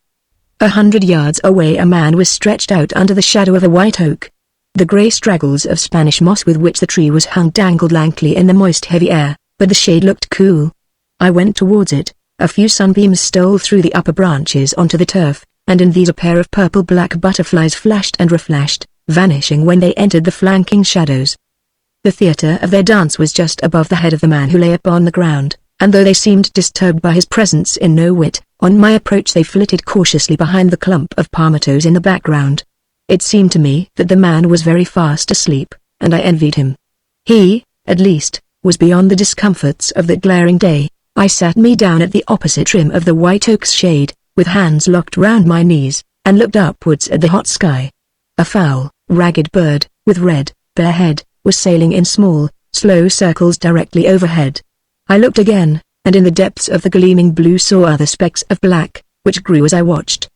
100 yards away a man was stretched out under the shadow of a white oak. The grey straggles of Spanish moss with which the tree was hung dangled lankly in the moist heavy air, but the shade looked cool. I went towards it. A few sunbeams stole through the upper branches onto the turf, and in these a pair of purple-black butterflies flashed and reflashed, vanishing when they entered the flanking shadows. The theatre of their dance was just above the head of the man who lay upon the ground, and though they seemed disturbed by his presence in no whit, on my approach they flitted cautiously behind the clump of palmettos in the background. It seemed to me that the man was very fast asleep, and I envied him. He, at least, was beyond the discomforts of that glaring day. I sat me down at the opposite rim of the white oak's shade, with hands locked round my knees, and looked upwards at the hot sky. A foul, ragged bird, with red, bare head, was sailing in small, slow circles directly overhead. I looked again, and in the depths of the gleaming blue saw other specks of black, which grew as I watched.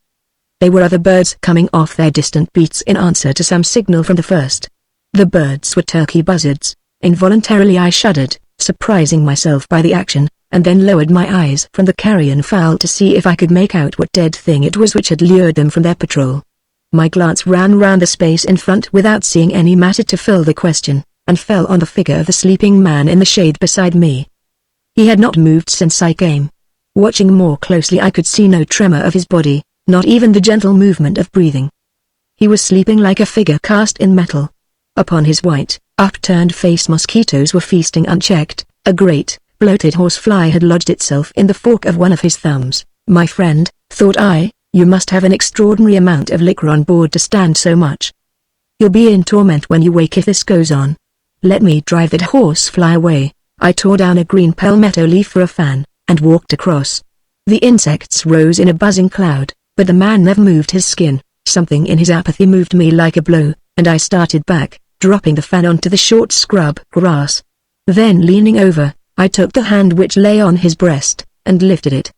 They were other birds coming off their distant beats in answer to some signal from the first. The birds were turkey buzzards. Involuntarily I shuddered, surprising myself by the action, and then lowered my eyes from the carrion fowl to see if I could make out what dead thing it was which had lured them from their patrol. My glance ran round the space in front without seeing any matter to fill the question, and fell on the figure of the sleeping man in the shade beside me. He had not moved since I came. Watching more closely I could see no tremor of his body, not even the gentle movement of breathing. He was sleeping like a figure cast in metal. Upon his white, upturned face mosquitoes were feasting unchecked. A great, bloated horsefly had lodged itself in the fork of one of his thumbs. My friend, thought I, you must have an extraordinary amount of liquor on board to stand so much. You'll be in torment when you wake if this goes on. Let me drive that horsefly away. I tore down a green palmetto leaf for a fan, and walked across. The insects rose in a buzzing cloud, but the man never moved his skin. Something in his apathy moved me like a blow, and I started back, dropping the fan onto the short scrub grass. Then leaning over, I took the hand which lay on his breast, and lifted it.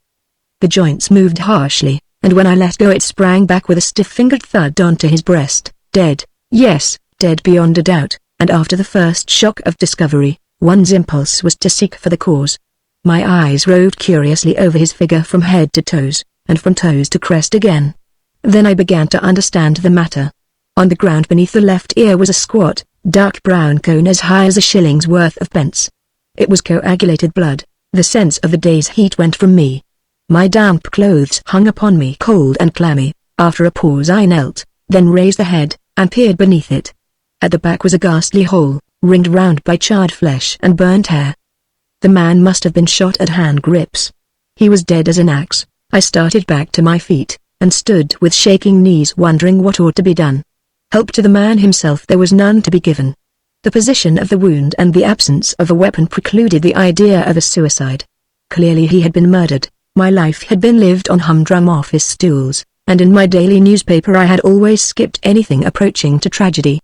The joints moved harshly, and when I let go it sprang back with a stiff-fingered thud onto his breast. Dead, yes, dead beyond a doubt, and after the first shock of discovery, one's impulse was to seek for the cause. My eyes roved curiously over his figure from head to toes, and from toes to crest again. Then I began to understand the matter. On the ground beneath the left ear was a squat, dark brown cone as high as a shilling's worth of pence. It was coagulated blood. The sense of the day's heat went from me. My damp clothes hung upon me cold and clammy. After a pause I knelt, then raised the head, and peered beneath it. At the back was a ghastly hole, ringed round by charred flesh and burnt hair. The man must have been shot at hand grips. He was dead as an axe. I started back to my feet, and stood with shaking knees wondering what ought to be done. Help to the man himself there was none to be given. The position of the wound and the absence of a weapon precluded the idea of a suicide. Clearly he had been murdered. My life had been lived on humdrum office stools, and in my daily newspaper I had always skipped anything approaching to tragedy.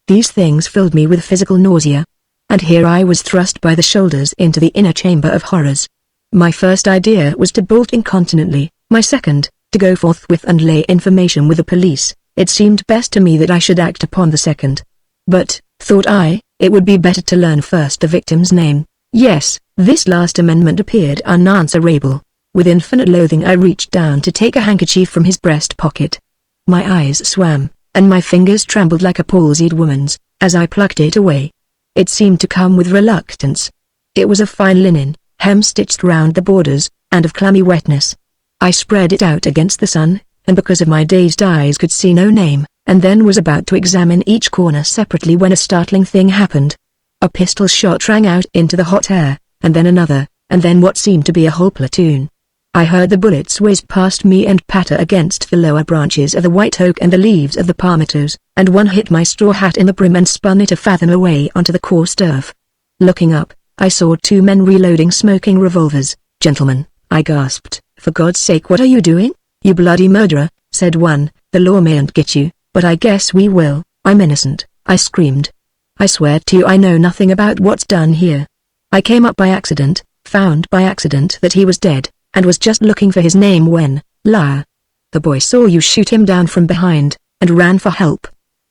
These things filled me with physical nausea. And here I was thrust by the shoulders into the inner chamber of horrors. My first idea was to bolt incontinently, my second, to go forthwith and lay information with the police. It seemed best to me that I should act upon the second. But, thought I, it would be better to learn first the victim's name. Yes, this last amendment appeared unanswerable. With infinite loathing I reached down to take a handkerchief from his breast pocket. My eyes swam, and my fingers trembled like a palsied woman's, as I plucked it away. It seemed to come with reluctance. It was of fine linen, hem-stitched round the borders, and of clammy wetness. I spread it out against the sun, and because of my dazed eyes could see no name, and then was about to examine each corner separately when a startling thing happened. A pistol shot rang out into the hot air, and then another, and then what seemed to be a whole platoon. I heard the bullets whiz past me and patter against the lower branches of the white oak and the leaves of the palmettos, and one hit my straw hat in the brim and spun it a fathom away onto the coarse turf. Looking up, I saw two men reloading smoking revolvers. "Gentlemen," I gasped, "for God's sake what are you doing? You bloody murderer," said one. "The law mayn't get you, but I guess we will." "I'm innocent," I screamed. "I swear to you I know nothing about what's done here. I came up by accident, found by accident that he was dead, and was just looking for his name when, liar. The boy saw you shoot him down from behind, and ran for help.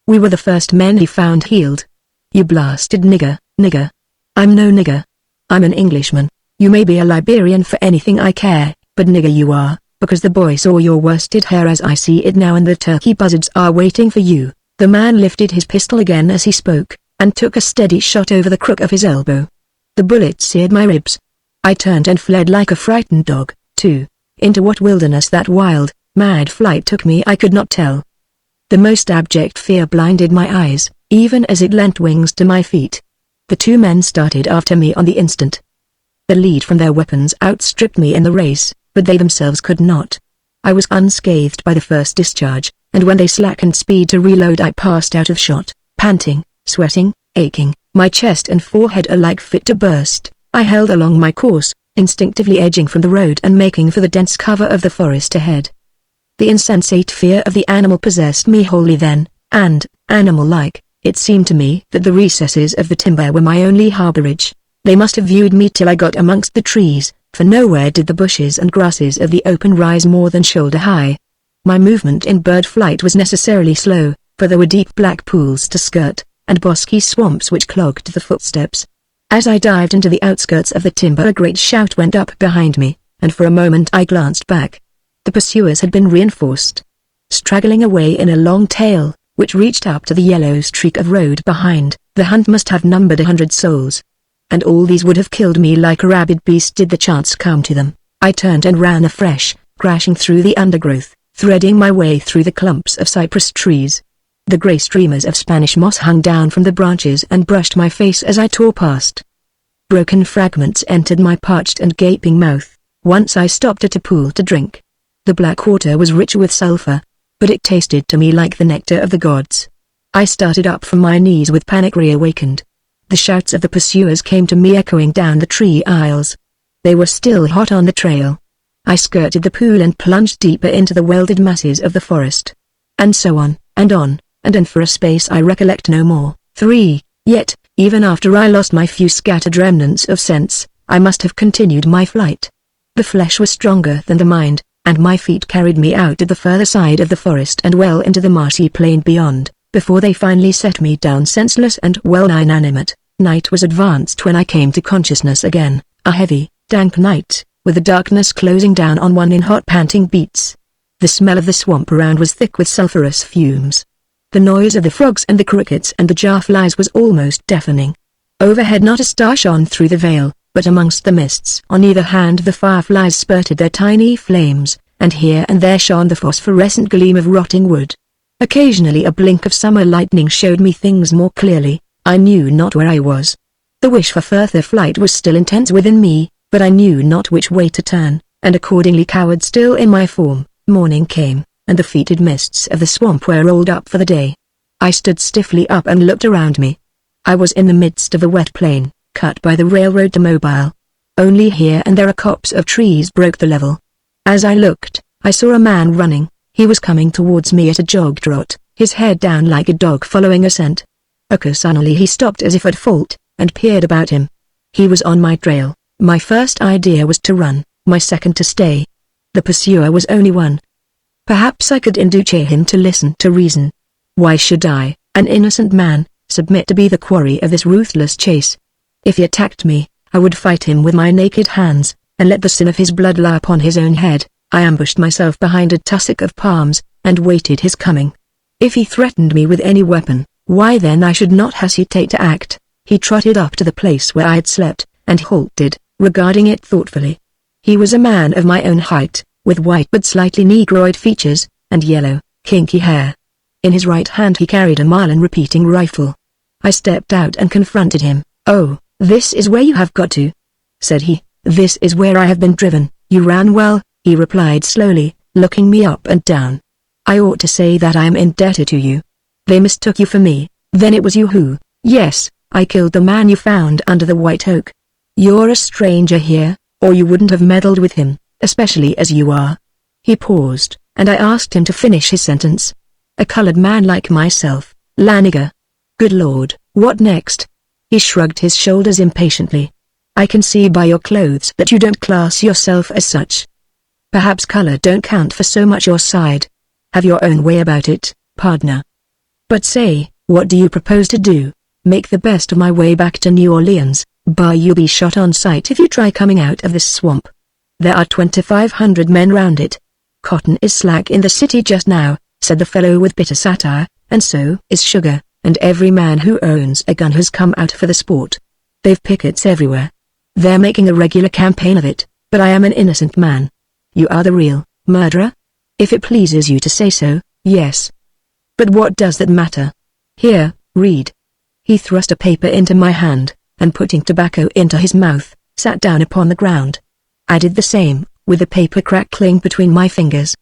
We were the first men he found healed. You blasted nigger." "Nigger? I'm no nigger. I'm an Englishman. You may be a Liberian for anything I care, but nigger you are, because the boy saw your worsted hair as I see it now and the turkey buzzards are waiting for you." The man lifted his pistol again as he spoke, and took a steady shot over the crook of his elbow. The bullet seared my ribs. I turned and fled like a frightened dog, too. Into what wilderness that wild, mad flight took me I could not tell. The most abject fear blinded my eyes, even as it lent wings to my feet. The two men started after me on the instant. The lead from their weapons outstripped me in the race, but they themselves could not. I was unscathed by the first discharge, and when they slackened speed to reload I passed out of shot, panting, sweating, aching, my chest and forehead alike fit to burst. I held along my course, instinctively edging from the road and making for the dense cover of the forest ahead. The insensate fear of the animal possessed me wholly then, and, animal-like, it seemed to me that the recesses of the timber were my only harborage. They must have viewed me till I got amongst the trees, for nowhere did the bushes and grasses of the open rise more than shoulder high. My movement in bird flight was necessarily slow, for there were deep black pools to skirt, and bosky swamps which clogged the footsteps. As I dived into the outskirts of the timber, a great shout went up behind me, and for a moment I glanced back. The pursuers had been reinforced. Straggling away in a long tail, which reached up to the yellow streak of road behind, the hunt must have numbered 100 souls. And all these would have killed me like a rabid beast did the chance come to them. I turned and ran afresh, crashing through the undergrowth, threading my way through the clumps of cypress trees. The grey streamers of Spanish moss hung down from the branches and brushed my face as I tore past. Broken fragments entered my parched and gaping mouth. Once I stopped at a pool to drink. The black water was rich with sulphur, but it tasted to me like the nectar of the gods. I started up from my knees with panic reawakened. The shouts of the pursuers came to me echoing down the tree aisles. They were still hot on the trail. I skirted the pool and plunged deeper into the welded masses of the forest. And so on, and for a space I recollect no more. 3. Yet, even after I lost my few scattered remnants of sense, I must have continued my flight. The flesh was stronger than the mind, and my feet carried me out to the further side of the forest and well into the marshy plain beyond, before they finally set me down senseless and well-nigh inanimate. Night was advanced when I came to consciousness again, a heavy, dank night, with the darkness closing down on one in hot panting beats. The smell of the swamp around was thick with sulphurous fumes. The noise of the frogs and the crickets and the jarflies was almost deafening. Overhead not a star shone through the veil, but amongst the mists on either hand the fireflies spurted their tiny flames, and here and there shone the phosphorescent gleam of rotting wood. Occasionally a blink of summer lightning showed me things more clearly. I knew not where I was. The wish for further flight was still intense within me, but I knew not which way to turn, and accordingly cowered still in my form. Morning came, and the fetid mists of the swamp were rolled up for the day. I stood stiffly up and looked around me. I was in the midst of the wet plain, cut by the railroad to Mobile. Only here and there a copse of trees broke the level. As I looked, I saw a man running. He was coming towards me at a jog trot, his head down like a dog following a scent. Occasionally he stopped as if at fault, and peered about him. He was on my trail. My first idea was to run, my second to stay. The pursuer was only one. Perhaps I could induce him to listen to reason. Why should I, an innocent man, submit to be the quarry of this ruthless chase? If he attacked me, I would fight him with my naked hands, and let the sin of his blood lie upon his own head. I ambushed myself behind a tussock of palms, and waited his coming. If he threatened me with any weapon, why then I should not hesitate to act. He trotted up to the place where I had slept, and halted, regarding it thoughtfully. He was a man of my own height, with white but slightly negroid features, and yellow, kinky hair. In his right hand he carried a Marlin-repeating rifle. I stepped out and confronted him. "Oh, this is where you have got to," said he. "This is where I have been driven." "You ran well," he replied slowly, looking me up and down. "I ought to say that I am indebted to you. They mistook you for me, then it was you who—" "Yes, I killed the man you found under the white oak. You're a stranger here, or you wouldn't have meddled with him, especially as you are." He paused, and I asked him to finish his sentence. "A colored man like myself, Laniger. Good Lord, what next?" He shrugged his shoulders impatiently. "I can see by your clothes that you don't class yourself as such. Perhaps color don't count for so much your side. Have your own way about it, partner. But say, what do you propose to do? Make the best of my way back to New Orleans, bar you'll be shot on sight if you try coming out of this swamp. There are 2,500 men round it. Cotton is slack in the city just now," said the fellow with bitter satire, "and so is sugar, and every man who owns a gun has come out for the sport. They've pickets everywhere. They're making a regular campaign of it, but I am an innocent man. You are the real murderer? If it pleases you to say so, yes. But what does that matter? Here, read." He thrust a paper into my hand, and putting tobacco into his mouth, sat down upon the ground. I did the same, with the paper crackling between my fingers.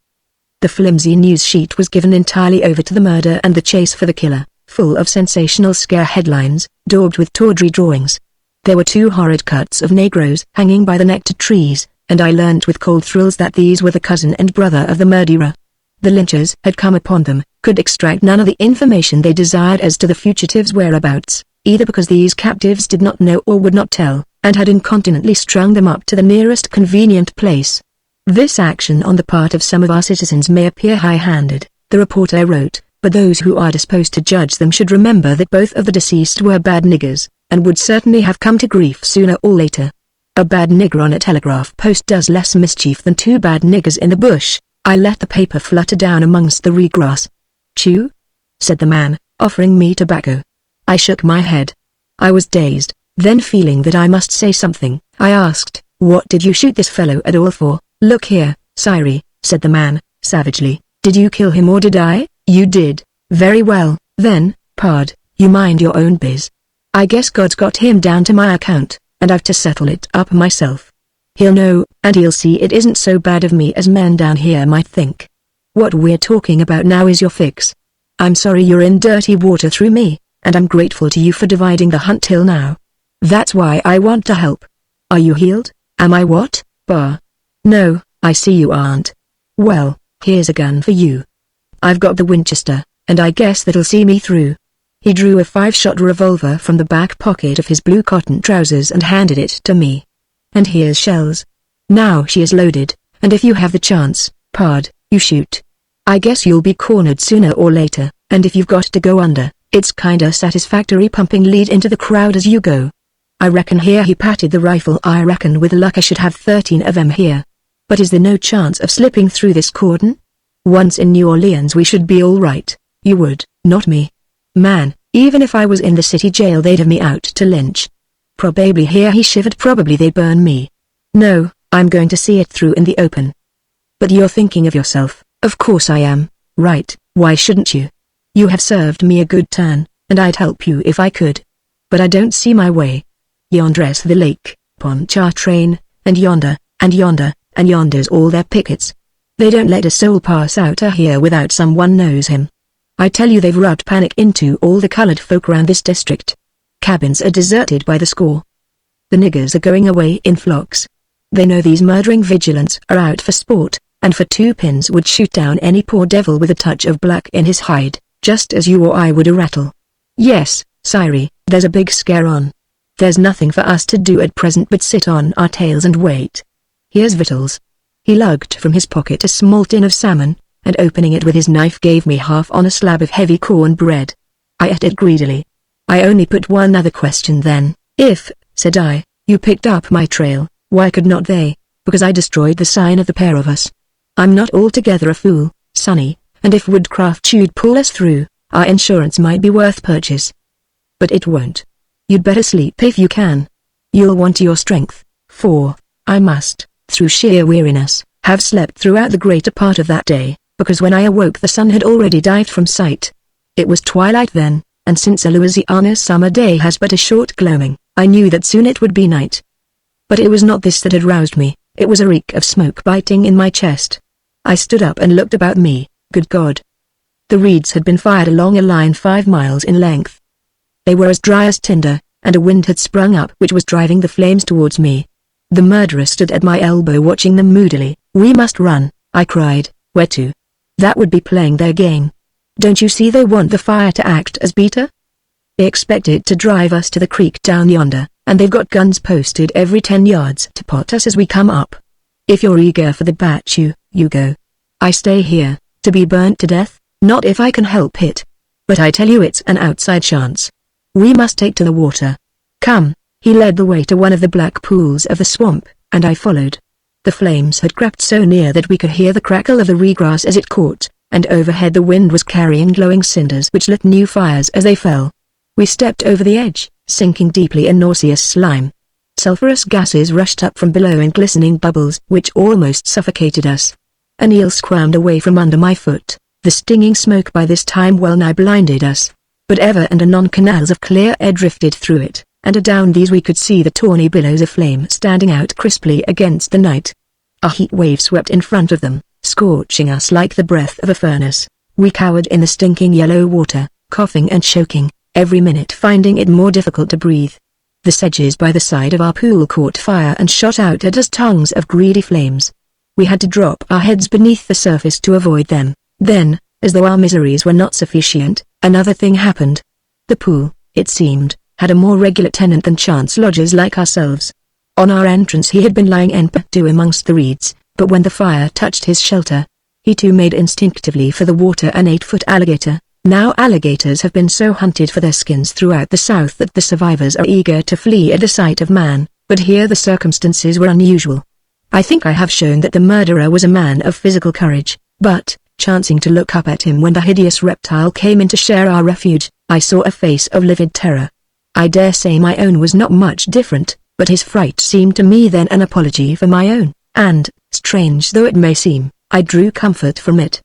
The flimsy news sheet was given entirely over to the murder and the chase for the killer, full of sensational scare headlines, daubed with tawdry drawings. There were 2 horrid cuts of Negroes hanging by the neck to trees, and I learnt with cold thrills that these were the cousin and brother of the murderer. The lynchers had come upon them, could extract none of the information they desired as to the fugitives' whereabouts, either because these captives did not know or would not tell, and had incontinently strung them up to the nearest convenient place. This action on the part of some of our citizens may appear high-handed, the reporter wrote, but those who are disposed to judge them should remember that both of the deceased were bad niggers, and would certainly have come to grief sooner or later. A bad nigger on a telegraph post does less mischief than two bad niggers in the bush. I let the paper flutter down amongst the ryegrass. "Chew?" said the man, offering me tobacco. I shook my head. I was dazed, then feeling that I must say something, I asked, "What did you shoot this fellow at all for?" "Look here, Siri," said the man, savagely, "did you kill him or did I?" "You did. Very well, then, pard, you mind your own biz. I guess God's got him down to my account, and I've to settle it up myself. He'll know, and he'll see it isn't so bad of me as men down here might think. What we're talking about now is your fix. I'm sorry you're in dirty water through me, and I'm grateful to you for dividing the hunt till now. That's why I want to help. Are you healed?" "Am I what, Bar?" "No, I see you aren't. Well, here's a gun for you. I've got the Winchester, and I guess that'll see me through." He drew a 5-shot revolver from the back pocket of his blue cotton trousers and handed it to me. "And here's shells. Now she is loaded, and if you have the chance, pard, you shoot. I guess you'll be cornered sooner or later, and if you've got to go under, it's kinda satisfactory pumping lead into the crowd as you go. I reckon," here he patted the rifle, "I reckon with luck I should have 13 of them here. But is there no chance of slipping through this cordon? Once in New Orleans we should be all right. You would, not me. Man, even if I was in the city jail they'd have me out to lynch. Probably," here he shivered, "probably they'd burn me. No, I'm going to see it through in the open." "But you're thinking of yourself." "Of course I am, Wright, why shouldn't you? You have served me a good turn, and I'd help you if I could. But I don't see my way. Yonder's the lake, Pontchartrain, and yonder, and yonder, and yonder's all their pickets. They don't let a soul pass out of here without someone knows him. I tell you they've rubbed panic into all the colored folk around this district. Cabins are deserted by the score. The niggers are going away in flocks. They know these murdering vigilantes are out for sport, and for 2 pins would shoot down any poor devil with a touch of black in his hide, just as you or I would a rattle. Yes, Siri, there's a big scare on. There's nothing for us to do at present but sit on our tails and wait. Here's victuals." He lugged from his pocket a small tin of salmon, and opening it with his knife gave me half on a slab of heavy corn bread. I ate it greedily. I only put one other question then. "If," said I, "you picked up my trail, why could not they? Because I destroyed the sign of the pair of us. I'm not altogether a fool, Sonny, and if Woodcraft should pull us through, our insurance might be worth purchase. But it won't. You'd better sleep if you can. You'll want your strength, for I must, through sheer weariness, have slept throughout the greater part of that day, because when I awoke the sun had already dived from sight. It was twilight then, and since a Louisiana summer day has but a short gloaming, I knew that soon it would be night. But it was not this that had roused me, it was a reek of smoke biting in my chest. I stood up and looked about me. Good God! The reeds had been fired along a line 5 miles in length. They were as dry as tinder, and a wind had sprung up which was driving the flames towards me. The murderer stood at my elbow watching them moodily. "We must run," I cried. "Where to?" "That would be playing their game. Don't you see they want the fire to act as beater? They expect it to drive us to the creek down yonder, and they've got guns posted every 10 yards to pot us as we come up. If you're eager for the batch you go. I stay here, to be burnt to death, not if I can help it. But I tell you it's an outside chance. We must take to the water. Come." He led the way to one of the black pools of the swamp, and I followed. The flames had crept so near that we could hear the crackle of the ryegrass as it caught, and overhead the wind was carrying glowing cinders which lit new fires as they fell. We stepped over the edge, sinking deeply in nauseous slime. Sulphurous gases rushed up from below in glistening bubbles which almost suffocated us. An eel squirmed away from under my foot. The stinging smoke by this time well nigh blinded us. But ever and anon canals of clear air drifted through it, and adown these we could see the tawny billows of flame standing out crisply against the night. A heat wave swept in front of them, scorching us like the breath of a furnace. We cowered in the stinking yellow water, coughing and choking, every minute finding it more difficult to breathe. The sedges by the side of our pool caught fire and shot out at us tongues of greedy flames. We had to drop our heads beneath the surface to avoid them. Then, as though our miseries were not sufficient, another thing happened. The pool, it seemed, had a more regular tenant than chance lodgers like ourselves. On our entrance he had been lying en patu amongst the reeds, but when the fire touched his shelter, he too made instinctively for the water. An 8-foot alligator. Now alligators have been so hunted for their skins throughout the South that the survivors are eager to flee at the sight of man, but here the circumstances were unusual. I think I have shown that the murderer was a man of physical courage, but, chancing to look up at him when the hideous reptile came in to share our refuge, I saw a face of livid terror. I dare say my own was not much different, but his fright seemed to me then an apology for my own, and, strange though it may seem, I drew comfort from it.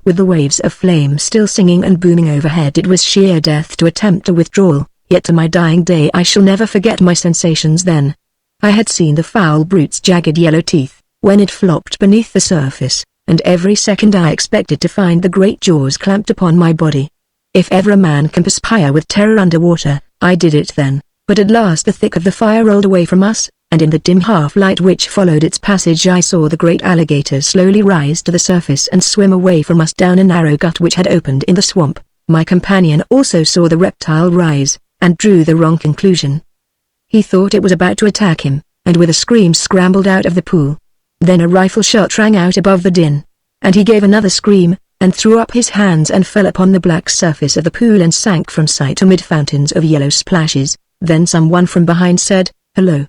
With the waves of flame still singing and booming overhead, it was sheer death to attempt a withdrawal, yet to my dying day I shall never forget my sensations then. I had seen the foul brute's jagged yellow teeth, when it flopped beneath the surface, and every second I expected to find the great jaws clamped upon my body. If ever a man can perspire with terror underwater, I did it then, but at last the thick of the fire rolled away from us, and in the dim half-light which followed its passage I saw the great alligator slowly rise to the surface and swim away from us down a narrow gut which had opened in the swamp. My companion also saw the reptile rise, and drew the wrong conclusion. He thought it was about to attack him, and with a scream scrambled out of the pool. Then a rifle shot rang out above the din, and he gave another scream, and threw up his hands and fell upon the black surface of the pool and sank from sight amid fountains of yellow splashes. Then someone from behind said, "Hello.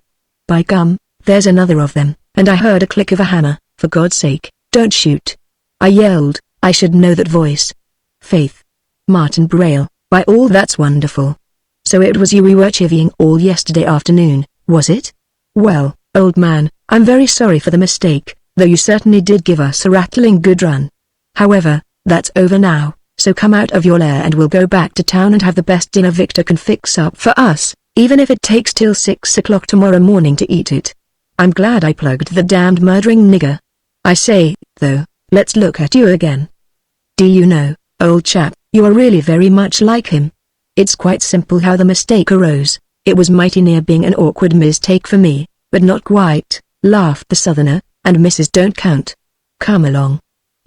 By gum, there's another of them," and I heard a click of a hammer. "For God's sake, don't shoot," I yelled. I should know that voice. Faith. Martin Braille, by all that's wonderful. So it was you we were chivying all yesterday afternoon, was it? Well, old man, I'm very sorry for the mistake, though you certainly did give us a rattling good run. However, that's over now, so come out of your lair and we'll go back to town and have the best dinner Victor can fix up for us, even if it takes till 6 o'clock tomorrow morning to eat it. I'm glad I plugged the damned murdering nigger. I say, though, let's look at you again. Do you know, old chap, you are really very much like him. It's quite simple how the mistake arose. It was mighty near being an awkward mistake for me, but not quite, laughed the southerner, and Mrs. Don't Count. Come along.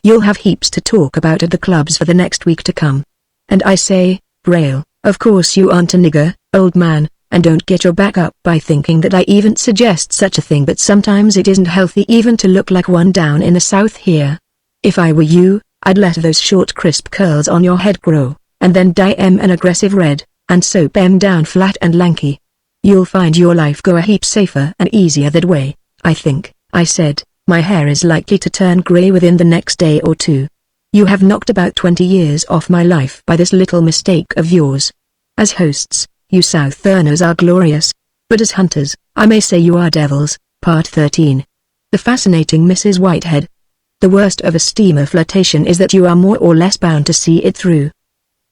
You'll have heaps to talk about at the clubs for the next week to come. And I say, Braille, of course you aren't a nigger, old man, and don't get your back up by thinking that I even suggest such a thing, but sometimes it isn't healthy even to look like one down in the South here. If I were you, I'd let those short crisp curls on your head grow, and then dye 'em an aggressive red, and soap 'em down flat and lanky. You'll find your life go a heap safer and easier that way, I think. I said, my hair is likely to turn grey within the next day or two. You have knocked about 20 years off my life by this little mistake of yours. As hosts, you Southerners are glorious, but as hunters, I may say you are devils. Part 13. The fascinating Mrs. Whitehead. The worst of a steamer flirtation is that you are more or less bound to see it through.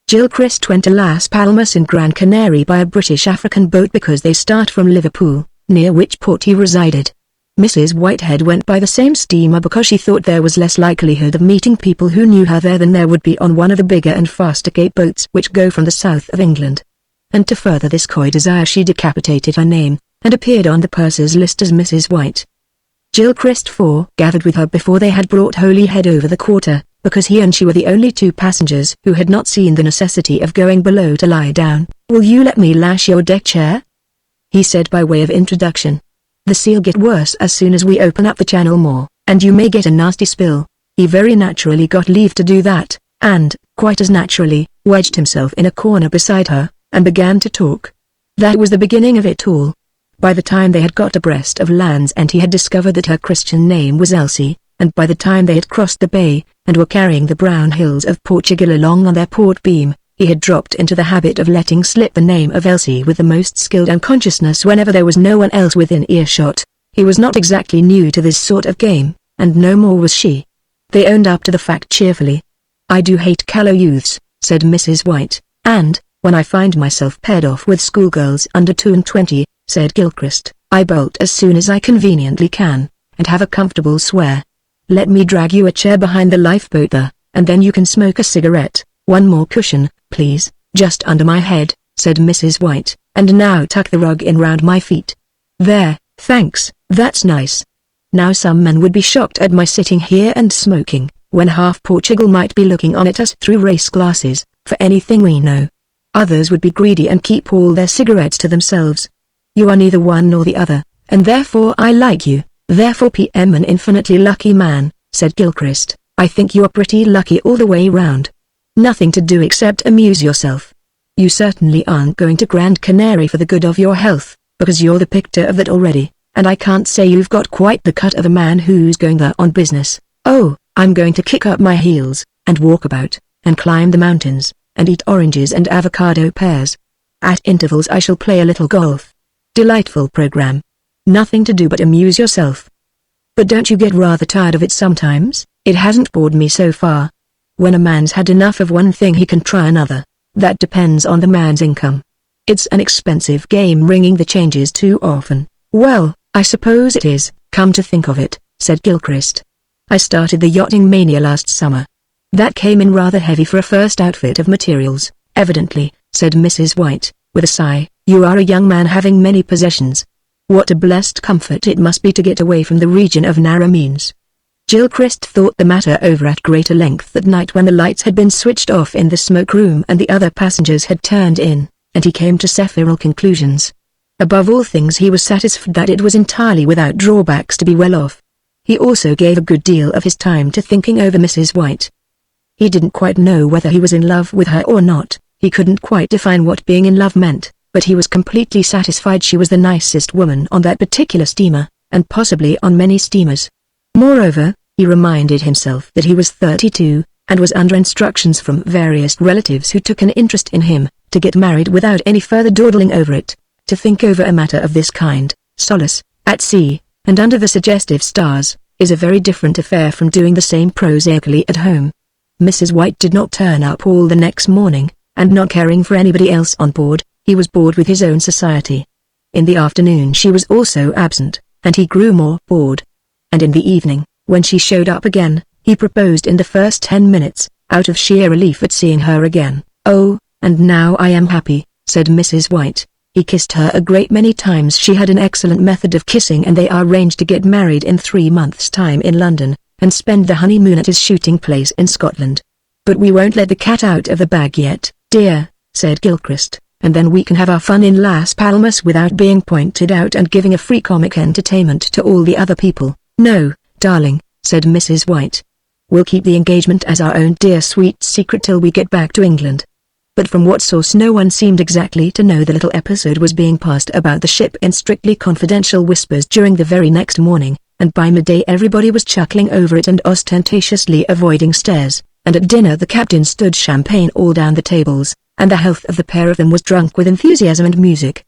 Gilchrist went to Las Palmas in Gran Canaria by a British African boat because they start from Liverpool, near which port he resided. Mrs. Whitehead went by the same steamer because she thought there was less likelihood of meeting people who knew her there than there would be on one of the bigger and faster Cape boats which go from the south of England. And to further this coy desire she decapitated her name, and appeared on the purser's list as Mrs. White. Gilchrist gathered with her before they had brought Holyhead over the quarter, because he and she were the only two passengers who had not seen the necessity of going below to lie down. "Will you let me lash your deck chair?" he said by way of introduction. "The sea'll get worse as soon as we open up the channel more, and you may get a nasty spill." He very naturally got leave to do that, and, quite as naturally, wedged himself in a corner beside her, and began to talk. That was the beginning of it all. By the time they had got abreast of Land's End he had discovered that her Christian name was Elsie, and by the time they had crossed the bay, and were carrying the brown hills of Portugal along on their port beam, he had dropped into the habit of letting slip the name of Elsie with the most skilled unconsciousness whenever there was no one else within earshot. He was not exactly new to this sort of game, and no more was she. They owned up to the fact cheerfully. "I do hate callow youths," said Mrs. White, "and, when I find myself paired off with schoolgirls under 22, said Gilchrist, "I bolt as soon as I conveniently can, and have a comfortable swear. Let me drag you a chair behind the lifeboat there, and then you can smoke a cigarette. One more cushion, please, just under my head," said Mrs. White, "and now tuck the rug in round my feet. There, thanks, that's nice. Now some men would be shocked at my sitting here and smoking, when half Portugal might be looking on at us through race glasses, for anything we know. Others would be greedy and keep all their cigarettes to themselves. You are neither one nor the other, and therefore I like you, Therefore PM an infinitely lucky man, said Gilchrist. I think you're pretty lucky all the way round. Nothing to do except amuse yourself. You certainly aren't going to Grand Canary for the good of your health, because you're the picture of that already, and I can't say you've got quite the cut of a man who's going there on business. Oh, I'm going to kick up my heels, and walk about, and climb the mountains, and eat oranges and avocado pears. At intervals I shall play a little golf. Delightful program. Nothing to do but amuse yourself. But don't you get rather tired of it sometimes? It hasn't bored me so far. When a man's had enough of one thing he can try another. That depends on the man's income. It's an expensive game ringing the changes too often. Well, I suppose it is, come to think of it, said Gilchrist. I started the yachting mania last summer. That came in rather heavy for a first outfit of materials, evidently, said Mrs. White, with a sigh. You are a young man having many possessions. What a blessed comfort it must be to get away from the region of narrow means. Gilchrist thought the matter over at greater length that night when the lights had been switched off in the smoke room and the other passengers had turned in, and he came to several conclusions. Above all things he was satisfied that it was entirely without drawbacks to be well off. He also gave a good deal of his time to thinking over Mrs. White. He didn't quite know whether he was in love with her or not, he couldn't quite define what being in love meant, but he was completely satisfied she was the nicest woman on that particular steamer, and possibly on many steamers. Moreover, he reminded himself that he was 32, and was under instructions from various relatives who took an interest in him, to get married without any further dawdling over it. To think over a matter of this kind, solace, at sea, and under the suggestive stars, is a very different affair from doing the same prosaically at home. Mrs. White did not turn up all the next morning, and not caring for anybody else on board, he was bored with his own society. In the afternoon she was also absent, and he grew more bored. And in the evening, when she showed up again, he proposed in the first 10 minutes, out of sheer relief at seeing her again. Oh, and now I am happy, said Mrs. White. He kissed her a great many times. She had an excellent method of kissing, and they arranged to get married in 3 months' time in London, and spend the honeymoon at his shooting place in Scotland. But we won't let the cat out of the bag yet, dear, said Gilchrist, and then we can have our fun in Las Palmas without being pointed out and giving a free comic entertainment to all the other people. No, darling, said Mrs. White. We'll keep the engagement as our own dear sweet secret till we get back to England. But from what source no one seemed exactly to know, the little episode was being passed about the ship in strictly confidential whispers during the very next morning, and by midday everybody was chuckling over it and ostentatiously avoiding stares, and at dinner the captain stood champagne all down the tables, and the health of the pair of them was drunk with enthusiasm and music.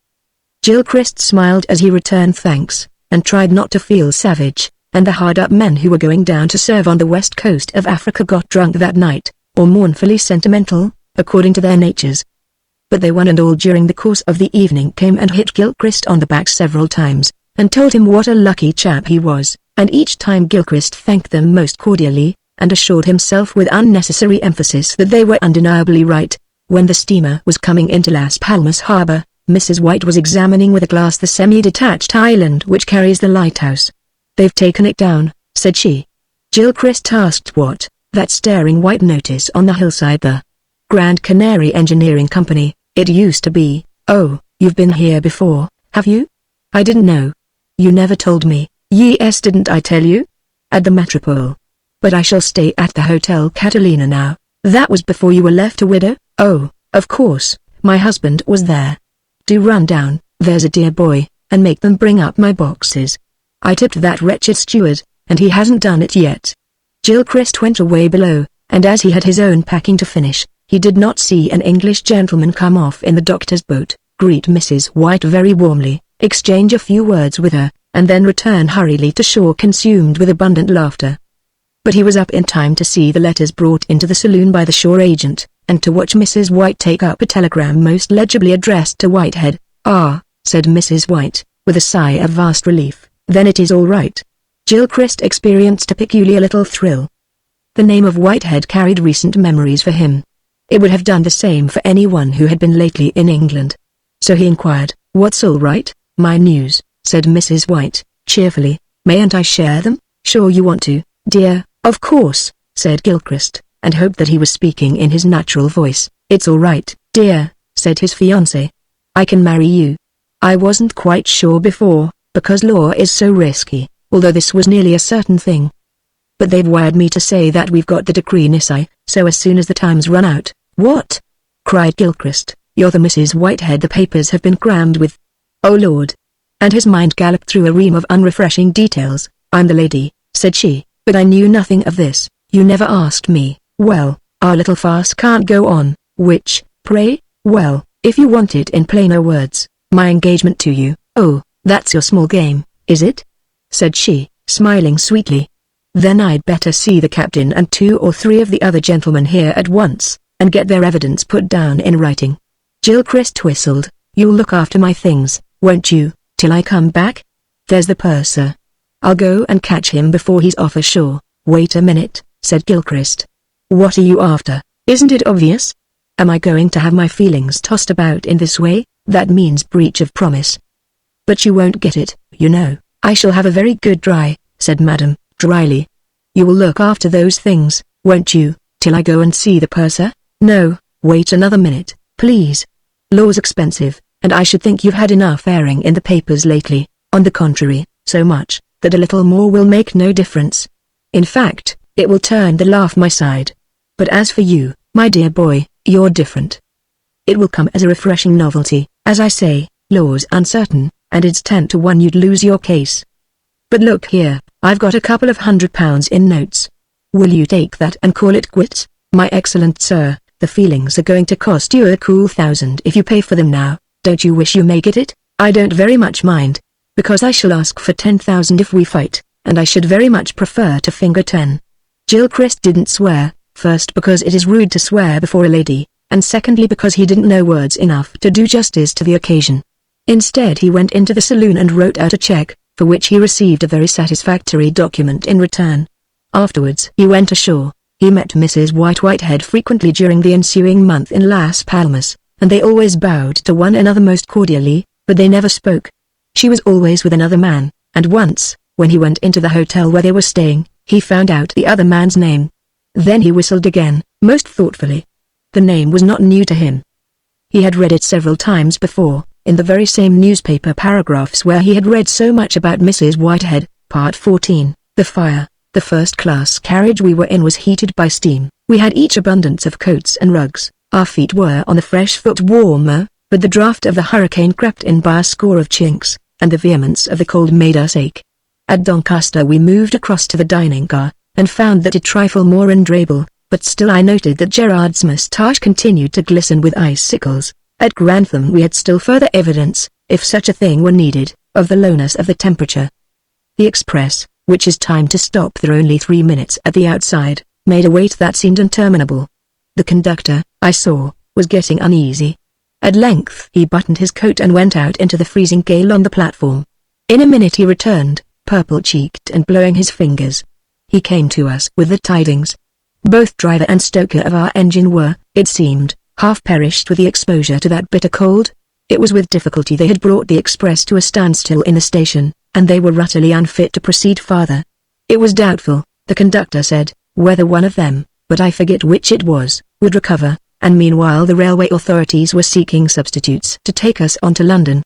Gilchrist smiled as he returned thanks, and tried not to feel savage, and the hard-up men who were going down to serve on the west coast of Africa got drunk that night, or mournfully sentimental, according to their natures. But they one and all during the course of the evening came and hit Gilchrist on the back several times, and told him what a lucky chap he was, and each time Gilchrist thanked them most cordially, and assured himself with unnecessary emphasis that they were undeniably right. When the steamer was coming into Las Palmas harbor, Mrs. White was examining with a glass the semi-detached island which carries the lighthouse. They've taken it down, said she. Gilchrist asked what, that staring white notice on the hillside, the Grand Canary Engineering Company. It used to be. Oh, you've been here before, have you? I didn't know. You never told me. Yes, didn't I tell you? At the Metropole. But I shall stay at the Hotel Catalina now. That was before you were left a widow? Oh, of course, my husband was there. Do run down, there's a dear boy, and make them bring up my boxes. I tipped that wretched steward, and he hasn't done it yet. Gilchrist went away below, and as he had his own packing to finish, he did not see an English gentleman come off in the doctor's boat, greet Mrs. White very warmly, exchange a few words with her, and then return hurriedly to shore consumed with abundant laughter. But he was up in time to see the letters brought into the saloon by the shore agent, and to watch Mrs. White take up a telegram most legibly addressed to Whitehead. Ah, said Mrs. White, with a sigh of vast relief, then it is all right. Gilchrist experienced a peculiar little thrill. The name of Whitehead carried recent memories for him. It would have done the same for anyone who had been lately in England. So he inquired, "What's all right, my news?" said Mrs. White, cheerfully. "Mayn't I share them?" "Sure you want to, dear." "Of course," said Gilchrist, and hoped that he was speaking in his natural voice. "It's all right, dear," said his fiancée. "I can marry you. I wasn't quite sure before, because law is so risky. although this was nearly a certain thing. But they've wired me to say that we've got the decree Nisai, so as soon as the time's run out. What? Cried Gilchrist. You're the Mrs. Whitehead the papers have been crammed with. Oh Lord. And his mind galloped through a ream of unrefreshing details. I'm the lady, said she, but I knew nothing of this. You never asked me. Well, our little farce can't go on. Which, pray? Well, if you want it in plainer words, my engagement to you. Oh, that's your small game, is it? Said she, smiling sweetly. Then I'd better see the captain and 2 or 3 of the other gentlemen here at once, and get their evidence put down in writing. Gilchrist whistled. You'll look after my things, won't you, till I come back? There's the purser. I'll go and catch him before he's off ashore. Wait a minute, said Gilchrist. What are you after? Isn't it obvious? Am I going to have my feelings tossed about in this way? That means breach of promise. But you won't get it, you know. I shall have a very good dry, said Madam, dryly. You will look after those things, won't you, till I go and see the purser? No, wait another minute, please. Law's expensive, and I should think you've had enough airing in the papers lately. On the contrary, so much, that a little more will make no difference. In fact, it will turn the laugh my side. But as for you, my dear boy, you're different. It will come as a refreshing novelty. As I say, law's uncertain, and it's 10 to 1 you'd lose your case. But look here, I've got a couple of £100 in notes. Will you take that and call it quits? My excellent sir, the feelings are going to cost you a cool 1,000 if you pay for them now. Don't you wish you may get it? I don't very much mind, because I shall ask for 10,000 if we fight, and I should very much prefer to finger 10. Gilchrist didn't swear, first because it is rude to swear before a lady, and secondly because he didn't know words enough to do justice to the occasion. Instead he went into the saloon and wrote out a check, for which he received a very satisfactory document in return. Afterwards he went ashore. He met Mrs. Whitehead frequently during the ensuing month in Las Palmas, and they always bowed to one another most cordially, but they never spoke. She was always with another man, and once, when he went into the hotel where they were staying, he found out the other man's name. Then he whistled again, most thoughtfully. The name was not new to him. He had read it several times before, in the very same newspaper paragraphs where he had read so much about Mrs. Whitehead. Part 14. The fire. The first-class carriage we were in was heated by steam. We had each abundance of coats and rugs. Our feet were on the fresh foot warmer, but the draught of the hurricane crept in by a score of chinks, and the vehemence of the cold made us ache. At Doncaster we moved across to the dining car, and found that a trifle more enjoyable, but still I noted that Gerard's moustache continued to glisten with icicles. At Grantham we had still further evidence, if such a thing were needed, of the lowness of the temperature. The express, which is timed to stop there only 3 minutes at the outside, made a wait that seemed interminable. The conductor, I saw, was getting uneasy. At length he buttoned his coat and went out into the freezing gale on the platform. In a minute he returned, purple-cheeked and blowing his fingers. He came to us with the tidings. Both driver and stoker of our engine were, it seemed, half perished with the exposure to that bitter cold. It was with difficulty they had brought the express to a standstill in the station, and they were utterly unfit to proceed farther. It was doubtful, the conductor said, whether one of them, but I forget which it was, would recover, and meanwhile the railway authorities were seeking substitutes to take us on to London.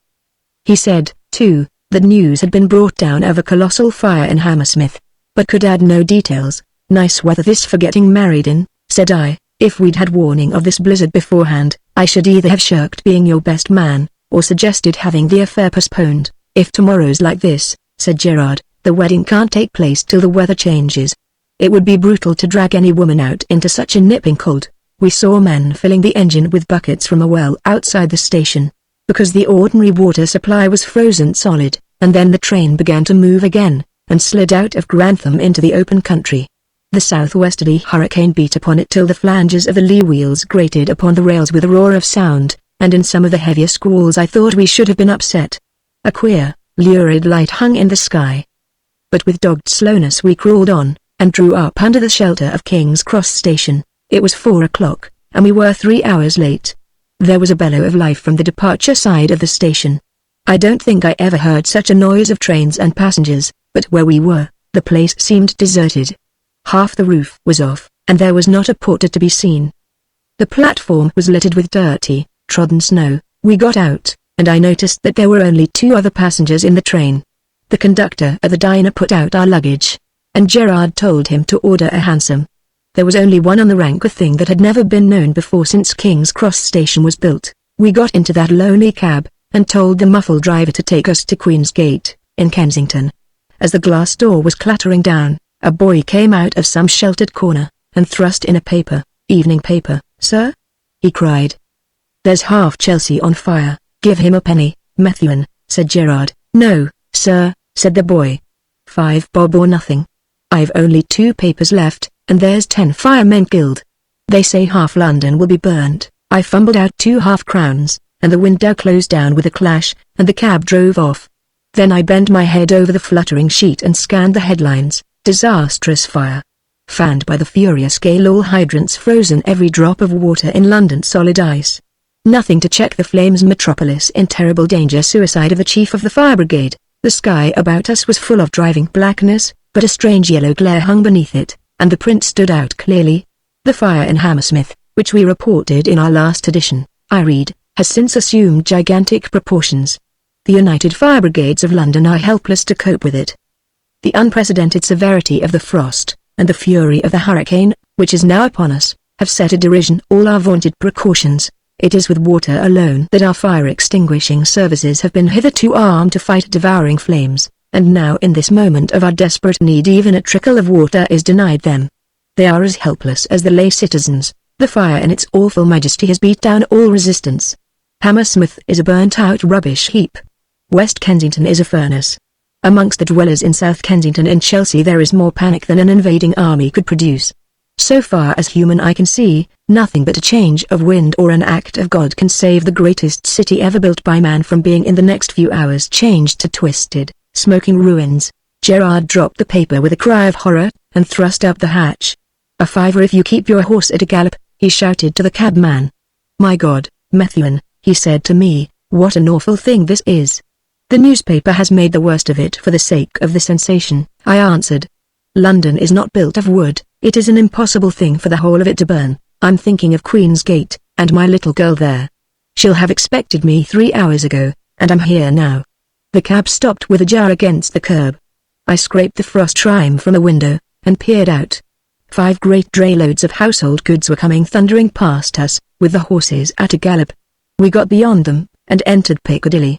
He said, too, that news had been brought down of a colossal fire in Hammersmith, but could add no details. Nice weather this for getting married in, said I. If we'd had warning of this blizzard beforehand, I should either have shirked being your best man, or suggested having the affair postponed. If tomorrow's like this, said Gerard, the wedding can't take place till the weather changes. It would be brutal to drag any woman out into such a nipping cold. We saw men filling the engine with buckets from a well outside the station, because the ordinary water supply was frozen solid, and then the train began to move again, and slid out of Grantham into the open country. The southwesterly hurricane beat upon it till the flanges of the lee wheels grated upon the rails with a roar of sound, and in some of the heavier squalls I thought we should have been upset. A queer, lurid light hung in the sky. But with dogged slowness we crawled on, and drew up under the shelter of King's Cross Station. It was 4 o'clock, and we were 3 hours late. There was a bellow of life from the departure side of the station. I don't think I ever heard such a noise of trains and passengers, but where we were, the place seemed deserted. Half the roof was off, and there was not a porter to be seen. The platform was littered with dirty, trodden snow. We got out, and I noticed that there were only 2 other passengers in the train. The conductor at the diner put out our luggage, and Gerard told him to order a hansom. There was only one on the rank, a thing that had never been known before since King's Cross station was built. We got into that lonely cab, and told the muffled driver to take us to Queen's Gate, in Kensington. As the glass door was clattering down, a boy came out of some sheltered corner, and thrust in a paper. "Evening paper, sir?" he cried. "There's half Chelsea on fire, give him a penny, Magneon," said Gerard. "No, sir," said the boy. "5 bob or nothing. I've only 2 papers left, and there's 10 firemen killed. They say half London will be burnt." I fumbled out 2 half-crowns, and the window closed down with a clash, and the cab drove off. Then I bent my head over the fluttering sheet and scanned the headlines. Disastrous fire. Fanned by the furious gale, all hydrants frozen, every drop of water in London solid ice. Nothing to check the flames, metropolis in terrible danger, suicide of the chief of the fire brigade. The sky about us was full of driving blackness, but a strange yellow glare hung beneath it, and the print stood out clearly. The fire in Hammersmith, which we reported in our last edition, I read, has since assumed gigantic proportions. The United Fire Brigades of London are helpless to cope with it. The unprecedented severity of the frost, and the fury of the hurricane, which is now upon us, have set at derision all our vaunted precautions. It is with water alone that our fire-extinguishing services have been hitherto armed to fight devouring flames, and now in this moment of our desperate need even a trickle of water is denied them. They are as helpless as the lay citizens. The fire in its awful majesty has beat down all resistance. Hammersmith is a burnt-out rubbish heap. West Kensington is a furnace. Amongst the dwellers in South Kensington and Chelsea there is more panic than an invading army could produce. So far as human eye can see, nothing but a change of wind or an act of God can save the greatest city ever built by man from being in the next few hours changed to twisted, smoking ruins. Gerard dropped the paper with a cry of horror, and thrust up the hatch. "A fiver if you keep your horse at a gallop," he shouted to the cabman. "My God, Magneon," he said to me, "what an awful thing this is." "The newspaper has made the worst of it for the sake of the sensation," I answered. "London is not built of wood, it is an impossible thing for the whole of it to burn. I'm thinking of Queen's Gate, and my little girl there. She'll have expected me 3 hours ago, and I'm here now." The cab stopped with a jar against the curb. I scraped the frost rime from the window, and peered out. 5 great dray loads of household goods were coming thundering past us, with the horses at a gallop. We got beyond them, and entered Piccadilly.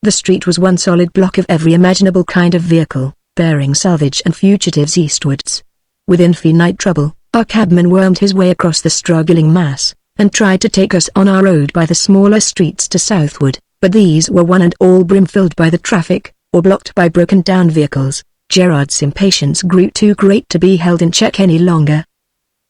The street was one solid block of every imaginable kind of vehicle, bearing salvage and fugitives eastwards. With infinite trouble, our cabman wormed his way across the struggling mass, and tried to take us on our road by the smaller streets to southward, but these were one and all brim-filled by the traffic, or blocked by broken-down vehicles. Gerard's impatience grew too great to be held in check any longer.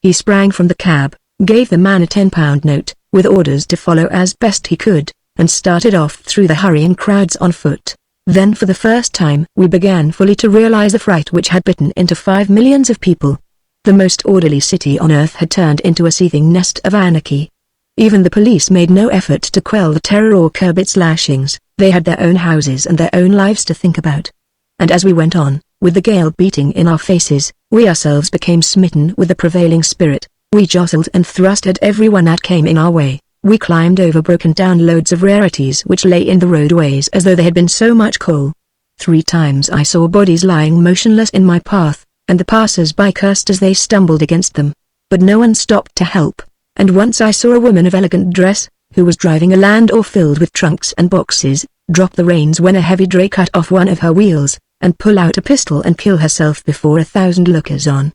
He sprang from the cab, gave the man a £10 note, with orders to follow as best he could, and started off through the hurrying crowds on foot. Then for the first time we began fully to realize the fright which had bitten into 5 millions of people. The most orderly city on earth had turned into a seething nest of anarchy. Even the police made no effort to quell the terror or curb its lashings. They had their own houses and their own lives to think about. And as we went on, with the gale beating in our faces, we ourselves became smitten with the prevailing spirit. We jostled and thrust at everyone that came in our way. We climbed over broken-down loads of rarities which lay in the roadways as though they had been so much coal. 3 times I saw bodies lying motionless in my path, and the passers-by cursed as they stumbled against them. But no one stopped to help, and once I saw a woman of elegant dress, who was driving a landau filled with trunks and boxes, drop the reins when a heavy dray cut off one of her wheels, and pull out a pistol and kill herself before 1,000 lookers-on.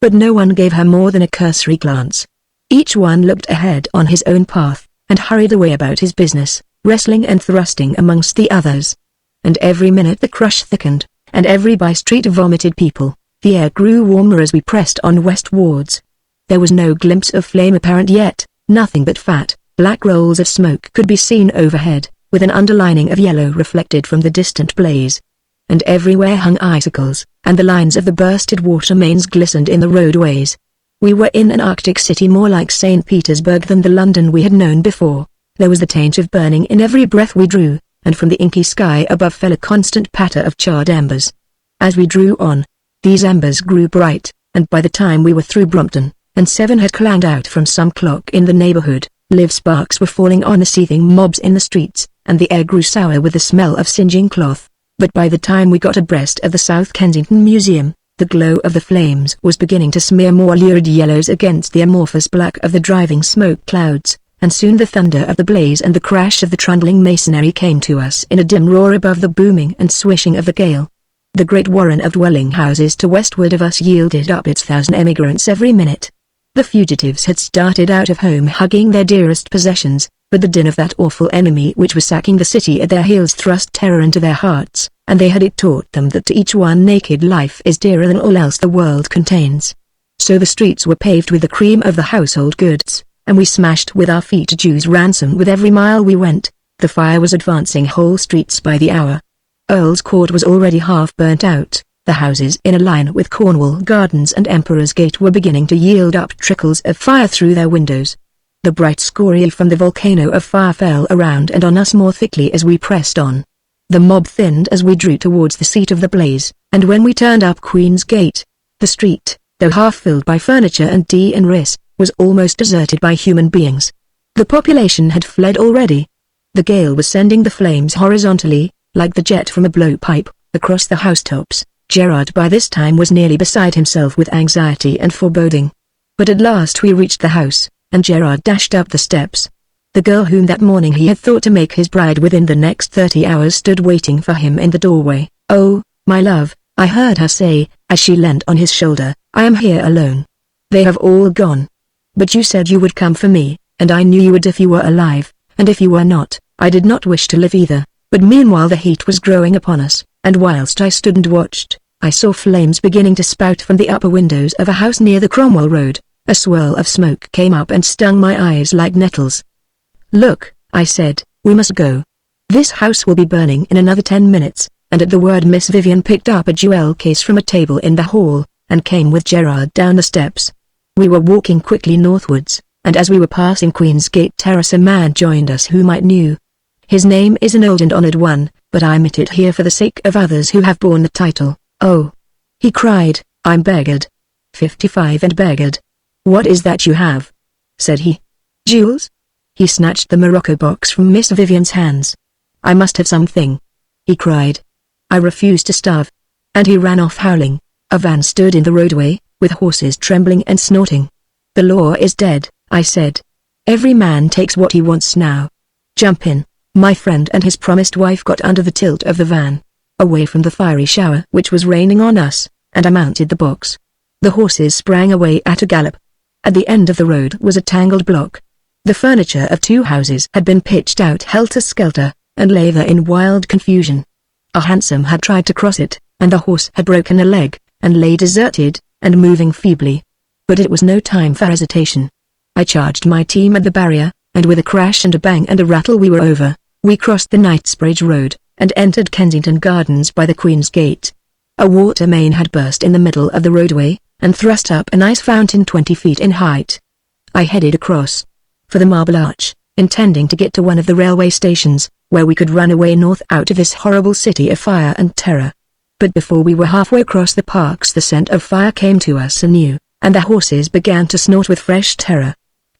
But no one gave her more than a cursory glance. Each one looked ahead on his own path, and hurried away about his business, wrestling and thrusting amongst the others. And every minute the crush thickened, and every by-street vomited people. The air grew warmer as we pressed on westwards. There was no glimpse of flame apparent yet, nothing but fat, black rolls of smoke could be seen overhead, with an underlining of yellow reflected from the distant blaze. And everywhere hung icicles, and the lines of the bursted water mains glistened in the roadways. We were in an Arctic city more like St. Petersburg than the London we had known before. There was the taint of burning in every breath we drew, and from the inky sky above fell a constant patter of charred embers. As we drew on, these embers grew bright, and by the time we were through Brompton, and 7 had clanged out from some clock in the neighborhood, live sparks were falling on the seething mobs in the streets, and the air grew sour with the smell of singeing cloth. But by the time we got abreast of the South Kensington Museum, the glow of the flames was beginning to smear more lurid yellows against the amorphous black of the driving smoke clouds, and soon the thunder of the blaze and the crash of the trundling masonry came to us in a dim roar above the booming and swishing of the gale. The great warren of dwelling houses to westward of us yielded up its 1,000 emigrants every minute. The fugitives had started out of home hugging their dearest possessions, but the din of that awful enemy which was sacking the city at their heels thrust terror into their hearts, and they had it taught them that to each one naked life is dearer than all else the world contains. So the streets were paved with the cream of the household goods, and we smashed with our feet Jews' ransom with every mile we went. The fire was advancing whole streets by the hour. Earl's Court was already half burnt out. The houses in a line with Cornwall Gardens and Emperor's Gate were beginning to yield up trickles of fire through their windows. The bright scoriae from the volcano of fire fell around and on us more thickly as we pressed on. The mob thinned as we drew towards the seat of the blaze, and when we turned up Queen's Gate, the street, though half filled by furniture and riss, was almost deserted by human beings. The population had fled already. The gale was sending the flames horizontally, like the jet from a blowpipe, across the housetops. Gerard by this time was nearly beside himself with anxiety and foreboding. But at last we reached the house, and Gerard dashed up the steps. The girl whom that morning he had thought to make his bride within the next 30 hours stood waiting for him in the doorway. "Oh, my love," I heard her say, as she leant on his shoulder, "I am here alone. They have all gone. But you said you would come for me, and I knew you would if you were alive, and if you were not, I did not wish to live either." But meanwhile the heat was growing upon us, and whilst I stood and watched, I saw flames beginning to spout from the upper windows of a house near the Cromwell Road. A swirl of smoke came up and stung my eyes like nettles. "Look," I said, "we must go. This house will be burning in another 10 minutes, and at the word Miss Vivian picked up a jewel case from a table in the hall, and came with Gerard down the steps. We were walking quickly northwards, and as we were passing Queen's Gate Terrace a man joined us whom I knew. His name is an old and honoured one, but I omit it here for the sake of others who have borne the title. "Oh!" he cried, "I'm beggared. 55 and beggared." "What is that you have?" said he. "Jewels?" He snatched the morocco box from Miss Vivian's hands. "I must have something," he cried. "I refuse to starve." And he ran off howling. A van stood in the roadway, with horses trembling and snorting. "The law is dead," I said. "Every man takes what he wants now. Jump in." My friend and his promised wife got under the tilt of the van, away from the fiery shower which was raining on us, and I mounted the box. The horses sprang away at a gallop. At the end of the road was a tangled block. The furniture of 2 houses had been pitched out helter-skelter, and lay there in wild confusion. A hansom had tried to cross it, and the horse had broken a leg, and lay deserted, and moving feebly. But it was no time for hesitation. I charged my team at the barrier, and with a crash and a bang and a rattle we were over. We crossed the Knightsbridge Road, and entered Kensington Gardens by the Queen's Gate. A water main had burst in the middle of the roadway, and thrust up an ice fountain 20 feet in height. I headed across for the Marble Arch, intending to get to one of the railway stations, where we could run away north out of this horrible city of fire and terror. But before we were halfway across the parks the scent of fire came to us anew, and the horses began to snort with fresh terror.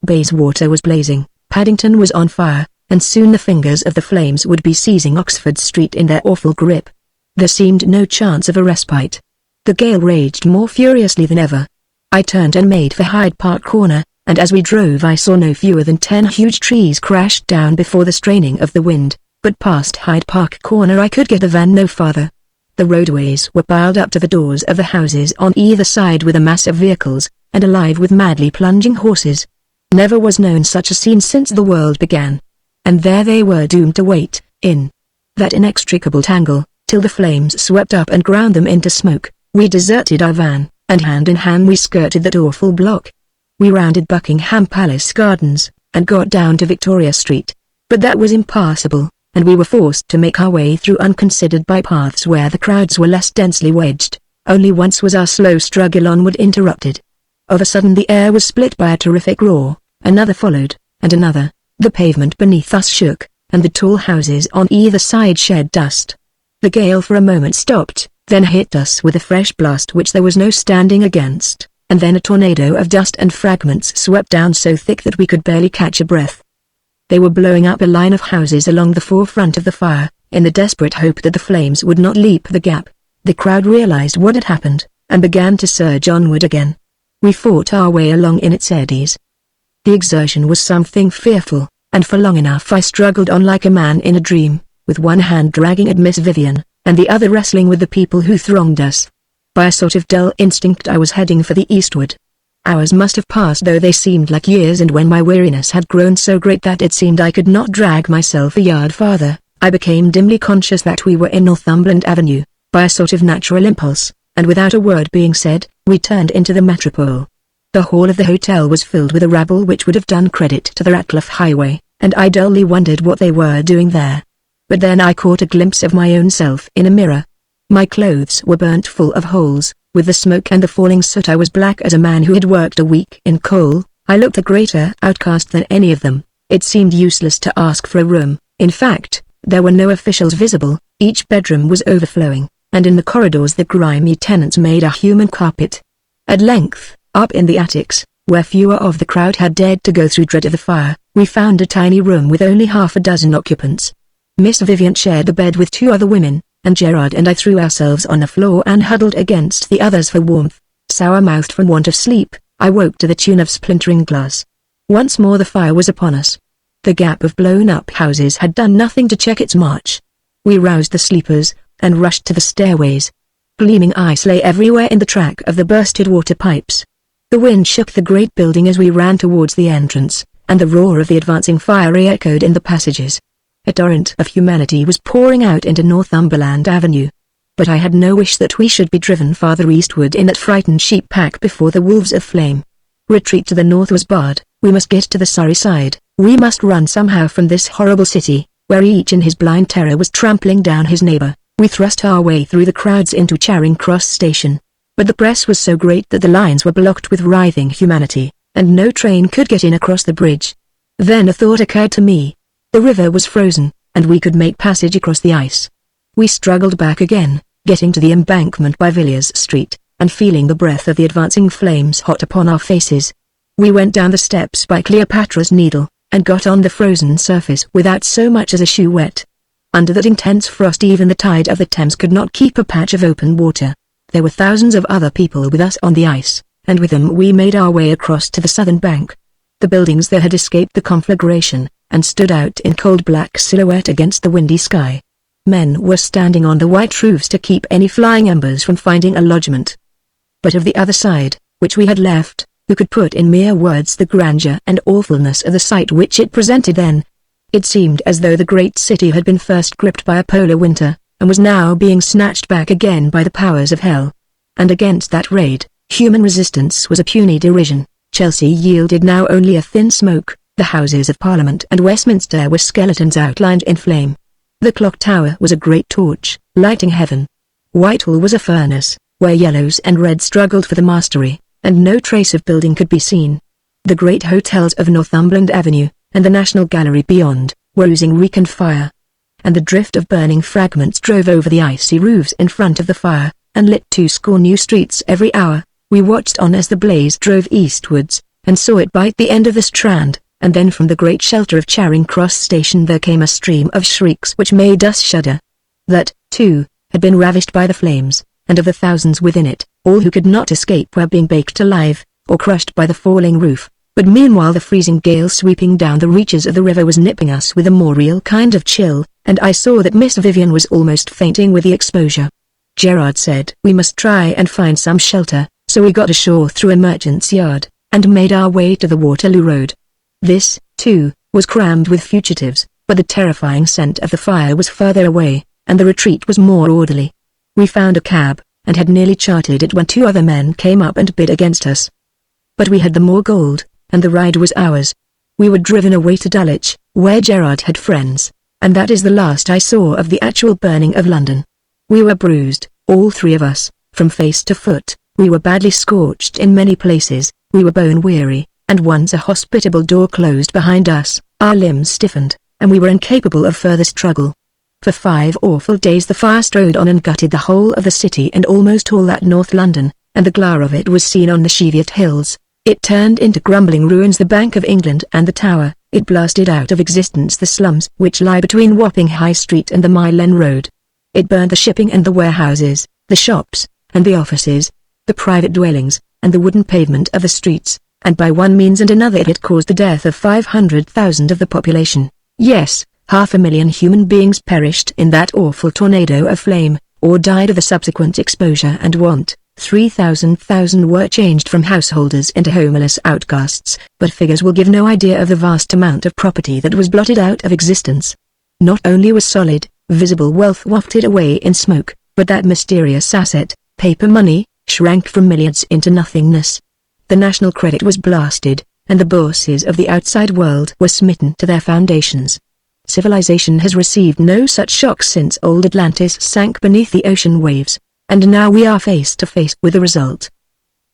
Bayswater was blazing, Paddington was on fire, and soon the fingers of the flames would be seizing Oxford Street in their awful grip. There seemed no chance of a respite. The gale raged more furiously than ever. I turned and made for Hyde Park Corner, and as we drove I saw no fewer than 10 huge trees crash down before the straining of the wind, but past Hyde Park Corner I could get the van no farther. The roadways were piled up to the doors of the houses on either side with a mass of vehicles, and alive with madly plunging horses. Never was known such a scene since the world began. And there they were doomed to wait, in that inextricable tangle, till the flames swept up and ground them into smoke. We deserted our van, and hand in hand we skirted that awful block. We rounded Buckingham Palace Gardens, and got down to Victoria Street. But that was impassable, and we were forced to make our way through unconsidered bypaths where the crowds were less densely wedged. Only once was our slow struggle onward interrupted. Of a sudden the air was split by a terrific roar, another followed, and another. The pavement beneath us shook, and the tall houses on either side shed dust. The gale for a moment stopped, then hit us with a fresh blast which there was no standing against, and then a tornado of dust and fragments swept down so thick that we could barely catch a breath. They were blowing up a line of houses along the forefront of the fire, in the desperate hope that the flames would not leap the gap. The crowd realized what had happened, and began to surge onward again. We fought our way along in its eddies. The exertion was something fearful, and for long enough I struggled on like a man in a dream, with one hand dragging at Miss Vivian, and the other wrestling with the people who thronged us. By a sort of dull instinct I was heading for the eastward. Hours must have passed, though they seemed like years, and when my weariness had grown so great that it seemed I could not drag myself a yard farther, I became dimly conscious that we were in Northumberland Avenue. By a sort of natural impulse, and without a word being said, we turned into the metropole. The hall of the hotel was filled with a rabble which would have done credit to the Cutcliffe highway, and I dully wondered what they were doing there. But then I caught a glimpse of my own self in a mirror. My clothes were burnt full of holes. With the smoke and the falling soot I was black as a man who had worked a week in coal. I looked a greater outcast than any of them. It seemed useless to ask for a room. In fact, there were no officials visible. Each bedroom was overflowing, and in the corridors the grimy tenants made a human carpet. At length, up in the attics, where fewer of the crowd had dared to go through dread of the fire, we found a tiny room with only half a dozen occupants. Miss Vivian shared the bed with 2 other women, and Gerard and I threw ourselves on the floor and huddled against the others for warmth. Sour-mouthed from want of sleep, I woke to the tune of splintering glass. Once more the fire was upon us. The gap of blown-up houses had done nothing to check its march. We roused the sleepers, and rushed to the stairways. Gleaming ice lay everywhere in the track of the bursted water pipes. The wind shook the great building as we ran towards the entrance, and the roar of the advancing fire re-echoed in the passages. A torrent of humanity was pouring out into Northumberland Avenue. But I had no wish that we should be driven farther eastward in that frightened sheep pack before the wolves of flame. Retreat to the north was barred. We must get to the Surrey side. We must run somehow from this horrible city, where each in his blind terror was trampling down his neighbor. We thrust our way through the crowds into Charing Cross station. But the press was so great that the lines were blocked with writhing humanity, and no train could get in across the bridge. Then a thought occurred to me. The river was frozen, and we could make passage across the ice. We struggled back again, getting to the embankment by Villiers Street, and feeling the breath of the advancing flames hot upon our faces. We went down the steps by Cleopatra's Needle, and got on the frozen surface without so much as a shoe wet. Under that intense frost even the tide of the Thames could not keep a patch of open water. There were thousands of other people with us on the ice, and with them we made our way across to the southern bank. The buildings there had escaped the conflagration, and stood out in cold black silhouette against the windy sky. Men were standing on the white roofs to keep any flying embers from finding a lodgment. But of the other side, which we had left, who could put in mere words the grandeur and awfulness of the sight which it presented then? It seemed as though the great city had been first gripped by a polar winter, and was now being snatched back again by the powers of hell. And against that raid, human resistance was a puny derision. Chelsea yielded now only a thin smoke. The Houses of Parliament and Westminster were skeletons outlined in flame. The clock tower was a great torch, lighting heaven. Whitehall was a furnace, where yellows and reds struggled for the mastery, and no trace of building could be seen. The great hotels of Northumberland Avenue, and the National Gallery beyond, were oozing reek and fire. And the drift of burning fragments drove over the icy roofs in front of the fire, and lit 20 new streets every hour. We watched on as the blaze drove eastwards, and saw it bite the end of the Strand. And then from the great shelter of Charing Cross station there came a stream of shrieks which made us shudder. That, too, had been ravished by the flames, and of the thousands within it, all who could not escape were being baked alive, or crushed by the falling roof. But meanwhile the freezing gale sweeping down the reaches of the river was nipping us with a more real kind of chill, and I saw that Miss Vivian was almost fainting with the exposure. Gerard said we must try and find some shelter, so we got ashore through a merchant's yard, and made our way to the Waterloo Road. This, too, was crammed with fugitives, but the terrifying scent of the fire was further away, and the retreat was more orderly. We found a cab, and had nearly chartered it when 2 other men came up and bid against us. But we had the more gold, and the ride was ours. We were driven away to Dulwich, where Gerard had friends, and that is the last I saw of the actual burning of London. We were bruised, all 3 of us, from face to foot. We were badly scorched in many places. We were bone-weary. And once a hospitable door closed behind us, our limbs stiffened, and we were incapable of further struggle. For 5 awful days the fire strode on and gutted the whole of the city and almost all that North London, and the glare of it was seen on the Cheviot hills. It turned into crumbling ruins the Bank of England and the Tower. It blasted out of existence the slums which lie between Wapping High Street and the Mile End Road. It burned the shipping and the warehouses, the shops, and the offices, the private dwellings, and the wooden pavement of the streets, and by one means and another it caused the death of 500,000 of the population. Yes, 500,000 human beings perished in that awful tornado of flame, or died of the subsequent exposure and want. 3,000 were changed from householders into homeless outcasts, but figures will give no idea of the vast amount of property that was blotted out of existence. Not only was solid, visible wealth wafted away in smoke, but that mysterious asset, paper money, shrank from milliards into nothingness. The national credit was blasted, and the bosses of the outside world were smitten to their foundations. Civilization has received no such shocks since old Atlantis sank beneath the ocean waves, and now we are face to face with the result.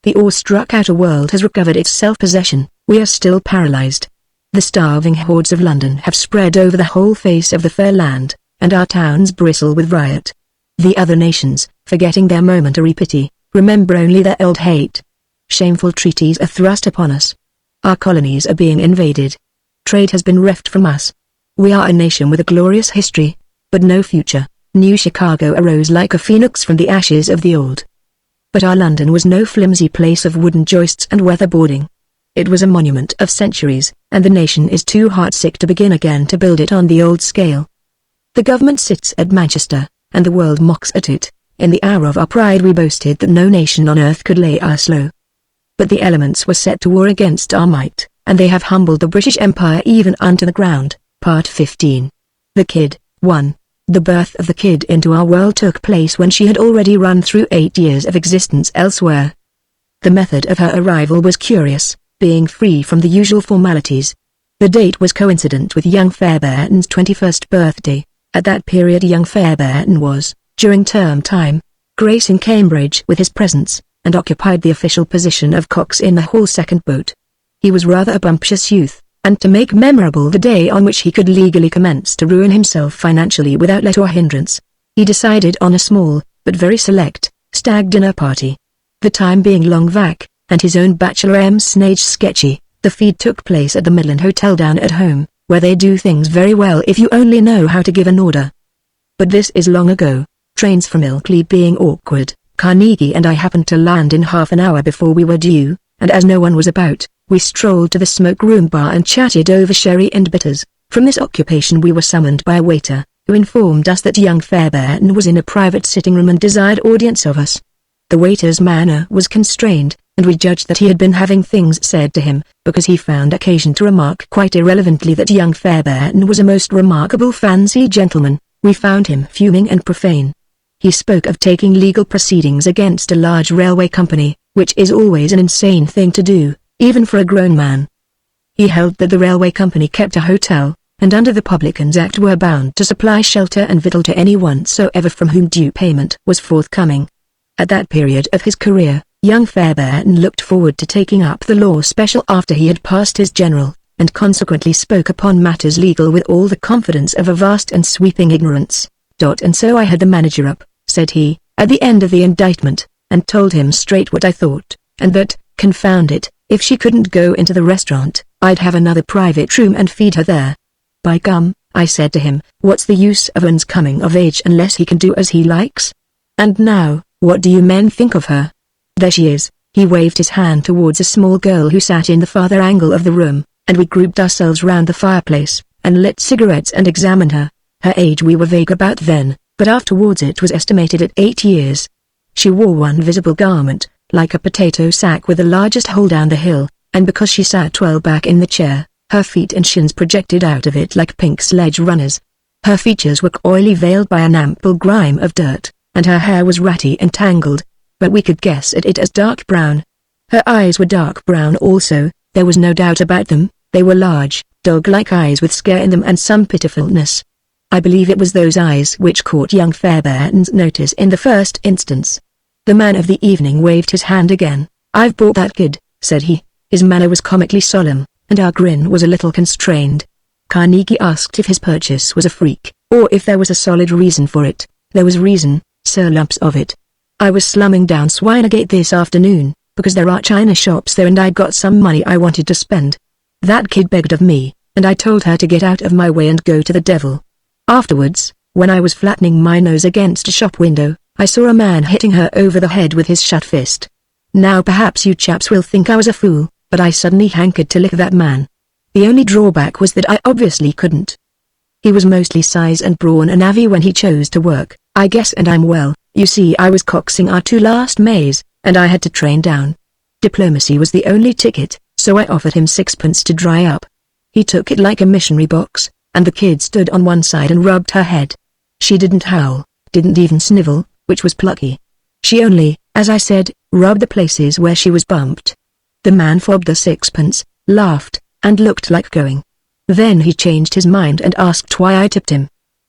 The awestruck outer world has recovered its self-possession, we are still paralyzed. The starving hordes of London have spread over the whole face of the fair land, and our towns bristle with riot. The other nations, forgetting their momentary pity, remember only their old hate. Shameful treaties are thrust upon us. Our colonies are being invaded. Trade has been reft from us. We are a nation with a glorious history, but no future. New Chicago arose like a phoenix from the ashes of the old. But our London was no flimsy place of wooden joists and weatherboarding. It was a monument of centuries, and the nation is too heartsick to begin again to build it on the old scale. The government sits at Manchester, and the world mocks at it. In the hour of our pride we boasted that no nation on earth could lay us low. But the elements were set to war against our might, and they have humbled the British Empire even unto the ground. Part 15. The Kid. 1. The birth of the Kid into our world took place when she had already run through 8 years of existence elsewhere. The method of her arrival was curious, being free from the usual formalities. The date was coincident with young Fairbairn's 21st birthday. At that period young Fairbairn was, during term time, gracing Cambridge with his presence, and occupied the official position of cox in the Hall second boat. He was rather a bumptious youth, and to make memorable the day on which he could legally commence to ruin himself financially without let or hindrance, he decided on a small, but very select, stag dinner party. The time being long vac, and his own bachelor snage sketchy, the feed took place at the Midland Hotel down at home, where they do things very well if you only know how to give an order. But this is long ago, trains from Ilkley being awkward, Carnegie and I happened to land in half an hour before we were due, and as no one was about, we strolled to the smoke-room bar and chatted over sherry and bitters. From this occupation we were summoned by a waiter, who informed us that young Fairbairn was in a private sitting-room and desired audience of us. The waiter's manner was constrained, and we judged that he had been having things said to him, because he found occasion to remark quite irrelevantly that young Fairbairn was a most remarkable fancy gentleman. We found him fuming and profane. He spoke of taking legal proceedings against a large railway company, which is always an insane thing to do, even for a grown man. He held that the railway company kept a hotel, and under the Publicans Act were bound to supply shelter and victual to anyone soever from whom due payment was forthcoming. At that period of his career, young Fairbairn looked forward to taking up the law special after he had passed his general, and consequently spoke upon matters legal with all the confidence of a vast and sweeping ignorance. And so I had the manager up, said he, at the end of the indictment, and told him straight what I thought, and that, confound it, if she couldn't go into the restaurant, I'd have another private room and feed her there. By gum, I said to him, what's the use of one's coming of age unless he can do as he likes? And now, what do you men think of her? There she is. He waved his hand towards a small girl who sat in the farther angle of the room, and we grouped ourselves round the fireplace, and lit cigarettes and examined her. Her age we were vague about then, but afterwards it was estimated at 8 years. She wore one visible garment, like a potato sack with the largest hole down the hill, and because she sat well back in the chair, her feet and shins projected out of it like pink sledge runners. Her features were oily veiled by an ample grime of dirt, and her hair was ratty and tangled, but we could guess at it as dark brown. Her eyes were dark brown also, there was no doubt about them. They were large, dog-like eyes with scare in them and some pitifulness. I believe it was those eyes which caught young Fairbairn's notice in the first instance. The man of the evening waved his hand again. I've bought that kid, said he. His manner was comically solemn, and our grin was a little constrained. Carnegie asked if his purchase was a freak, or if there was a solid reason for it. There was reason, sir, lumps of it. I was slumming down Swinegate this afternoon, because there are china shops there and I got some money I wanted to spend. That kid begged of me, and I told her to get out of my way and go to the devil. Afterwards, when I was flattening my nose against a shop window, I saw a man hitting her over the head with his shut fist. Now perhaps you chaps will think I was a fool, but I suddenly hankered to lick that man. The only drawback was that I obviously couldn't. He was mostly size and brawn and navvy when he chose to work, I guess, and you see I was coxing our two last Mays, and I had to train down. Diplomacy was the only ticket, so I offered him sixpence to dry up. He took it like a missionary box, and the kid stood on one side and rubbed her head. She didn't howl, didn't even snivel, which was plucky. She only, as I said, rubbed the places where she was bumped. The man fobbed the sixpence, laughed, and looked like going. Then he changed his mind and asked why I tipped him.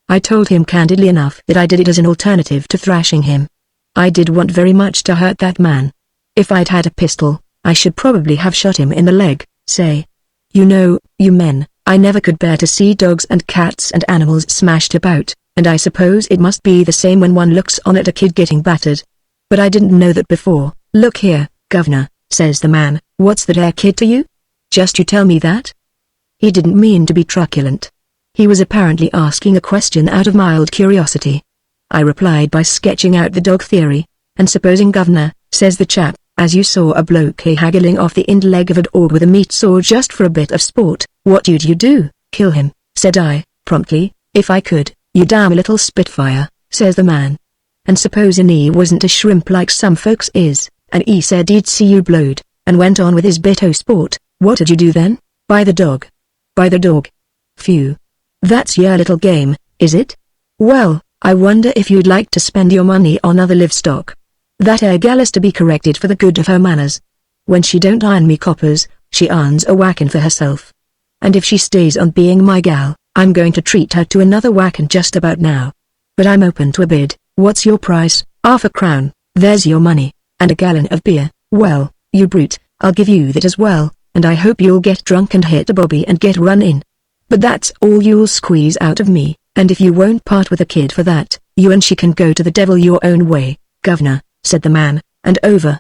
I told him candidly enough that I did it as an alternative to thrashing him. I did want very much to hurt that man. If I'd had a pistol, I should probably have shot him in the leg, say. You know, you men, I never could bear to see dogs and cats and animals smashed about, and I suppose it must be the same when one looks on at a kid getting battered. But I didn't know that before. Look here, governor, says the man, what's that 'ere kid to you? Just you tell me that? He didn't mean to be truculent. He was apparently asking a question out of mild curiosity. I replied by sketching out the dog theory, and supposing governor, says the chap, as you saw a bloke haggling off the hind leg of a dog with a meat saw just for a bit of sport, what you'd you do? Kill him, said I, promptly. If I could, you damn little spitfire, says the man. And supposin' he wasn't a shrimp like some folks is, and he said he'd see you blowed, and went on with his bit o' sport, what'd you do then? Buy the dog. Buy the dog. Phew. That's your little game, is it? Well, I wonder if you'd like to spend your money on other livestock. That 'ere gal is to be corrected for the good of her manners. When she don't iron me coppers, she earns a whackin' for herself. And if she stays on being my gal, I'm going to treat her to another whackin' just about now. But I'm open to a bid. What's your price? Half a crown, there's your money, and a gallon of beer. Well, you brute, I'll give you that as well, and I hope you'll get drunk and hit a bobby and get run in. But that's all you'll squeeze out of me, and if you won't part with a kid for that, you and she can go to the devil your own way, governor, said the man, and over.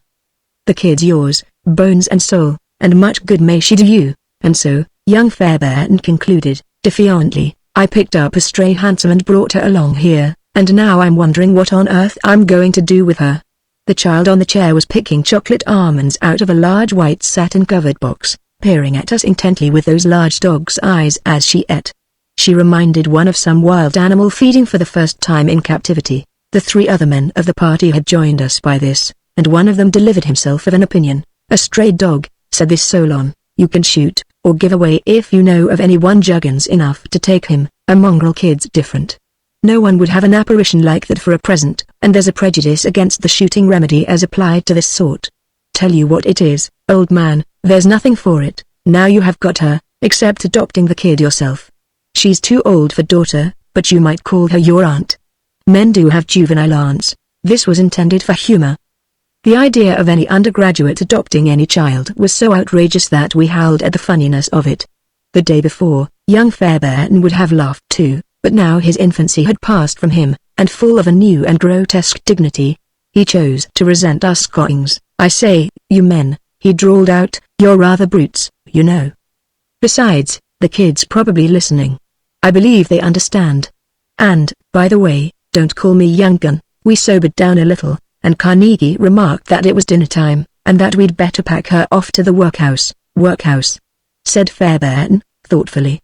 The kid's yours, bones and soul, and much good may she do you. And so, young Fairbairn concluded, defiantly, I picked up a stray hansom and brought her along here, and now I'm wondering what on earth I'm going to do with her. The child on the chair was picking chocolate almonds out of a large white satin-covered box, peering at us intently with those large dog's eyes as she ate. She reminded one of some wild animal feeding for the first time in captivity. The three other men of the party had joined us by this, and one of them delivered himself of an opinion. A stray dog, said this Solon, you can shoot, or give away if you know of anyone juggins enough to take him. A mongrel kid's different. No one would have an apparition like that for a present, and there's a prejudice against the shooting remedy as applied to this sort. Tell you what it is, old man, there's nothing for it, now you have got her, except adopting the kid yourself. She's too old for daughter, but you might call her your aunt. Men do have juvenile aunts. This was intended for humor. The idea of any undergraduate adopting any child was so outrageous that we howled at the funniness of it. The day before, young Fairbairn would have laughed too, but now his infancy had passed from him, and full of a new and grotesque dignity, he chose to resent us scoffings. I say, you men, he drawled out, you're rather brutes, you know. Besides, the kid's probably listening. I believe they understand. And, by the way, don't call me young gun. We sobered down a little, and Carnegie remarked that it was dinner time, and that we'd better pack her off to the workhouse, said Fairbairn, thoughtfully.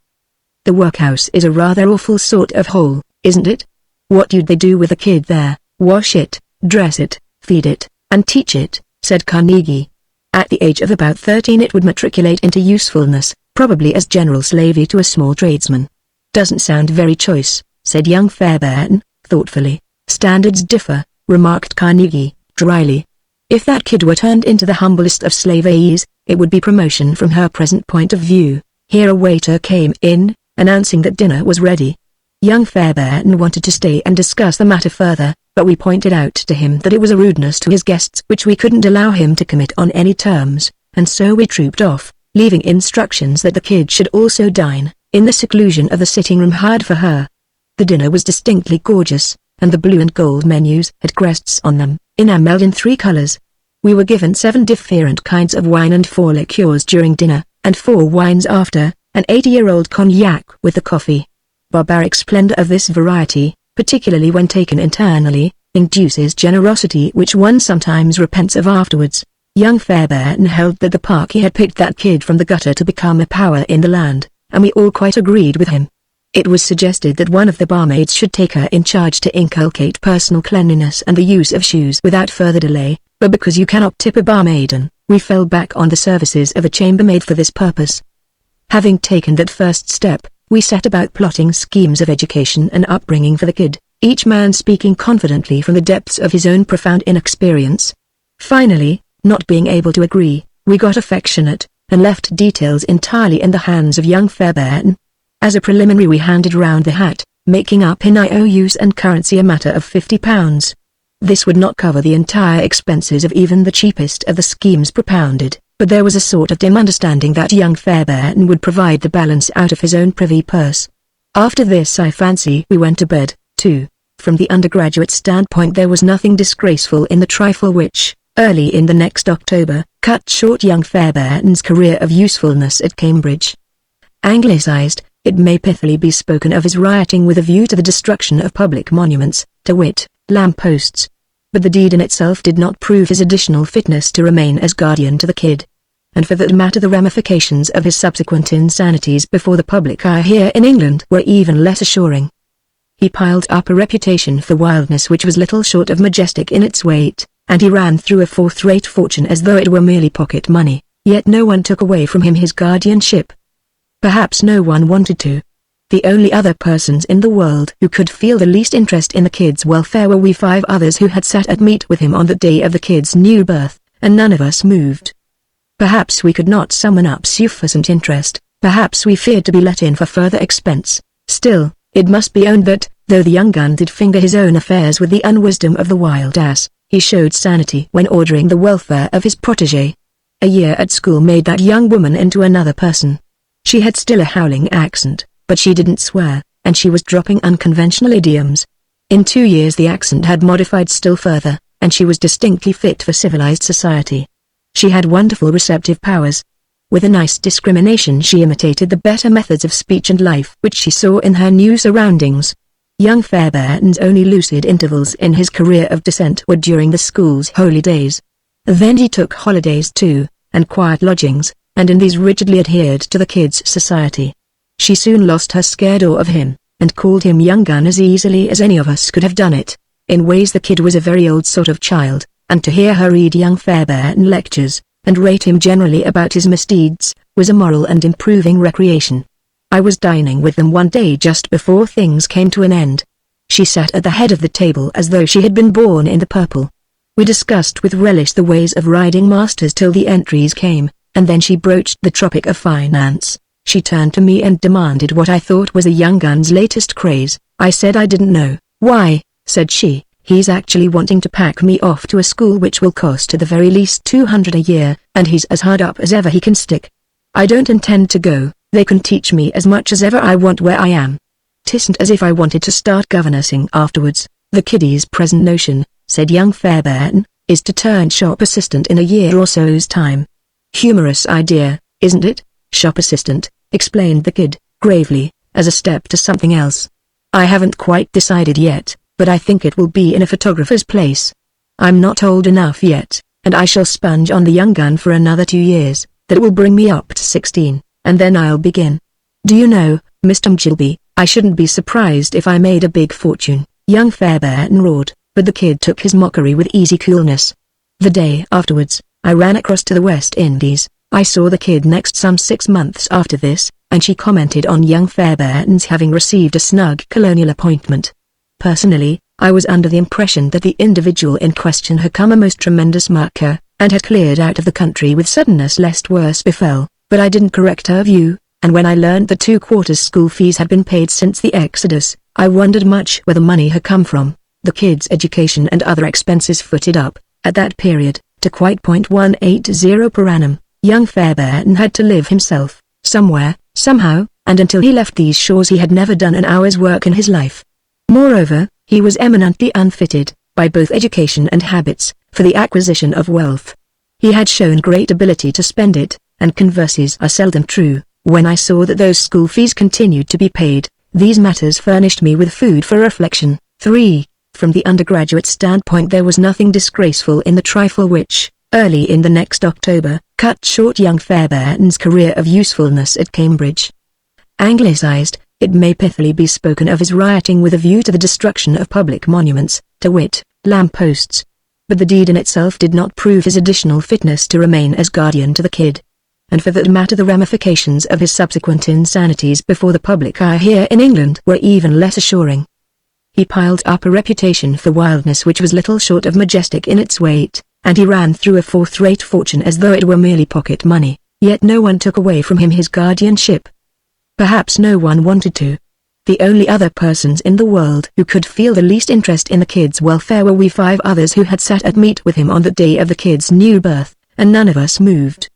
The workhouse is a rather awful sort of hole, isn't it? What do they do with the kid there? Wash it, dress it, feed it, and teach it, said Carnegie. At the age of about 13 it would matriculate into usefulness, probably as general slavey to a small tradesman. Doesn't sound very choice, said young Fairbairn, thoughtfully. Standards differ, remarked Carnegie, dryly. If that kid were turned into the humblest of slaveys, it would be promotion from her present point of view. Here a waiter came in, announcing that dinner was ready. Young Fairbairn wanted to stay and discuss the matter further, but we pointed out to him that it was a rudeness to his guests which we couldn't allow him to commit on any terms, and so we trooped off, leaving instructions that the kid should also dine, in the seclusion of the sitting room hired for her. The dinner was distinctly gorgeous, and the blue and gold menus had crests on them, enameled in 3 colors. We were given 7 different kinds of wine and 4 liqueurs during dinner, and 4 wines after, an 80-year-old cognac with the coffee. Barbaric splendor of this variety, particularly when taken internally, induces generosity which one sometimes repents of afterwards. Young Fairbairn held that the Parky had picked that kid from the gutter to become a power in the land, and we all quite agreed with him. It was suggested that one of the barmaids should take her in charge to inculcate personal cleanliness and the use of shoes without further delay, but because you cannot tip a barmaiden, we fell back on the services of a chambermaid for this purpose. Having taken that first step, we set about plotting schemes of education and upbringing for the kid, each man speaking confidently from the depths of his own profound inexperience. Finally, not being able to agree, we got affectionate, and left details entirely in the hands of young Fairbairn. As a preliminary we handed round the hat, making up in IOUs and currency a matter of £50. This would not cover the entire expenses of even the cheapest of the schemes propounded, but there was a sort of dim understanding that young Fairbairn would provide the balance out of his own privy purse. After this I fancy we went to bed, too. From the undergraduate standpoint there was nothing disgraceful in the trifle which, early in the next October, cut short young Fairbairn's career of usefulness at Cambridge. Anglicized, it may pithily be spoken of as rioting with a view to the destruction of public monuments, to wit, lamp-posts. But the deed in itself did not prove his additional fitness to remain as guardian to the kid. And for that matter the ramifications of his subsequent insanities before the public eye here in England were even less assuring. He piled up a reputation for wildness which was little short of majestic in its weight, and he ran through a fourth-rate fortune as though it were merely pocket money, yet no one took away from him his guardianship. Perhaps no one wanted to. The only other persons in the world who could feel the least interest in the kid's welfare were we 5 others who had sat at meat with him on the day of the kid's new birth, and none of us moved. Perhaps we could not summon up sufficient interest, perhaps we feared to be let in for further expense. Still, it must be owned that, though the young gun did finger his own affairs with the unwisdom of the wild ass, he showed sanity when ordering the welfare of his protégé. A year at school made that young woman into another person. She had still a howling accent, but she didn't swear, and she was dropping unconventional idioms. In 2 years the accent had modified still further, and she was distinctly fit for civilized society. She had wonderful receptive powers. With a nice discrimination she imitated the better methods of speech and life which she saw in her new surroundings. Young Fairbairn's only lucid intervals in his career of descent were during the school's holy days. Then he took holidays too, and quiet lodgings, and in these rigidly adhered to the kid's society. She soon lost her scared awe of him, and called him young gun as easily as any of us could have done it. In ways the kid was a very old sort of child, and to hear her read young Fairbairn lectures, and rate him generally about his misdeeds, was a moral and improving recreation. I was dining with them one day just before things came to an end. She sat at the head of the table as though she had been born in the purple. We discussed with relish the ways of riding masters till the entries came, and then she broached the topic of finance. She turned to me and demanded what I thought was a young gun's latest craze. I said I didn't know. Why, said she, he's actually wanting to pack me off to a school which will cost at the very least $200 a year, and he's as hard up as ever he can stick. I don't intend to go, they can teach me as much as ever I want where I am. Tisn't as if I wanted to start governessing afterwards. The kiddie's present notion, said young Fairbairn, is to turn shop assistant in a year or so's time. Humorous idea, isn't it? Shop assistant, explained the kid, gravely, as a step to something else. I haven't quite decided yet, but I think it will be in a photographer's place. I'm not old enough yet, and I shall sponge on the young gun for another 2 years, that will bring me up to 16, and then I'll begin. Do you know, Mr. Mjilby, I shouldn't be surprised if I made a big fortune, young Fairbairn roared, but the kid took his mockery with easy coolness. The day afterwards, I ran across to the West Indies. I saw the kid next some 6 months after this, and she commented on young Fairbairn's having received a snug colonial appointment. Personally, I was under the impression that the individual in question had come a most tremendous marker, and had cleared out of the country with suddenness lest worse befell, but I didn't correct her view, and when I learned the 2 quarters school fees had been paid since the Exodus, I wondered much where the money had come from. The kid's education and other expenses footed up, at that period, to quite .180 per annum. Young Fairbairn had to live himself, somewhere, somehow, and until he left these shores he had never done an hour's work in his life. Moreover, he was eminently unfitted, by both education and habits, for the acquisition of wealth. He had shown great ability to spend it, and converses are seldom true, When I saw that those school fees continued to be paid, these matters furnished me with food for reflection. 3. From the undergraduate standpoint, there was nothing disgraceful in the trifle which, early in the next October, cut short young Fairbairn's career of usefulness at Cambridge. Anglicized, it may pithily be spoken of as rioting with a view to the destruction of public monuments, to wit, lamp-posts. But the deed in itself did not prove his additional fitness to remain as guardian to the kid. And for that matter, the ramifications of his subsequent insanities before the public eye here in England were even less assuring. He piled up a reputation for wildness which was little short of majestic in its weight, and he ran through a fourth-rate fortune as though it were merely pocket money, yet no one took away from him his guardianship. Perhaps no one wanted to. The only other persons in the world who could feel the least interest in the kid's welfare were we 5 others who had sat at meat with him on the day of the kid's new birth, and none of us moved.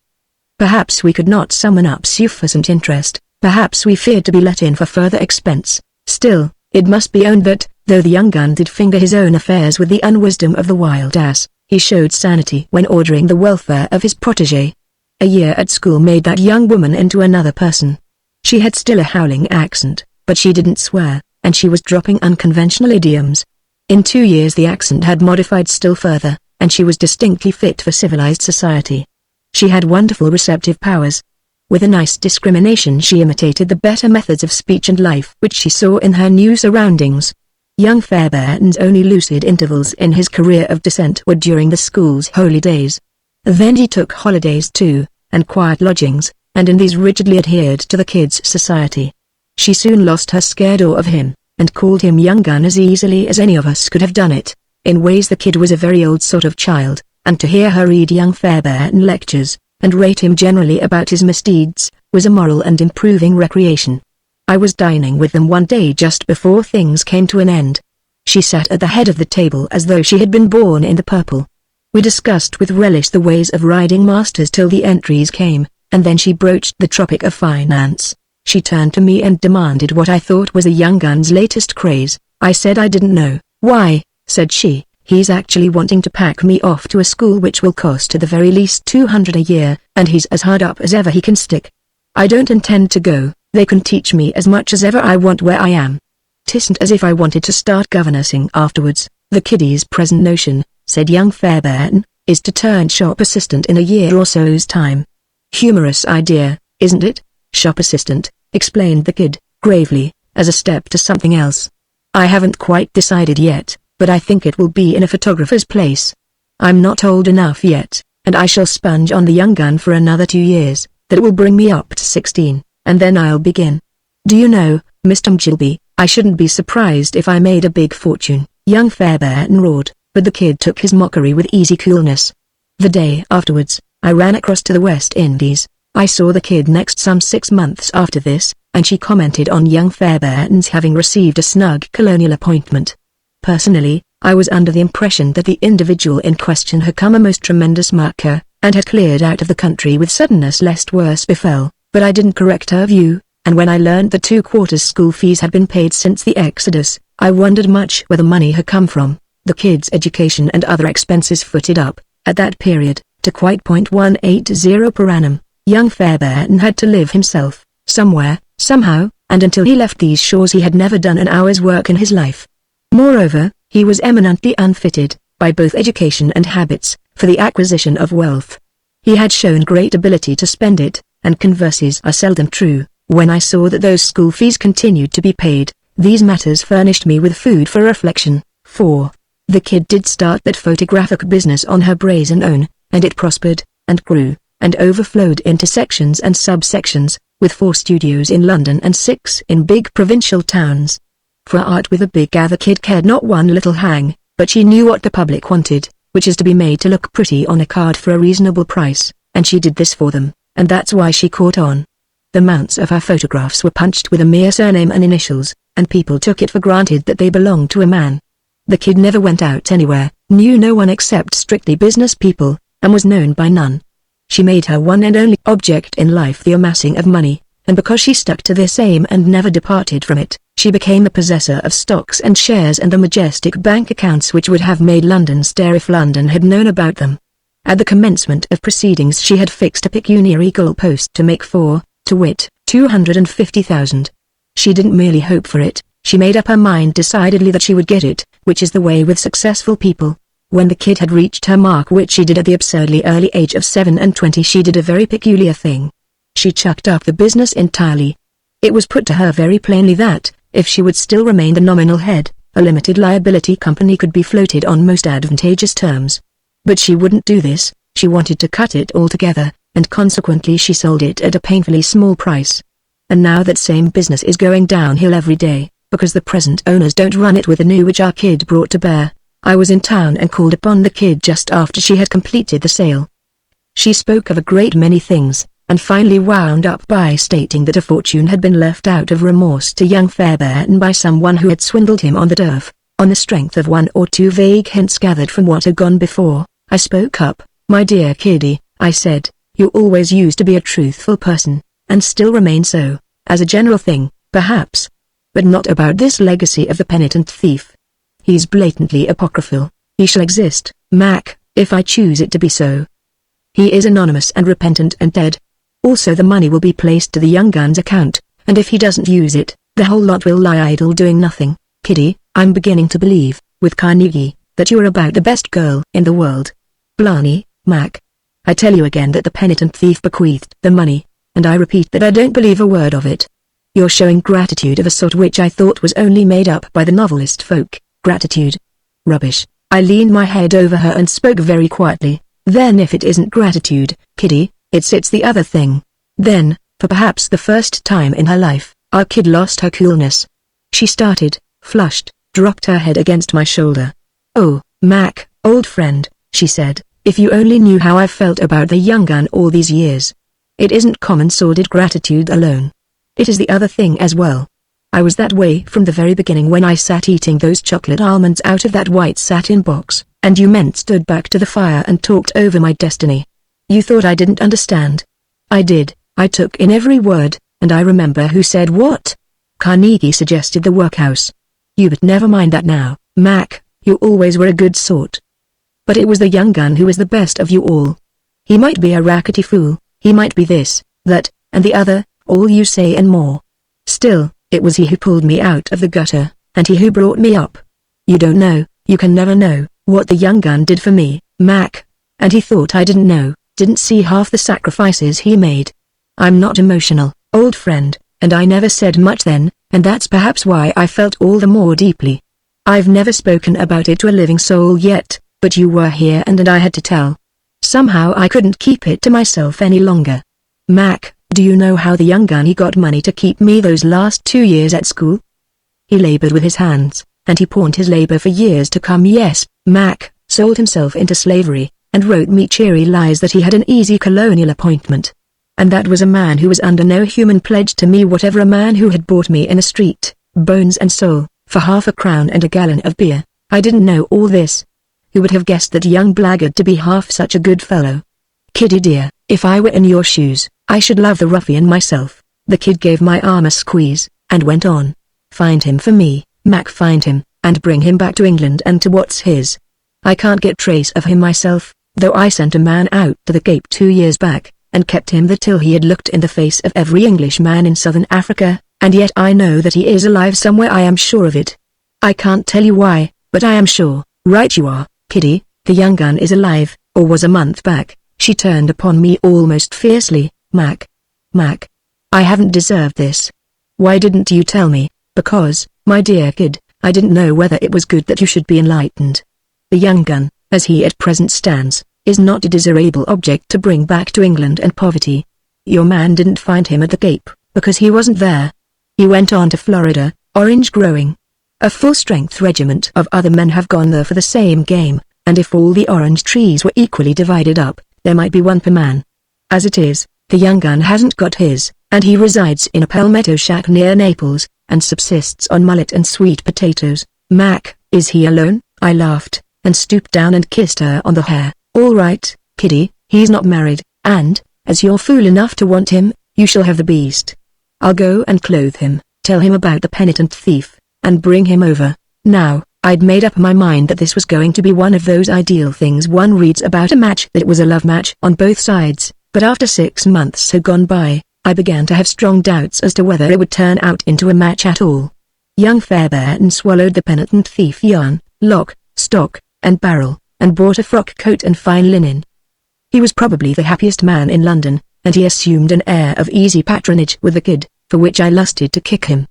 Perhaps we could not summon up sufficient interest, perhaps we feared to be let in for further expense. Still, it must be owned that, though the young gun did finger his own affairs with the unwisdom of the wild ass, he showed sanity when ordering the welfare of his protégé. A year at school made that young woman into another person. She had still a howling accent, but she didn't swear, and she was dropping unconventional idioms. In 2 years the accent had modified still further, and she was distinctly fit for civilized society. She had wonderful receptive powers. With a nice discrimination she imitated the better methods of speech and life which she saw in her new surroundings. Young Fairbairn's only lucid intervals in his career of descent were during the school's holy days. Then he took holidays too, and quiet lodgings, and in these rigidly adhered to the kid's society. She soon lost her scared awe of him, and called him young gun as easily as any of us could have done it. In ways the kid was a very old sort of child, and to hear her read young Fairbairn lectures, and rate him generally about his misdeeds, was a moral and improving recreation. I was dining with them one day just before things came to an end. She sat at the head of the table as though she had been born in the purple. We discussed with relish the ways of riding masters till the entries came, and then she broached the topic of finance. She turned to me and demanded what I thought was a young gun's latest craze. I said I didn't know. Why, said she, he's actually wanting to pack me off to a school which will cost at the very least $200 a year, and he's as hard up as ever he can stick. I don't intend to go, they can teach me as much as ever I want where I am. 'Tisn't as if I wanted to start governessing afterwards. The kiddie's present notion, said young Fairbairn, is to turn shop assistant in a year or so's time. Humorous idea, isn't it? Shop assistant, explained the kid, gravely, as a step to something else. I haven't quite decided yet, but I think it will be in a photographer's place. I'm not old enough yet, and I shall sponge on the young gun for another 2 years. That will bring me up to 16, and then I'll begin. Do you know, Mr. Mjilby, I shouldn't be surprised if I made a big fortune, young Fairbairn roared, but the kid took his mockery with easy coolness. The day afterwards, I ran across to the West Indies. I saw the kid next some 6 months after this, and she commented on young Fairbairn's having received a snug colonial appointment. Personally, I was under the impression that the individual in question had come a most tremendous marker, and had cleared out of the country with suddenness lest worse befell, but I didn't correct her view, and when I learned that 2/4 school fees had been paid since the Exodus, I wondered much where the money had come from. The kid's education and other expenses footed up, at that period, to quite .180 per annum. Young Fairbairn had to live himself, somewhere, somehow, and until he left these shores he had never done an hour's work in his life. Moreover, he was eminently unfitted, by both education and habits, for the acquisition of wealth. He had shown great ability to spend it, and converses are seldom true. When I saw that those school fees continued to be paid, these matters furnished me with food for reflection. 4. The kid did start that photographic business on her brazen own, and it prospered, and grew, and overflowed into sections and subsections, with 4 studios in London and 6 in big provincial towns. For art with a big A the kid cared not one little hang, but she knew what the public wanted, which is to be made to look pretty on a card for a reasonable price, and she did this for them, and that's why she caught on. The mounts of her photographs were punched with a mere surname and initials, and people took it for granted that they belonged to a man. The kid never went out anywhere, knew no one except strictly business people, and was known by none. She made her one and only object in life the amassing of money, and because she stuck to this aim and never departed from it, she became the possessor of stocks and shares and the majestic bank accounts which would have made London stare if London had known about them. At the commencement of proceedings she had fixed a pecuniary goal post to make for, to wit, 250,000. She didn't merely hope for it, she made up her mind decidedly that she would get it, which is the way with successful people. When the kid had reached her mark, which she did at the absurdly early age of 27, she did a very peculiar thing. She chucked up the business entirely. It was put to her very plainly that, if she would still remain the nominal head, a limited liability company could be floated on most advantageous terms. But she wouldn't do this, she wanted to cut it altogether, and consequently she sold it at a painfully small price. And now that same business is going downhill every day, because the present owners don't run it with the new which our kid brought to bear. I was in town and called upon the kid just after she had completed the sale. She spoke of a great many things, and finally wound up by stating that a fortune had been left out of remorse to young Fairbairn by someone who had swindled him on the turf, on the strength of one or two vague hints gathered from what had gone before. I spoke up. "My dear kiddie," I said, "you always used to be a truthful person, and still remain so, as a general thing, perhaps. But not about this legacy of the penitent thief. He's blatantly apocryphal. He shall exist, Mac, if I choose it to be so. He is anonymous and repentant and dead. Also the money will be placed to the young gun's account, and if he doesn't use it, the whole lot will lie idle doing nothing. Kiddie, I'm beginning to believe, with Carnegie, that you are about the best girl in the world. Blarney, Mac. I tell you again that the penitent thief bequeathed the money, and I repeat that I don't believe a word of it. You're showing gratitude of a sort which I thought was only made up by the novelist folk. Gratitude. Rubbish. I leaned my head over her and spoke very quietly. Then if it isn't gratitude, kiddie, it's the other thing. Then, for perhaps the first time in her life, our kid lost her coolness. She started, flushed, dropped her head against my shoulder. "Oh, Mac, old friend," she said, "if you only knew how I've felt about the young gun all these years. It isn't common sordid gratitude alone. It is the other thing as well. I was that way from the very beginning when I sat eating those chocolate almonds out of that white satin box, and you men stood back to the fire and talked over my destiny. You thought I didn't understand. I did. I took in every word, and I remember who said what. Carnegie suggested the workhouse. You but never mind that now, Mac, you always were a good sort. But it was the young gun who was the best of you all. He might be a rackety fool, he might be this, that, and the other, all you say and more. Still, it was he who pulled me out of the gutter, and he who brought me up. You don't know, you can never know, what the young gun did for me, Mac. And he thought I didn't know, didn't see half the sacrifices he made. I'm not emotional, old friend, and I never said much then, and that's perhaps why I felt all the more deeply. I've never spoken about it to a living soul yet, but you were here and I had to tell. Somehow I couldn't keep it to myself any longer. Mac, do you know how the young gun he got money to keep me those last 2 years at school? He labored with his hands, and he pawned his labor for years to come. Yes, Mac, sold himself into slavery, and wrote me cheery lies that he had an easy colonial appointment. And that was a man who was under no human pledge to me whatever a man who had bought me in the street, bones and soul, for half a crown and a gallon of beer. I didn't know all this. Who would have guessed that young blackguard to be half such a good fellow? Kiddie dear, if I were in your shoes, I should love the ruffian myself. The kid gave my arm a squeeze, and went on. Find him for me, Mac, find him, and bring him back to England and to what's his. I can't get trace of him myself, though I sent a man out to the Cape 2 years back, and kept him there till he had looked in the face of every Englishman in southern Africa, and yet I know that he is alive somewhere. I am sure of it. I can't tell you why, but I am sure. Right you are, kiddie, the young gun is alive, or was a month back. She turned upon me almost fiercely. Mac. Mac. I haven't deserved this. Why didn't you tell me? Because, my dear kid, I didn't know whether it was good that you should be enlightened. The young gun, as he at present stands, is not a desirable object to bring back to England and poverty. Your man didn't find him at the Cape, because he wasn't there. He went on to Florida, orange growing. A full-strength regiment of other men have gone there for the same game, and if all the orange trees were equally divided up, there might be one per man. As it is, the young gun hasn't got his, and he resides in a palmetto shack near Naples, and subsists on mullet and sweet potatoes. Mac, is he alone? I laughed, and stooped down and kissed her on the hair. All right, kiddie, he's not married, and, as you're fool enough to want him, you shall have the beast. I'll go and clothe him, tell him about the penitent thief, and bring him over. Now, I'd made up my mind that this was going to be one of those ideal things one reads about a match, that it was a love match on both sides, but after 6 months had gone by, I began to have strong doubts as to whether it would turn out into a match at all. Young Fairbairn swallowed the penitent thief yarn, lock, stock, and barrel, and bought a frock coat and fine linen. He was probably the happiest man in London, and he assumed an air of easy patronage with the kid, for which I lusted to kick him.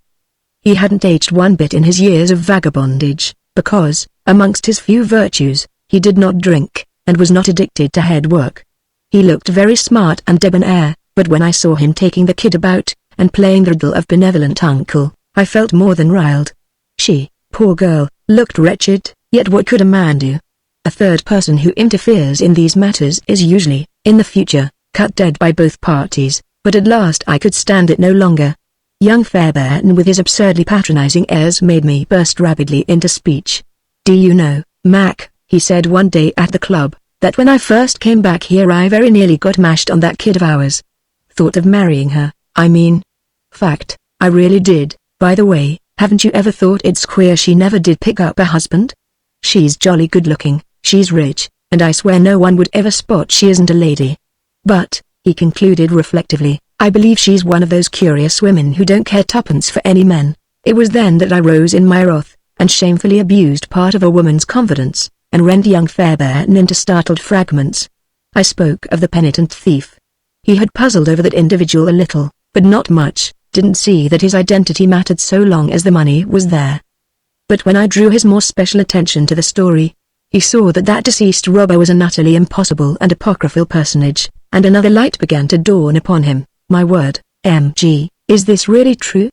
He hadn't aged one bit in his years of vagabondage, because, amongst his few virtues, he did not drink, and was not addicted to head work. He looked very smart and debonair, but when I saw him taking the kid about, and playing the riddle of benevolent uncle, I felt more than riled. She, poor girl, looked wretched, yet what could a man do? A third person who interferes in these matters is usually, in the future, cut dead by both parties, but at last I could stand it no longer. Young Fairbairn with his absurdly patronizing airs made me burst rapidly into speech. "Do you know, Mac," he said one day at the club, "that when I first came back here I very nearly got mashed on that kid of ours. Thought of marrying her, I mean. Fact, I really did. By the way, haven't you ever thought it's queer she never did pick up a husband? She's jolly good looking, she's rich, and I swear no one would ever spot she isn't a lady. But," he concluded reflectively, "I believe she's one of those curious women who don't care tuppence for any men." It was then that I rose in my wrath, and shamefully abused part of a woman's confidence, and rent young Fairbairn into startled fragments. I spoke of the penitent thief. He had puzzled over that individual a little, but not much, didn't see that his identity mattered so long as the money was there. But when I drew his more special attention to the story, he saw that that deceased robber was an utterly impossible and apocryphal personage, and another light began to dawn upon him. My word, M.G., is this really true?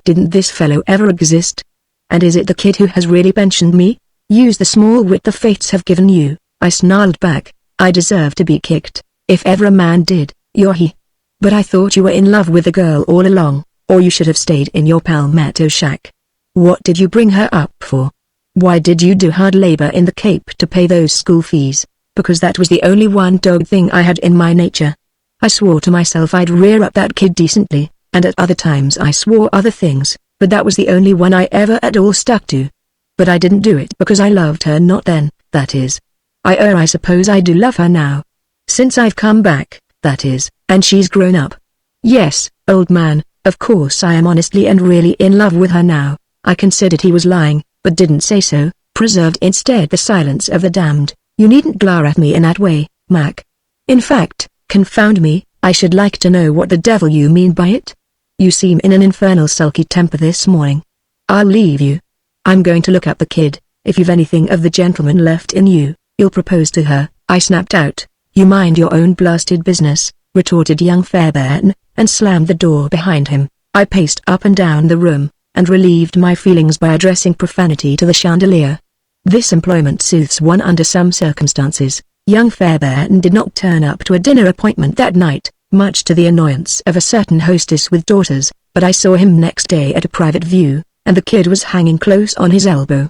Didn't this fellow ever exist? And is it the kid who has really pensioned me? Use the small wit the fates have given you, I snarled back. I deserve to be kicked, if ever a man did, you're he. But I thought you were in love with the girl all along, or you should have stayed in your palmetto shack. What did you bring her up for? Why did you do hard labor in the Cape to pay those school fees? Because that was the only one dog thing I had in my nature. I swore to myself I'd rear up that kid decently, and at other times I swore other things, but that was the only one I ever at all stuck to. But I didn't do it because I loved her not then, that is. I suppose I do love her now. Since I've come back, that is, and she's grown up. Yes, old man, of course I am honestly and really in love with her now. I considered he was lying, but didn't say so, preserved instead the silence of the damned. You needn't glare at me in that way, Mac. In fact, confound me, I should like to know what the devil you mean by it. You seem in an infernal sulky temper this morning. I'll leave you. I'm going to look up the kid. If you've anything of the gentleman left in you, you'll propose to her, I snapped out. You mind your own blasted business, retorted young Fairbairn, and slammed the door behind him. I paced up and down the room, and relieved my feelings by addressing profanity to the chandelier. This employment soothes one under some circumstances. Young Fairbairn did not turn up to a dinner appointment that night, much to the annoyance of a certain hostess with daughters, but I saw him next day at a private view, and the kid was hanging close on his elbow.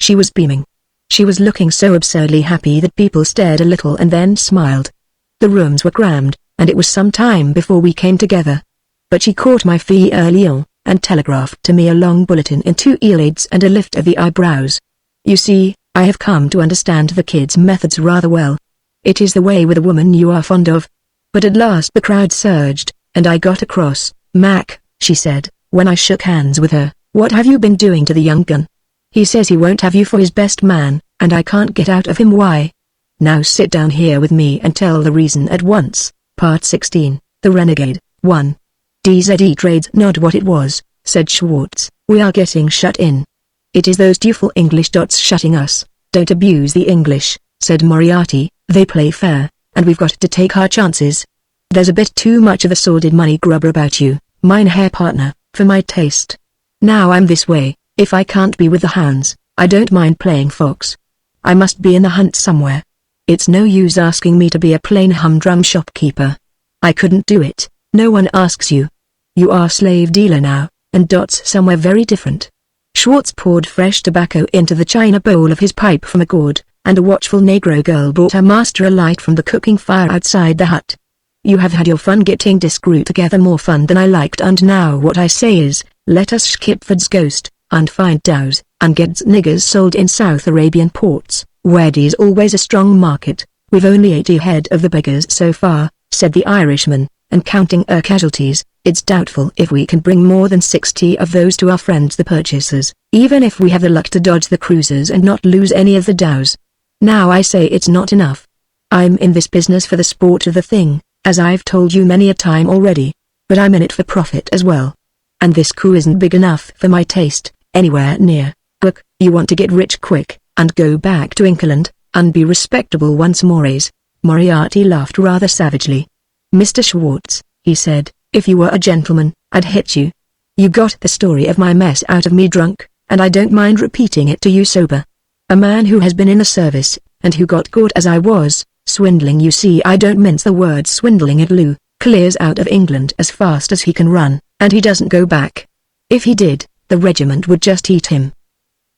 She was beaming. She was looking so absurdly happy that people stared a little and then smiled. The rooms were crammed, and it was some time before we came together. But she caught my fille early on, and telegraphed to me a long bulletin in 2 eyelids and a lift of the eyebrows. You see, I have come to understand the kid's methods rather well. It is the way with a woman you are fond of. But at last the crowd surged, and I got across. Mac, she said, when I shook hands with her, what have you been doing to the young gun? He says he won't have you for his best man, and I can't get out of him why. Now sit down here with me and tell the reason at once. Part 16, The Renegade, 1. DZE Trades not what it was, said Schwartz, we are getting shut in. It is those dutiful English dots shutting us. Don't abuse the English, said Moriarty, they play fair, and we've got to take our chances. There's a bit too much of the sordid money grubber about you, mine hair partner, for my taste. Now I'm this way, if I can't be with the hounds, I don't mind playing fox. I must be in the hunt somewhere. It's no use asking me to be a plain humdrum shopkeeper. I couldn't do it, no one asks you. You are slave dealer now, and Dot's somewhere very different. Schwartz poured fresh tobacco into the china bowl of his pipe from a gourd, and a watchful negro girl brought her master a light from the cooking fire outside the hut. You have had your fun getting this crew together, more fun than I liked, and now what I say is, let us skip Ford's ghost, and find dows, and get niggers sold in South Arabian ports, where there's always a strong market. We've only ate ahead of the beggars so far, said the Irishman, and counting our casualties, it's doubtful if we can bring more than 60 of those to our friends the purchasers, even if we have the luck to dodge the cruisers and not lose any of the dows. Now I say it's not enough. I'm in this business for the sport of the thing, as I've told you many a time already. But I'm in it for profit as well. And this coup isn't big enough for my taste, anywhere near. Look, you want to get rich quick, and go back to England, and be respectable once more. Moriarty laughed rather savagely. Mr. Schwartz, he said, if you were a gentleman, I'd hit you. You got the story of my mess out of me drunk, and I don't mind repeating it to you sober. A man who has been in the service, and who got caught as I was, swindling, you see, I don't mince the word swindling at Lou, clears out of England as fast as he can run, and he doesn't go back. If he did, the regiment would just eat him.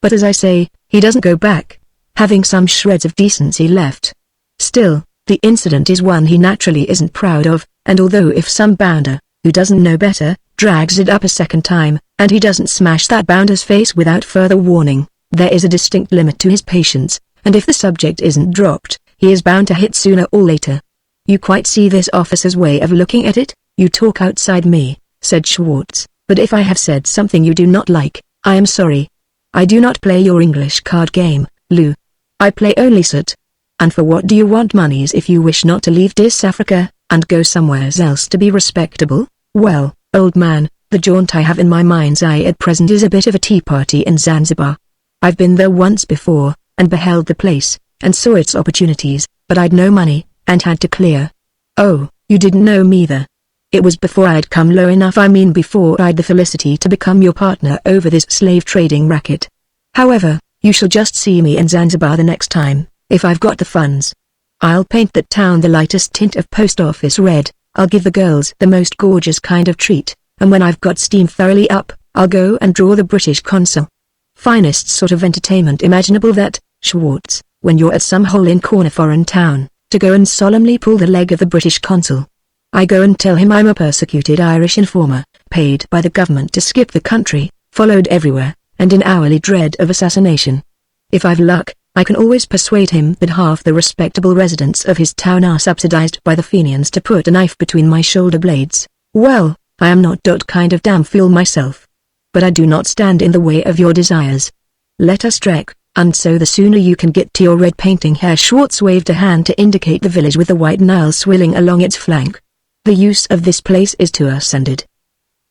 But as I say, he doesn't go back, having some shreds of decency left. Still, the incident is one he naturally isn't proud of, and although if some bounder, who doesn't know better, drags it up a second time, and he doesn't smash that bounder's face without further warning, there is a distinct limit to his patience, and if the subject isn't dropped, he is bound to hit sooner or later. You quite see this officer's way of looking at it? You talk outside me, said Schwartz, but if I have said something you do not like, I am sorry. I do not play your English card game, Lou. I play only soot. And for what do you want monies if you wish not to leave this Africa, and go somewhere else to be respectable? Well, old man, the jaunt I have in my mind's eye at present is a bit of a tea party in Zanzibar. I've been there once before, and beheld the place, and saw its opportunities, but I'd no money, and had to clear. Oh, you didn't know me there. It was before I'd come low enough, I mean before I'd the felicity to become your partner over this slave trading racket. However, you shall just see me in Zanzibar the next time, if I've got the funds. I'll paint that town the lightest tint of post office red, I'll give the girls the most gorgeous kind of treat, and when I've got steam thoroughly up, I'll go and draw the British consul. Finest sort of entertainment imaginable that, Schwartz, when you're at some hole-in-corner foreign town, to go and solemnly pull the leg of the British consul. I go and tell him I'm a persecuted Irish informer, paid by the government to skip the country, followed everywhere, and in hourly dread of assassination. If I've luck, I can always persuade him that half the respectable residents of his town are subsidized by the Fenians to put a knife between my shoulder blades. Well, I am not that kind of damn fool myself. But I do not stand in the way of your desires. Let us trek, and so the sooner you can get to your red painting. Herr Schwartz waved a hand to indicate the village with the White Nile swilling along its flank. The use of this place is to us ended.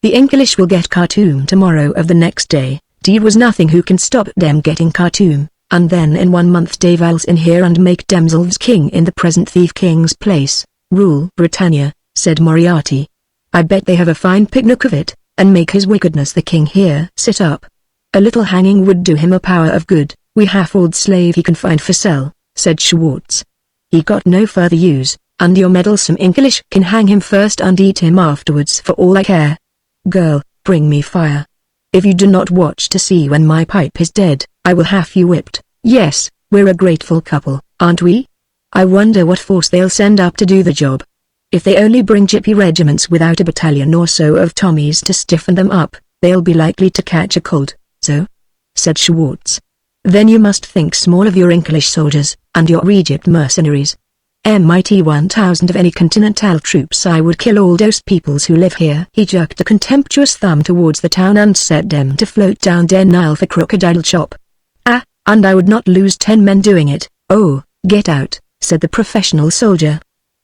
The English will get Khartoum tomorrow of the next day. There was nothing who can stop them getting Khartoum, and then in 1 month they vals in here and make themselves king in the present thief king's place. Rule Britannia, said Moriarty. I bet they have a fine picnic of it, and make his wickedness the king here sit up. A little hanging would do him a power of good. We have old slave he can find for sell, said Schwartz. He got no further use, and your meddlesome English can hang him first and eat him afterwards for all I care. Girl, bring me fire. If you do not watch to see when my pipe is dead, I will have you whipped. Yes, we're a grateful couple, aren't we? I wonder what force they'll send up to do the job. If they only bring gypsy regiments without a battalion or so of Tommies to stiffen them up, they'll be likely to catch a cold. So? Said Schwartz. Then you must think small of your English soldiers, and your Egypt mercenaries. Might 1,000 of any continental troops I would kill all those peoples who live here. He jerked a contemptuous thumb towards the town and set them to float down their Nile for crocodile chop. Ah, and I would not lose 10 men doing it. Oh, get out, said the professional soldier.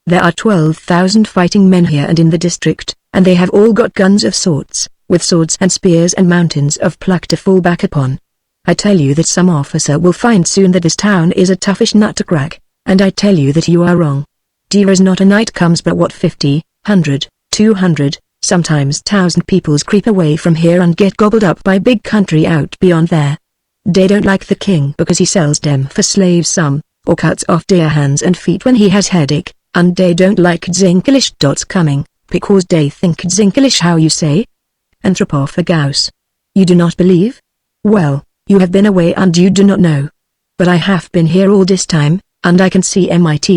There are 12,000 fighting men here and in the district, and they have all got guns of sorts, with swords and spears and mountains of pluck to fall back upon. I tell you that some officer will find soon that this town is a toughish nut to crack, and I tell you that you are wrong. There is not a night comes but what 50, 100, 200, sometimes 1,000 peoples creep away from here and get gobbled up by big country out beyond there. They don't like the king because he sells them for slaves some, or cuts off their hands and feet when he has headache, and they don't like English coming, because they think English how you say? Anthropophagus. You do not believe? Well, you have been away and you do not know. But I have been here all this time, and I can see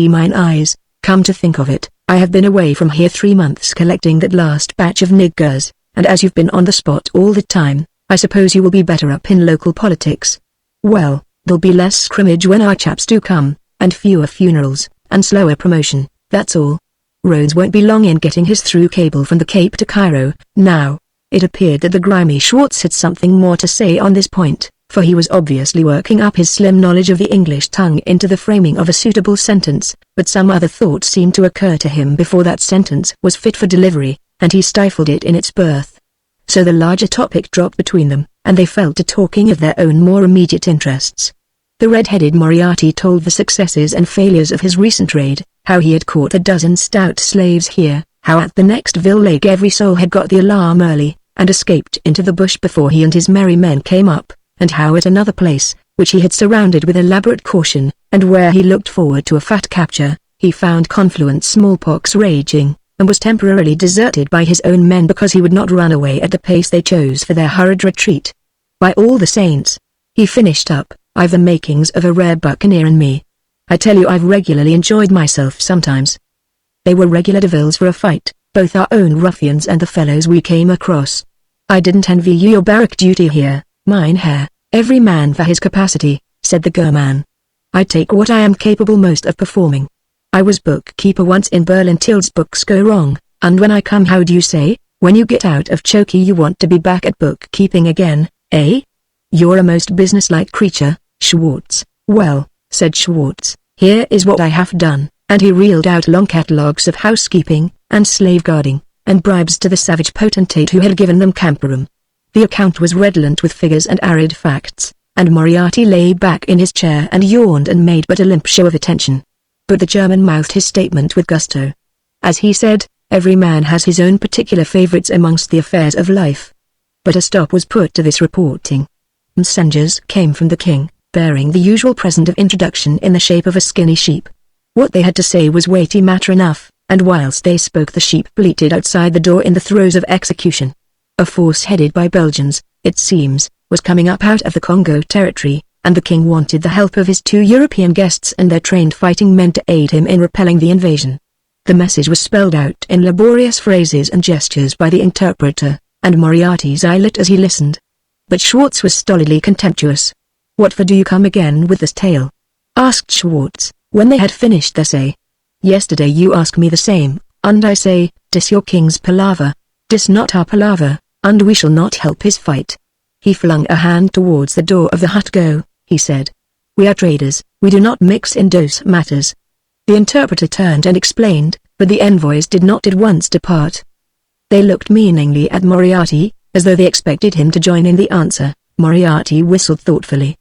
mine eyes. Come to think of it, I have been away from here 3 months collecting that last batch of niggers, and as you've been on the spot all the time, I suppose you will be better up in local politics. Well, there'll be less scrimmage when our chaps do come, and fewer funerals, and slower promotion, that's all. Rhodes won't be long in getting his through cable from the Cape to Cairo. Now, it appeared that the grimy Schwartz had something more to say on this point, for he was obviously working up his slim knowledge of the English tongue into the framing of a suitable sentence, but some other thought seemed to occur to him before that sentence was fit for delivery, and he stifled it in its birth. So the larger topic dropped between them, and they fell to talking of their own more immediate interests. The red-headed Moriarty told the successes and failures of his recent raid, how he had caught a dozen stout slaves here, how at the next Ville Lake every soul had got the alarm early, and escaped into the bush before he and his merry men came up, and how at another place, which he had surrounded with elaborate caution, and where he looked forward to a fat capture, he found confluent smallpox raging, and was temporarily deserted by his own men because he would not run away at the pace they chose for their hurried retreat. By all the saints, he finished up, I've the makings of a rare buccaneer in me. I tell you I've regularly enjoyed myself sometimes. They were regular devils for a fight, both our own ruffians and the fellows we came across. I didn't envy you your barrack duty here, Mynheer, every man for his capacity, said the German. I take what I am capable most of performing. I was bookkeeper once in Berlin till books go wrong, and when I come how do you say, when you get out of chokey you want to be back at bookkeeping again, eh? You're a most businesslike creature, Schwartz. Well, said Schwartz, here is what I have done, and he reeled out long catalogues of housekeeping, and slave guarding, and bribes to the savage potentate who had given them camp-room. The account was redolent with figures and arid facts, and Moriarty lay back in his chair and yawned and made but a limp show of attention. But the German mouthed his statement with gusto. As he said, every man has his own particular favorites amongst the affairs of life. But a stop was put to this reporting. Messengers came from the king, bearing the usual present of introduction in the shape of a skinny sheep. What they had to say was weighty matter enough, and whilst they spoke the sheep bleated outside the door in the throes of execution. A force headed by Belgians, it seems, was coming up out of the Congo territory, and the king wanted the help of his 2 European guests and their trained fighting men to aid him in repelling the invasion. The message was spelled out in laborious phrases and gestures by the interpreter, and Moriarty's eye lit as he listened. But Schwartz was stolidly contemptuous. What for do you come again with this tale? Asked Schwartz, when they had finished their say. Yesterday you asked me the same, and I say, 'Tis your king's palaver. 'Tis not our palaver, and we shall not help his fight. He flung a hand towards the door of the hut. Go, he said. We are traders, we do not mix in those matters. The interpreter turned and explained, but the envoys did not at once depart. They looked meaningly at Moriarty, as though they expected him to join in the answer. Moriarty whistled thoughtfully.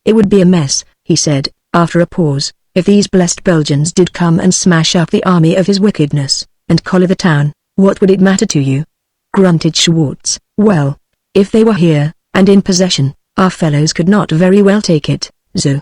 It would be a mess, he said, after a pause, if these blessed Belgians did come and smash up the army of his wickedness, and collar the town. What would it matter to you? Grunted Schwartz. Well, if they were here, and in possession, our fellows could not very well take it, so.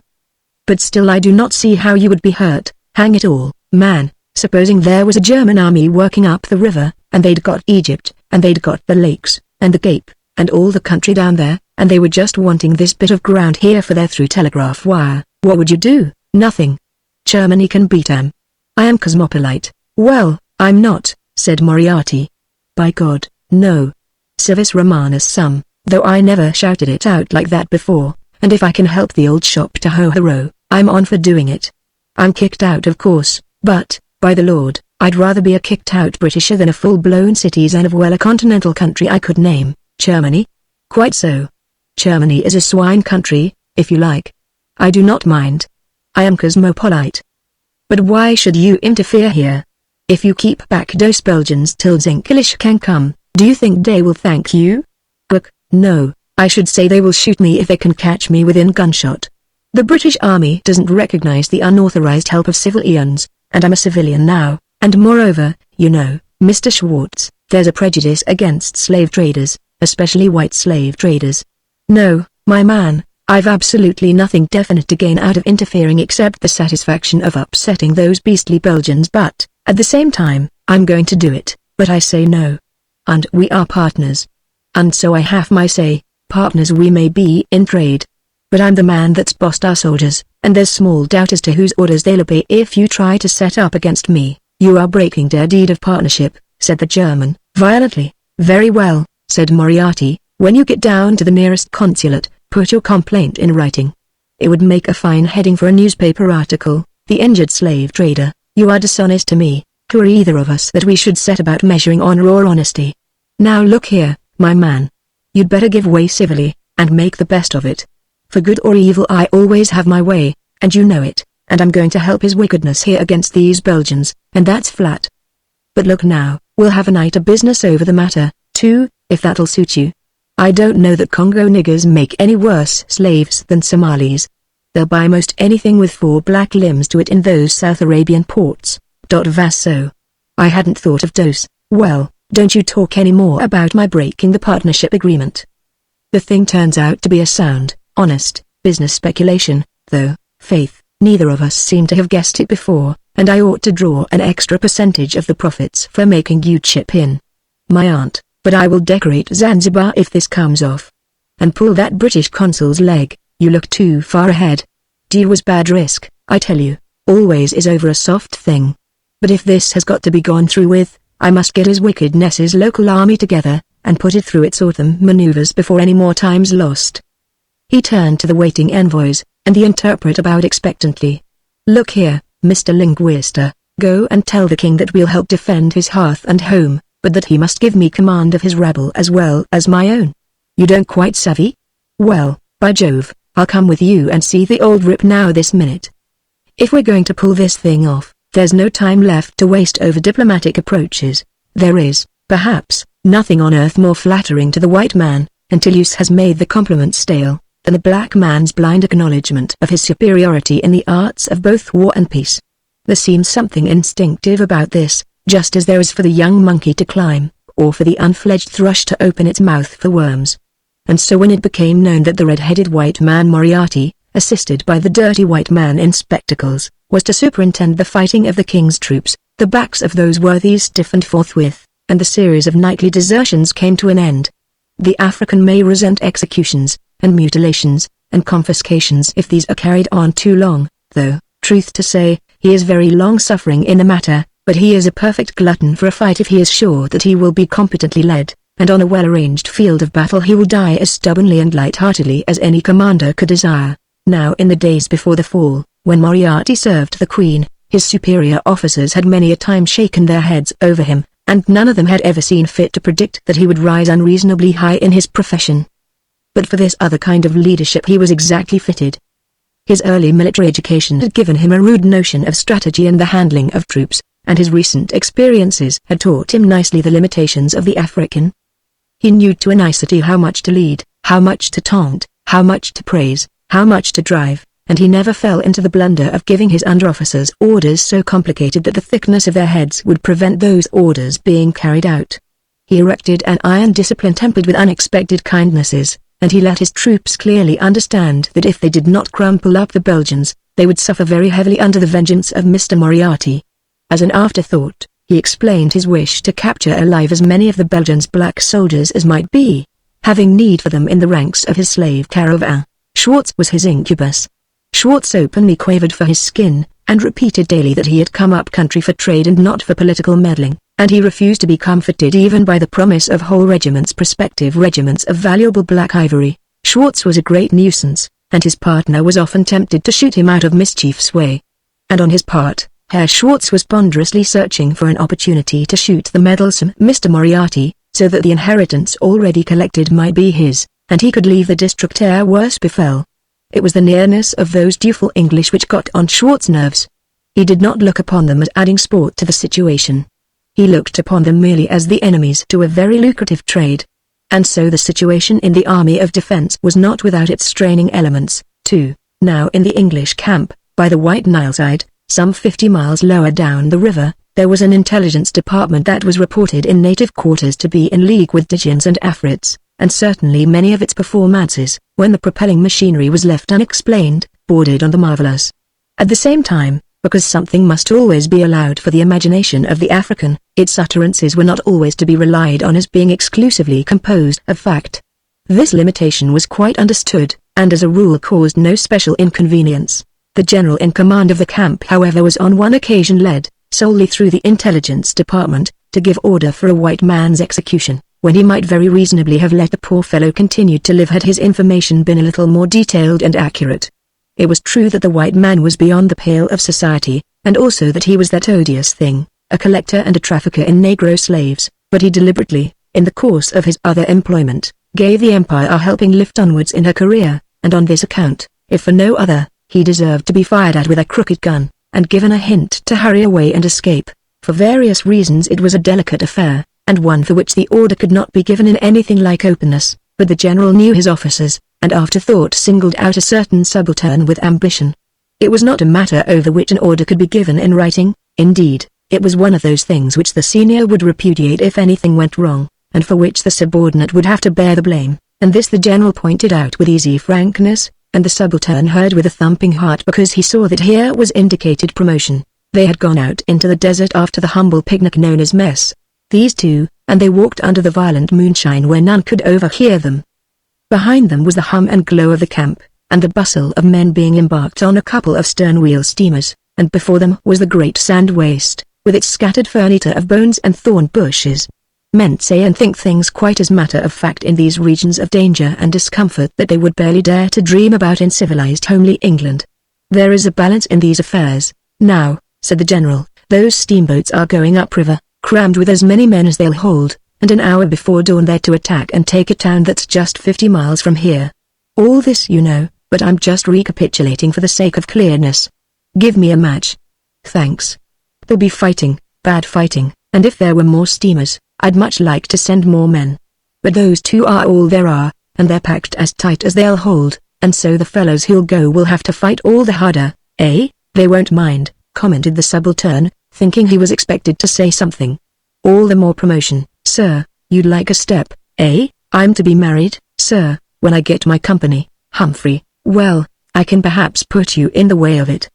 But still I do not see how you would be hurt, hang it all, man, supposing there was a German army working up the river, and they'd got Egypt, and they'd got the lakes, and the Cape, and all the country down there, and they were just wanting this bit of ground here for their through telegraph wire, what would you do? Nothing. Germany can beat 'em. I am cosmopolite. Well, I'm not, said Moriarty. By God, no. Civis Romanus sum, though I never shouted it out like that before, and if I can help the old shop to ho-ho-row, I'm on for doing it. I'm kicked out of course, but, by the Lord, I'd rather be a kicked-out Britisher than a full-blown citizen of well a continental country I could name, Germany. Quite so. Germany is a swine country, if you like. I do not mind. I am cosmopolite. But why should you interfere here? If you keep back those Belgians till Zinkelish can come, do you think they will thank you? Look, no, I should say they will shoot me if they can catch me within gunshot. The British Army doesn't recognize the unauthorized help of civilians, and I'm a civilian now, and moreover, you know, Mr. Schwartz, there's a prejudice against slave traders, especially white slave traders. No, my man, I've absolutely nothing definite to gain out of interfering except the satisfaction of upsetting those beastly Belgians, but, at the same time, I'm going to do it, but I say no. And we are partners. And so I have my say, partners we may be in trade. But I'm the man that's bossed our soldiers, and there's small doubt as to whose orders they'll obey if you try to set up against me. You are breaking their deed of partnership, said the German, violently. Very well, said Moriarty, when you get down to the nearest consulate, put your complaint in writing. It would make a fine heading for a newspaper article, the injured slave trader, you are dishonest to me. Who are either of us that we should set about measuring honor or honesty? Now look here, my man. You'd better give way civilly, and make the best of it. For good or evil I always have my way, and you know it, and I'm going to help his wickedness here against these Belgians, and that's flat. But look now, we'll have a night of business over the matter, too, if that'll suit you. I don't know that Congo niggers make any worse slaves than Somalis. They'll buy most anything with 4 black limbs to it in those South Arabian ports. Vasso. I hadn't thought of dose. Well, don't you talk any more about my breaking the partnership agreement. The thing turns out to be a sound, honest, business speculation, though, faith, neither of us seem to have guessed it before, and I ought to draw an extra percentage of the profits for making you chip in. My aunt, but I will decorate Zanzibar if this comes off. And pull that British consul's leg, you look too far ahead. Deal was bad risk, I tell you, always is over a soft thing. But if this has got to be gone through with, I must get his wickedness's local army together, and put it through its autumn maneuvers before any more time's lost. He turned to the waiting envoys, and the interpreter bowed expectantly. Look here, Mr. Linguista, go and tell the king that we'll help defend his hearth and home, but that he must give me command of his rabble as well as my own. You don't quite savvy? Well, by Jove, I'll come with you and see the old rip now this minute. If we're going to pull this thing off, there's no time left to waste over diplomatic approaches. There is, perhaps, nothing on earth more flattering to the white man, until use has made the compliment stale, than the black man's blind acknowledgement of his superiority in the arts of both war and peace. There seems something instinctive about this, just as there is for the young monkey to climb, or for the unfledged thrush to open its mouth for worms. And so when it became known that the red-headed white man Moriarty, assisted by the dirty white man in spectacles, was to superintend the fighting of the king's troops, the backs of those worthies stiffened forthwith, and the series of nightly desertions came to an end. The African may resent executions, and mutilations, and confiscations if these are carried on too long, though, truth to say, he is very long-suffering in the matter, but he is a perfect glutton for a fight if he is sure that he will be competently led, and on a well-arranged field of battle he will die as stubbornly and light-heartedly as any commander could desire. Now in the days before the fall, when Moriarty served the Queen, his superior officers had many a time shaken their heads over him, and none of them had ever seen fit to predict that he would rise unreasonably high in his profession. But for this other kind of leadership he was exactly fitted. His early military education had given him a rude notion of strategy and the handling of troops, and his recent experiences had taught him nicely the limitations of the African. He knew to a nicety how much to lead, how much to taunt, how much to praise, how much to drive, and he never fell into the blunder of giving his under-officers orders so complicated that the thickness of their heads would prevent those orders being carried out. He erected an iron discipline tempered with unexpected kindnesses, and he let his troops clearly understand that if they did not crumple up the Belgians, they would suffer very heavily under the vengeance of Mr. Moriarty. As an afterthought, he explained his wish to capture alive as many of the Belgians' black soldiers as might be, having need for them in the ranks of his slave caravan. Schwartz was his incubus. Schwartz openly quavered for his skin, and repeated daily that he had come up country for trade and not for political meddling, and he refused to be comforted even by the promise of whole regiments, prospective regiments of valuable black ivory. Schwartz was a great nuisance, and his partner was often tempted to shoot him out of mischief's way. And on his part, Herr Schwartz was ponderously searching for an opportunity to shoot the meddlesome Mr. Moriarty, so that the inheritance already collected might be his, and he could leave the district ere worse befell. It was the nearness of those dutiful English which got on Schwartz's nerves. He did not look upon them as adding sport to the situation. He looked upon them merely as the enemies to a very lucrative trade. And so the situation in the Army of Defense was not without its straining elements, too. Now in the English camp, by the White Nile side, some 50 miles lower down the river, there was an intelligence department that was reported in native quarters to be in league with Djinns and Afrits, and certainly many of its performances, when the propelling machinery was left unexplained, bordered on the marvelous. At the same time, because something must always be allowed for the imagination of the African, its utterances were not always to be relied on as being exclusively composed of fact. This limitation was quite understood, and as a rule caused no special inconvenience. The general in command of the camp, however, was on one occasion led, solely through the intelligence department, to give order for a white man's execution, when he might very reasonably have let the poor fellow continue to live had his information been a little more detailed and accurate. It was true that the white man was beyond the pale of society, and also that he was that odious thing, a collector and a trafficker in Negro slaves, but he deliberately, in the course of his other employment, gave the Empire a helping lift onwards in her career, and on this account, if for no other, he deserved to be fired at with a crooked gun, and given a hint to hurry away and escape. For various reasons it was a delicate affair, and one for which the order could not be given in anything like openness, but the general knew his officers, and after thought singled out a certain subaltern with ambition. It was not a matter over which an order could be given in writing, indeed, it was one of those things which the senior would repudiate if anything went wrong, and for which the subordinate would have to bear the blame, and this the general pointed out with easy frankness, and the subaltern heard with a thumping heart because he saw that here was indicated promotion. They had gone out into the desert after the humble picnic known as mess. These two, and they walked under the violent moonshine where none could overhear them. Behind them was the hum and glow of the camp, and the bustle of men being embarked on a couple of stern-wheel steamers, and before them was the great sand waste, with its scattered furniture of bones and thorn bushes. Men say and think things quite as matter of fact in these regions of danger and discomfort that they would barely dare to dream about in civilized homely England. There is a balance in these affairs. Now, said the general, those steamboats are going upriver, crammed with as many men as they'll hold, and an hour before dawn they're to attack and take a town that's just 50 miles from here. All this you know, but I'm just recapitulating for the sake of clearness. Give me a match. Thanks. There'll be fighting, bad fighting, and if there were more steamers, I'd much like to send more men. But those two are all there are, and they're packed as tight as they'll hold, and so the fellows who'll go will have to fight all the harder, eh? They won't mind, commented the subaltern, thinking he was expected to say something. All the more promotion, sir. You'd like a step, eh? I'm to be married, sir, when I get my company. Humphrey, well, I can perhaps put you in the way of it.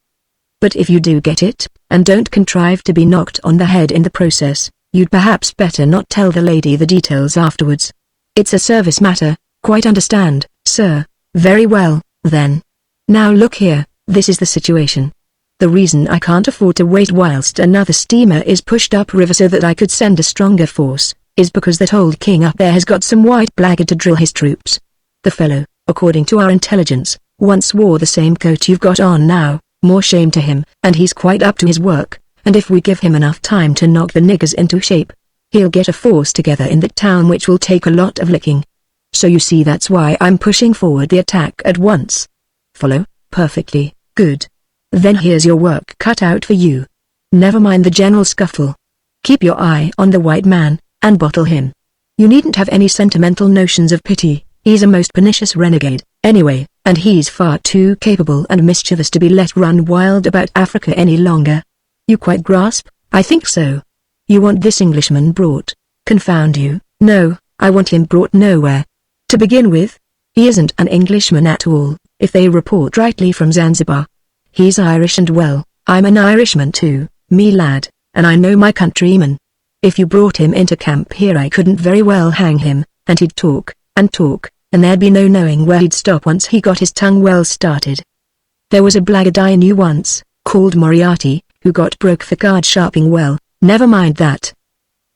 But if you do get it, and don't contrive to be knocked on the head in the process, you'd perhaps better not tell the lady the details afterwards. It's a service matter, quite understand, sir. Very well, then. Now look here, this is the situation. The reason I can't afford to wait whilst another steamer is pushed upriver so that I could send a stronger force, is because that old king up there has got some white blackguard to drill his troops. The fellow, according to our intelligence, once wore the same coat you've got on now, more shame to him, and he's quite up to his work, and if we give him enough time to knock the niggers into shape, he'll get a force together in that town which will take a lot of licking. So you see that's why I'm pushing forward the attack at once. Follow? Perfectly, good. Then here's your work cut out for you. Never mind the general scuffle. Keep your eye on the white man, and bottle him. You needn't have any sentimental notions of pity, he's a most pernicious renegade, anyway, and he's far too capable and mischievous to be let run wild about Africa any longer. You quite grasp? I think so. You want this Englishman brought? Confound you, no, I want him brought nowhere. To begin with, he isn't an Englishman at all, if they report rightly from Zanzibar. He's Irish and well, I'm an Irishman too, me lad, and I know my countrymen. If you brought him into camp here I couldn't very well hang him, and he'd talk, and there'd be no knowing where he'd stop once he got his tongue well started. There was a blackguard I knew once, called Moriarty, who got broke for card sharping. Well, never mind that.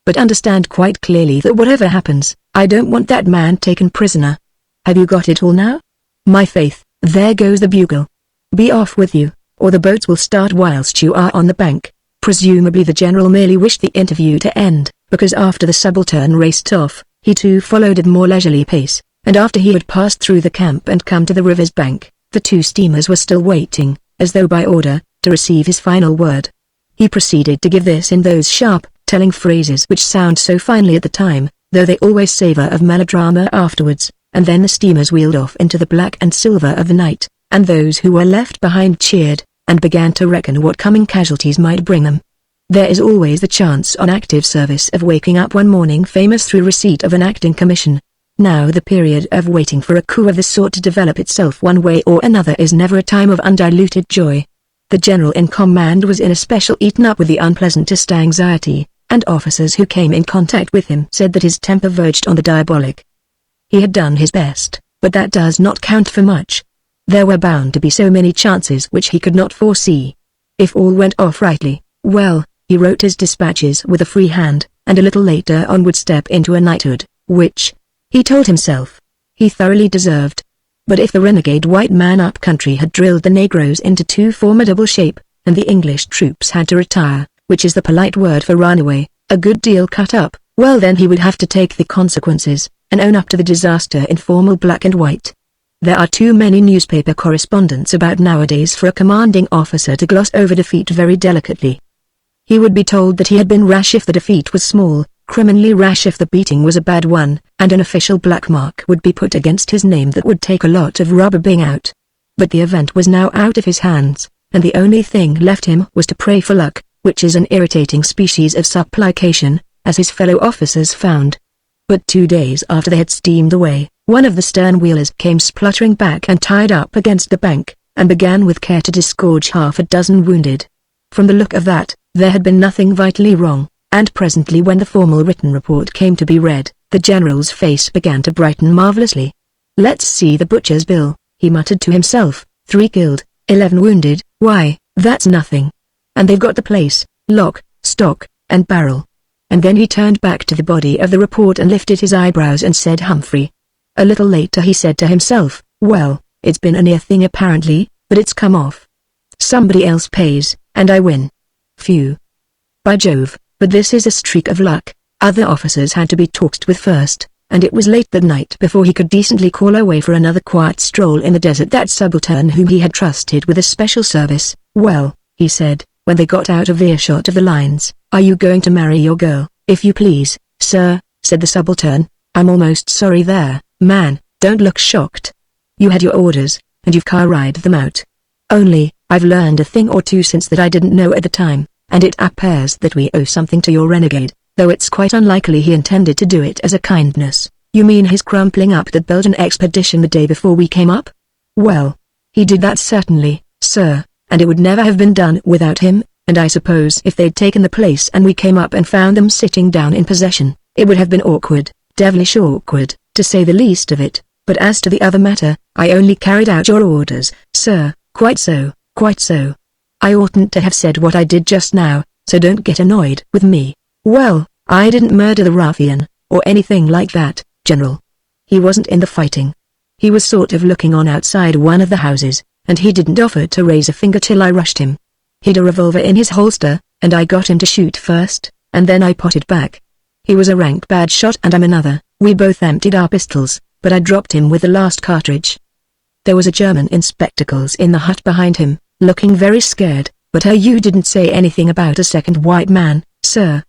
But understand quite clearly that whatever happens, I don't want that man taken prisoner. Have you got it all now? My faith, there goes the bugle. Be off with you, or the boats will start whilst you are on the bank. Presumably the general merely wished the interview to end, because after the subaltern raced off, he too followed at more leisurely pace, and after he had passed through the camp and come to the river's bank, the two steamers were still waiting, as though by order, to receive his final word. He proceeded to give this in those sharp, telling phrases which sound so finely at the time, though they always savor of melodrama afterwards, and then the steamers wheeled off into the black and silver of the night, and those who were left behind cheered, and began to reckon what coming casualties might bring them. There is always the chance on active service of waking up one morning famous through receipt of an acting commission. Now the period of waiting for a coup of this sort to develop itself one way or another is never a time of undiluted joy. The general in command was in especial eaten up with the unpleasantest anxiety, and officers who came in contact with him said that his temper verged on the diabolic. He had done his best, but that does not count for much. There were bound to be so many chances which he could not foresee. If all went off rightly, well, he wrote his dispatches with a free hand, and a little later on would step into a knighthood, which, he told himself, he thoroughly deserved. But if the renegade white man up country had drilled the Negroes into too formidable shape, and the English troops had to retire, which is the polite word for run away, a good deal cut up, well then he would have to take the consequences, and own up to the disaster in formal black and white. There are too many newspaper correspondents about nowadays for a commanding officer to gloss over defeat very delicately. He would be told that he had been rash if the defeat was small, criminally rash if the beating was a bad one, and an official black mark would be put against his name that would take a lot of rubbing out. But the event was now out of his hands, and the only thing left him was to pray for luck, which is an irritating species of supplication, as his fellow officers found. But 2 days after they had steamed away, one of the stern wheelers came spluttering back and tied up against the bank, and began with care to disgorge half a dozen wounded. From the look of that, there had been nothing vitally wrong, and presently when the formal written report came to be read, the general's face began to brighten marvelously. "Let's see the butcher's bill," he muttered to himself, 3 killed, 11 wounded, why, that's nothing. And they've got the place, lock, stock, and barrel. And then he turned back to the body of the report and lifted his eyebrows and said Humphrey. A little later he said to himself, well, it's been a near thing apparently, but it's come off. Somebody else pays, and I win. Phew. By Jove, but this is a streak of luck. Other officers had to be talked with first, and it was late that night before he could decently call away for another quiet stroll in the desert that subaltern whom he had trusted with a special service. Well, he said, when they got out of earshot of the lines, are you going to marry your girl? If you please, sir, said the subaltern. I'm almost sorry there, man, don't look shocked. You had your orders, and you've car-rided them out. Only, I've learned a thing or two since that I didn't know at the time, and it appears that we owe something to your renegade, though it's quite unlikely he intended to do it as a kindness. You mean his crumpling up that Belgian expedition the day before we came up? Well, he did that certainly, sir, and it would never have been done without him, and I suppose if they'd taken the place and we came up and found them sitting down in possession, it would have been awkward, devilish awkward, to say the least of it. But as to the other matter, I only carried out your orders, sir. Quite so, quite so. I oughtn't to have said what I did just now, so don't get annoyed with me. Well, I didn't murder the ruffian, or anything like that, General. He wasn't in the fighting. He was sort of looking on outside one of the houses, and he didn't offer to raise a finger till I rushed him. He'd a revolver in his holster, and I got him to shoot first, and then I potted back. He was a rank bad shot and I'm another. We both emptied our pistols, but I dropped him with the last cartridge. There was a German in spectacles in the hut behind him, looking very scared, but you didn't say anything about a second white man, sir.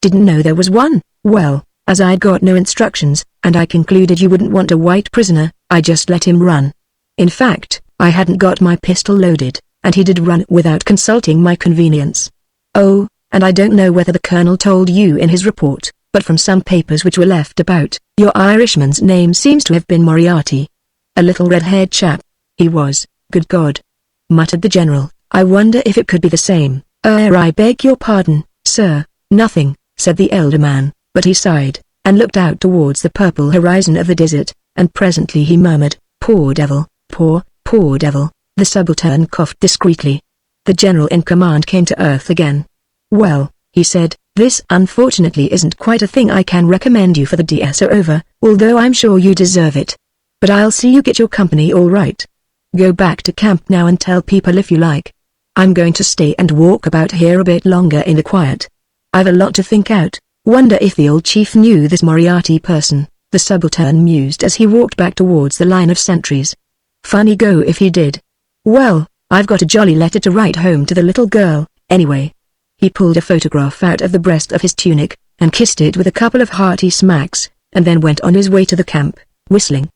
Didn't know there was one. Well, as I'd got no instructions, and I concluded you wouldn't want a white prisoner, I just let him run. In fact, I hadn't got my pistol loaded, and he did run without consulting my convenience. Oh, and I don't know whether the colonel told you in his report, but from some papers which were left about, your Irishman's name seems to have been Moriarty. A little red-haired chap. He was, good God, muttered the general. I wonder if it could be the same. I beg your pardon, sir. Nothing, said the elder man, but he sighed, and looked out towards the purple horizon of the desert, and presently he murmured, poor devil, poor devil. The subaltern coughed discreetly. The general in command came to earth again. Well, he said, this unfortunately isn't quite a thing I can recommend you for the DSO over, although I'm sure you deserve it. But I'll see you get your company all right. Go back to camp now and tell people if you like. I'm going to stay and walk about here a bit longer in the quiet. I've a lot to think out. Wonder if the old chief knew this Moriarty person, the subaltern mused as he walked back towards the line of sentries. Funny go if he did. Well, I've got a jolly letter to write home to the little girl, anyway. He pulled a photograph out of the breast of his tunic, and kissed it with a couple of hearty smacks, and then went on his way to the camp, whistling.